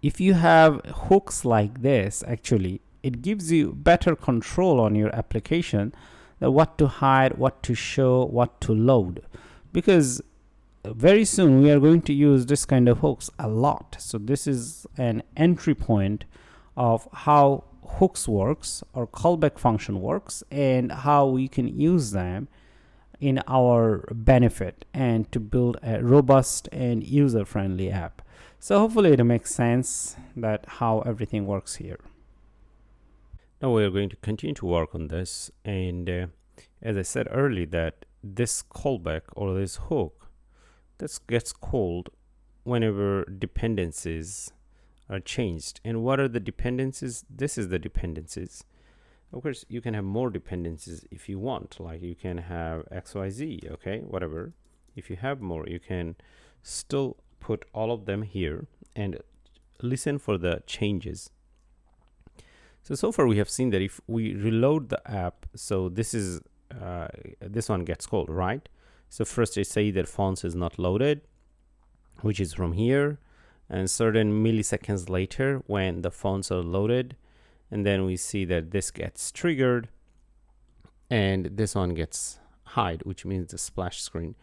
Speaker 1: if you have hooks like this, actually it gives you better control on your application, that what to hide, what to show, what to load, because very soon we are going to use this kind of hooks a lot. So this is an entry point of how hooks works or callback function works, and how we can use them in our benefit and to build a robust and user-friendly app. So hopefully it makes sense that how everything works here.
Speaker 2: Now we're going to continue to work on this, and as I said earlier, that this callback or this hook, this gets called whenever dependencies are changed. And what are the dependencies? This is the dependencies. Of course you can have more dependencies if you want, like you can have XYZ, okay, whatever. If you have more, you can still put all of them here and listen for the changes. So far we have seen that if we reload the app, so this is this one gets called, right? So first they say that fonts is not loaded, which is from here, and certain milliseconds later when the fonts are loaded, and then we see that this gets triggered and this one gets hide, which means the splash screen.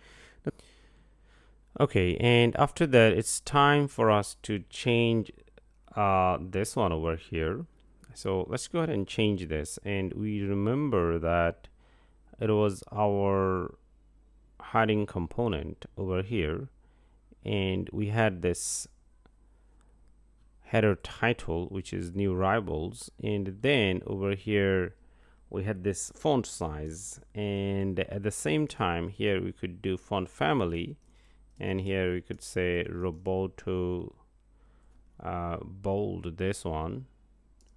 Speaker 2: Okay, and after that, it's time for us to change this one over here. So let's go ahead and change this. And we remember that it was our hiding component over here, and we had this header title, which is new rivals, and then over here we had this font size, and at the same time here we could do font family, and here we could say Roboto bold, this one.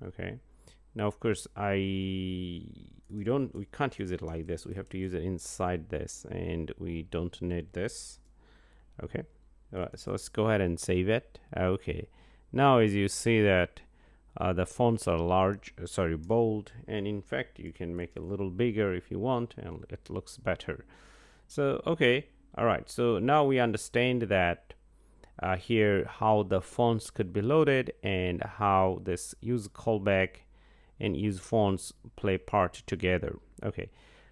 Speaker 2: Okay, now of course we can't use it like this. We have to use it inside this, and we don't need this. Okay, so let's go ahead and save it. Okay, now as you see that the fonts are large, bold, and in fact you can make it a little bigger if you want, and it looks better. So okay, all right, so now we understand that here how the fonts could be loaded and how this use callback and use fonts play part together. Okay,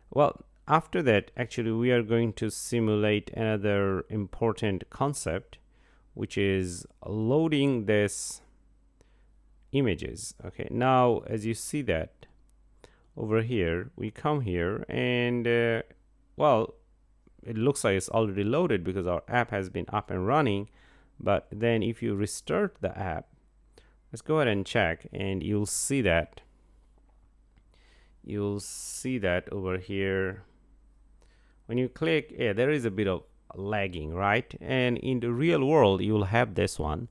Speaker 2: well, after that, actually we are going to simulate another important concept, which is loading this images. Okay, now as you see that over here, we come here and well, it looks like it's already loaded because our app has been up and running. But then if you restart the app, let's go ahead and check, and you'll see that over here when you click, yeah, there is a bit of lagging, right? And in the real world you'll have this one.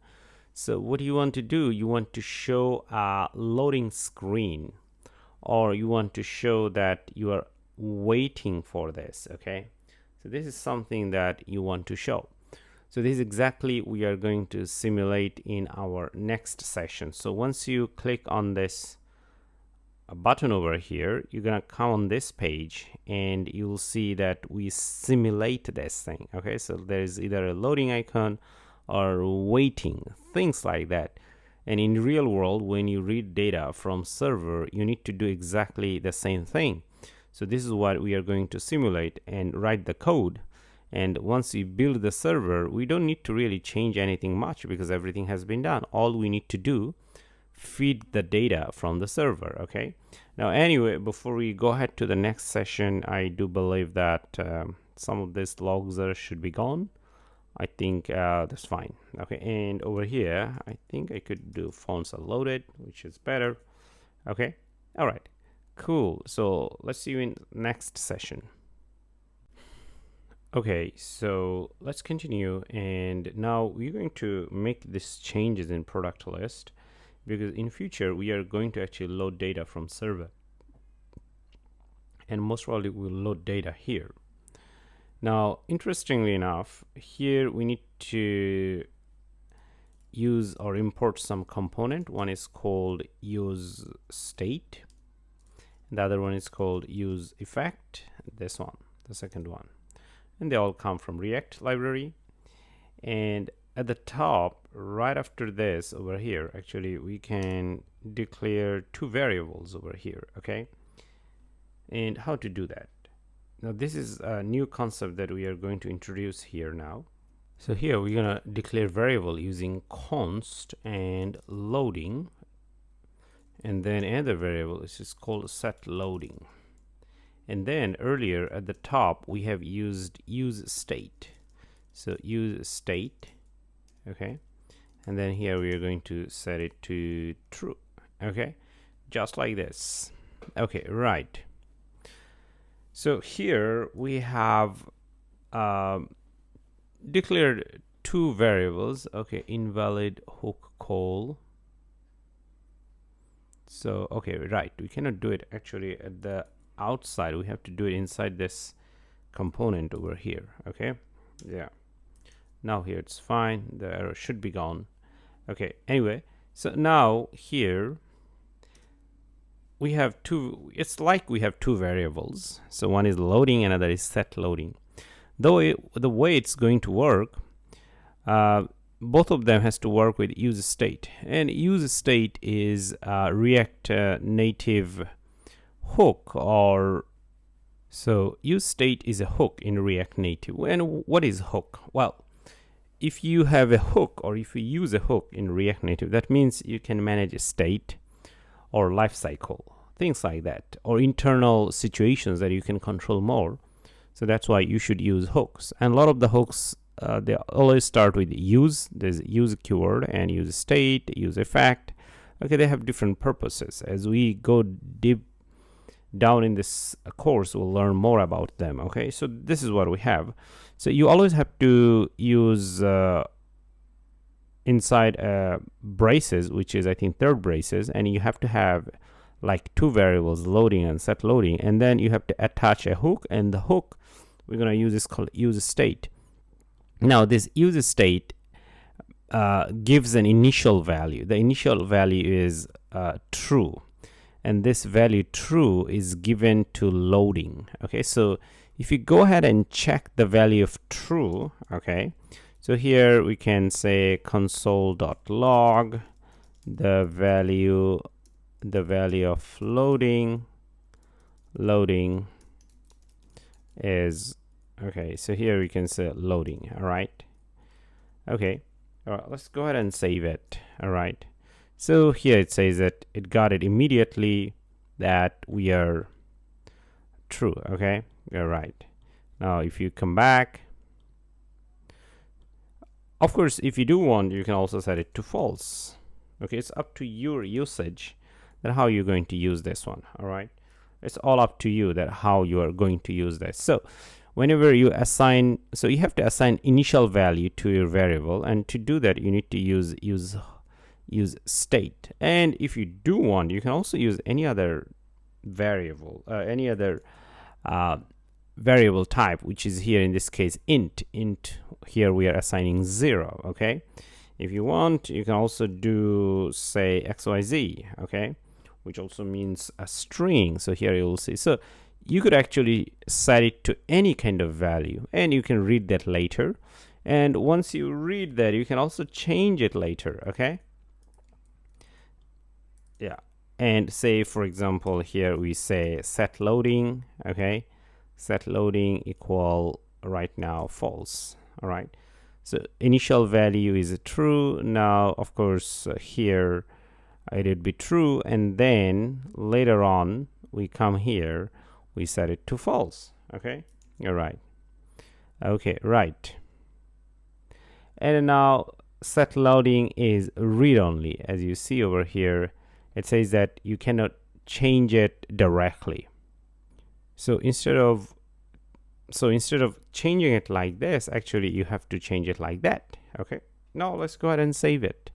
Speaker 2: So what you want to do, you want to show a loading screen, or you want to show that you are waiting for this. Okay, so this is something that you want to show. So this is exactly we are going to simulate in our next session. So once you click on this button over here, you're gonna come on this page and you'll see that we simulate this thing. Okay, so there's either a loading icon or waiting, things like that. And in real world, when you read data from server, you need to do exactly the same thing. So this is what we are going to simulate and write the code. And once we build the server, we don't need to really change anything much because everything has been done. All we need to do, feed the data from the server. Okay, now anyway, before we go ahead to the next session, I do believe that some of these logs should be gone. I think that's fine. Okay, and over here I think I could do fonts are loaded, which is better. Okay, all right, cool. So let's see you in next session. Okay, so let's continue, and now we're going to make these changes in product list, because in future we are going to actually load data from server, and most probably we'll load data here. Now interestingly enough, here we need to use or import some component. One is called use state, the other one is called use effect, this one, the second one, and they all come from React library. And at the top, right after this over here, actually we can declare two variables over here. Okay, and how to do that? Now this is a new concept that we are going to introduce here now. So here we're gonna declare variable using const and loading, and then another variable is just called set loading. And then earlier at the top we have used use state, so use state. Okay, and then here we are going to set it to true. Okay, just like this. Okay, right. So here we have declared two variables. Okay, invalid hook call. So okay, right, we cannot do it actually at the outside, we have to do it inside this component over here. Okay, yeah, now here it's fine, the error should be gone. Okay, anyway, so now here we have two, it's like we have two variables. So one is loading, another is set loading. Though the way it's going to work, both of them has to work with use state, and use state is React native hook or So useState is a hook in React Native. And what is hook? Well, if you have a hook or if you use a hook in React Native, that means you can manage a state or lifecycle, things like that, or internal situations that you can control more. So that's why you should use hooks. And a lot of the hooks, they always start with use. There's use keyword and use state, use effect. Okay, they have different purposes. As we go deep down in this course, we'll learn more about them. Okay, so this is what we have. So you always have to use inside braces, which is I think third braces, and you have to have like two variables, loading and set loading, and then you have to attach a hook, and the hook we're going to use is called use state. Now this use state gives an initial value. The initial value is true, and this value true is given to loading. Okay, so if you go ahead and check the value of true, okay, so here we can say console.log the value of loading is okay. So here we can say loading. All right, okay, all right, let's go ahead and save it. All right, so here it says that it got it immediately that we are true. Okay, all right, now if you come back, of course if you do want, you can also set it to false. Okay, it's up to your usage that how you're going to use this one. All right, it's all up to you that how you are going to use this. So whenever you assign, so you have to assign initial value to your variable, and to do that you need to use state. And if you do want, you can also use any other variable, any other variable type, which is here in this case int. Here we are assigning 0. Okay, if you want, you can also do say xyz, okay, which also means a string. So here you will see, so you could actually set it to any kind of value, and you can read that later. And once you read that, you can also change it later. Okay, yeah, and say for example here we say set loading. Okay, set loading equal right now false. All right, so initial value is true. Now of course here it would be true, and then later on we come here, we set it to false. Okay, all right, okay, right. And now set loading is read only. As you see over here, it says that you cannot change it directly. So instead of changing it like this, actually you have to change it like that. Okay, now let's go ahead and save it.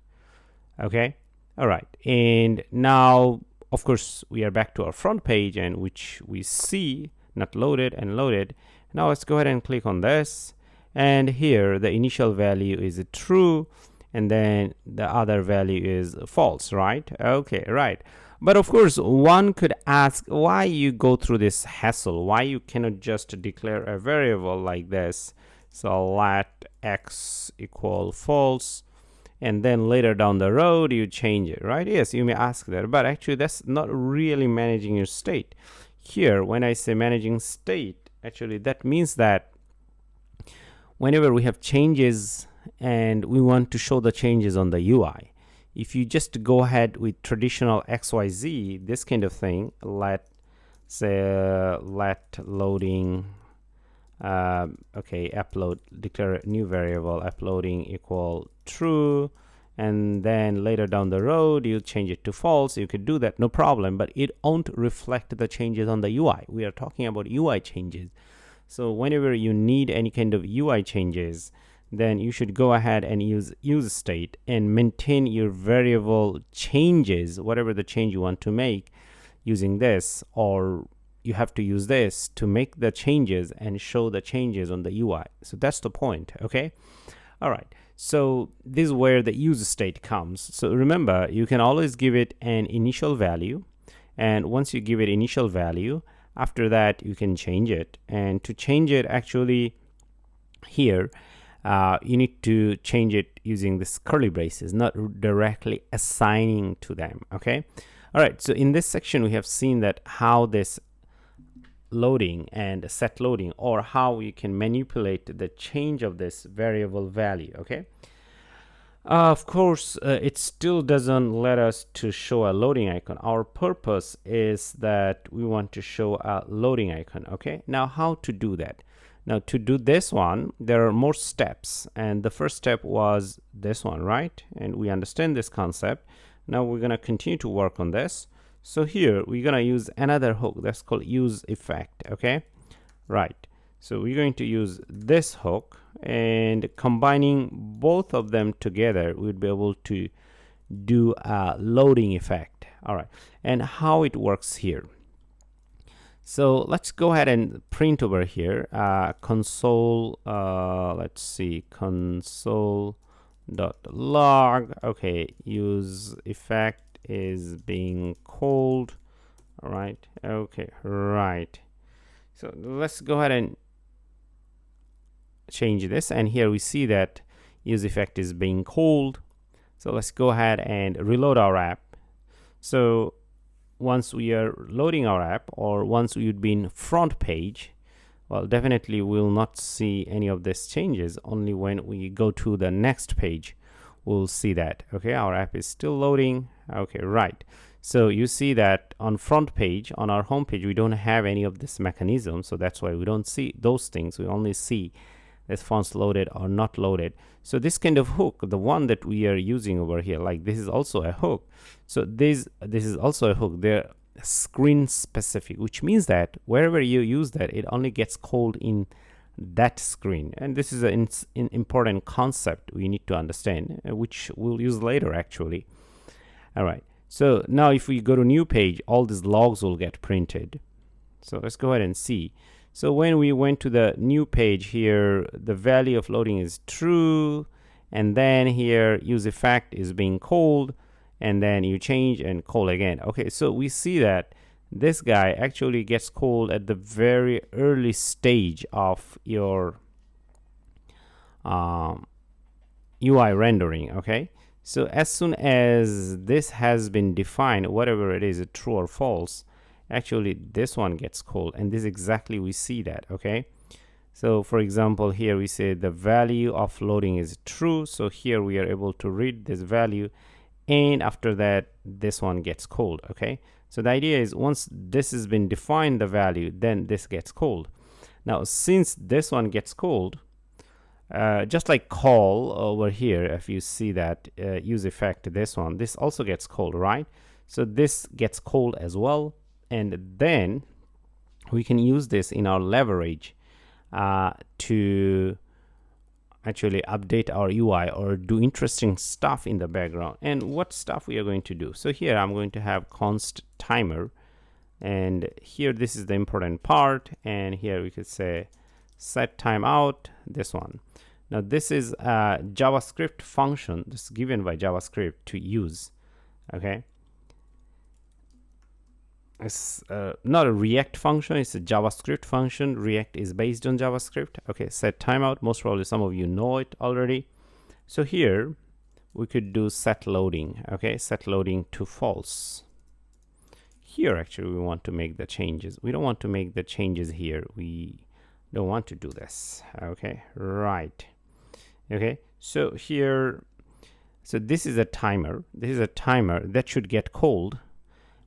Speaker 2: Okay, all right, and now of course we are back to our front page, and which we see not loaded and loaded. Now let's go ahead and click on this, and here the initial value is true, and then the other value is false, right? Okay, right. But of course one could ask why you go through this hassle, why you cannot just declare a variable like this, so let x equal false, and then later down the road you change it, right? Yes, you may ask that, but actually that's not really managing your state. Here when I say managing state, actually that means that whenever we have changes and we want to show the changes on the UI, if you just go ahead with traditional XYZ, this kind of thing, let loading, okay, upload, declare a new variable, uploading equal true, and then later down the road you change it to false. You could do that, no problem, but it won't reflect the changes on the UI. We are talking about UI changes. So whenever you need any kind of UI changes, then you should go ahead and use state and maintain your variable changes, whatever the change you want to make using this, or you have to use this to make the changes and show the changes on the UI. So that's the point. Okay, all right, so this is where the use state comes. So remember, you can always give it an initial value, and once you give it initial value, after that you can change it. And to change it, actually here you need to change it using this curly braces, not directly assigning to them. Okay, all right, so in this section we have seen that how this
Speaker 1: loading and set loading, or how you can manipulate the change of this variable value. Okay, of course it still doesn't let us to show a loading icon. Our purpose is that we want to show a loading icon. Okay, now how to do that? Now to do this one, there are more steps, and the first step was this one, right? And we understand this concept. Now we're going to continue to work on this. So here we're going to use another hook that's called use effect. Okay, right. So we're going to use this hook, and combining both of them together, we'll be able to do a loading effect. All right, and how it works here. So let's go ahead and print over here console. Let's see, console.log. Okay, use effect is being called. All right. Okay, right. So let's go ahead and change this, and here we see that use effect is being called. So let's go ahead and reload our app. So once we are loading our app, or once we'd be in front page, well, definitely we'll not see any of these changes. Only when we go to the next page we'll see that. Okay, our app is still loading. Okay, right. So you see that on front page, on our home page, we don't have any of this mechanism, so that's why we don't see those things. We only see if fonts loaded or not loaded. So this kind of hook, the one that we are using over here, like this is also a hook. So this is also a hook. They're screen specific, which means that wherever you use that, it only gets called in that screen. And this is an important concept we need to understand, which we'll use later actually. All right. So now if we go to new page, all these logs will get printed. So let's go ahead and see. So when we went to the new page here, the value of loading is true, and then here use effect is being called, and then you change and call again. Okay, so we see that this guy actually gets called at the very early stage of your UI rendering. Okay, so as soon as this has been defined, whatever it is, true or false, actually this one gets called, and this exactly we see that. Okay, so for example here we say the value of loading is true, so here we are able to read this value, and after that this one gets called. Okay, so the idea is once this has been defined, the value, then this gets called. Now since this one gets called, just like call over here, if you see that use effect, this one, this also gets called, right? So this gets called as well, and then we can use this in our leverage to actually update our UI or do interesting stuff in the background. And what stuff we are going to do? So here I'm going to have const timer, and here this is the important part, and here we could say set timeout, this one. Now this is a JavaScript function that's given by JavaScript to use. Okay, it's not a React function, it's a JavaScript function. React is based on JavaScript. Okay, set timeout, most probably some of you know it already. So here we could do set loading. Okay, set loading to false. Here actually we want to make the changes. We don't want to make the changes here. We don't want to do this. Okay, right. Okay, so here, so this is a timer. This is a timer that should get called,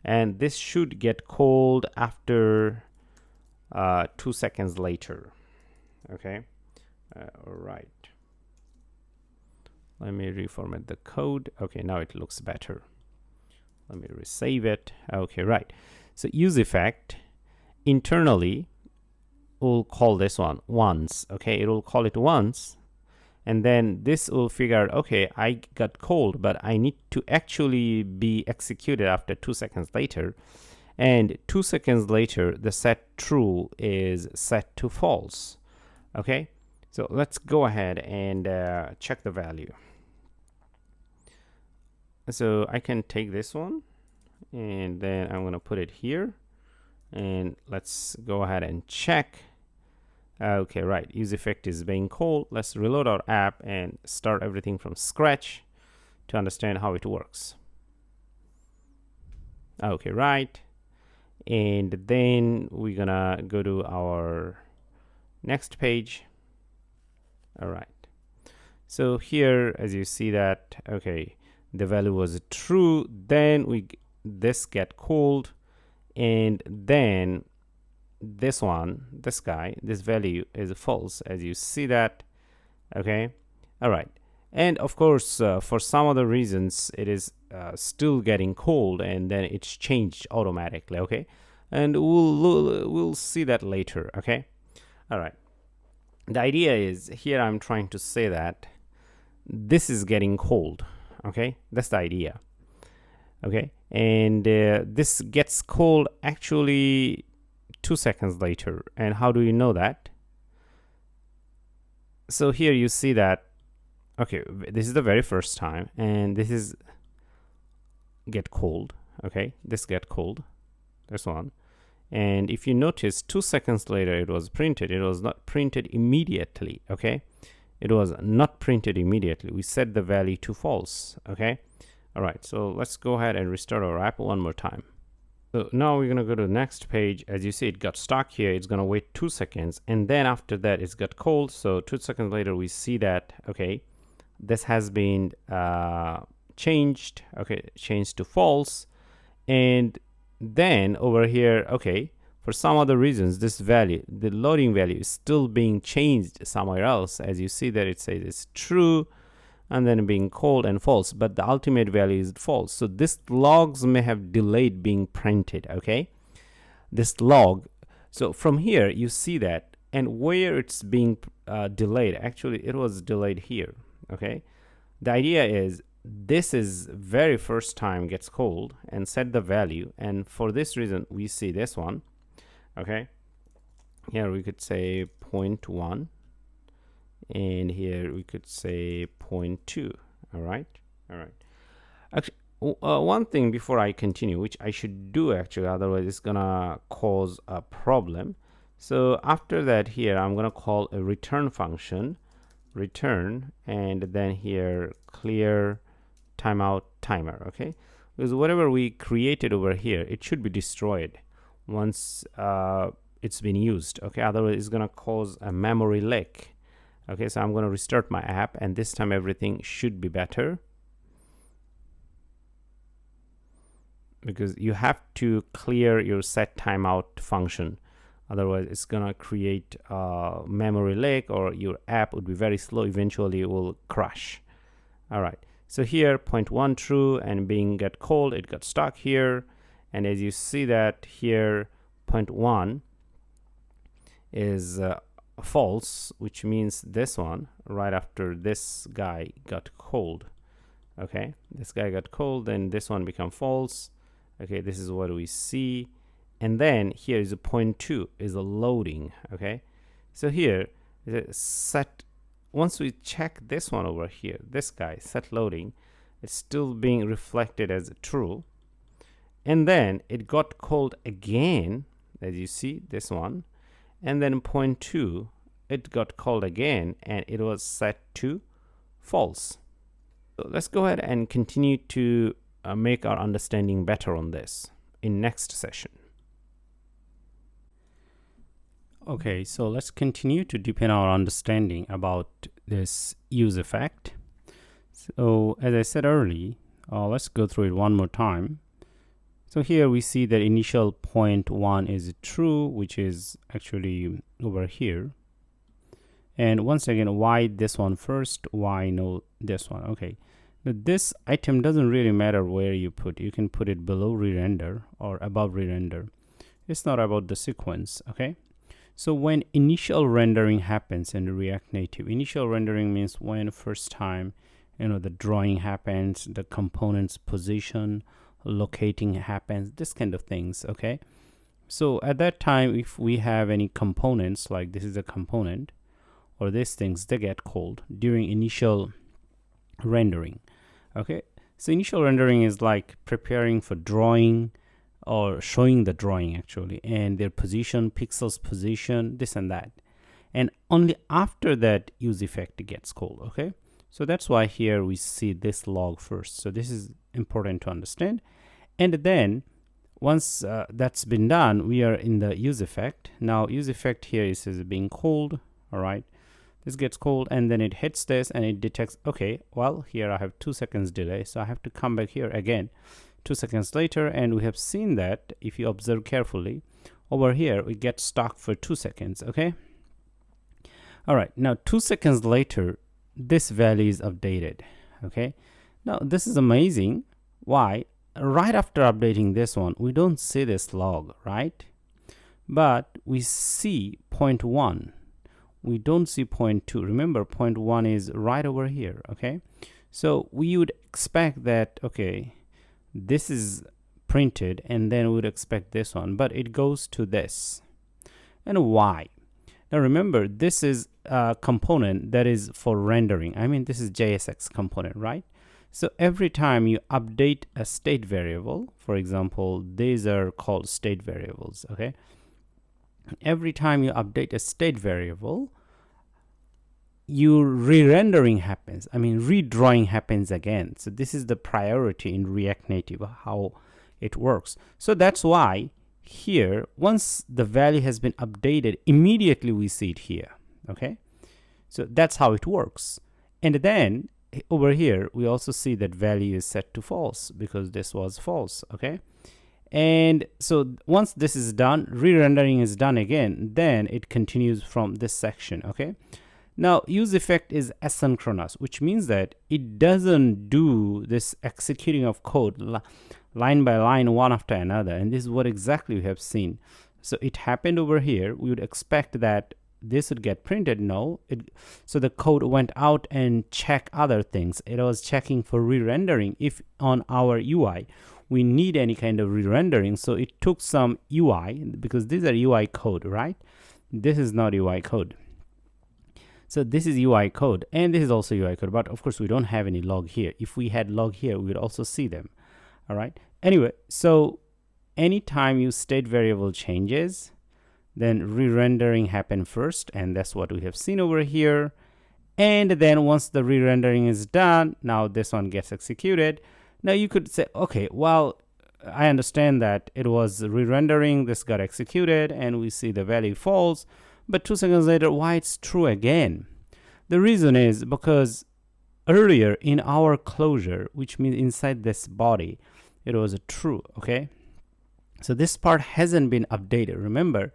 Speaker 1: and this should get called after 2 seconds later. Okay, all right. Let me reformat the code. Okay, now it looks better. Let me resave it. Okay, right. So use effect internally will call this one once. Okay, it will call it once, and then this will figure out, okay, I got called, but I need to actually be executed after 2 seconds later. And 2 seconds later, the set true is set to false. Okay, so let's go ahead and check the value. So I can take this one, and then I'm going to put it here, and let's go ahead and check. Okay, right, use effect is being called. Let's reload our app and start everything from scratch to understand how it works. Okay, right.
Speaker 2: and then we're gonna go to our next page. All right, so here as you see that, okay, the value was true, then this get called, and then this value is false, as you see that. Okay, all right, and of course for some other reasons it is still getting called, and then it's changed automatically. Okay, and we'll see that later. Okay, all right, the idea is here I'm trying to say that this is getting called. Okay, that's the idea. Okay, and this gets called actually 2 seconds later. And how do you know that? So here you see that, okay, this is the very first time, and this is get called. Okay, this get called, this one. And if you notice, 2 seconds later it was printed. It was not printed immediately. Okay, it was not printed immediately. We set the value to false. Okay, all right, so let's go ahead and restart our app one more time. So now we're gonna go to the next page. As you see, it got stuck here. It's gonna wait 2 seconds, and then after that it's got cold. So 2 seconds later we see that, okay, this has been changed. Okay, changed to false. And then over here, okay, for some other reasons, this value, the loading value, is still being changed somewhere else. As you see that it says it's true, and then being called and false, but the ultimate value is false. So this logs may have delayed being printed. Okay, this log. So from here you see that, and where it's being delayed, actually it was delayed here. Okay, the idea is this is very first time gets called and set the value, and for this reason we see this one. Okay, here we could say 0.1, and here we could say 0.2. All right, actually one thing before I continue, which I should do actually, otherwise it's gonna cause a problem. So after that, here I'm gonna call a return function, return, and then here clear timeout timer. Okay, because whatever we created over here, it should be destroyed once it's been used. Okay, otherwise it's gonna cause a memory leak. Okay, so I'm gonna restart my app, and this time everything should be better, because you have to clear your set timeout function, otherwise it's gonna create a memory leak, or your app would be very slow. Eventually it will crash. All right, so here 0.1 true, and being get called, it got stuck here. And as you see that here 0.1 is false, which means this one right after this guy got called. Okay, this guy got called, then this one become false. Okay, this is what we see. And then here is a 0.2 is a loading. Okay, so here set, once we check this one over here, this guy set loading, it's still being reflected as true, and then it got called again, as you see this one, and then 0.2 it got called again, and it was set to false. So let's go ahead and continue to make our understanding better on this in next session. Okay, so let's continue to deepen our understanding about this use effect. So as I said earlier, let's go through it one more time. So here we see that initial 0.1 is true, which is actually over here. And once again, why this one first? Why no this one? Okay, but this item doesn't really matter where you put. You can put it below re-render or above re-render. It's not about the sequence. Okay, so when initial rendering happens in React Native, initial rendering means when first time, you know, the drawing happens, the components position, locating happens, this kind of things. Okay, so at that time, if we have any components, like this is a component, or these things, they get called during initial rendering. Okay, so initial rendering is like preparing for drawing or showing the drawing actually, and their position, pixels position, this and that, and only after that use effect gets called. Okay, so that's why here we see this log first. So this is important to understand. And then once that's been done, we are in the use effect. Now use effect here is being called. All right, this gets called, and then it hits this and it detects, okay, well, here I have 2 seconds delay, so I have to come back here again 2 seconds later, and we have seen that if you observe carefully over here, we get stuck for 2 seconds. Okay, all right, now 2 seconds later, this value is updated. Okay, now this is amazing. Why? Right after updating this one, we don't see this log, right? But we see point 1. We don't see point 2. Remember, point 1 is right over here. Okay, so we would expect that, okay, this is printed, and then we would expect this one, but it goes to this. And why? Now remember, this is a component that is for rendering. I mean, this is JSX component, right? So every time you update a state variable, for example, these are called state variables. Okay, every time you update a state variable, your re-rendering happens. I mean, redrawing happens again. So this is the priority in React Native, how it works. So that's why here, once the value has been updated, immediately we see it here. Okay, so that's how it works. And then over here, we also see that value is set to false because this was false. Okay, and so once this is done, re-rendering is done again, then it continues from this section. Okay, now use effect is asynchronous, which means that it doesn't do this executing of code line by line, one after another. And this is what exactly we have seen. So it happened over here. We would expect that this would get printed. No, so the code went out and check other things. It was checking for re-rendering if on our UI we need any kind of re-rendering. So it took some UI, because these are UI code, right? This is not UI code. So this is UI code, and this is also UI code, but of course we don't have any log here. If we had log here, we would also see them. All right, anyway, so anytime you state variable changes, then re-rendering happen first, and that's what we have seen over here. And then once the re-rendering is done, now this one gets executed. Now you could say, okay, well, I understand that it was re-rendering, this got executed, and we see the value false, but 2 seconds later, why it's true again? The reason is because earlier in our closure, which means inside this body, it was a true. Okay, so this part hasn't been updated. Remember,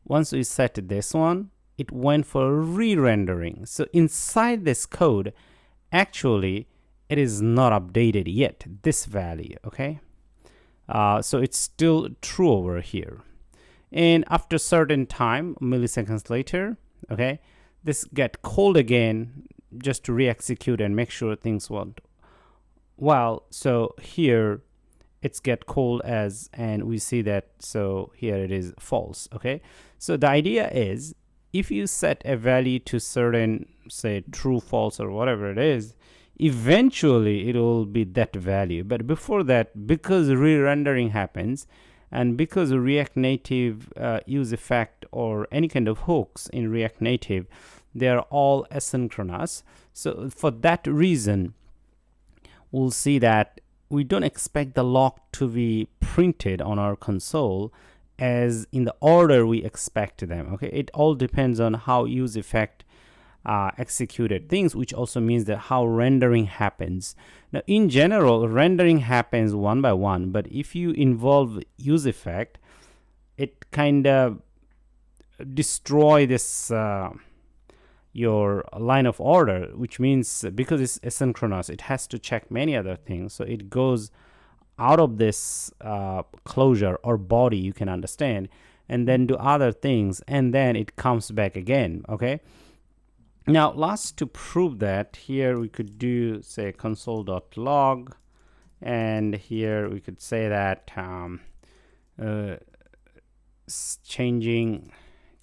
Speaker 2: once we set this one, it went for re-rendering. So inside this code, actually, it is not updated yet, this value. Okay, so it's still true over here. And after certain time, milliseconds later, okay, this get called again just to re-execute and make sure things went well. So here it's get called as, and we see that, so here it is false. Okay, so the idea is, if you set a value to certain, say true, false, or whatever it is, eventually it will be that value. But before that, because re-rendering happens, and because React Native use effect or any kind of hooks in React Native, they are all asynchronous. So for that reason, we'll see that we don't expect the log to be printed on our console as in the order we expect them. Okay, it all depends on how use effect executed things, which also means that how rendering happens. Now in general, rendering happens one by one, but if you involve use effect, it kind of destroy this your line of order, which means because it's asynchronous, it has to check many other things. So it goes out of this closure or body, you can understand, and then do other things, and then it comes back again. Okay, now last, to prove that, here we could do, say, console.log, and here we could say that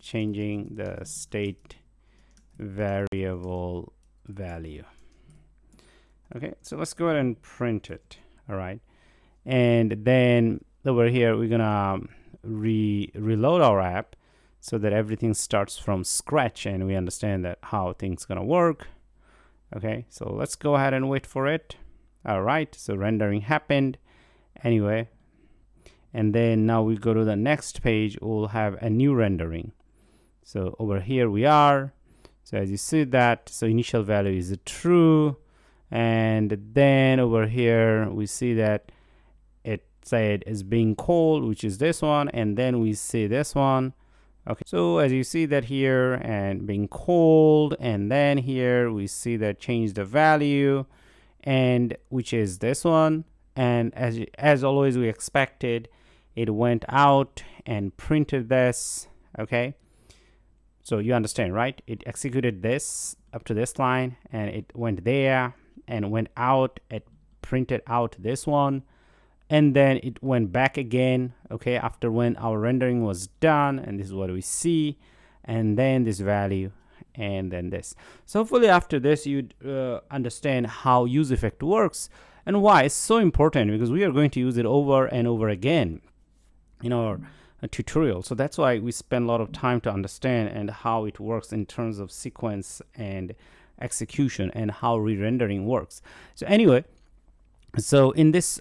Speaker 2: changing the state variable value. Okay, so let's go ahead and print it. All right, and then over here we're gonna reload our app so that everything starts from scratch and we understand that how things gonna work. Okay, so let's go ahead and wait for it. All right, so rendering happened anyway, and then now we go to the next page, we'll have a new rendering. So over here we are. So as you see that, so initial value is true, and then over here we see that it said is being called, which is this one, and then we see this one. Okay, so as you see that here, and being called, and then here we see that change the value, and which is this one, and as always we expected, it went out and printed this. Okay, so you understand, right? It executed this up to this line, and it went there and went out, it printed out this one, and then it went back again, okay, after when our rendering was done, and this is what we see, and then this value, and then this. So hopefully after this you'd understand how use effect works and why it's so important, because we are going to use it over and over again in our tutorial. So that's why we spend a lot of time to understand and how it works in terms of sequence and execution and how re-rendering works. So anyway, so in this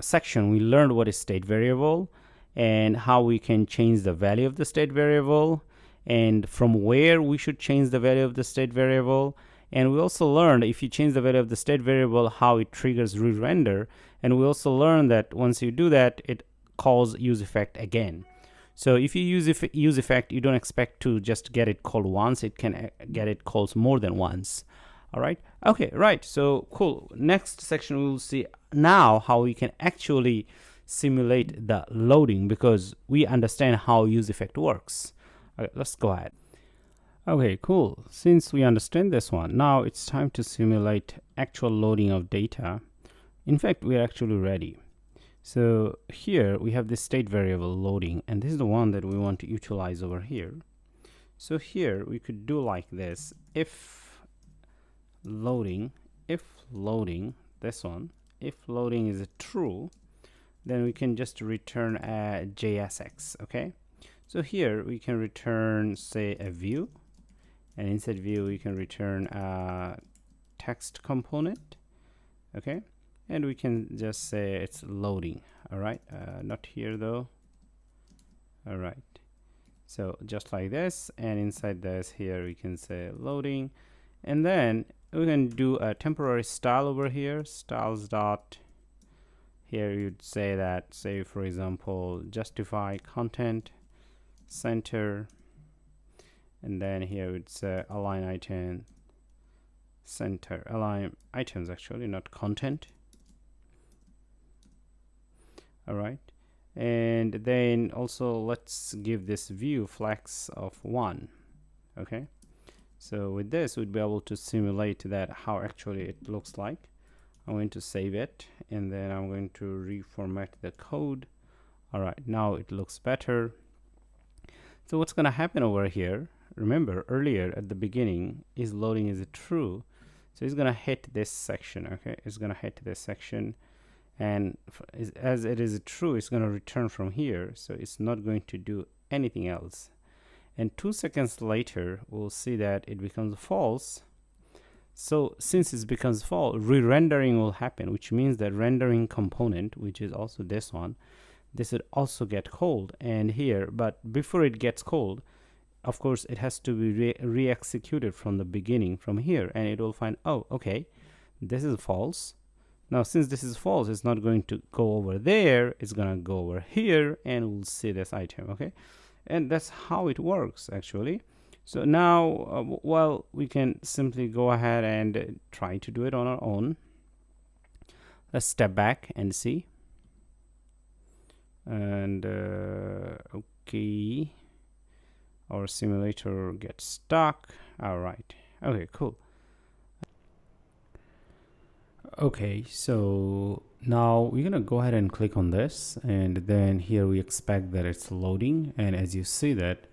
Speaker 2: section, we learned what is state variable and how we can change the value of the state variable, and from where we should change the value of the state variable. And we also learned if you change the value of the state variable, how it triggers re-render. And we also learned that once you do that, it calls use effect again. So if you use effect, you don't expect to just get it called once. It can get it called more than once. All right. Okay. Right. So cool. Next section, we will see now how we can actually simulate the loading, because we understand how use effect works. Okay, let's go ahead. Okay, cool. Since we understand this one, now it's time to simulate actual loading of data. In fact, we are actually ready. So here we have this state variable loading, and this is the one that we want to utilize over here. So here we could do like this: if loading, this one, if loading is true, then we can just return a JSX. Okay, so here we can return, say, a view, and inside view we can return a text component. Okay, and we can just say it's loading. All right, not here though. All right, so just like this, and inside this here we can say loading, and then we can do a temporary style over here, styles dot, here you'd say that, say for example, justifyContent center, and then here we'd say alignItem center, alignItems actually, not content. All right, and then also let's give this view flex of 1. Okay, so with this we'd be able to simulate that how actually it looks like. I'm going to save it, and then I'm going to reformat the code. All right, now it looks better. So what's going to happen over here, remember earlier at the beginning is loading is true, so it's going to hit this section. Okay, it's going to hit this section, and as it is true, it's going to return from here, so it's not going to do anything else. And 2 seconds later we'll see that it becomes false. So since it becomes false, re-rendering will happen, which means that rendering component, which is also this one, this would also get called, and here, but before it gets called, of course it has to be re-executed from the beginning from here, and it will find, oh okay, this is false. Now since this is false, it's not going to go over there, it's gonna go over here, and we'll see this item. Okay, and that's how it works actually. So now well, we can simply go ahead and try to do it on our own. Let's step back and see. And okay, our simulator gets stuck. All right, okay, cool. Okay, so now we're gonna go ahead and click on this, and then here we expect that it's loading, and as you see that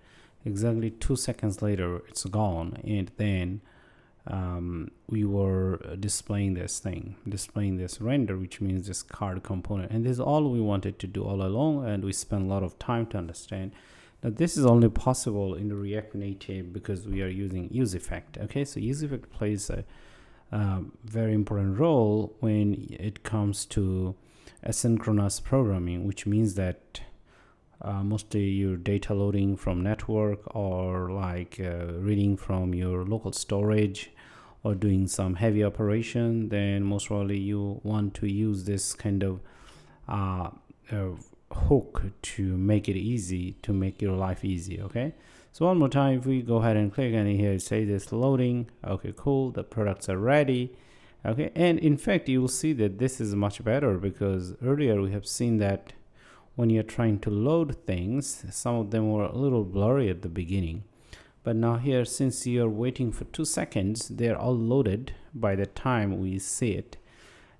Speaker 2: exactly 2 seconds later it's gone, and then we were displaying this render, which means this card component, and this is all we wanted to do all along, and we spent a lot of time to understand that this is only possible in the React Native because we are using use effect. Okay, so use effect plays a very important role when it comes to
Speaker 1: asynchronous programming, which means that mostly your data loading from network, or like reading from your local storage, or doing some heavy operation, then most probably you want to use this kind of hook to make it easy, to make your life easy. Okay, so one more time, if we go ahead and click, and here it says this loading. Okay, cool, the products are ready. Okay, and in fact you will see that this is much better, because earlier we have seen that when you're trying to load things, some of them were a little blurry at the beginning. But now here, since you're waiting for 2 seconds, they're all loaded by the time we see it.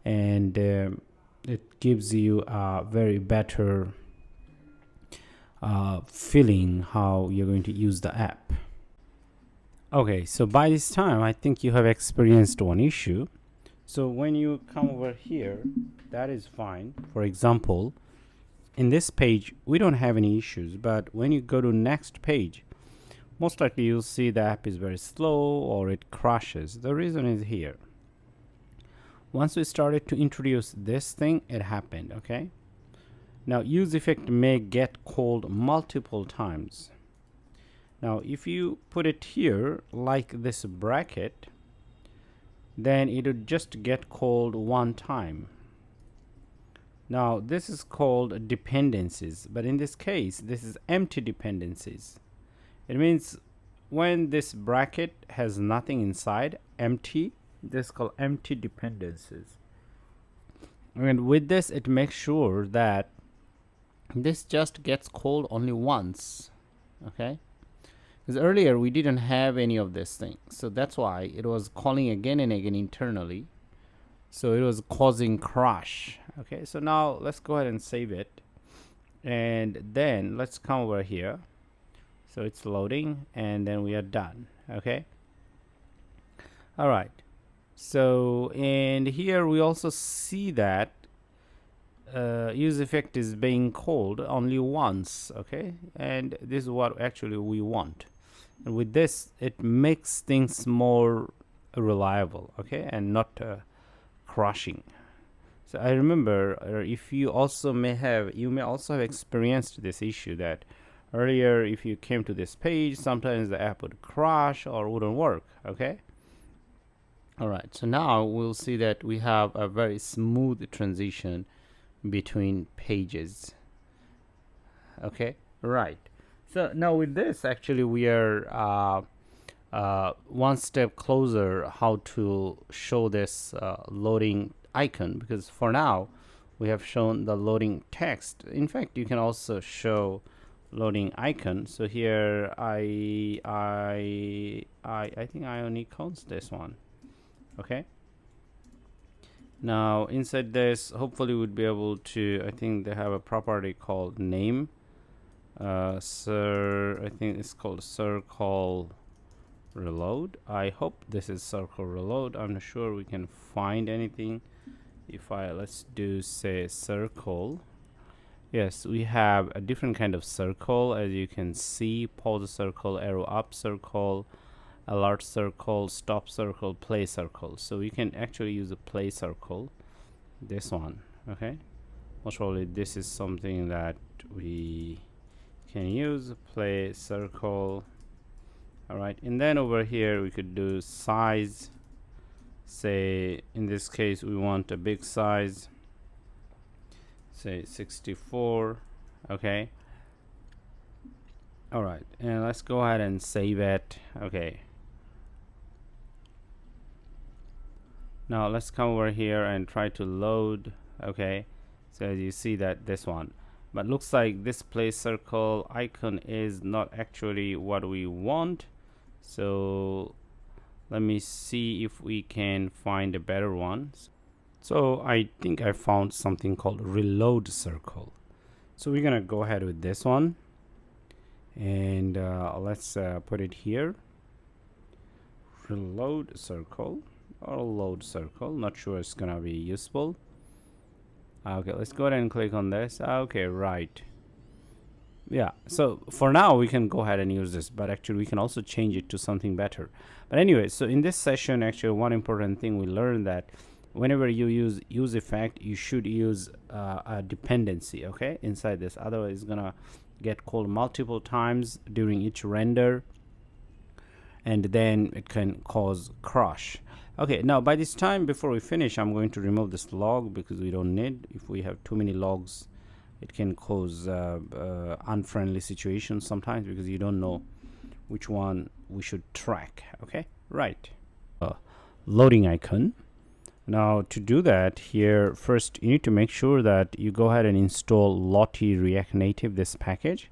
Speaker 1: And it gives you a very better feeling how you're going to use the app. Okay, so by this time, I think you have experienced one issue. So when you come over here, that is fine. For example, in this page, we don't have any issues, but when you go to next page, most likely you'll see the app is very slow or it crashes. The reason is here. Once we started to introduce this thing, it happened. Okay, now use effect may get called multiple times. Now if you put it here like this bracket, then it would just get called one time. Now this is called dependencies, but in this case this is empty dependencies. It means when this bracket has nothing inside, empty, this is called empty dependencies. And with this, it makes sure that this just gets called only once. Okay, because earlier we didn't have any of this thing, so that's why it was calling again and again internally, so it was causing crash. Okay, so now let's go ahead and save it, and then let's come over here. So it's loading, and then we are done. Okay, all right. So and here we also see that use effect is being called only once. Okay, and this is what actually we want, and with this it makes things more reliable. Okay, and not crashing. So I remember, if you also may have experienced this issue, that earlier if you came to this page, sometimes the app would crash or wouldn't work. Okay, all right, so now we'll see that we have a very smooth transition between pages. Okay, right. So now with this, actually we are one step closer how to show this loading icon, because for now we have shown the loading text. In fact, you can also show loading icon. So here I think Ionicons, this one. Okay, now inside this, hopefully we'd be able to, I think they have a property called name, I think it's called circle reload. I hope this is circle reload. I'm not sure we can find anything. If let's do say circle. Yes, we have a different kind of circle, as you can see: pause circle, arrow up circle, alert circle, stop circle, play circle. So we can actually use a play circle, this one. Okay, most probably this is something that we can use, play circle. All right, and then over here we could do size. Say in this case we want a big size, say 64. Okay, all right, and let's go ahead and save it. Okay, now let's come over here and try to load. Okay, so as you see that this one, but looks like this play circle icon is not actually what we want. So let me see if we can find a better one. So I think I found something called reload circle. So we're gonna go ahead with this one, and let's put it here. Reload circle or load circle, not sure it's gonna be useful. Okay, let's go ahead and click on this. Okay, right. Yeah, so for now we can go ahead and use this, but actually we can also change it to something better. But anyway, so in this session, actually one important thing we learned, that
Speaker 2: whenever you use effect, you should use a dependency, okay, inside this. Otherwise it's gonna get called multiple times during each render, and then it can cause crash. Okay, now by this time, before we finish, I'm going to remove this log because we don't need. If we have too many logs, it can cause unfriendly situations sometimes, because you don't know which one we should track. Okay, right. Loading icon. Now to do that, here first you need to make sure that you go ahead and install Lottie React Native, this package.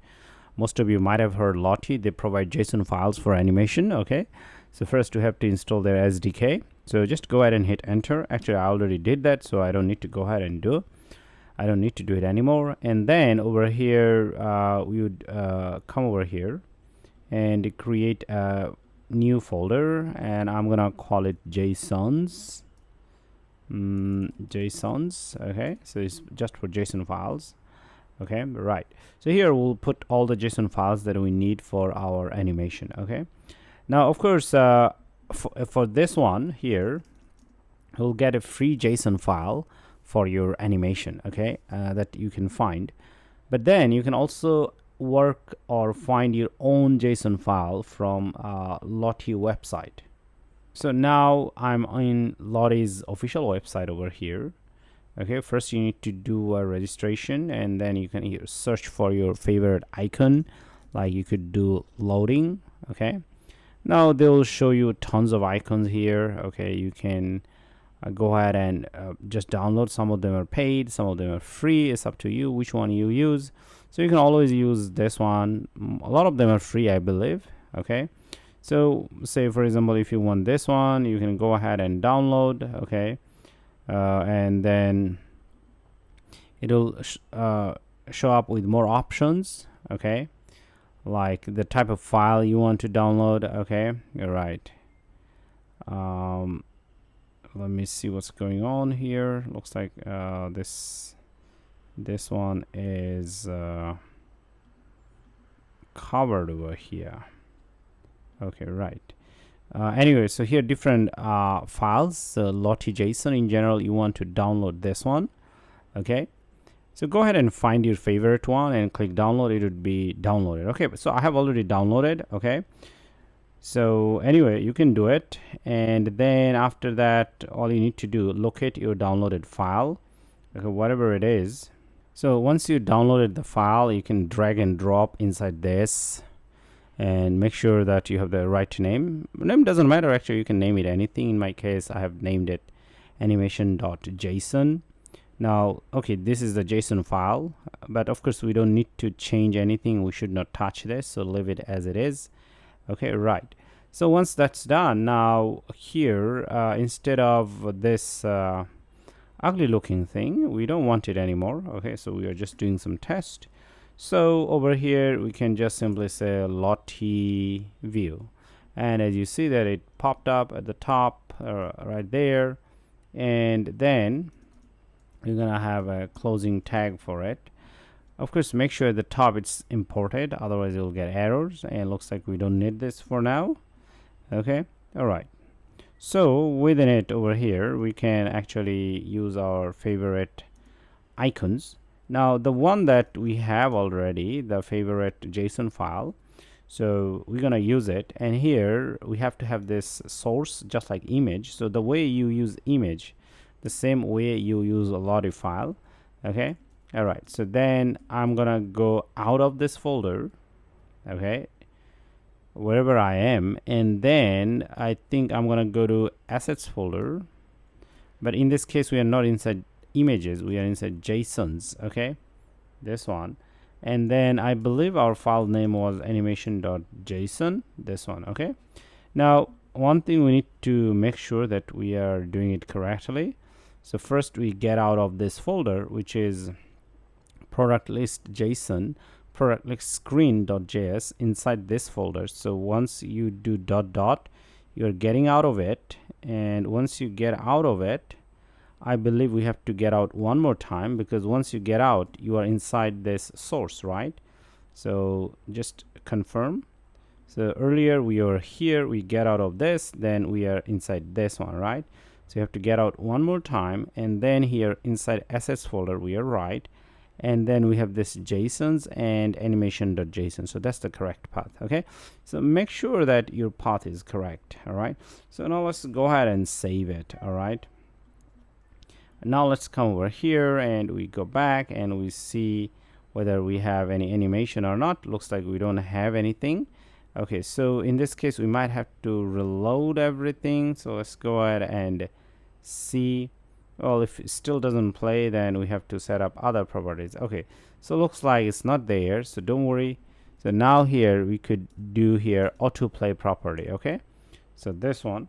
Speaker 2: Most of you might have heard Lottie. They provide JSON files for animation. Okay, so first you have to install their SDK. So just go ahead and hit enter. Actually, I already did that, so I don't need to go ahead and do. I don't need to do it anymore. And then over here, we would come over here and create a new folder, and I'm gonna call it JSONs. JSONs. Okay, so it's just for JSON files. Okay, right. So here we'll put all the JSON files that we need for our animation. Okay, now of course for this one here, you'll get a free JSON file for your animation. Okay, that you can find, but then you can also work or find your own JSON file from Lottie website. So now I'm in Lottie's official website over here. Okay, first you need to do a registration, and then you can here search for your favorite icon, like you could do loading. Okay, now they will show you tons of icons here. Okay, you can go ahead and just download. Some of them are paid, some of them are free. It's up to you which one you use. So you can always use this one. A lot of them are free, I believe. Okay, so say for example, if you want this one, you can go ahead and download. Okay, and then it'll show up with more options. Okay, like the type of file you want to download. Okay, all right. Let me see what's going on here. Looks like this one is covered over here. Okay, right. Anyway, so here different files. Lottie JSON in general, you want to download this one. Okay, so go ahead and find your favorite one and click download. It would be downloaded. Okay, so I have already downloaded. Okay, so anyway, you can do it, and then after that, all you need to do, locate your downloaded file. Okay, whatever it is. So once you downloaded the file, you can drag and drop inside this, and make sure that you have the right name. Name doesn't matter, actually. You can name it anything. In my case, I have named it animation.json. Now, okay, this is the JSON file, but of course we don't need to change anything. We should not touch this, so leave it as it is. Okay, right. So once that's done, now here instead of this ugly looking thing, we don't want it anymore. Okay, so we are just doing some test. So over here we can just simply say Lottie view, and as you see that it popped up at the top right there, and then you're gonna have a closing tag for it. Of course, make sure at the top it's imported, otherwise you'll get errors, and it looks like we don't need this for now. Okay, all right. So within it over here, we can actually use our favorite icons. Now the one that we have already, the favorite JSON file, so we're gonna use it, and here we have to have this source just like image. So the way you use image, the same way you use a Lottie file. Okay, all right. So then I'm gonna go out of this folder, okay, wherever I am, and then I think I'm gonna go to assets folder, but in this case we are not inside images, we are inside JSONs. Okay, this one, and then I believe our file name was animation.json, this one. Okay, now one thing we need to make sure that we are doing it correctly. So first we get out of this folder, which is product list JSON, product list screen.js inside this folder. So once you do ... you're getting out of it, and once you get out of it, I believe we have to get out one more time, because once you get out, you are inside this source, right? So just confirm. So earlier we were here, we get out of this, then we are inside this one, right? So you have to get out one more time, and then here inside assets folder we are right, and then we have this JSONs and animation.json. So that's the correct path. Okay, so make sure that your path is correct. All right, so now let's go ahead and save it. All right, now let's come over here and we go back and we see whether we have any animation or not. Looks like we don't have anything. Okay, so in this case we might have to reload everything. So let's go ahead and see. Well, if it still doesn't play, then we have to set up other properties. Okay, so looks like it's not there, so don't worry. So now here we could do here autoplay property. Okay, so this one,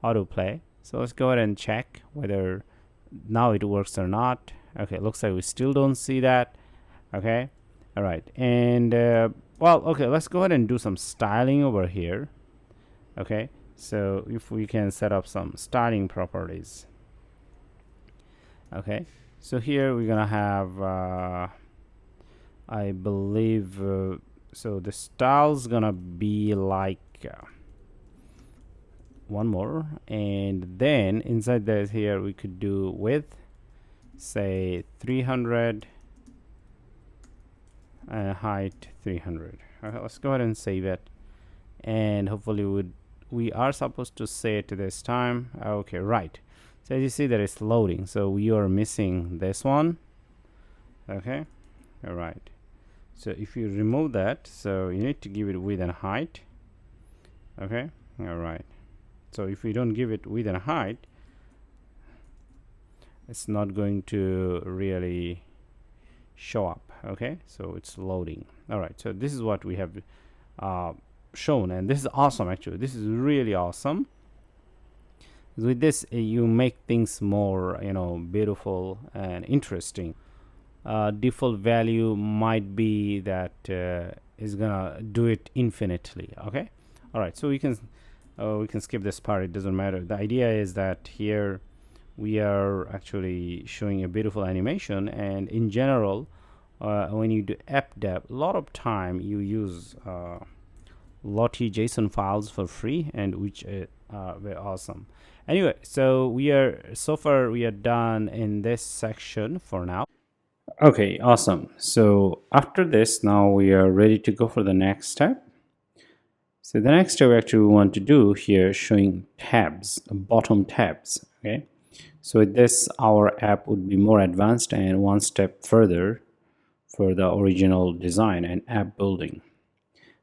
Speaker 2: autoplay. So let's go ahead and check whether now it works or not. Okay, looks like we still don't see that. Okay, all right, and well, okay, let's go ahead and do some styling over here. Okay, so if we can set up some styling properties. Okay, so here we're gonna have I believe so the style's gonna be like one more, and then inside this here we could do width, say 300, and height 300. Okay, let's go ahead and save it, and hopefully we are supposed to say it this time. Okay, right. So as you see that it's loading, so we are missing this one. Okay, all right. So if you remove that, so you need to give it width and height. Okay, all right. So if we don't give it width and height, it's not going to really show up. Okay, so it's loading. All right, so this is what we have shown, and this is awesome. Actually, this is really awesome. With this you make things more, you know, beautiful and interesting. Default value might be that is gonna do it infinitely. Okay, all right, so we can skip this part, it doesn't matter. The idea is that here we are actually showing a beautiful animation, and in general when you do app dev, a lot of time you use Lottie JSON files for free, and which are very awesome. Anyway, so we are done in this section for now. Okay, awesome. So after this, now we are ready to go for the next step. So the next step actually we want to do here, showing tabs, bottom tabs. Okay, so with this our app would be more advanced and one step further for the original design and app building.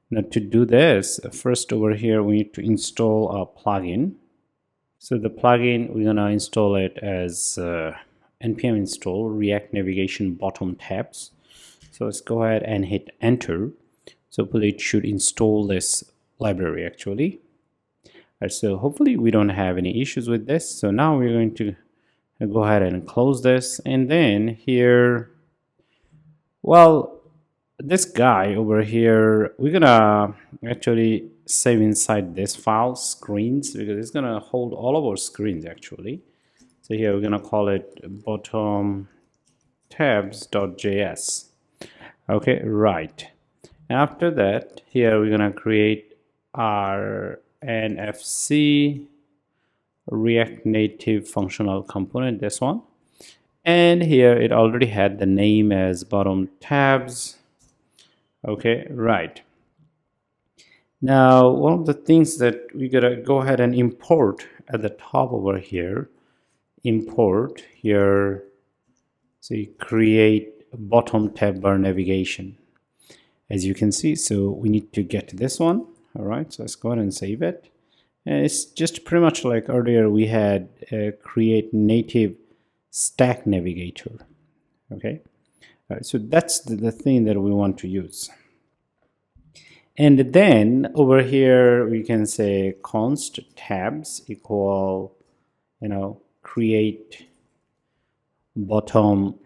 Speaker 2: Now to do this, first over here we need to install a plugin. So the plugin, we're gonna install it as npm install React Navigation bottom tabs. So let's go ahead and hit enter. So it should install this library actually. Right, so hopefully we don't have any issues with this. So now we're going to go ahead and close this, and then here, well, this guy over here, we're gonna actually save inside this file screens, because it's gonna hold all of our screens actually. So here we're gonna call it bottom tabs.js. Okay, right. After that, here we're gonna create our NFC React Native functional component, this one, and here it already had the name as bottom tabs. Okay, right. Now one of the things that we gotta go ahead and import at the top over here, import here, so you create bottom tab bar navigation, as you can see. So we need to get this one. All right, so let's go ahead and save it, and it's just pretty much like earlier we had create native stack navigator. Okay, all right, so that's the thing that we want to use. And then over here we can say const tabs equal, you know, create bottom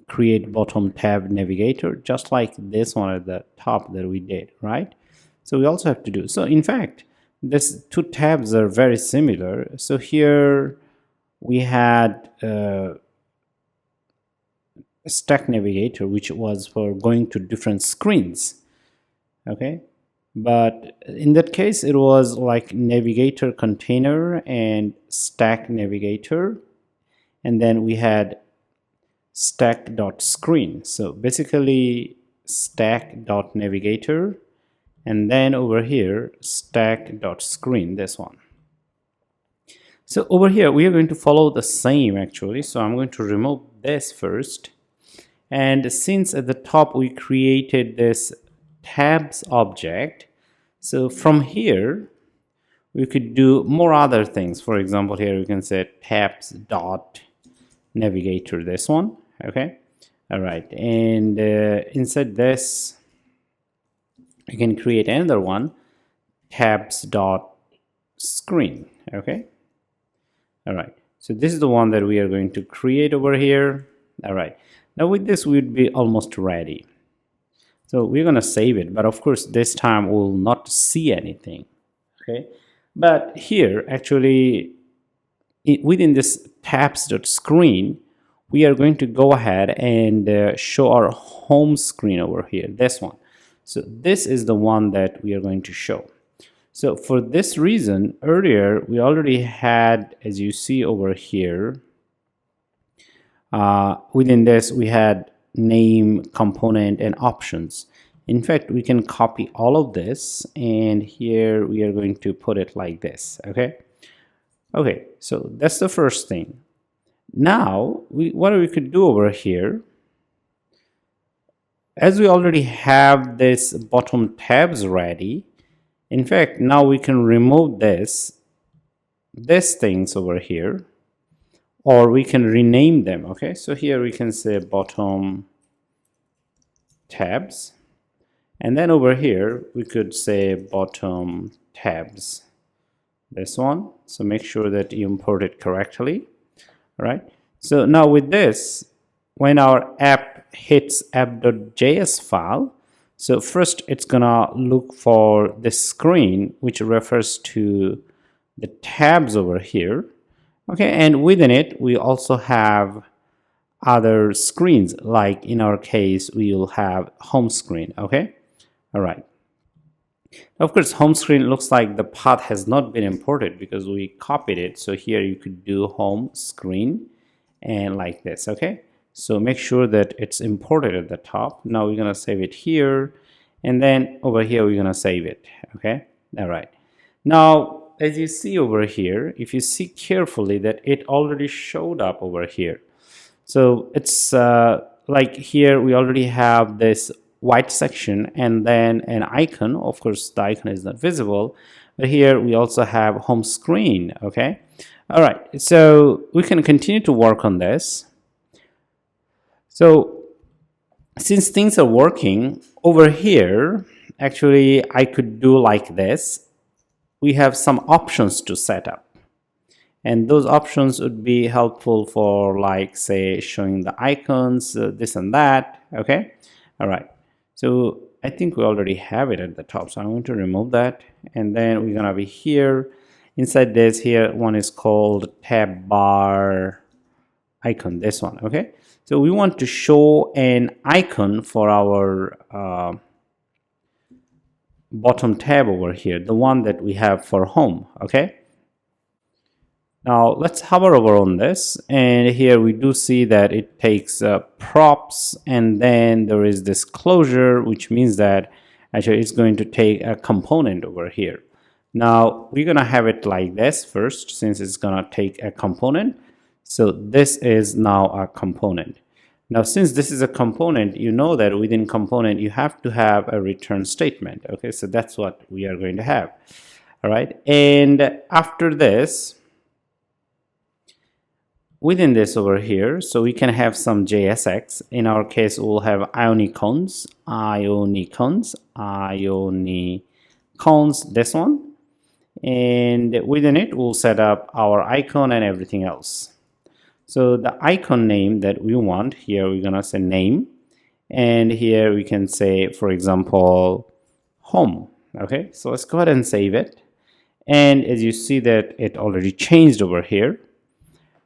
Speaker 2: tab navigator, just like this one at the top that we did, right? So we also have to do, so in fact these two tabs are very similar. So here we had stack navigator, which was for going to different screens. Okay,
Speaker 1: but in that case it was like navigator container and stack navigator, and then we had stack.screen. So basically stack.navigator, and then over here stack.screen, this one. So over here we are going to follow the same actually. So I'm going to remove this first, and since at the top we created this tabs object, so from here we could do more other things. For example, here we can say tabs dot navigator, this one. Okay, all right, and inside this you can create another one, tabs dot screen. Okay, all right, so this is the one that we are going to create over here. All right, now with this we'd be almost ready. So we're going to save it, but of course this time we'll not see anything. Okay, but here actually within this tabs.screen we are going to go ahead and show our home screen over here, this one. So this is the one that we are going to show. So for this reason, earlier we already had, as you see over here, within this we had name, component, and options. In fact, we can copy all of this, and here we are going to put it like this. Okay, so that's the first thing. Now what we could do over here, as we already have this bottom tabs ready, in fact now we can remove this things over here, or we can rename them. Okay, so here we can say bottom tabs, and then over here we could say bottom tabs, this one. So make sure that you import it correctly. All right, so now with this, when our app hits app.js file, so first it's gonna look for this screen which refers to the tabs over here. Okay, and within it we also have other screens, like in our case we will have home screen. Okay, all right, of course home screen looks like the path has not been imported because we copied it. So here you could do home screen and like this. Okay, so make sure that it's imported at the top. Now we're gonna save it here, and then over here we're gonna save it. Okay, all right, now as you see over here, if you see carefully, that it already showed up over here. So it's like here we already have this white section and then an icon. Of course the icon is not visible, but here we also have home screen. Okay, all right, so we can continue to work on this. So since things are working over here, actually I could do like this. We have some options to set up, and those options would be helpful for, like, say, showing the icons, this and that. Okay, all right, so I think we already have it at the top, so I'm going to remove that, and then we're gonna be here inside this. Here one is called tab bar icon, this one. Okay, so we want to show an icon for our bottom tab over here, the one that we have for home. Okay, now let's hover over on this, and here we do see that it takes props, and then there is this closure, which means that actually it's going to take a component over here. Now we're gonna have it like this first, since it's gonna take a component. So this is now a component. Now since this is a component, you know that within component you have to have a return statement. Okay, so that's what we are going to have. All right, and after this, within this over here, so we can have some JSX. In our case we'll have Ionicons, this one, and within it we'll set up our icon and everything else. So the icon name that we want, here we're gonna say name, and here we can say, for example, home. Okay, so let's go ahead and save it, and as you see that it already changed over here.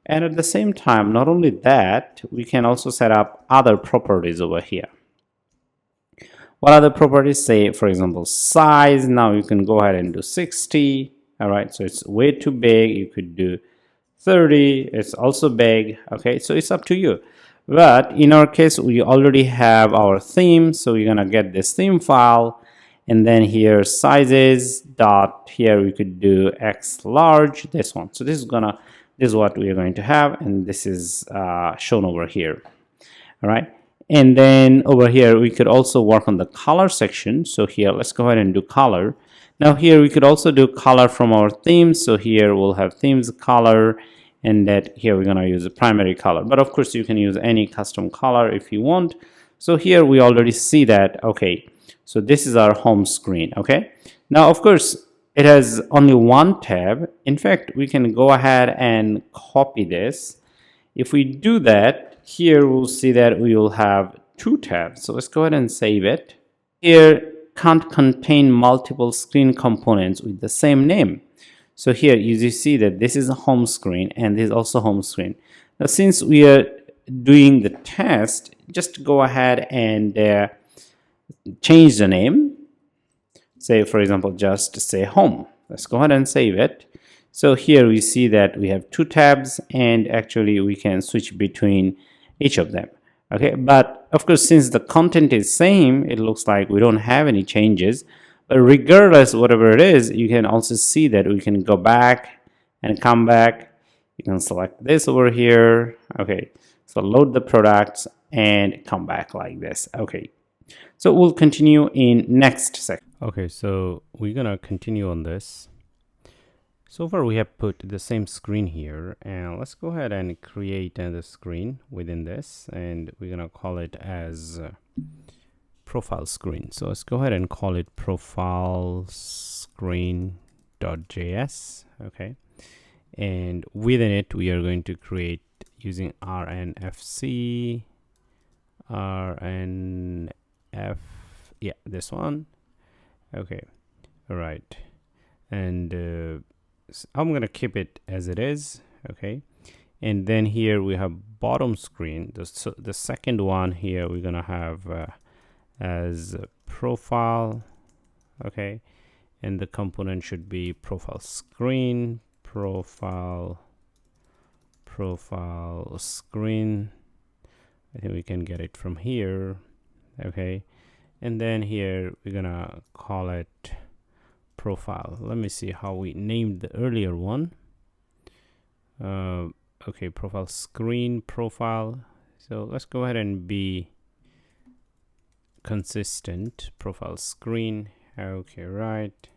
Speaker 1: And at the same time, not only that, we can also set up other properties over here. What other properties? Say for example size. Now you can go ahead and do 60. All right, so it's way too big. You could do 30. It's also big. Okay, so it's up to you. But in our case, we already have our theme, so we're gonna get this theme file, and then here sizes dot, here we could do x large, this one. So this is what we are going to have, and this is shown over here. All right, and then over here we could also work on the color section. So here let's go ahead and do color. Now here we could also do color from our themes. So here we'll have themes color, and that here we're going to use a primary color, but of course you can use any custom color if you want. So here we already see that. Okay, so this is our home screen. Okay, now of course it has only one tab. In fact, we can go ahead and copy this. If we do that, here we'll see that we will have two tabs. So let's go ahead and save it. Here can't contain multiple screen components with the same name. So here you see that this is a home screen and this is also home screen. Now since we are doing the test, just go ahead and change the name. Say for example, just say home. Let's go ahead and save it. So here we see that we have two tabs, and actually we can switch between each of them. Okay, but of course since the content is same, it looks like we don't have any changes. But regardless, whatever it is, you can also see that we can go back and come back. You can select this over here. Okay, so load the products and come back like this. Okay, so we'll continue in next section.
Speaker 2: Okay, so we're gonna continue on this. So far we have put the same screen here, and let's go ahead and create another screen within this, and we're gonna call it as profile screen. So let's go ahead and call it profile screen.js. Okay, and within it we are going to create using rnfc yeah, this one. Okay, all right, and I'm gonna keep it as it is. Okay, and then here we have bottom screen. The second one here we're gonna have as profile. Okay, and the component should be profile screen, profile screen. I think we can get it from here. Okay, and then here we're gonna call it profile. Let me see how we named the earlier one. Okay, profile screen, profile. So let's go ahead and be consistent. Profile screen. Okay, right.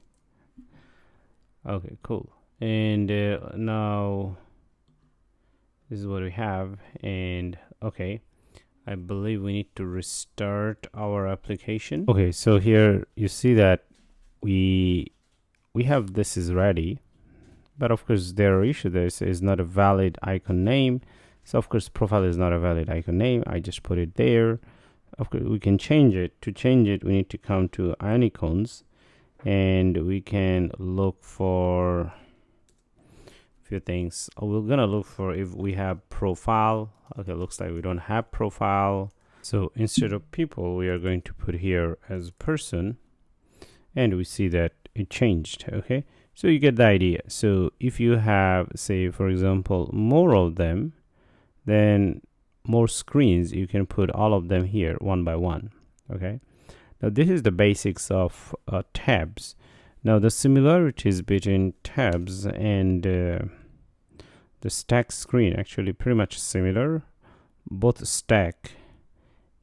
Speaker 2: Okay, cool. And now this is what we have. And okay, I believe we need to restart our application. Okay, so here you see that we have this is ready, but of course there are issue. This is not a valid icon name. So of course profile is not a valid icon name. I just put it there. Of course we can change it. To change it, we need to come to Ionicons, and we can look for a few things. We're gonna look for if we have profile. Okay, looks like we don't have profile. So instead of people, we are going to put here as person, and we see that it changed. Okay, so you get the idea. So if you have, say for example, more of them, then more screens, you can put all of them here one by one. Okay, now this is the basics of tabs. Now the similarities between tabs and the stack screen actually pretty much similar. Both stack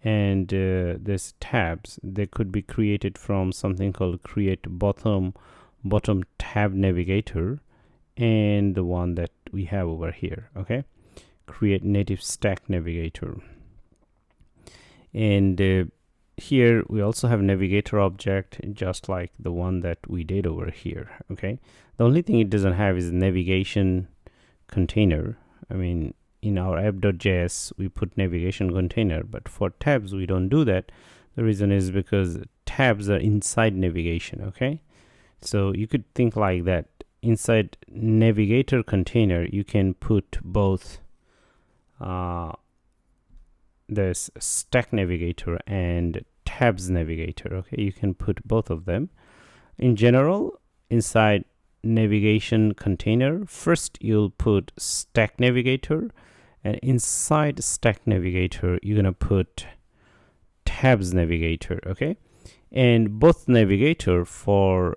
Speaker 2: and this tabs, they could be created from something called create bottom tab navigator, and the one that we have over here. Okay, create native stack navigator. And here we also have navigator object, just like the one that we did over here. Okay, the only thing it doesn't have is navigation container. I mean, in our app.js we put navigation container, but for tabs we don't do that. The reason is because tabs are inside navigation. Okay, so you could think like that. Inside navigator container you can put both this stack navigator and tabs navigator. Okay, you can put both of them. In general, inside navigation container, first you'll put stack navigator, and inside stack navigator you're gonna put tabs navigator. Okay, and both navigator for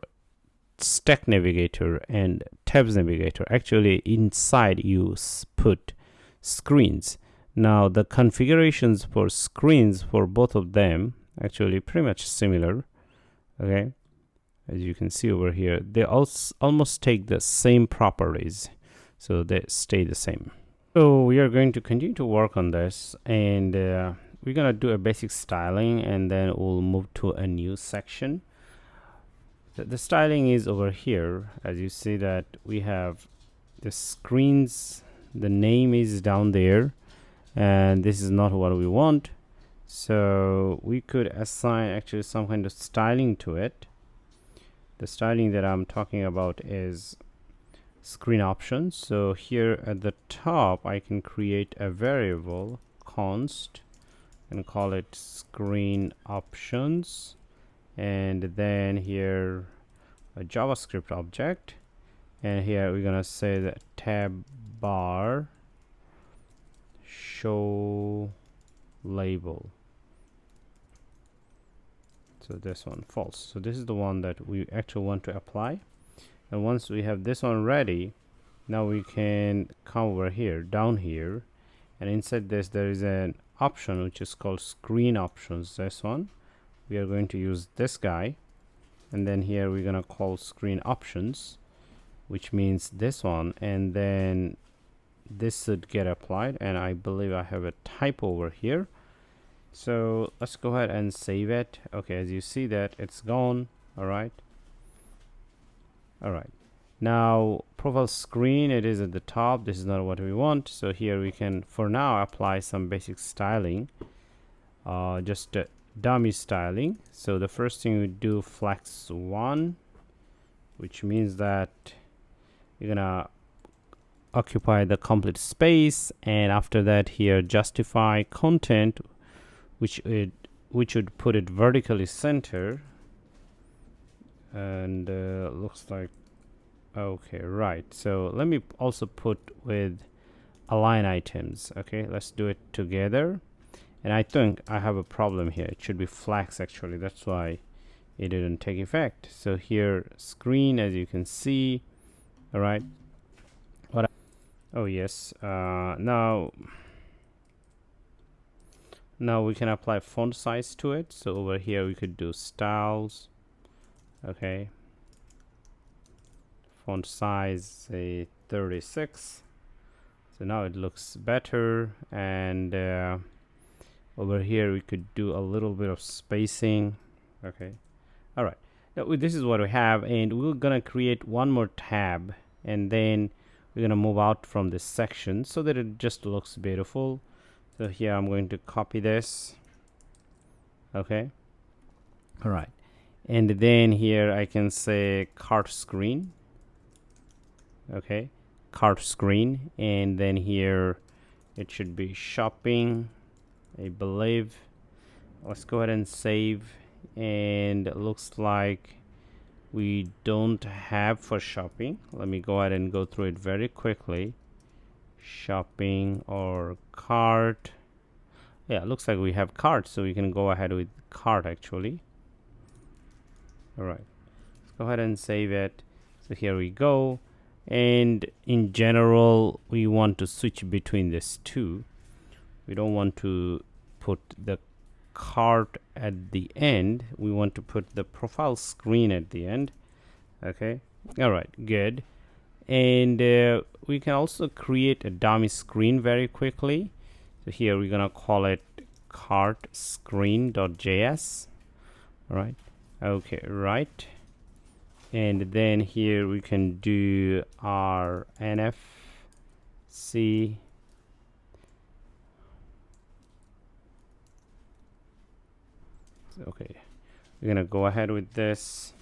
Speaker 2: stack navigator and tabs navigator, actually inside you put screens. Now the configurations for screens for both of them actually pretty much similar. Okay, as you can see over here, they also almost take the same properties, so they stay the same. So we are going to continue to work on this, and we're gonna do a basic styling, and then we'll move to a new section. The styling is over here. As you see that we have the screens, the name is down there, and this is not what we want, so we could assign actually some kind of styling to it. The styling that I'm talking about is screen options. So here at the top I can create a variable const and call it screen options, and then here a JavaScript object, and here we're gonna say that tab bar show label. So this one false. So this is the one that we actually want to apply. And once we have this one ready, now we can come over here, down here, and inside this there is an option which is called screen options. This one we are going to use this guy, and then here we're gonna call screen options, which means this one, and then this should get applied. And I believe I have a typo over here, so let's go ahead and save it. Okay, as you see that it's gone. All right, now profile screen, it is at the top. This is not what we want, so here we can for now apply some basic styling, just dummy styling. So the first thing we do flex 1, which means that you're gonna occupy the complete space, and after that here justify content, which would put it vertically center, and looks like okay, right. So let me also put with alignItems. Okay, let's do it together. And I think I have a problem here. It should be flex actually, that's why it didn't take effect. So here screen, as you can see. All right, oh yes, now we can apply font size to it. So over here we could do styles. Okay, font size say 36. So now it looks better, and over here we could do a little bit of spacing. Okay, all right, now this is what we have, and we're gonna create one more tab, and then we're gonna move out from this section so that it just looks beautiful. So here I'm going to copy this. Okay, all right, and then here I can say cart screen. Okay, cart screen, and then here it should be shopping, I believe. Let's go ahead and save, and it looks like we don't have for shopping. Let me go ahead and go through it very quickly. Shopping or cart. Yeah, it looks like we have cart, so we can go ahead with cart actually. All right, let's go ahead and save it. So here we go, and in general we want to switch between these two. We don't want to put the cart at the end, we want to put the profile screen at the end. Okay, all right, good. And we can also create a dummy screen very quickly. So here we're gonna call it cart screen.js. all right, okay, right. And then here we can do our NFC. Okay, we're gonna go ahead with this,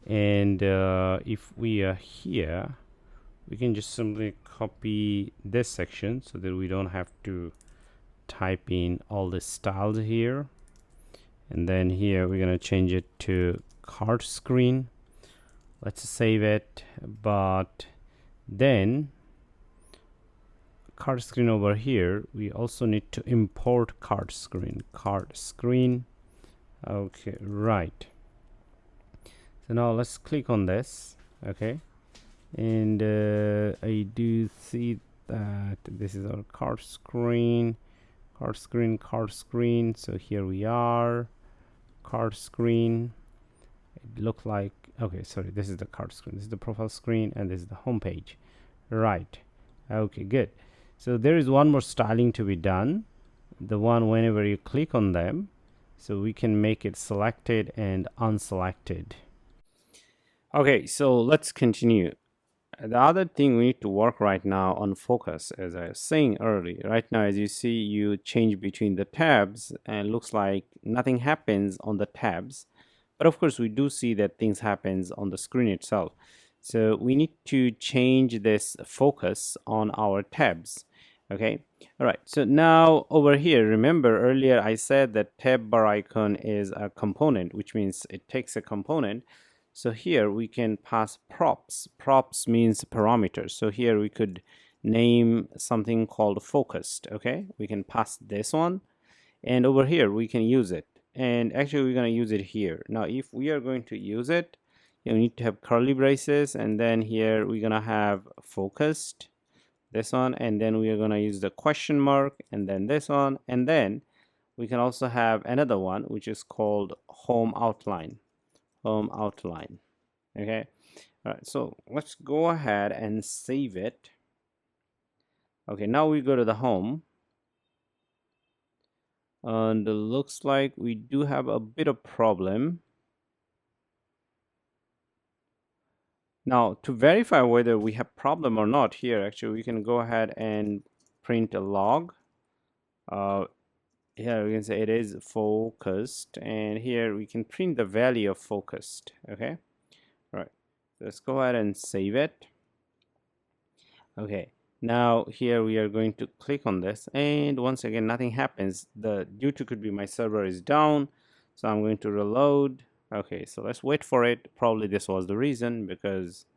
Speaker 2: and if we are here, we can just simply copy this section so that we don't have to type in all the styles here. And then here we're going to change it to card screen. Let's save it. But then card screen over here, we also need to import card screen. Okay, right. So now let's click on this. Okay, and I do see that this is our card screen. So here we are, card screen. It looked like, okay, sorry, this is the card screen, this is the profile screen, and this is the home page. Right. Okay, good. So there is one more styling to be done, the one whenever you click on them, so we can make it selected and unselected.
Speaker 1: Okay, so let's continue. The other thing we need to work right now on focus, as I was saying earlier. Right now, as you see, you change between the tabs and it looks like nothing happens on the tabs. But of course, we do see that things happens on the screen itself. So we need to change this focus on our tabs. Okay, all right. So now over here, remember earlier I said that tab bar icon is a component, which means it takes a component. So here we can pass props. Props means parameters. So here we could name something called focused. Okay, we can pass this one, and over here we can use it. And actually we're going to use it here. Now if we are going to use it, you need to have curly braces, and then here we're going to have focused, this one, and then we are going to use the question mark, and then this one, and then we can also have another one which is called home outline. Okay, all right, so let's go ahead and save it. Okay, now we go to the home, and it looks like we do have a bit of problem. Now to verify whether we have problem or not, here actually we can go ahead and print a log. Here we can say it is focused, and here we can print the value of focused. Okay, all right, let's go ahead and save it. Okay, now here we are going to click on this, and once again nothing happens. Due to could be my server is down, so I'm going to reload. Okay, so let's wait for it. Probably this was the reason, because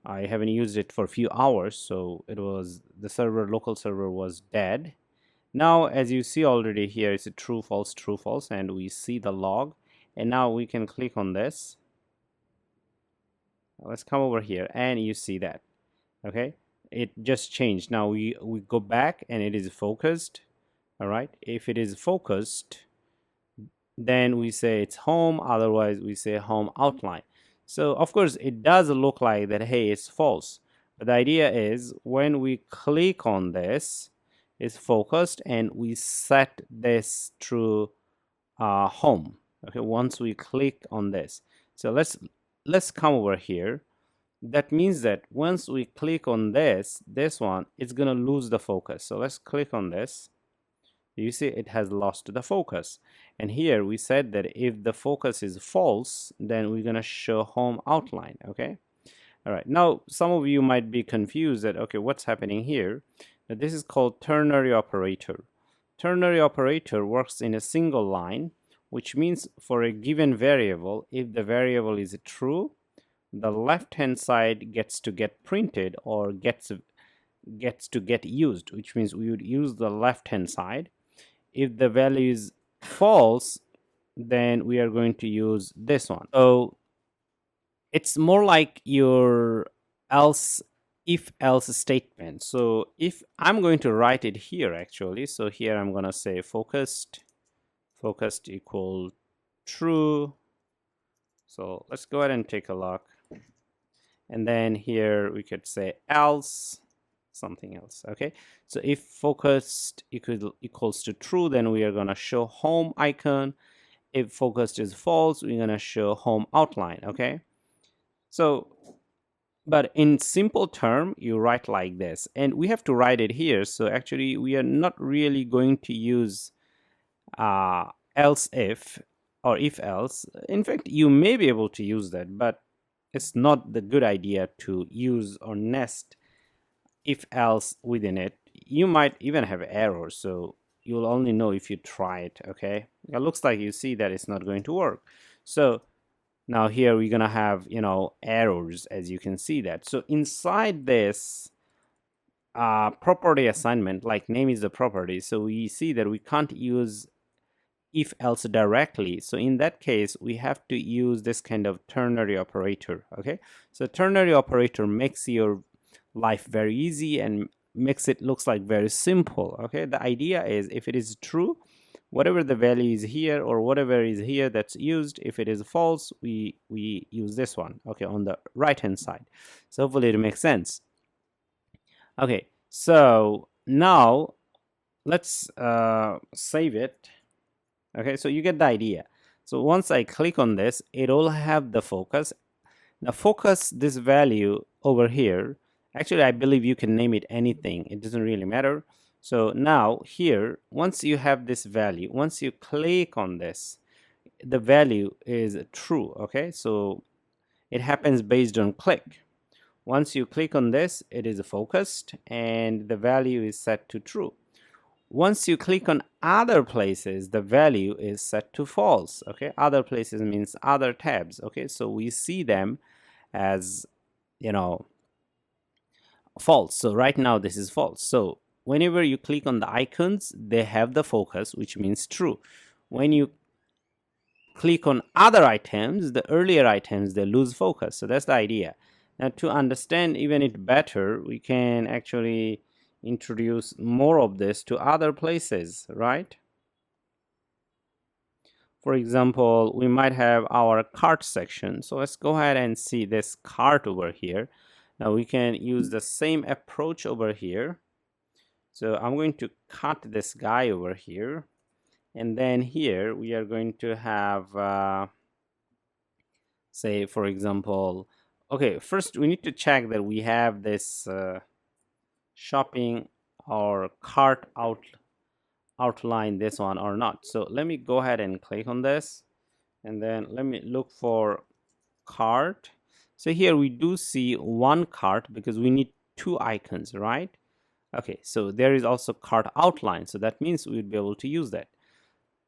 Speaker 1: I haven't used it for a few hours, so it was the local server was dead. Now as you see already here, it's a true false, and we see the log, and now we can click on this. Let's come over here, and you see that. Okay, it just changed. Now we go back, and it is focused. All right, if it is focused, then we say it's home, otherwise we say home outline. So of course it does look like that, hey, it's false, but the idea is when we click on this, it's focused, and we set this to home. Okay, once we click on this, so let's come over here. That means that once we click on this one, it's gonna lose the focus. So let's click on this. You see it has lost the focus, and here we said that if the focus is false, then we're gonna show home outline. Okay, all right, now some of you might be confused that, okay, what's happening here? Now, this is called ternary operator. Ternary operator works in a single line, which means for a given variable, if the variable is true, the left hand side gets to get printed or gets to get used, which means we would use the left hand side. If the value is false, then we are going to use this one. So it's more like your if else statement. So if I'm going to write it here actually, so here I'm going to say focused equal true. So let's go ahead and take a look, and then here we could say else something else. Okay, so if focused equals to true, then we are going to show home icon. If focused is false, we're going to show home outline. Okay, so but in simple term, you write like this, and we have to write it here. So actually we are not really going to use else if or if else. In fact, you may be able to use that, but it's not the good idea to use or nest if else within it. You might even have errors. So you'll only know if you try it. Okay, it looks like you see that it's not going to work. So now here we're gonna have, you know, errors, as you can see that. So inside this property assignment, like name is the property, so we see that we can't use if else directly. So in that case we have to use this kind of ternary operator. Okay, so ternary operator makes your life very easy and makes it looks like very simple. Okay, the idea is if it is true, whatever the value is here or whatever is here that's used, if it is false, we use this one, okay, on the right hand side. So hopefully it makes sense. Okay, so now let's save it. Okay, so you get the idea. So once I click on this, it will have the focus. Now focus this value over here. Actually, I believe you can name it anything. It doesn't really matter. So now here, once you have this value, once you click on this, the value is true. Okay, so it happens based on click. Once you click on this, it is focused and the value is set to true. Once you click on other places, the value is set to false. Okay, other places means other tabs. Okay, so we see them as, you know, false. So right now this is false. So whenever you click on the icons, they have the focus, which means true. When you click on other items, the earlier items, they lose focus. So that's the idea. Now to understand even it better, we can actually introduce more of this to other places, right? For example, we might have our cart section. So let's go ahead and see this cart over here. Now we can use the same approach over here. So I'm going to cut this guy over here. And then here we are going to have, say, for example, okay, first we need to check that we have this shopping or cart outline this one or not. So let me go ahead and click on this and then let me look for cart. So here we do see one cart because we need two icons, right? Okay, so there is also cart outline, so that means we would be able to use that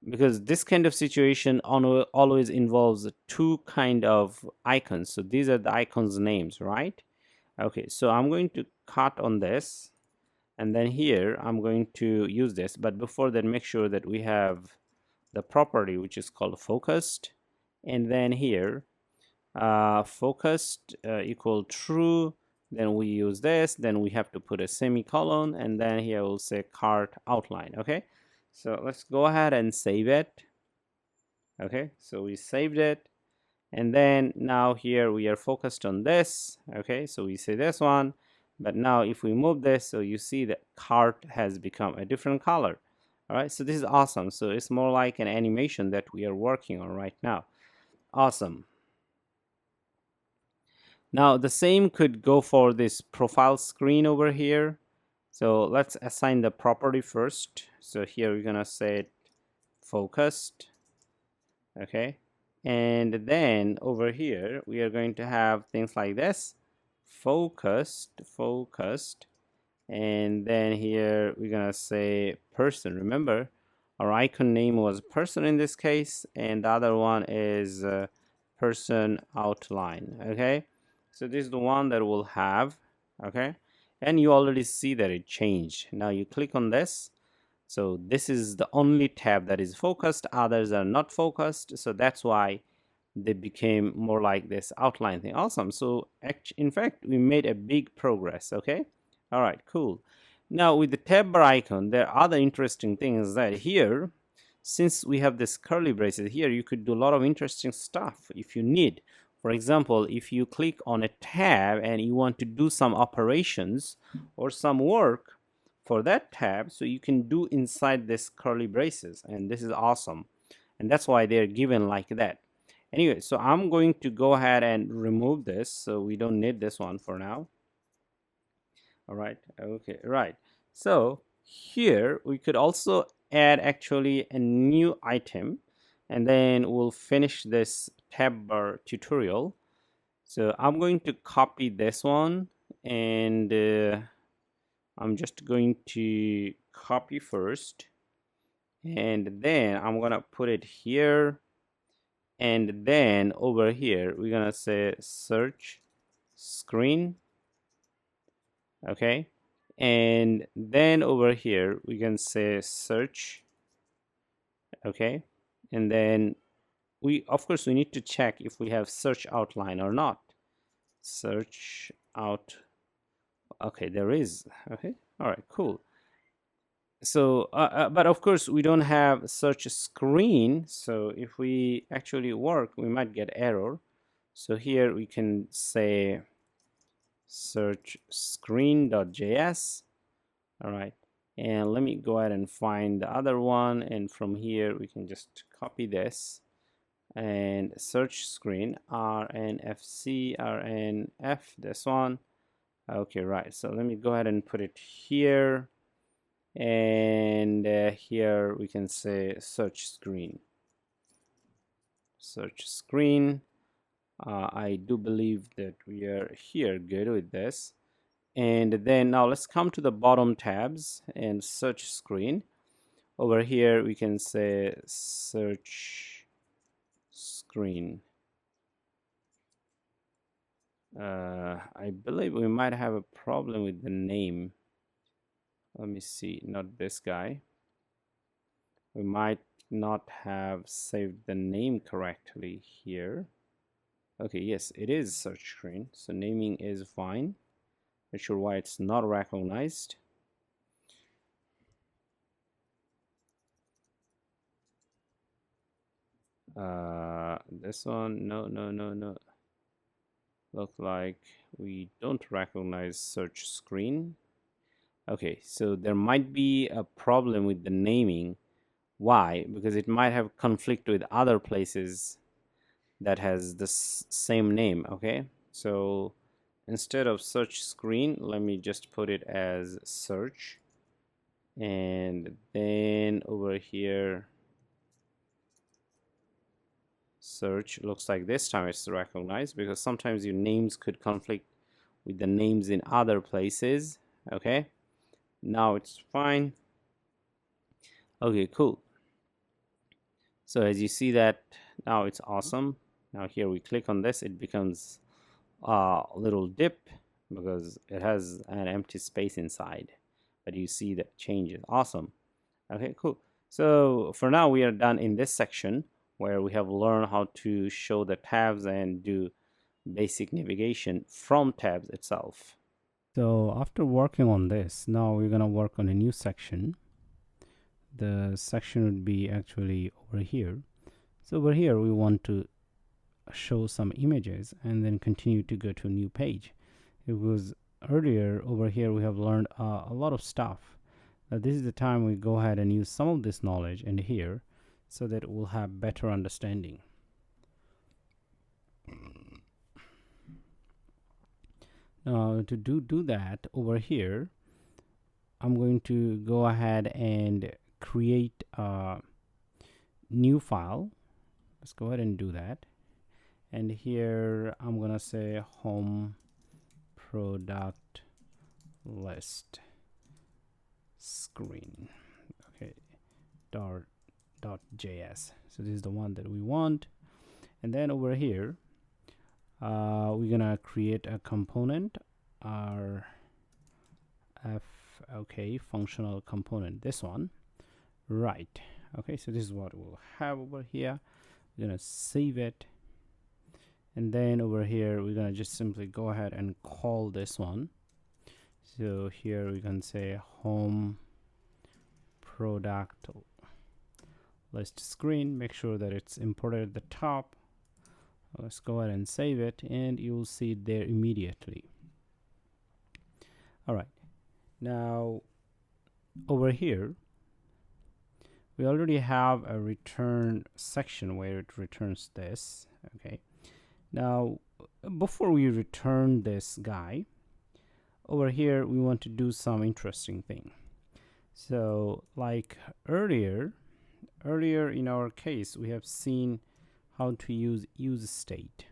Speaker 1: because this kind of situation always involves two kind of icons. So these are the icons names, right? Okay, so I'm going to cut on this and then here I'm going to use this, but before that make sure that we have the property which is called focused, and then here focused equal true, then we use this, then we have to put a semicolon, and then here we'll say cart outline. Okay, so let's go ahead and save it. Okay, so we saved it, and then now here we are focused on this. Okay, so we say this one, but now if we move this, so you see that cart has become a different color. All right, so this is awesome. So it's more like an animation that we are working on right now. Awesome. Now the same could go for this profile screen over here. So let's assign the property first. So here we're gonna say focused. Okay, and then over here we are going to have things like this: focused, and then here we're gonna say person. Remember our icon name was person in this case, and the other one is person outline. Okay, so this is the one that we'll have. Okay, and you already see that it changed. Now you click on this, so this is the only tab that is focused, others are not focused, so that's why they became more like this outline thing. Awesome. So in fact we made a big progress. Okay, all right, cool. Now with the tab bar icon, there are other interesting things that here, since we have this curly braces here, you could do a lot of interesting stuff if you need. For example, if you click on a tab and you want to do some operations or some work for that tab, so you can do inside this curly braces, and this is awesome, and that's why they're given like that. Anyway, so I'm going to go ahead and remove this, so we don't need this one for now. All right, okay, right. So here we could also add actually a new item, and then we'll finish this tab bar tutorial. So I'm going to copy this one, and I'm just going to copy first. and then I'm gonna put it here, and then over here we're gonna say search screen. Okay, and then over here we can say search. Okay, and then of course we need to check if we have search outline or not. Search out. Okay, there is. Okay, all right, cool. So but of course we don't have search screen, so if we actually work we might get error. So here we can say search screen.js. all right, and let me go ahead and find the other one, and from here we can just copy this and search screen rnf, this one. Okay, right, so let me go ahead and put it here, and here we can say search screen. I do believe that we are here good with this. And then now let's come to the bottom tabs and search screen. Over here we can say search screen. I believe we might have a problem with the name. Let me see, not this guy. We might not have saved the name correctly here. Okay, yes, it is search screen, so naming is fine. Not sure why it's not recognized. This one, no. Look like we don't recognize search screen. Okay, so there might be a problem with the naming. Why? Because it might have conflict with other places that has the same name. Okay, so instead of search screen, let me just put it as search, and then over here search. Looks like this time it's recognized, because sometimes your names could conflict with the names in other places. Okay, now it's fine. Okay, cool. So as you see that now it's awesome. Now here we click on this, it becomes a little dip because it has an empty space inside, but you see the changes. Awesome. Okay, cool. So for now we are done in this section where we have learned how to show the tabs and do basic navigation from tabs itself.
Speaker 2: So after working on this, now we're gonna work on a new section. The section would be actually over here. So over here we want to show some images and then continue to go to a new page. It was earlier over here we have learned a lot of stuff. Now this is the time we go ahead and use some of this knowledge in here so that we'll have better understanding. Now to do that, over here I'm going to go ahead and create a new file. Let's go ahead and do that. And here I'm gonna say home product list screen. Okay, .js. So this is the one that we want. And then over here we're gonna create a component, functional component, this one, right? Okay, so this is what we'll have over here. We're gonna save it, and then over here we're gonna just simply go ahead and call this one. So here we can say home product list screen. Make sure that it's imported at the top. Let's go ahead and save it, and you'll see it there immediately. All right, now over here we already have a return section where it returns this. Okay, now before we return this guy, over here we want to do some interesting thing. So like earlier in our case we have seen how to use state.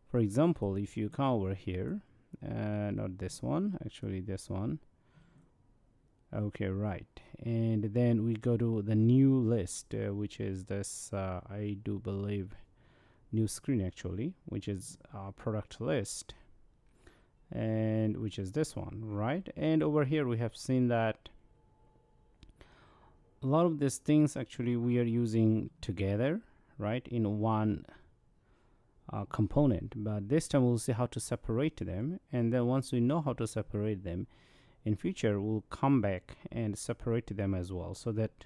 Speaker 2: For example, if you come over here, not this one, actually this one. Okay, right,
Speaker 1: and then we go to the new list, which is this I do believe new screen actually, which is product list, and which is this one, right? And over here we have seen that a lot of these things actually we are using together, right, in one component, but this time we'll see how to separate them. And then once we know how to separate them, in future we'll come back and separate them as well, so that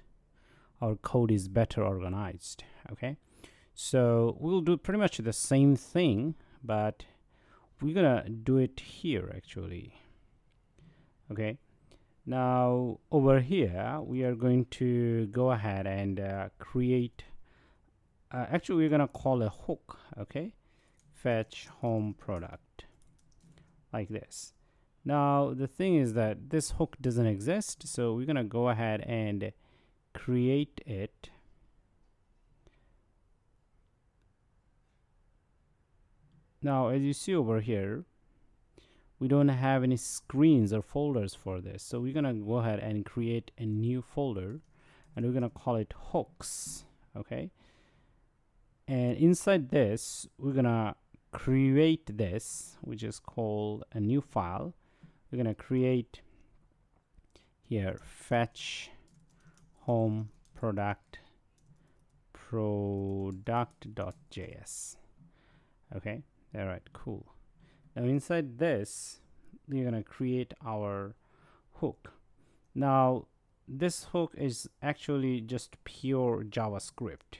Speaker 1: our code is better organized. Okay, so we'll do pretty much the same thing, but we're gonna do it here actually. Okay, now over here we are going to go ahead and create actually we're gonna call a hook. Okay, fetch home product, like this. Now the thing is that this hook doesn't exist, so we're gonna go ahead and create it. Now as you see over here, we don't have any screens or folders for this, so we're gonna go ahead and create a new folder, and we're gonna call it hooks. Okay, and inside this we're gonna create this, which is called a new file. We're gonna create here fetch home product.js. Okay, all right, cool. Now inside this we're gonna create our hook. Now this hook is actually just pure JavaScript.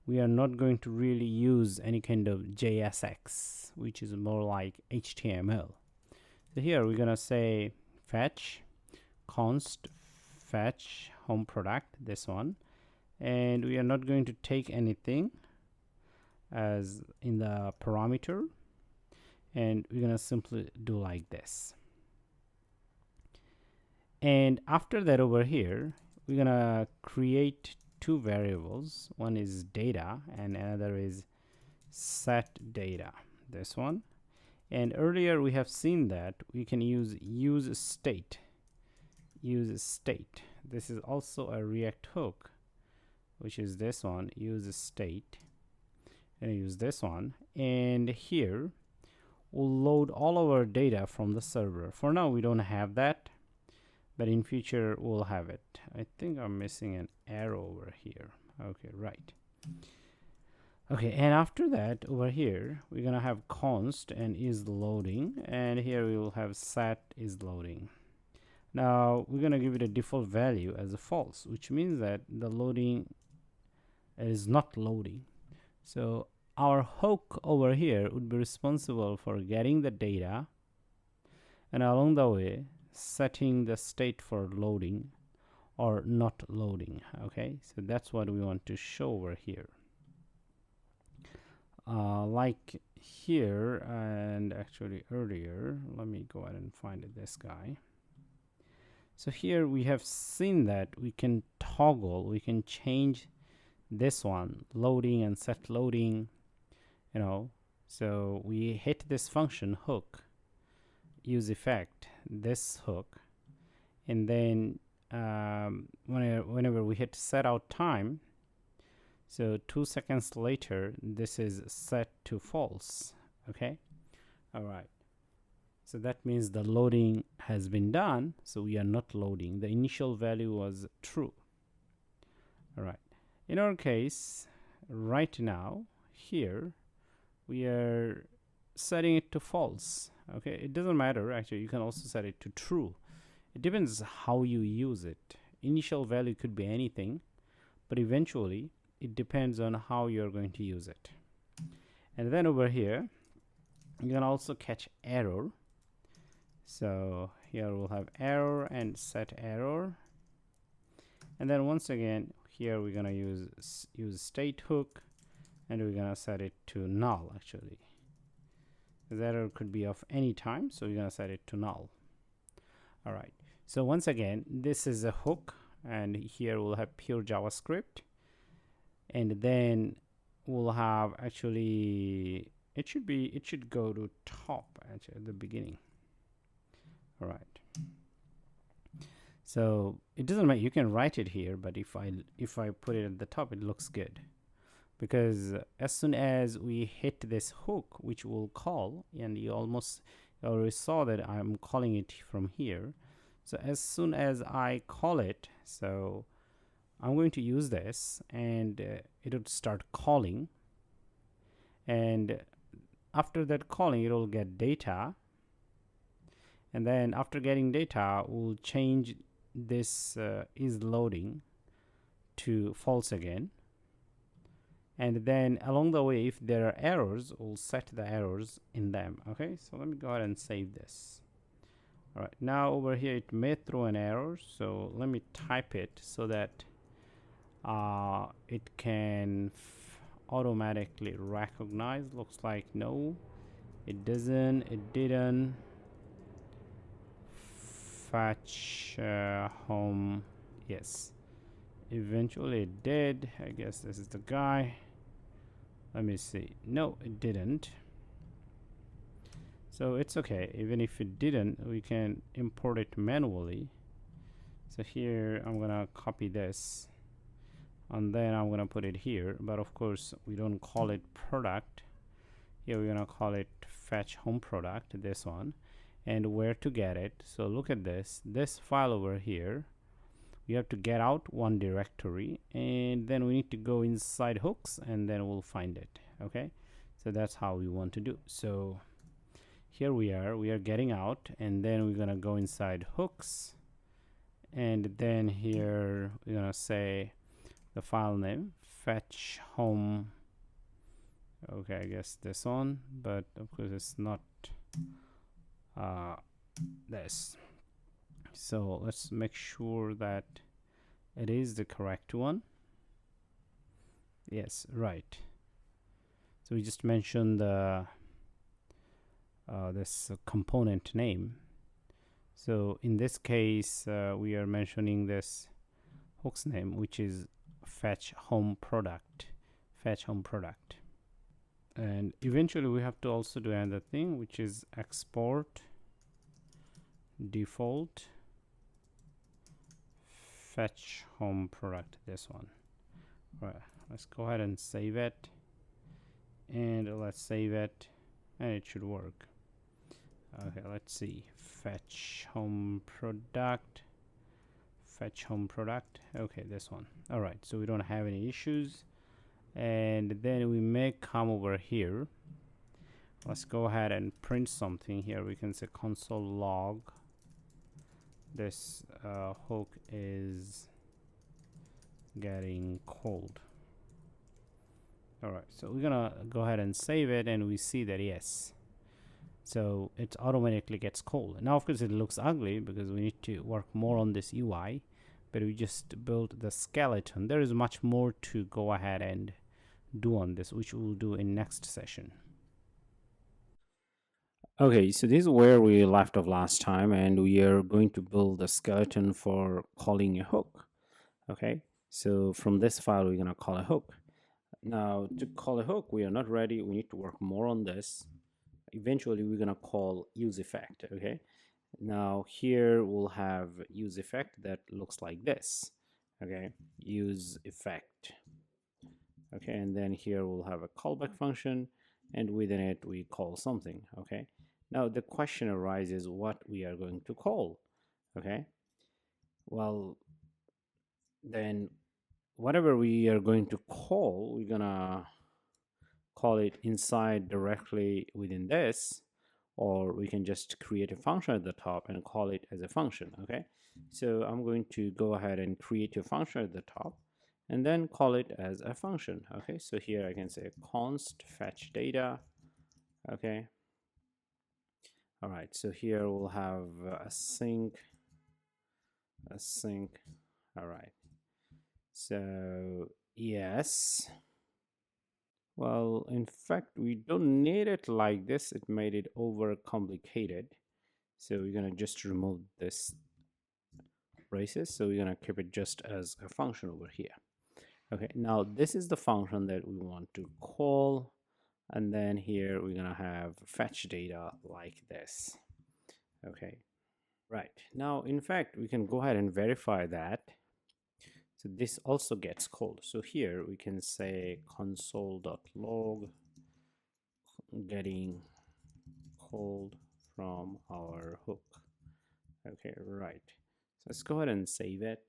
Speaker 1: We are not going to really use any kind of JSX, which is more like HTML. So here we're gonna say fetch const fetch home product, this one, and we are not going to take anything as in the parameter, and we're gonna simply do like this. And after that over here we're gonna create two variables. One is data and another is set data, this one. And earlier we have seen that we can use state. This is also a React hook, which is this one, use state, and use this one. And here we'll load all our data from the server. For now we don't have that, but in future we'll have it. I think I'm missing an arrow over here. Okay, right. Okay, and after that over here we're gonna have const and is loading, and here we will have set is loading. Now we're gonna give it a default value as a false, which means that the loading is not loading. So our hook over here would be responsible for getting the data and along the way setting the state for loading or not loading. Okay, so that's what we want to show over here. Like here, and actually earlier, let me go ahead and find this guy. So here we have seen that we can toggle, we can change this one, loading and set loading, you know. So we hit this function hook, use effect, this hook, and then whenever we hit set out time, so 2 seconds later this is set to false. Okay, all right, so that means the loading has been done, so we are not loading. The initial value was true. All right, in our case right now here we are setting it to false. Okay, it doesn't matter, actually you can also set it to true. It depends how you use it. Initial value could be anything, but eventually it depends on how you're going to use it. And then over here you can also catch error. So here we'll have error and set error, and then once again here we're gonna use state hook, and we're gonna set it to null. Actually the error could be of any time, so we're gonna set it to null. All right, so once again this is a hook, and here we'll have pure JavaScript, and then we'll have actually it should go to top actually at the beginning. All right,
Speaker 2: So it doesn't matter, you can write it here, but if I put it at the top, it looks good, because as soon as we hit this hook, which we'll call, and you already saw that I'm calling it from here. So as soon as I call it, so I'm going to use this, and it would start calling, and after that calling, it will get data, and then after getting data, we'll change this is loading to false again, and then along the way, if there are errors, we'll set the errors in them. Okay, so let me go ahead and save this. All right, now over here it may throw an error, so let me type it so that it can automatically recognize. Looks like no, it doesn't. It didn't. Fetch home. Yes, eventually it did. I guess this is the guy. Let me see. No, it didn't. So it's okay. Even if it didn't, we can import it manually. So here I'm gonna copy this, and then I'm gonna put it here. But of course, we don't call it product. Here we're gonna call it fetch home product, this one, and where to get it. So look at this file over here. We have to get out one directory, and then we need to go inside hooks, and then we'll find it. Okay, so that's how we want to do. So here we are getting out, and then we're gonna go inside hooks, and then here we're gonna say the file name fetch home. Okay, I guess this one, but of course it's not this. So let's make sure that it is the correct one. Yes, right. So we just mentioned the this component name. So in this case, we are mentioning this hook's name, which is fetch home product. Fetch home product. And eventually we have to also do another thing, which is export default fetch home product, this one. All right, let's go ahead and save it, and let's save it, and it should work. Okay, let's see. Fetch home product. Fetch home product. Okay, this one. All right, so we don't have any issues. And then we may come over here. Let's go ahead and print something here. We can say console log. This hook is getting cold. All right, so we're gonna go ahead and save it, and we see that yes, so it automatically gets cold. Now of course it looks ugly because we need to work more on this UI, but we just built the skeleton. There is much more to go ahead and do on this, which we'll do in next session.
Speaker 1: Okay, so this is where we left off last time, and we are going to build a skeleton for calling a hook. Okay, so from this file we're going to call a hook. Now to call a hook, we are not ready. We need to work more on this. Eventually we're going to call use effect. Okay, now here we'll have use effect that looks like this. Okay, use effect. Okay, and then here we'll have a callback function, and within it we call something. Okay, now the question arises what we are going to call. Okay, well then whatever we are going to call, we're gonna call it inside directly within this, or we can just create a function at the top and call it as a function. Okay, so I'm going to go ahead and create a function at the top and then call it as a function. Okay, so here I can say const fetch data. Okay, all right, so here we'll have a sync. All right, so yes, well in fact we don't need it like this. It made it over complicated, so we're gonna just remove this braces. So we're gonna keep it just as a function over here. Okay, now this is the function that we want to call, and then here we're gonna have fetch data like this. Okay, Right. Now, in fact, we can go ahead and verify that. So this also gets called. So here we can say console.log getting called from our hook. Okay, right. So let's go ahead and save it.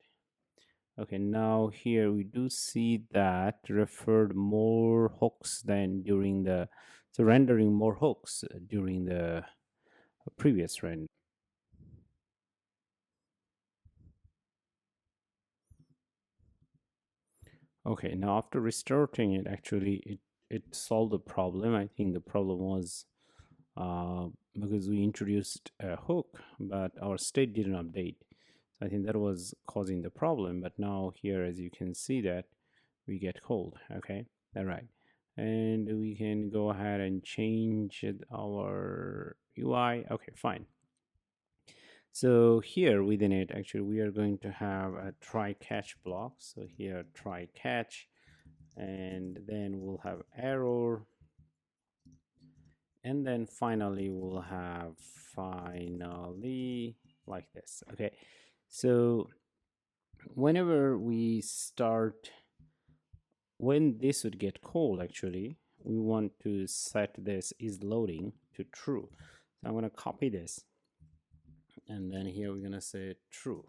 Speaker 1: Okay, now here we do see that referred more hooks than during the, so rendering more hooks during the previous render. Okay, now after restarting it, actually it solved the problem. I think the problem was because we introduced a hook, but our state didn't update. So I think that was causing the problem. But now here, as you can see that we get cold. Okay, all right. And we can go ahead and change our UI. Okay, fine. So here within it, actually, we are going to have a try catch block. So here, try catch, and then we'll have error, and then finally we'll have finally like this. Okay, so whenever we start, when this would get called, actually we want to set this is loading to true. So I'm going to copy this, and then here we're going to say true.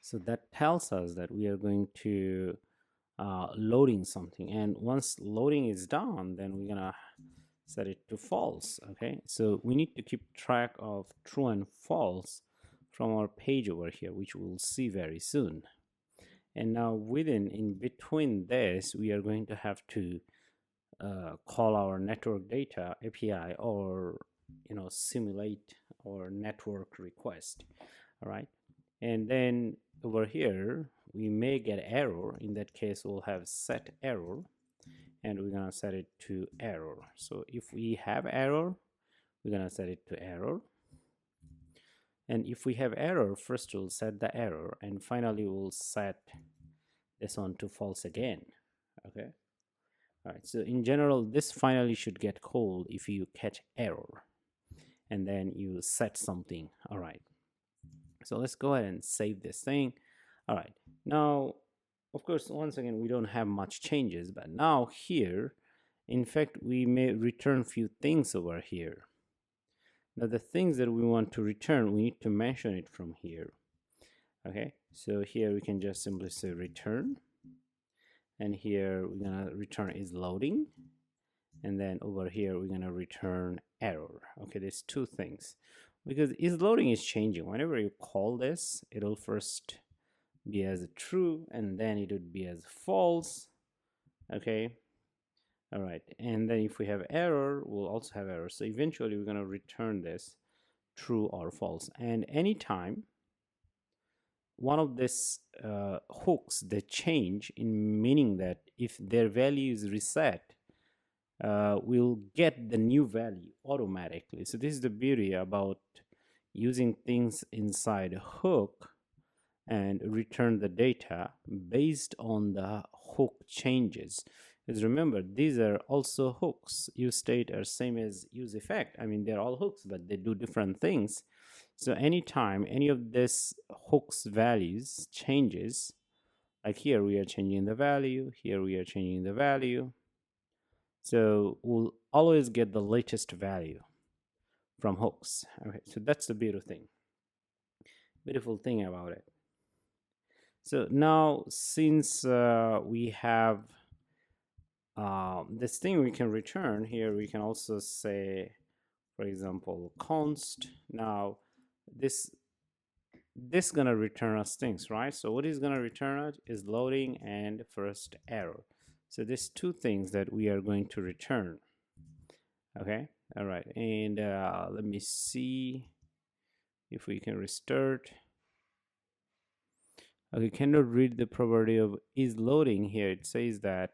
Speaker 1: So that tells us that we are going to loading something, and once loading is done, then we're gonna set it to false. Okay, so we need to keep track of true and false from our page over here, which we'll see very soon. And now in between this, we are going to have to call our network data API, or simulate our network request. All right, and then over here we may get error. In that case, we'll have set error, and we're gonna set it to error. So if we have error, we're gonna set it to error, and if we have error, first we'll set the error, and finally we'll set this one to false again. Okay, all right. So in general, this finally should get called if you catch error and then you set something. All right, so let's go ahead and save this thing. All right, now of course, once again, we don't have much changes, but now here, in fact, we may return few things over here. Now the things that we want to return, we need to mention it from here. Okay, so here we can just simply say return, and here we're gonna return is loading, and then over here we're gonna return error. Okay, there's two things, because is loading is changing. Whenever you call this, it'll first be as true, and then it would be as false. Okay, all right, and then if we have error, we'll also have error. So eventually we're going to return this true or false. And anytime one of these hooks, they change, in meaning that if their value is reset, we'll get the new value automatically. So this is the beauty about using things inside a hook and return the data based on the hook changes. Because remember, these are also hooks. Use state are same as use effect. I mean, they're all hooks, but they do different things. So anytime any of this hooks values changes, like here we are changing the value, here we are changing the value, so we'll always get the latest value from hooks. Okay, so that's the beautiful thing about it. So now, since we have this thing we can return here, we can also say, for example, const. Now this gonna return us things, right? So what is gonna return us is loading and first error. So there's two things that we are going to return. Okay, all right, and let me see if we can restart. Okay, cannot read the property of is loading here. It says that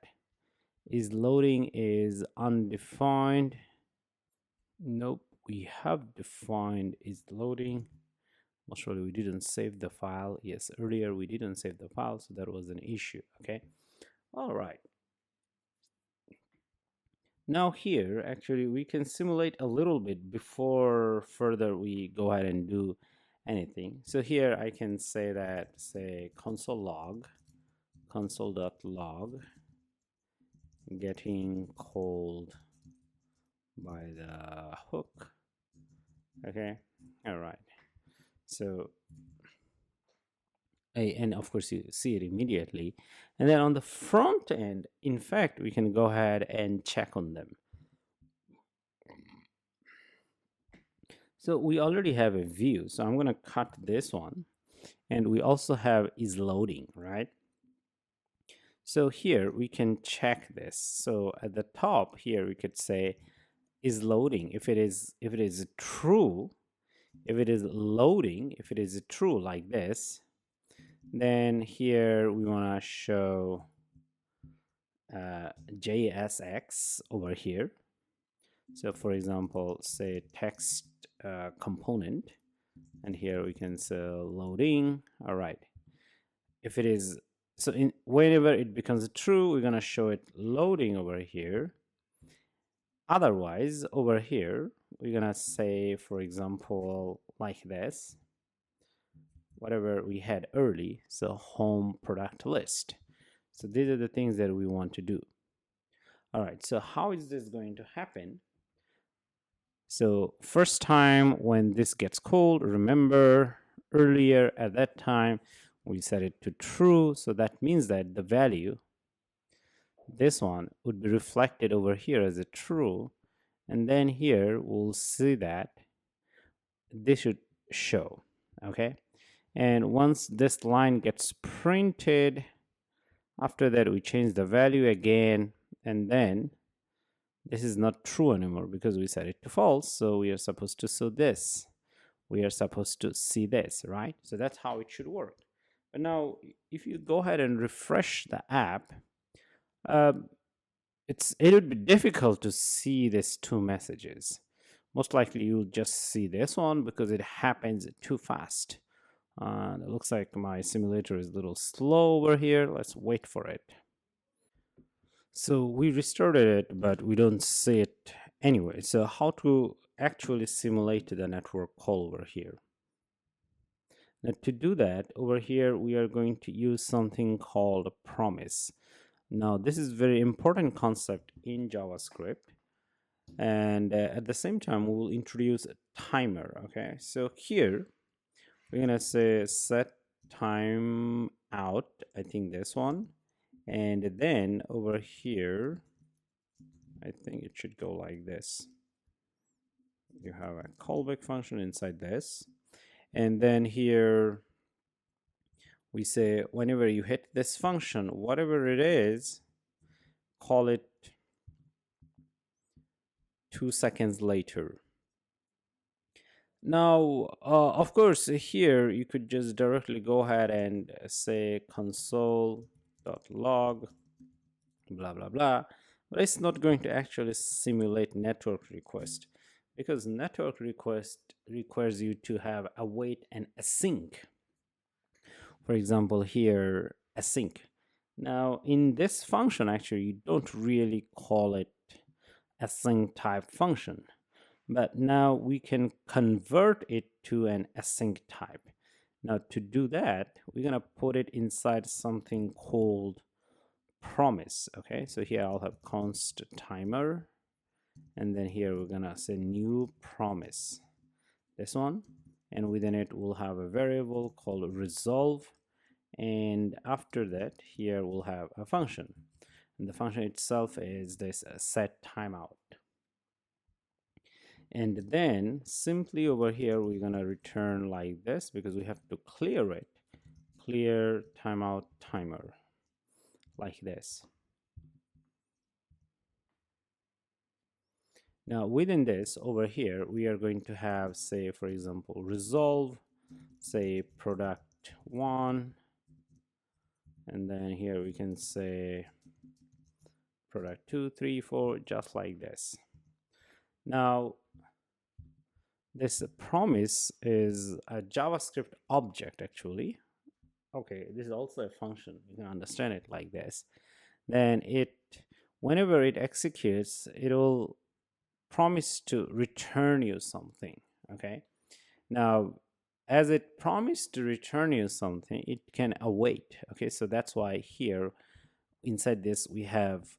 Speaker 1: is loading is undefined. Nope, we have defined is loading. Most surely we didn't save the file. Yes, earlier we didn't save the file, so that was an issue. Okay, all right. Now here, actually, we can simulate a little bit before further we go ahead and do anything. So here I can say that, say, console.log getting called by the hook. Okay, all right. So, and of course you see it immediately. And then on the front end, in fact, we can go ahead and check on them. So we already have a view. So I'm going to cut this one. And we also have is loading, right? So here we can check this. So at the top here, we could say is loading. If it is true, if it is loading, if it is true like this, then here we want to show JSX over here. So for example, say text component, and here we can say loading. All right. If it is, so whenever it becomes true, we're going to show it loading over here. Otherwise, over here, we're going to say, for example, like this, whatever we had early, so home product list. So these are the things that we want to do. All right, so how is this going to happen? So first time when this gets called, remember earlier at that time, we set it to true. So that means that the value, this one, would be reflected over here as a true. And then here we'll see that this should show, okay? And once this line gets printed, after that we change the value again, and then this is not true anymore because we set it to false. So we are supposed to show this. We are supposed to see this, right? So that's how it should work. But now, if you go ahead and refresh the app, it would be difficult to see these two messages. Most likely you'll just see this one because it happens too fast. It looks like my simulator is a little slow over here. Let's wait for it. So we restarted it, but we don't see it anyway. So how to actually simulate the network call over here? Now to do that, over here we are going to use something called a promise. Now this is very important concept in JavaScript, and at the same time we will introduce a timer. Okay, so here we're gonna say set time out, I think this one, and then over here I think it should go like this. You have a callback function inside this, and then here we say whenever you hit this function, whatever it is, call it 2 seconds later. Now, of course, here you could just directly go ahead and say console.log blah blah blah, but it's not going to actually simulate network request because network request requires you to have await and async. For example, here async. Now in this function, actually you don't really call it async type function, but now we can convert it to an async type. Now to do that, we're gonna put it inside something called promise. Okay, so here I'll have const timer, and then here we're gonna say new promise, this one, and within it we'll have a variable called resolve, and after that here we'll have a function, and the function itself is this set timeout. And then simply over here we're gonna return like this because we have to clear it, clear timeout timer, like this. Now within this over here we are going to have, say for example, resolve, say product 1, and then here we can say product 2, 3, 4, just like this. Now this promise is a JavaScript object actually. Okay, this is also a function. You can understand it like this. Then it whenever it executes, it'll promise to return you something. Okay, now as it promised to return you something, it can await. Okay, so that's why here inside this we have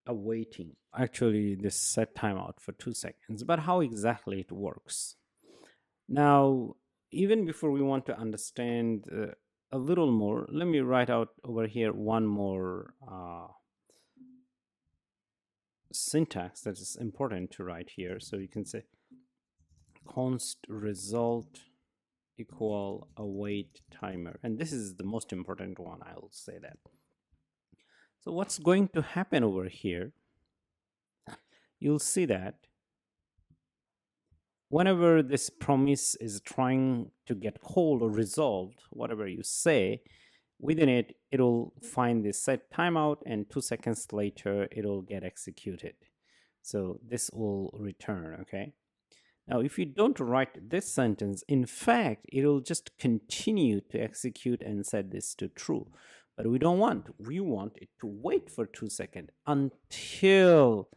Speaker 1: awaiting. Actually, this set timeout for 2 seconds, but how exactly it works. Now, even before we want to understand a little more, let me write out over here one more syntax that is important to write here. So you can say const result equal await timer, and this is the most important one. I will say that. So what's going to happen over here, you'll see that whenever this promise is trying to get called or resolved, whatever you say within it, it'll find this set timeout, and 2 seconds later it'll get executed. So this will return. Okay, now if you don't write this sentence, in fact it'll just continue to execute and set this to true. But we don't want, we want it to wait for 2 seconds until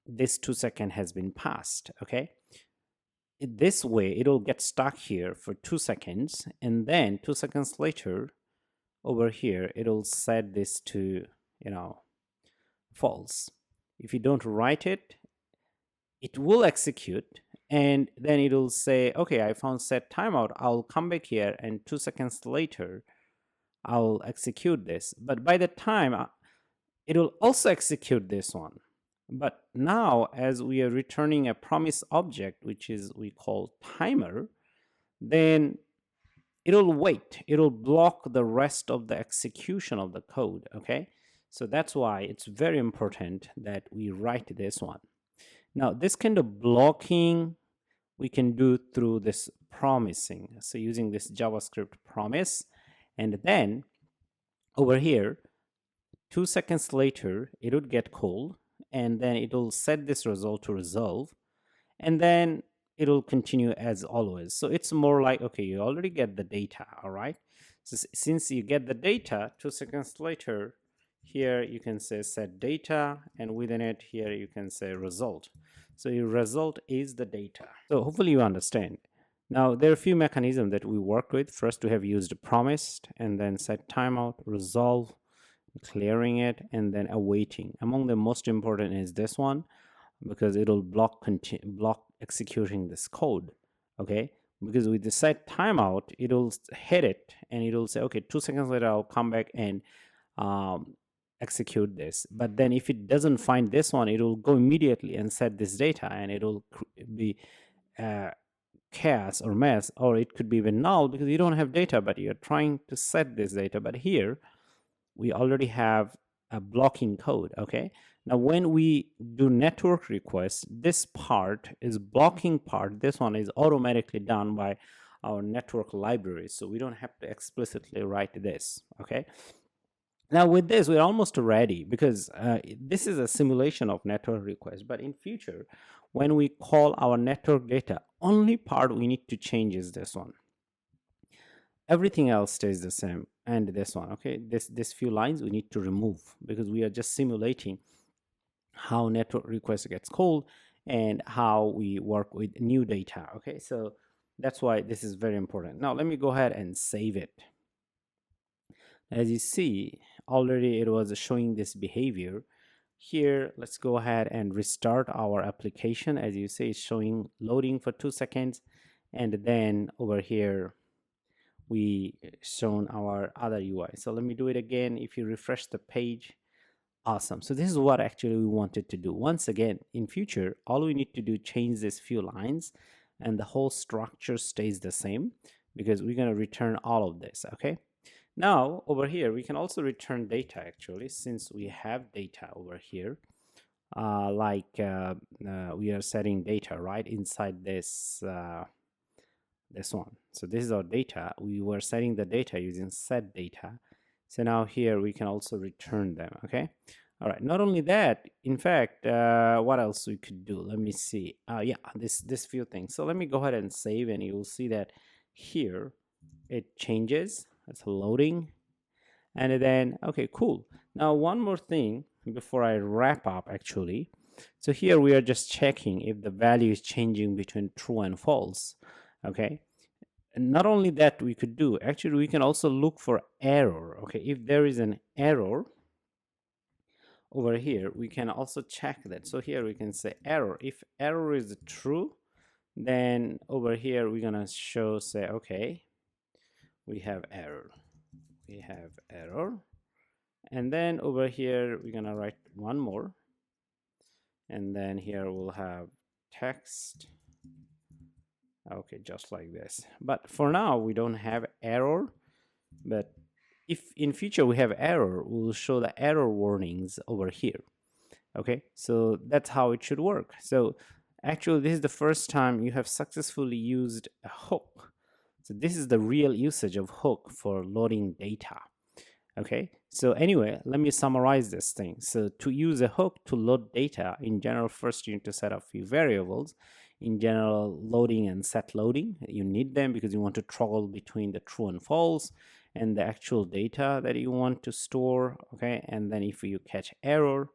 Speaker 1: this 2 second has been passed. Okay, this way it'll get stuck here for 2 seconds, and then 2 seconds later over here it'll set this to, you know, false. If you don't write it, it will execute, and then it'll say, okay, I found set timeout, I'll come back here, and 2 seconds later I'll execute this. But by the time it'll also execute this one. But now, as we are returning a promise object, which is we call timer, then it'll wait. It'll block the rest of the execution of the code. Okay, so that's why it's very important that we write this one. Now, this kind of blocking we can do through this promising. So using this JavaScript promise, and then over here, 2 seconds later, it would get called, and then it'll set this result to resolve, and then it'll continue as always. So it's more like, okay, you already get the data, all right? So since you get the data, 2 seconds later, here you can say set data, and within it here you can say result. So your result is the data. So hopefully you understand. Now there are a few mechanisms that we work with. First, we have used promised, and then set timeout, resolve, clearing it, and then awaiting. Among the most important is this one, because it'll block executing this code. Okay, because with the set timeout, it'll hit it and it'll say, okay, 2 seconds later I'll come back and execute this. But then if it doesn't find this one, it'll go immediately and set this data, and it'll be chaos or mess, or it could be even null because you don't have data, but you're trying to set this data. But here we already have a blocking code. Okay, now when we do network requests, this part is blocking part. This one is automatically done by our network library, so we don't have to explicitly write this. Okay, now with this we're almost ready, because this is a simulation of network request. But in future, when we call our network data, only part we need to change is this one. Everything else stays the same, and this one. Okay, this few lines we need to remove, because we are just simulating how network request gets called and how we work with new data. Okay, so that's why this is very important. Now let me go ahead and save it. As you see, already it was showing this behavior here. Let's go ahead and restart our application. As you see, it's showing loading for 2 seconds, and then over here we shown our other UI. So let me do it again. If you refresh the page, awesome. So this is what actually we wanted to do. Once again, in future, all we need to do, change these few lines, and the whole structure stays the same, because we're going to return all of this. Okay, now over here we can also return data, actually, since we have data over here. We are setting data right inside this this one. So this is our data. We were setting the data using set data. So now here we can also return them. Okay, all right. Not only that, in fact, what else we could do? Let me see. Yeah, this few things. So let me go ahead and save, and you will see that here it changes. It's loading, And then, okay, cool. Now, one more thing before I wrap up actually. So here we are just checking if the value is changing between true and false. Okay. And not only that we could do, actually we can also look for error. Okay. If there is an error over here, we can also check that. So here we can say error. If error is true, then over here we're gonna show, say, okay, we have error. We have error. And then over here we're gonna write one more, and then here we'll have text. Okay, just like this. But for now we don't have error, but if in future we have error, we'll show the error warnings over here. Okay, so that's how it should work. So actually this is the first time you have successfully used a hook. So this is the real usage of hook for loading data. Okay, so anyway, let me summarize this thing. So to use a hook to load data, in general, first you need to set up a few variables. In general, loading and set loading, you need them because you want to toggle between the true and false and the actual data that you want to store. Okay, and then if you catch error,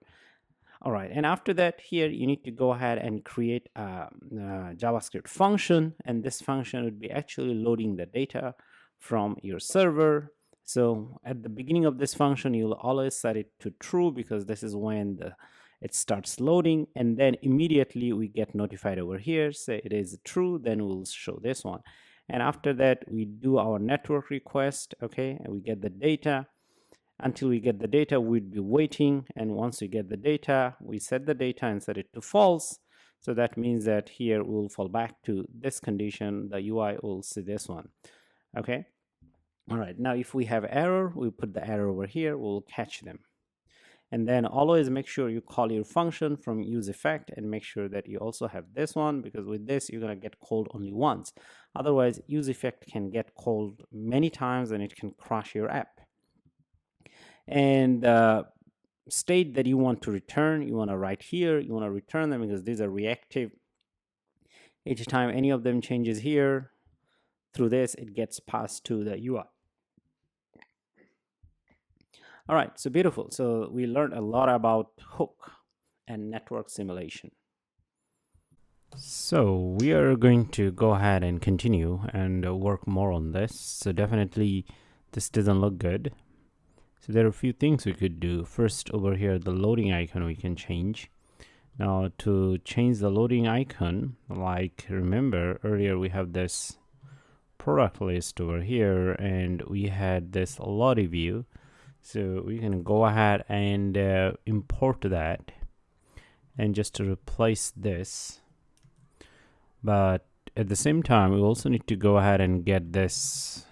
Speaker 1: all right, and after that, here you need to go ahead and create a JavaScript function, and this function would be actually loading the data from your server. So at the beginning of this function, you'll always set it to true because this is when it starts loading, and then immediately we get notified over here, say it is true, then we'll show this one. And after that, we do our network request, okay, and we get the data. Until we get the data, we'd be waiting, and once we get the data, we set the data and set it to false. So that means that here we'll fall back to this condition, the UI will see this one. Okay, all right, now if we have error, we put the error over here, we'll catch them. And then always make sure you call your function from use effect, and make sure that you also have this one, because with this you're going to get called only once. Otherwise, use effect can get called many times and it can crash your app. And state that you want to return, you want to write here, you want to return them because these are reactive. Each time any of them changes here, through this it gets passed to the UI. All right, so beautiful. So we learned a lot about hook and network simulation. So we are going to go ahead and continue and work more on this. So definitely this doesn't look good. So there are a few things we could do. First, over here, the loading icon we can change. Now to change the loading icon, like remember earlier we have this product list over here and we had this lottie view. So we can go ahead and import that and just to replace this. But at the same time, we also need to go ahead and get this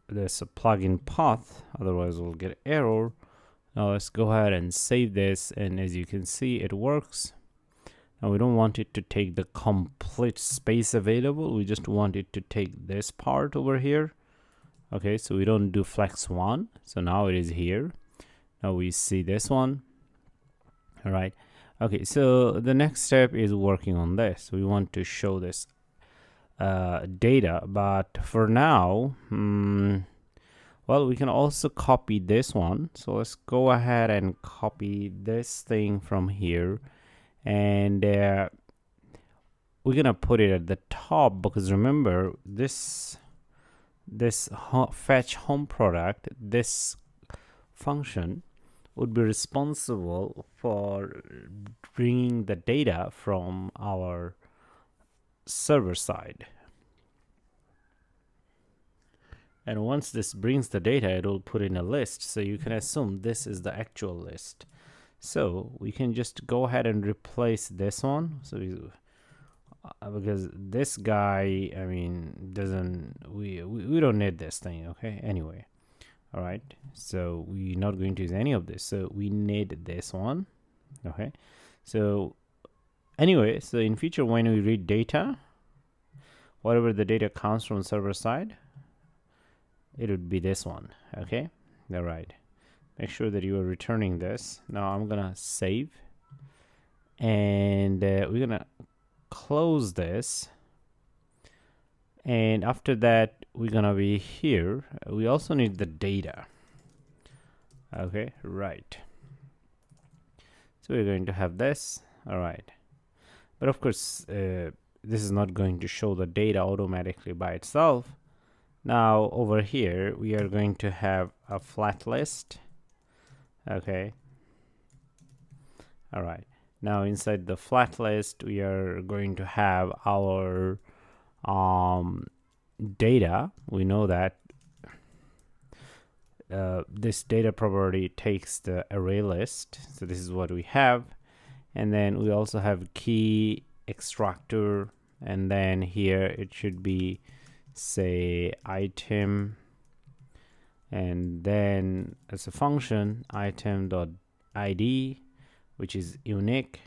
Speaker 1: this plugin path, otherwise we'll get error. Now let's go ahead and save this, and as you can see it works. Now we don't want it to take the complete space available, we just want it to take this part over here. Okay, so we don't do flex 1, so now it is here. Now we see this one. All right, okay, so the next step is working on this. We want to show this data, but for now, well, we can also copy this one. So let's go ahead and copy this thing from here, and we're gonna put it at the top because remember this fetch home product, this function would be responsible for bringing the data from our server side. And once this brings the data, it will put in a list, so you can assume this is the actual list. So we can just go ahead and replace this one. So because this guy, I mean, we don't need this thing. Okay, anyway, all right, so we're not going to use any of this, so we need this one. Okay, so anyway, so in future when we read data, whatever the data comes from server side, it would be this one. Okay, all right, make sure that you are returning this. Now I'm gonna save, and we're gonna close this, and after that we're gonna be here, we also need the data. Okay, right. So we're going to have this. All right, but of course this is not going to show the data automatically by itself. Now over here we are going to have a FlatList. Okay, all right. Now inside the FlatList we are going to have our data. We know that this data property takes the array list, so this is what we have. And then we also have key extractor, and then here it should be, say, item, and then as a function item.id, which is unique.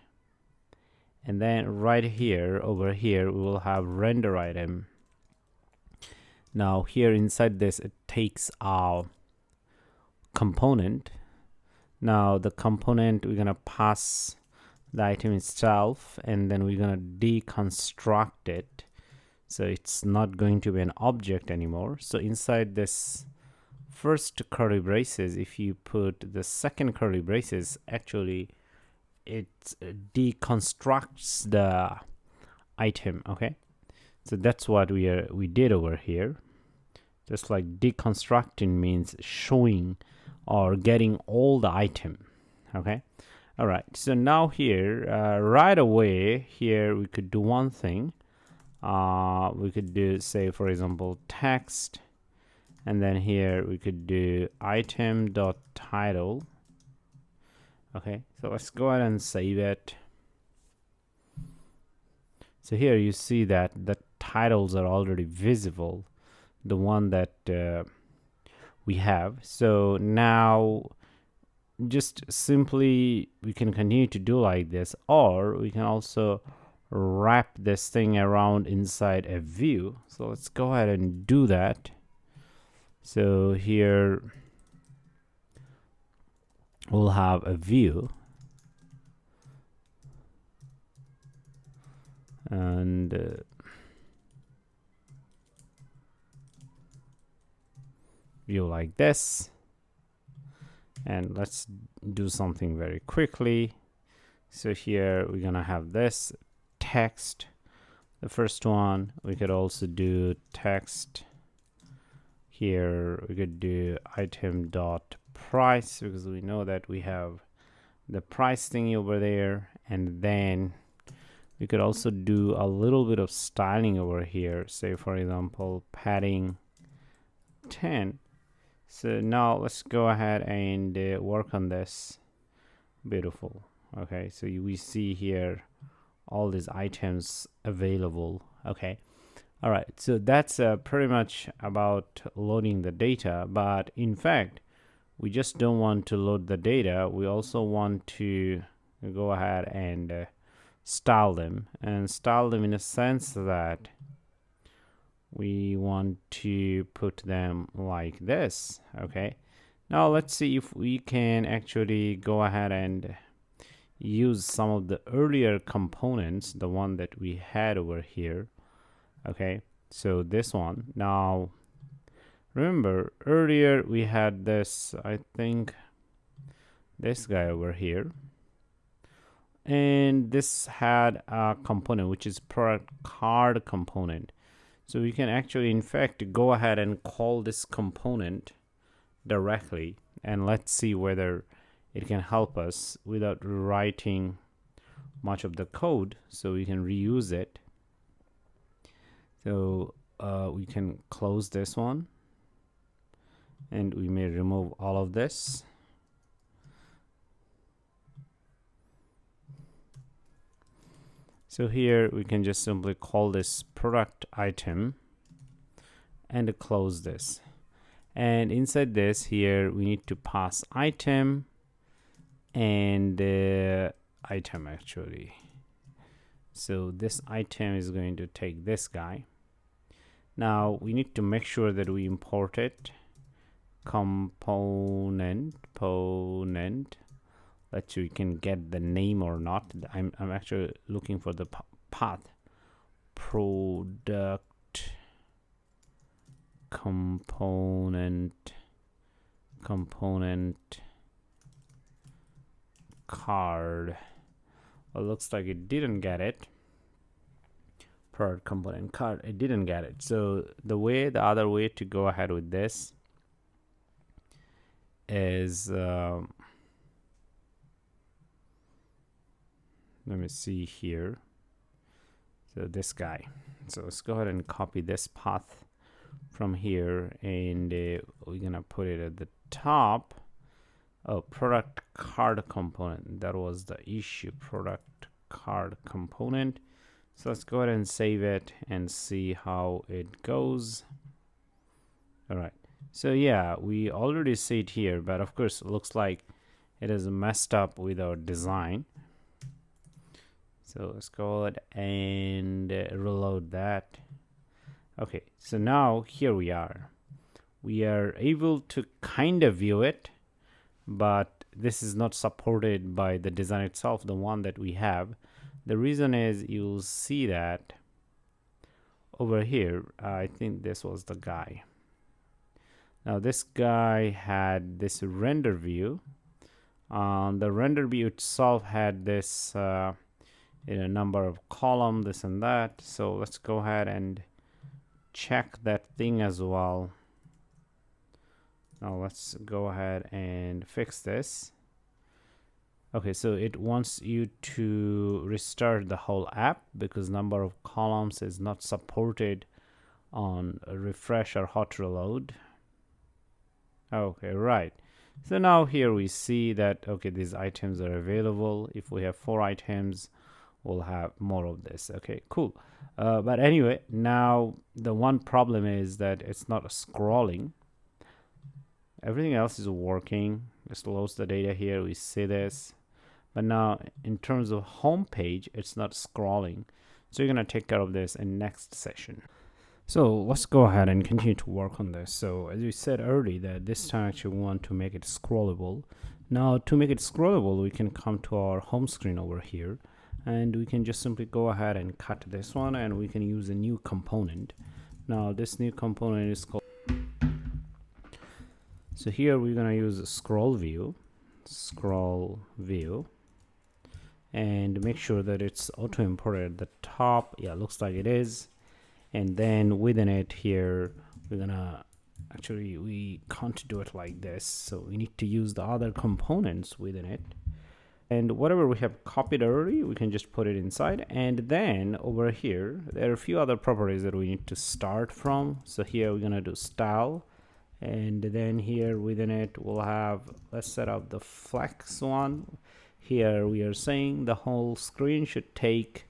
Speaker 1: And then right here, over here, we will have render item. Now here inside this, it takes our component. Now the component, we're gonna pass the item itself, and then we're gonna deconstruct it, so it's not going to be an object anymore. So inside this first curly braces, if you put the second curly braces, actually it deconstructs the item. Okay, so that's what we did over here. Just like deconstructing means showing or getting all the item. Okay, all right. So now here, right away here, we could do one thing. We could do, say, for example, text, and then here we could do item.title. Okay, so let's go ahead and save it. So here you see that the titles are already visible, the one that we have. So now just simply we can continue to do like this, or we can also wrap this thing around inside a view. So let's go ahead and do that. So here we'll have a view, and view like this. And let's do something very quickly. So here we're gonna have this text, the first one. We could also do text. Here we could do item.price, because we know that we have the price thingy over there. And then we could also do a little bit of styling over here, say for example padding 10. So now let's go ahead and work on this. Beautiful. Okay, so we see here all these items available. Okay, all right, so that's pretty much about loading the data. But in fact, we just don't want to load the data. We also want to go ahead and style them, and style them in a sense that we want to put them like this. Okay, now let's see if we can actually go ahead and use some of the earlier components, the one that we had over here. Okay, so this one. Now remember earlier we had this, I think this guy over here, and this had a component which is product card component. So we can actually, in fact, go ahead and call this component directly, and let's see whether it can help us without writing much of the code, so we can reuse it. So we can close this one, and we may remove all of this. So here we can just simply call this product item and close this. And inside this here, we need to pass item and item actually. So this item is going to take this guy. Now we need to make sure that we import it. Component. Let's see, we can get the name or not. I'm actually looking for the path. Product component card. Well, looks like it didn't get it. Product component card, it didn't get it. So the other way to go ahead with this is let me see here. So this guy. So let's go ahead and copy this path from here, and we're gonna put it at the top. Oh, product card component, that was the issue. Product card component. So let's go ahead and save it and see how it goes. All right, so yeah, we already see it here, but of course it looks like it is messed up with our design. So let's go ahead and reload that. Okay, so now here we are able to kind of view it, but this is not supported by the design itself, the one that we have. The reason is you'll see that over here, I think this was the guy. Now this guy had this render view. The render view itself had this number of column, this and that. So let's go ahead and check that thing as well. Now let's go ahead and fix this. Okay, so it wants you to restart the whole app because number of columns is not supported on a refresh or hot reload. Okay, right. So now here we see that, okay, these items are available. If we have 4 items, we'll have more of this. Okay, cool. But anyway, now the one problem is that it's not scrolling. Everything else is working. Just loads the data here. We see this. But now in terms of home page, it's not scrolling. So you're going to take care of this in next session. So let's go ahead and continue to work on this. So as we said earlier, that this time actually we want to make it scrollable. Now to make it scrollable, we can come to our home screen over here, and we can just simply go ahead and cut this one, and we can use a new component. Now this new component is called, so here we're going to use a ScrollView, and make sure that it's auto imported at the top. Yeah, looks like it is. And then within it here, we're gonna actually, we can't do it like this, so we need to use the other components within it. And whatever we have copied already, we can just put it inside. And then over here, there are a few other properties that we need to start from. So here we're gonna do style, and then here within it we'll have, let's set up the flex one. Here we are saying the whole screen should take,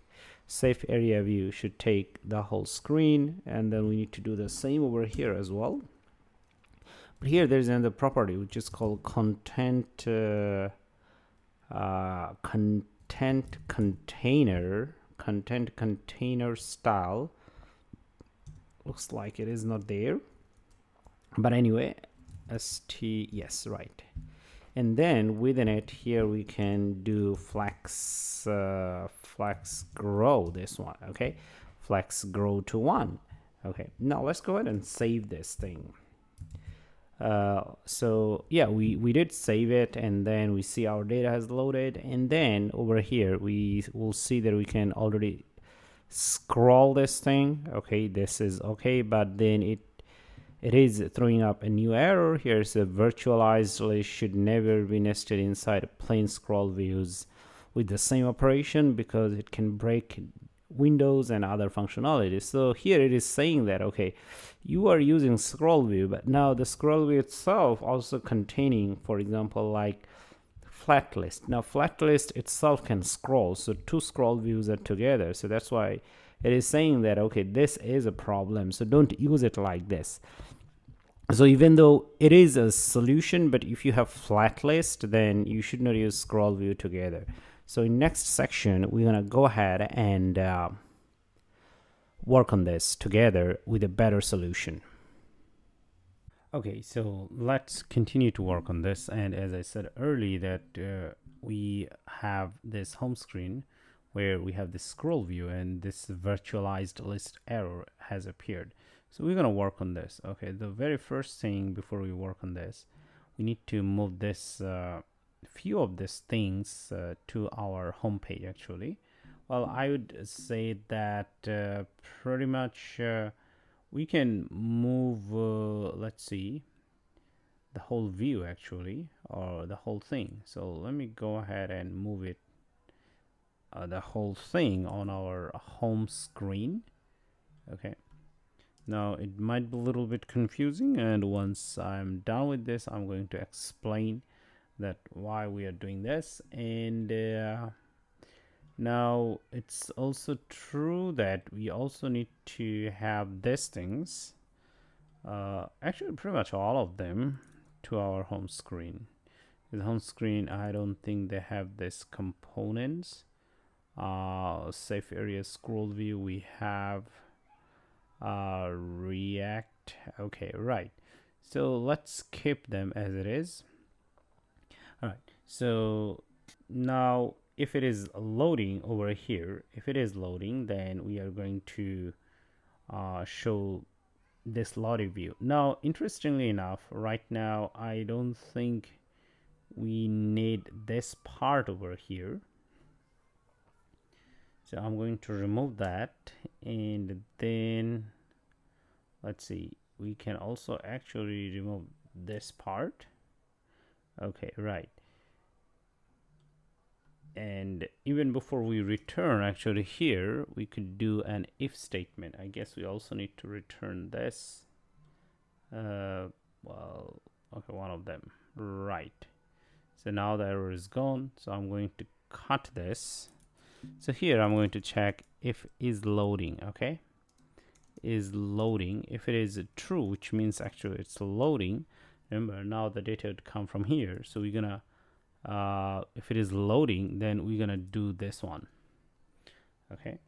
Speaker 1: SafeAreaView should take the whole screen, and then we need to do the same over here as well. But here there's another property which is called content container style. Looks like it is not there, but anyway, yes, right. And then within it here we can do flex grow, this one. Okay, flex grow to 1. Okay, now let's go ahead and save this thing. So yeah, we did save it, and then we see our data has loaded, and then over here we will see that we can already scroll this thing. Okay, this is okay, but then it is throwing up a new error. Here's a virtualized list should never be nested inside plain scroll views with the same operation, because it can break windows and other functionalities. So here it is saying that, okay, you are using scroll view, but now the scroll view itself also containing, for example, like FlatList. Now FlatList itself can scroll, so 2 scroll views are together. So that's why it is saying that, okay, this is a problem, so don't use it like this. So even though it is a solution, but if you have FlatList, then you should not use scroll view together. So in next section, we're gonna go ahead and work on this together with a better solution. Okay, so let's continue to work on this. And as I said earlier, that we have this home screen where we have this scroll view, and this virtualized list error has appeared.
Speaker 2: So we're gonna work on this. Okay, the very first thing before we work on this, we need to move this few of these things to our home page actually. Well, I would say that pretty much we can move let's see, the whole view actually, or the whole thing. So let me go ahead and move it, the whole thing on our home screen. Okay, now it might be a little bit confusing, and once I'm done with this, I'm going to explain that why we are doing this. And now it's also true that we also need to have these things, actually pretty much all of them, to our home screen. The home screen, I don't think they have this components. SafeArea ScrollView, we have React. Okay, right. So let's keep them as it is. All right. So now if it is loading over here, if it is loading, then we are going to show this lottie view. Now, interestingly enough, right now I don't think we need this part over here. So I'm going to remove that, and then let's see, we can also actually remove this part. Okay, right. And even before we return, actually here we could do an if statement. I guess we also need to return this. Well, okay, one of them, right. So now the error is gone, so I'm going to cut this. So here I'm going to check if is loading. Okay, is loading. If it is true, which means actually it's loading, remember now the data would come from here. So we're gonna if it is loading, then we're gonna do this one. Okay,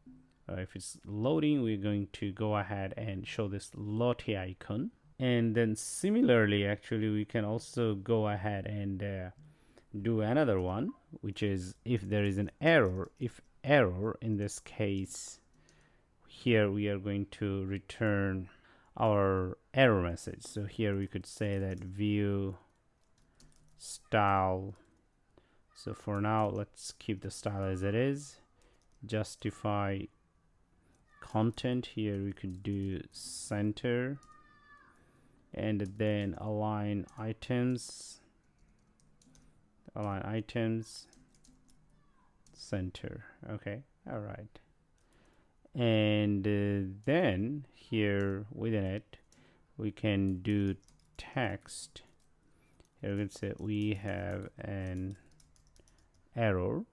Speaker 2: if it's loading, we're going to go ahead and show this lottie icon. And then similarly, actually we can also go ahead and do another one, which is if there is an error. If error, in this case here we are going to return our error message. So here we could say that view style. So for now, let's keep the style as it is. Justify content, here we could do center, and then align items center. Okay, all right. And then here within it we can do text. Here we can say we have an error,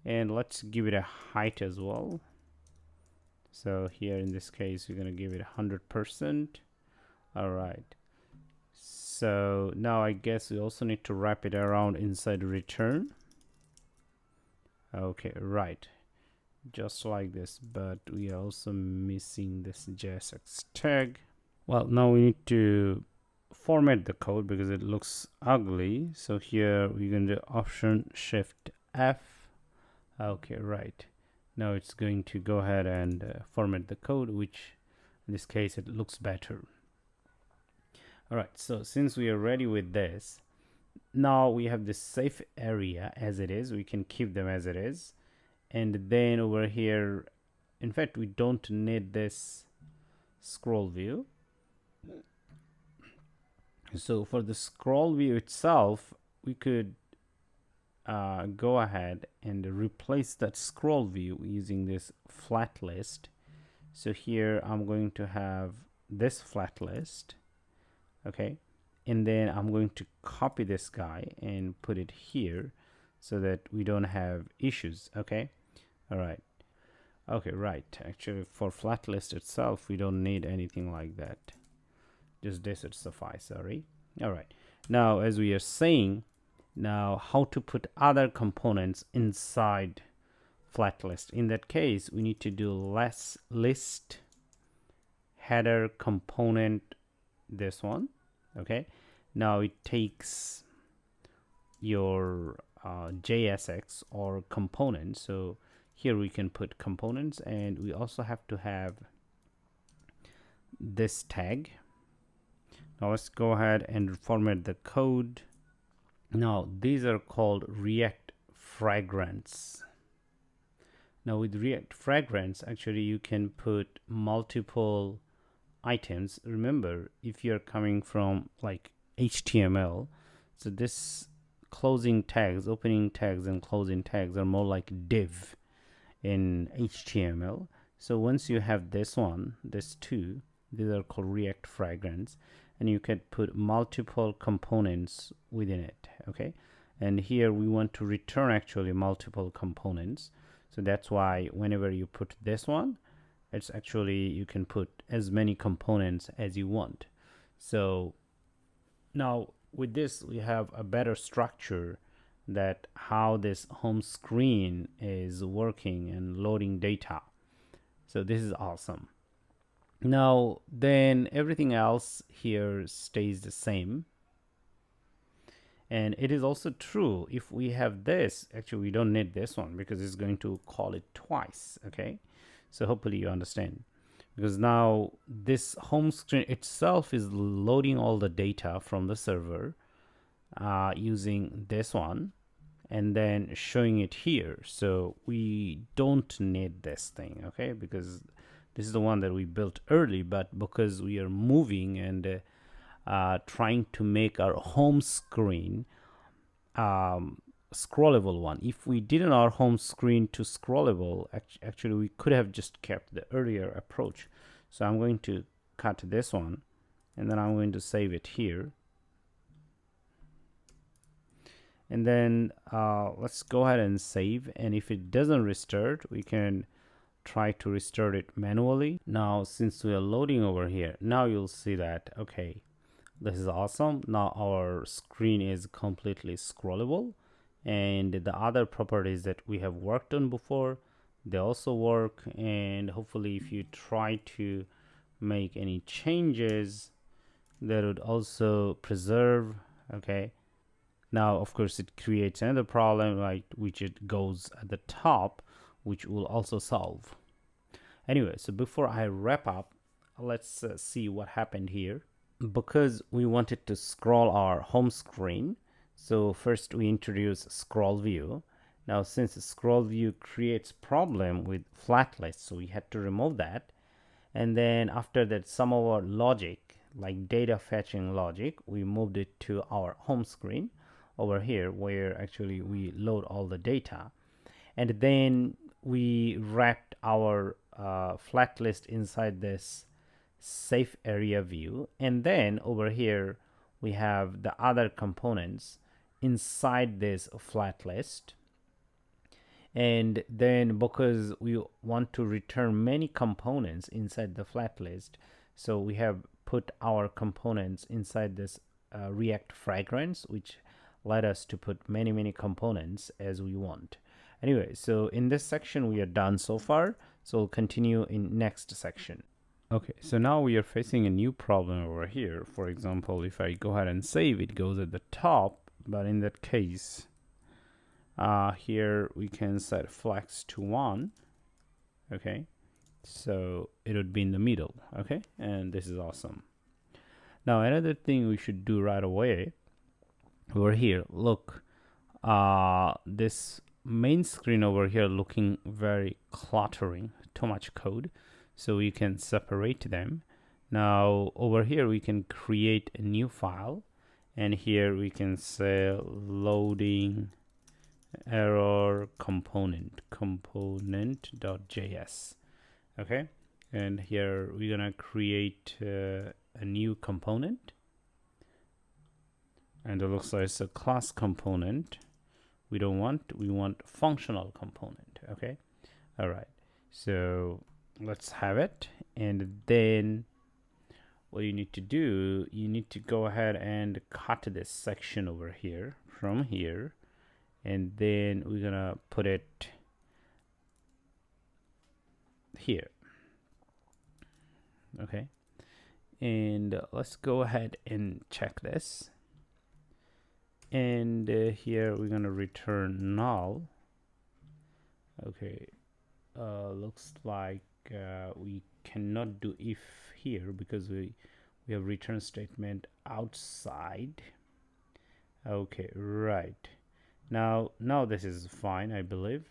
Speaker 2: and let's give it a height as well. So here in this case we're going to give it 100%. all right, so now I guess we also need to wrap it around inside return. Okay, right, just like this, but we are also missing this JSX tag. Well, now we need to format the code because it looks ugly. So here we're going to do Option Shift F. Okay, right, now it's going to go ahead and format the code, which in this case it looks better. All right, so since we are ready with this, now we have this safe area as it is. We can keep them as it is, and then over here, in fact we don't need this scroll view. So for the scroll view itself, we could go ahead and replace that scroll view using this FlatList. So here I'm going to have this FlatList. Okay, and then I'm going to copy this guy and put it here so that we don't have issues. Okay, all right. Okay, right, actually for FlatList itself we don't need anything like that, just this would suffice. Sorry. All right, now as we are saying, now how to put other components inside FlatList. In that case we need to do less list header component, this one. Okay, now it takes your JSX or components. So here we can put components, and we also have to have this tag. Now let's go ahead and format the code. Now these are called React fragments. Now with React fragments, actually you can put multiple items. Remember, if you're coming from like HTML, so this closing tags, opening tags and closing tags are more like div in HTML. So once you have this one, this two, these are called React fragments, and you can put multiple components within it. Okay, and here we want to return actually multiple components. So that's why whenever you put this one, it's actually you can put as many components as you want. So now with this we have a better structure that how this home screen is working and loading data. So this is awesome. Now then everything else here stays the same. And it is also true if we have this, actually we don't need this one because it's going to call it twice. Okay, so hopefully you understand, because now this home screen itself is loading all the data from the server using this one and then showing it here. So we don't need this thing, okay, because this is the one that we built early, but because we are moving and trying to make our home screen scrollable one. If we didn't our home screen to scrollable, actually we could have just kept the earlier approach. So I'm going to cut this one and then I'm going to save it here. And then let's go ahead and save, and if it doesn't restart, we can try to restart it manually. Now since we are loading over here, now you'll see that okay, this is awesome. Now our screen is completely scrollable, and the other properties that we have worked on before, they also work. And hopefully if you try to make any changes, that would also preserve. Okay, now of course it creates another problem, like which it goes at the top, which will also solve. Anyway, so before I wrap up, let's see what happened here. Because we wanted to scroll our home screen, so first we introduce ScrollView. Now since ScrollView creates problem with FlatList, so we had to remove that. And then after that, some of our logic, like data fetching logic, we moved it to our home screen over here, where actually we load all the data. And then we wrapped our FlatList inside this SafeAreaView, and then over here we have the other components inside this FlatList. And then because we want to return many components inside the FlatList, so we have put our components inside this React fragments, which led us to put many components as we want. Anyway, so in this section we are done so far, so we'll continue in next section. Okay, so now we are facing a new problem over here. For example, if I go ahead and save, it goes at the top, but in that case, here we can set flex to 1. Okay, so it would be in the middle. Okay, and this is awesome. Now another thing we should do right away over here, look, this main screen over here looking very cluttering, too much code. So we can separate them. Now over here we can create a new file, and here we can say loading error component.js. Okay, and here we're gonna create a new component, and it looks like it's a class component. We want functional component. Okay, all right, so let's have it. And then what you need to do, you need to go ahead and cut this section over here from here, and then we're gonna put it here. Okay, and let's go ahead and check this, and here we're gonna return null. Okay, looks like we cannot do if here because we have return statement outside. Okay, right. Now this is fine, I believe.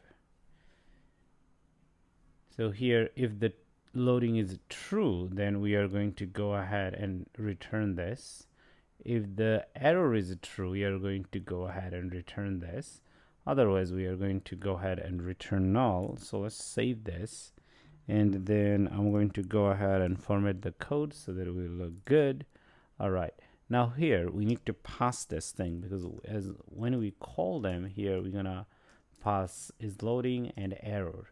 Speaker 2: So here, if the loading is true, then we are going to go ahead and return this. If the error is true, we are going to go ahead and return this. Otherwise, we are going to go ahead and return null. So let's save this. And then I'm going to go ahead and format the code so that it will look good. All right. Now here, we need to pass this thing because as when we call them here, we're going to pass is loading and error.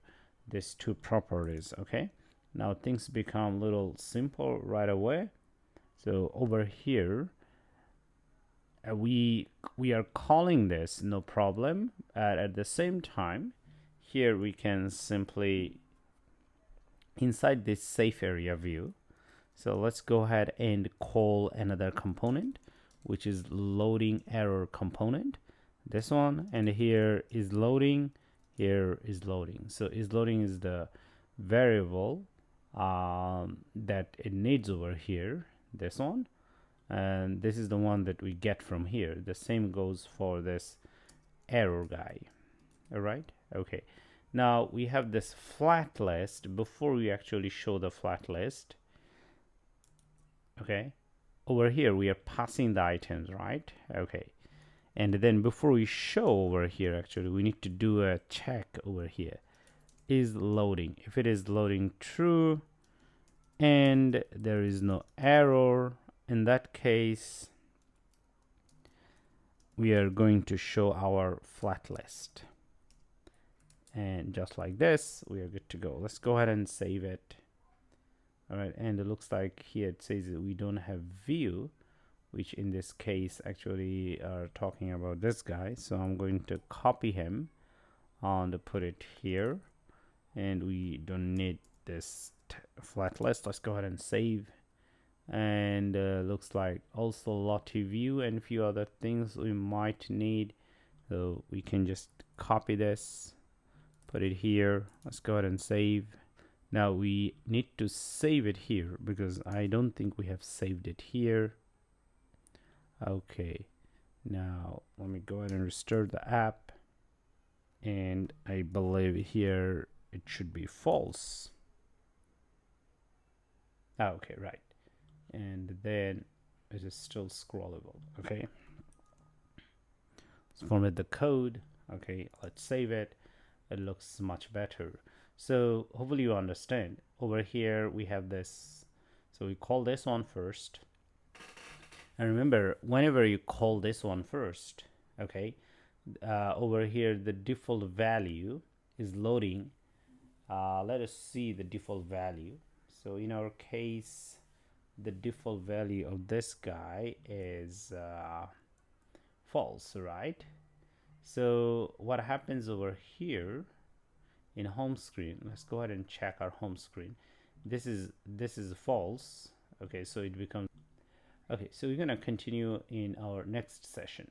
Speaker 2: These two properties. Okay. Now things become a little simple right away. So over here, we are calling this no problem. At the same time, here we can simply inside this SafeAreaView. So let's go ahead and call another component, which is loading error component. This one, and here is loading. Here is loading. So is loading is the variable that it needs over here. This one. And this is the one that we get from here. The same goes for this error guy. All right. Okay. Now we have this flat list. Before we actually show the flat list, okay, over here we are passing the items, right? Okay. And then before we show over here, actually we need to do a check over here. Is loading. If it is loading true and there is no error, in that case, we are going to show our flat list. And just like this, we are good to go. Let's go ahead and save it. All right, and it looks like here it says that we don't have view, which in this case actually are talking about this guy. So I'm going to copy him and put it here. And we don't need this flat list. Let's go ahead and save. And looks like also Lottie view and a few other things we might need. So we can just copy this, put it here. Let's go ahead and save. Now we need to save it here because I don't think we have saved it here. Okay, now let me go ahead and restore the app. And I believe here it should be false. Okay, right. And then it is still scrollable. Okay, let's format the code. Okay, let's save it. It looks much better. So hopefully you understand. Over here we have this. So we call this one first. And remember, whenever you call this one first, okay, over here the default value is loading. Let us see the default value. So in our case, the default value of this guy is false, right? So what happens over here in home screen, let's go ahead and check our home screen. This is false. Okay, so it becomes okay. So we're gonna continue in our next session.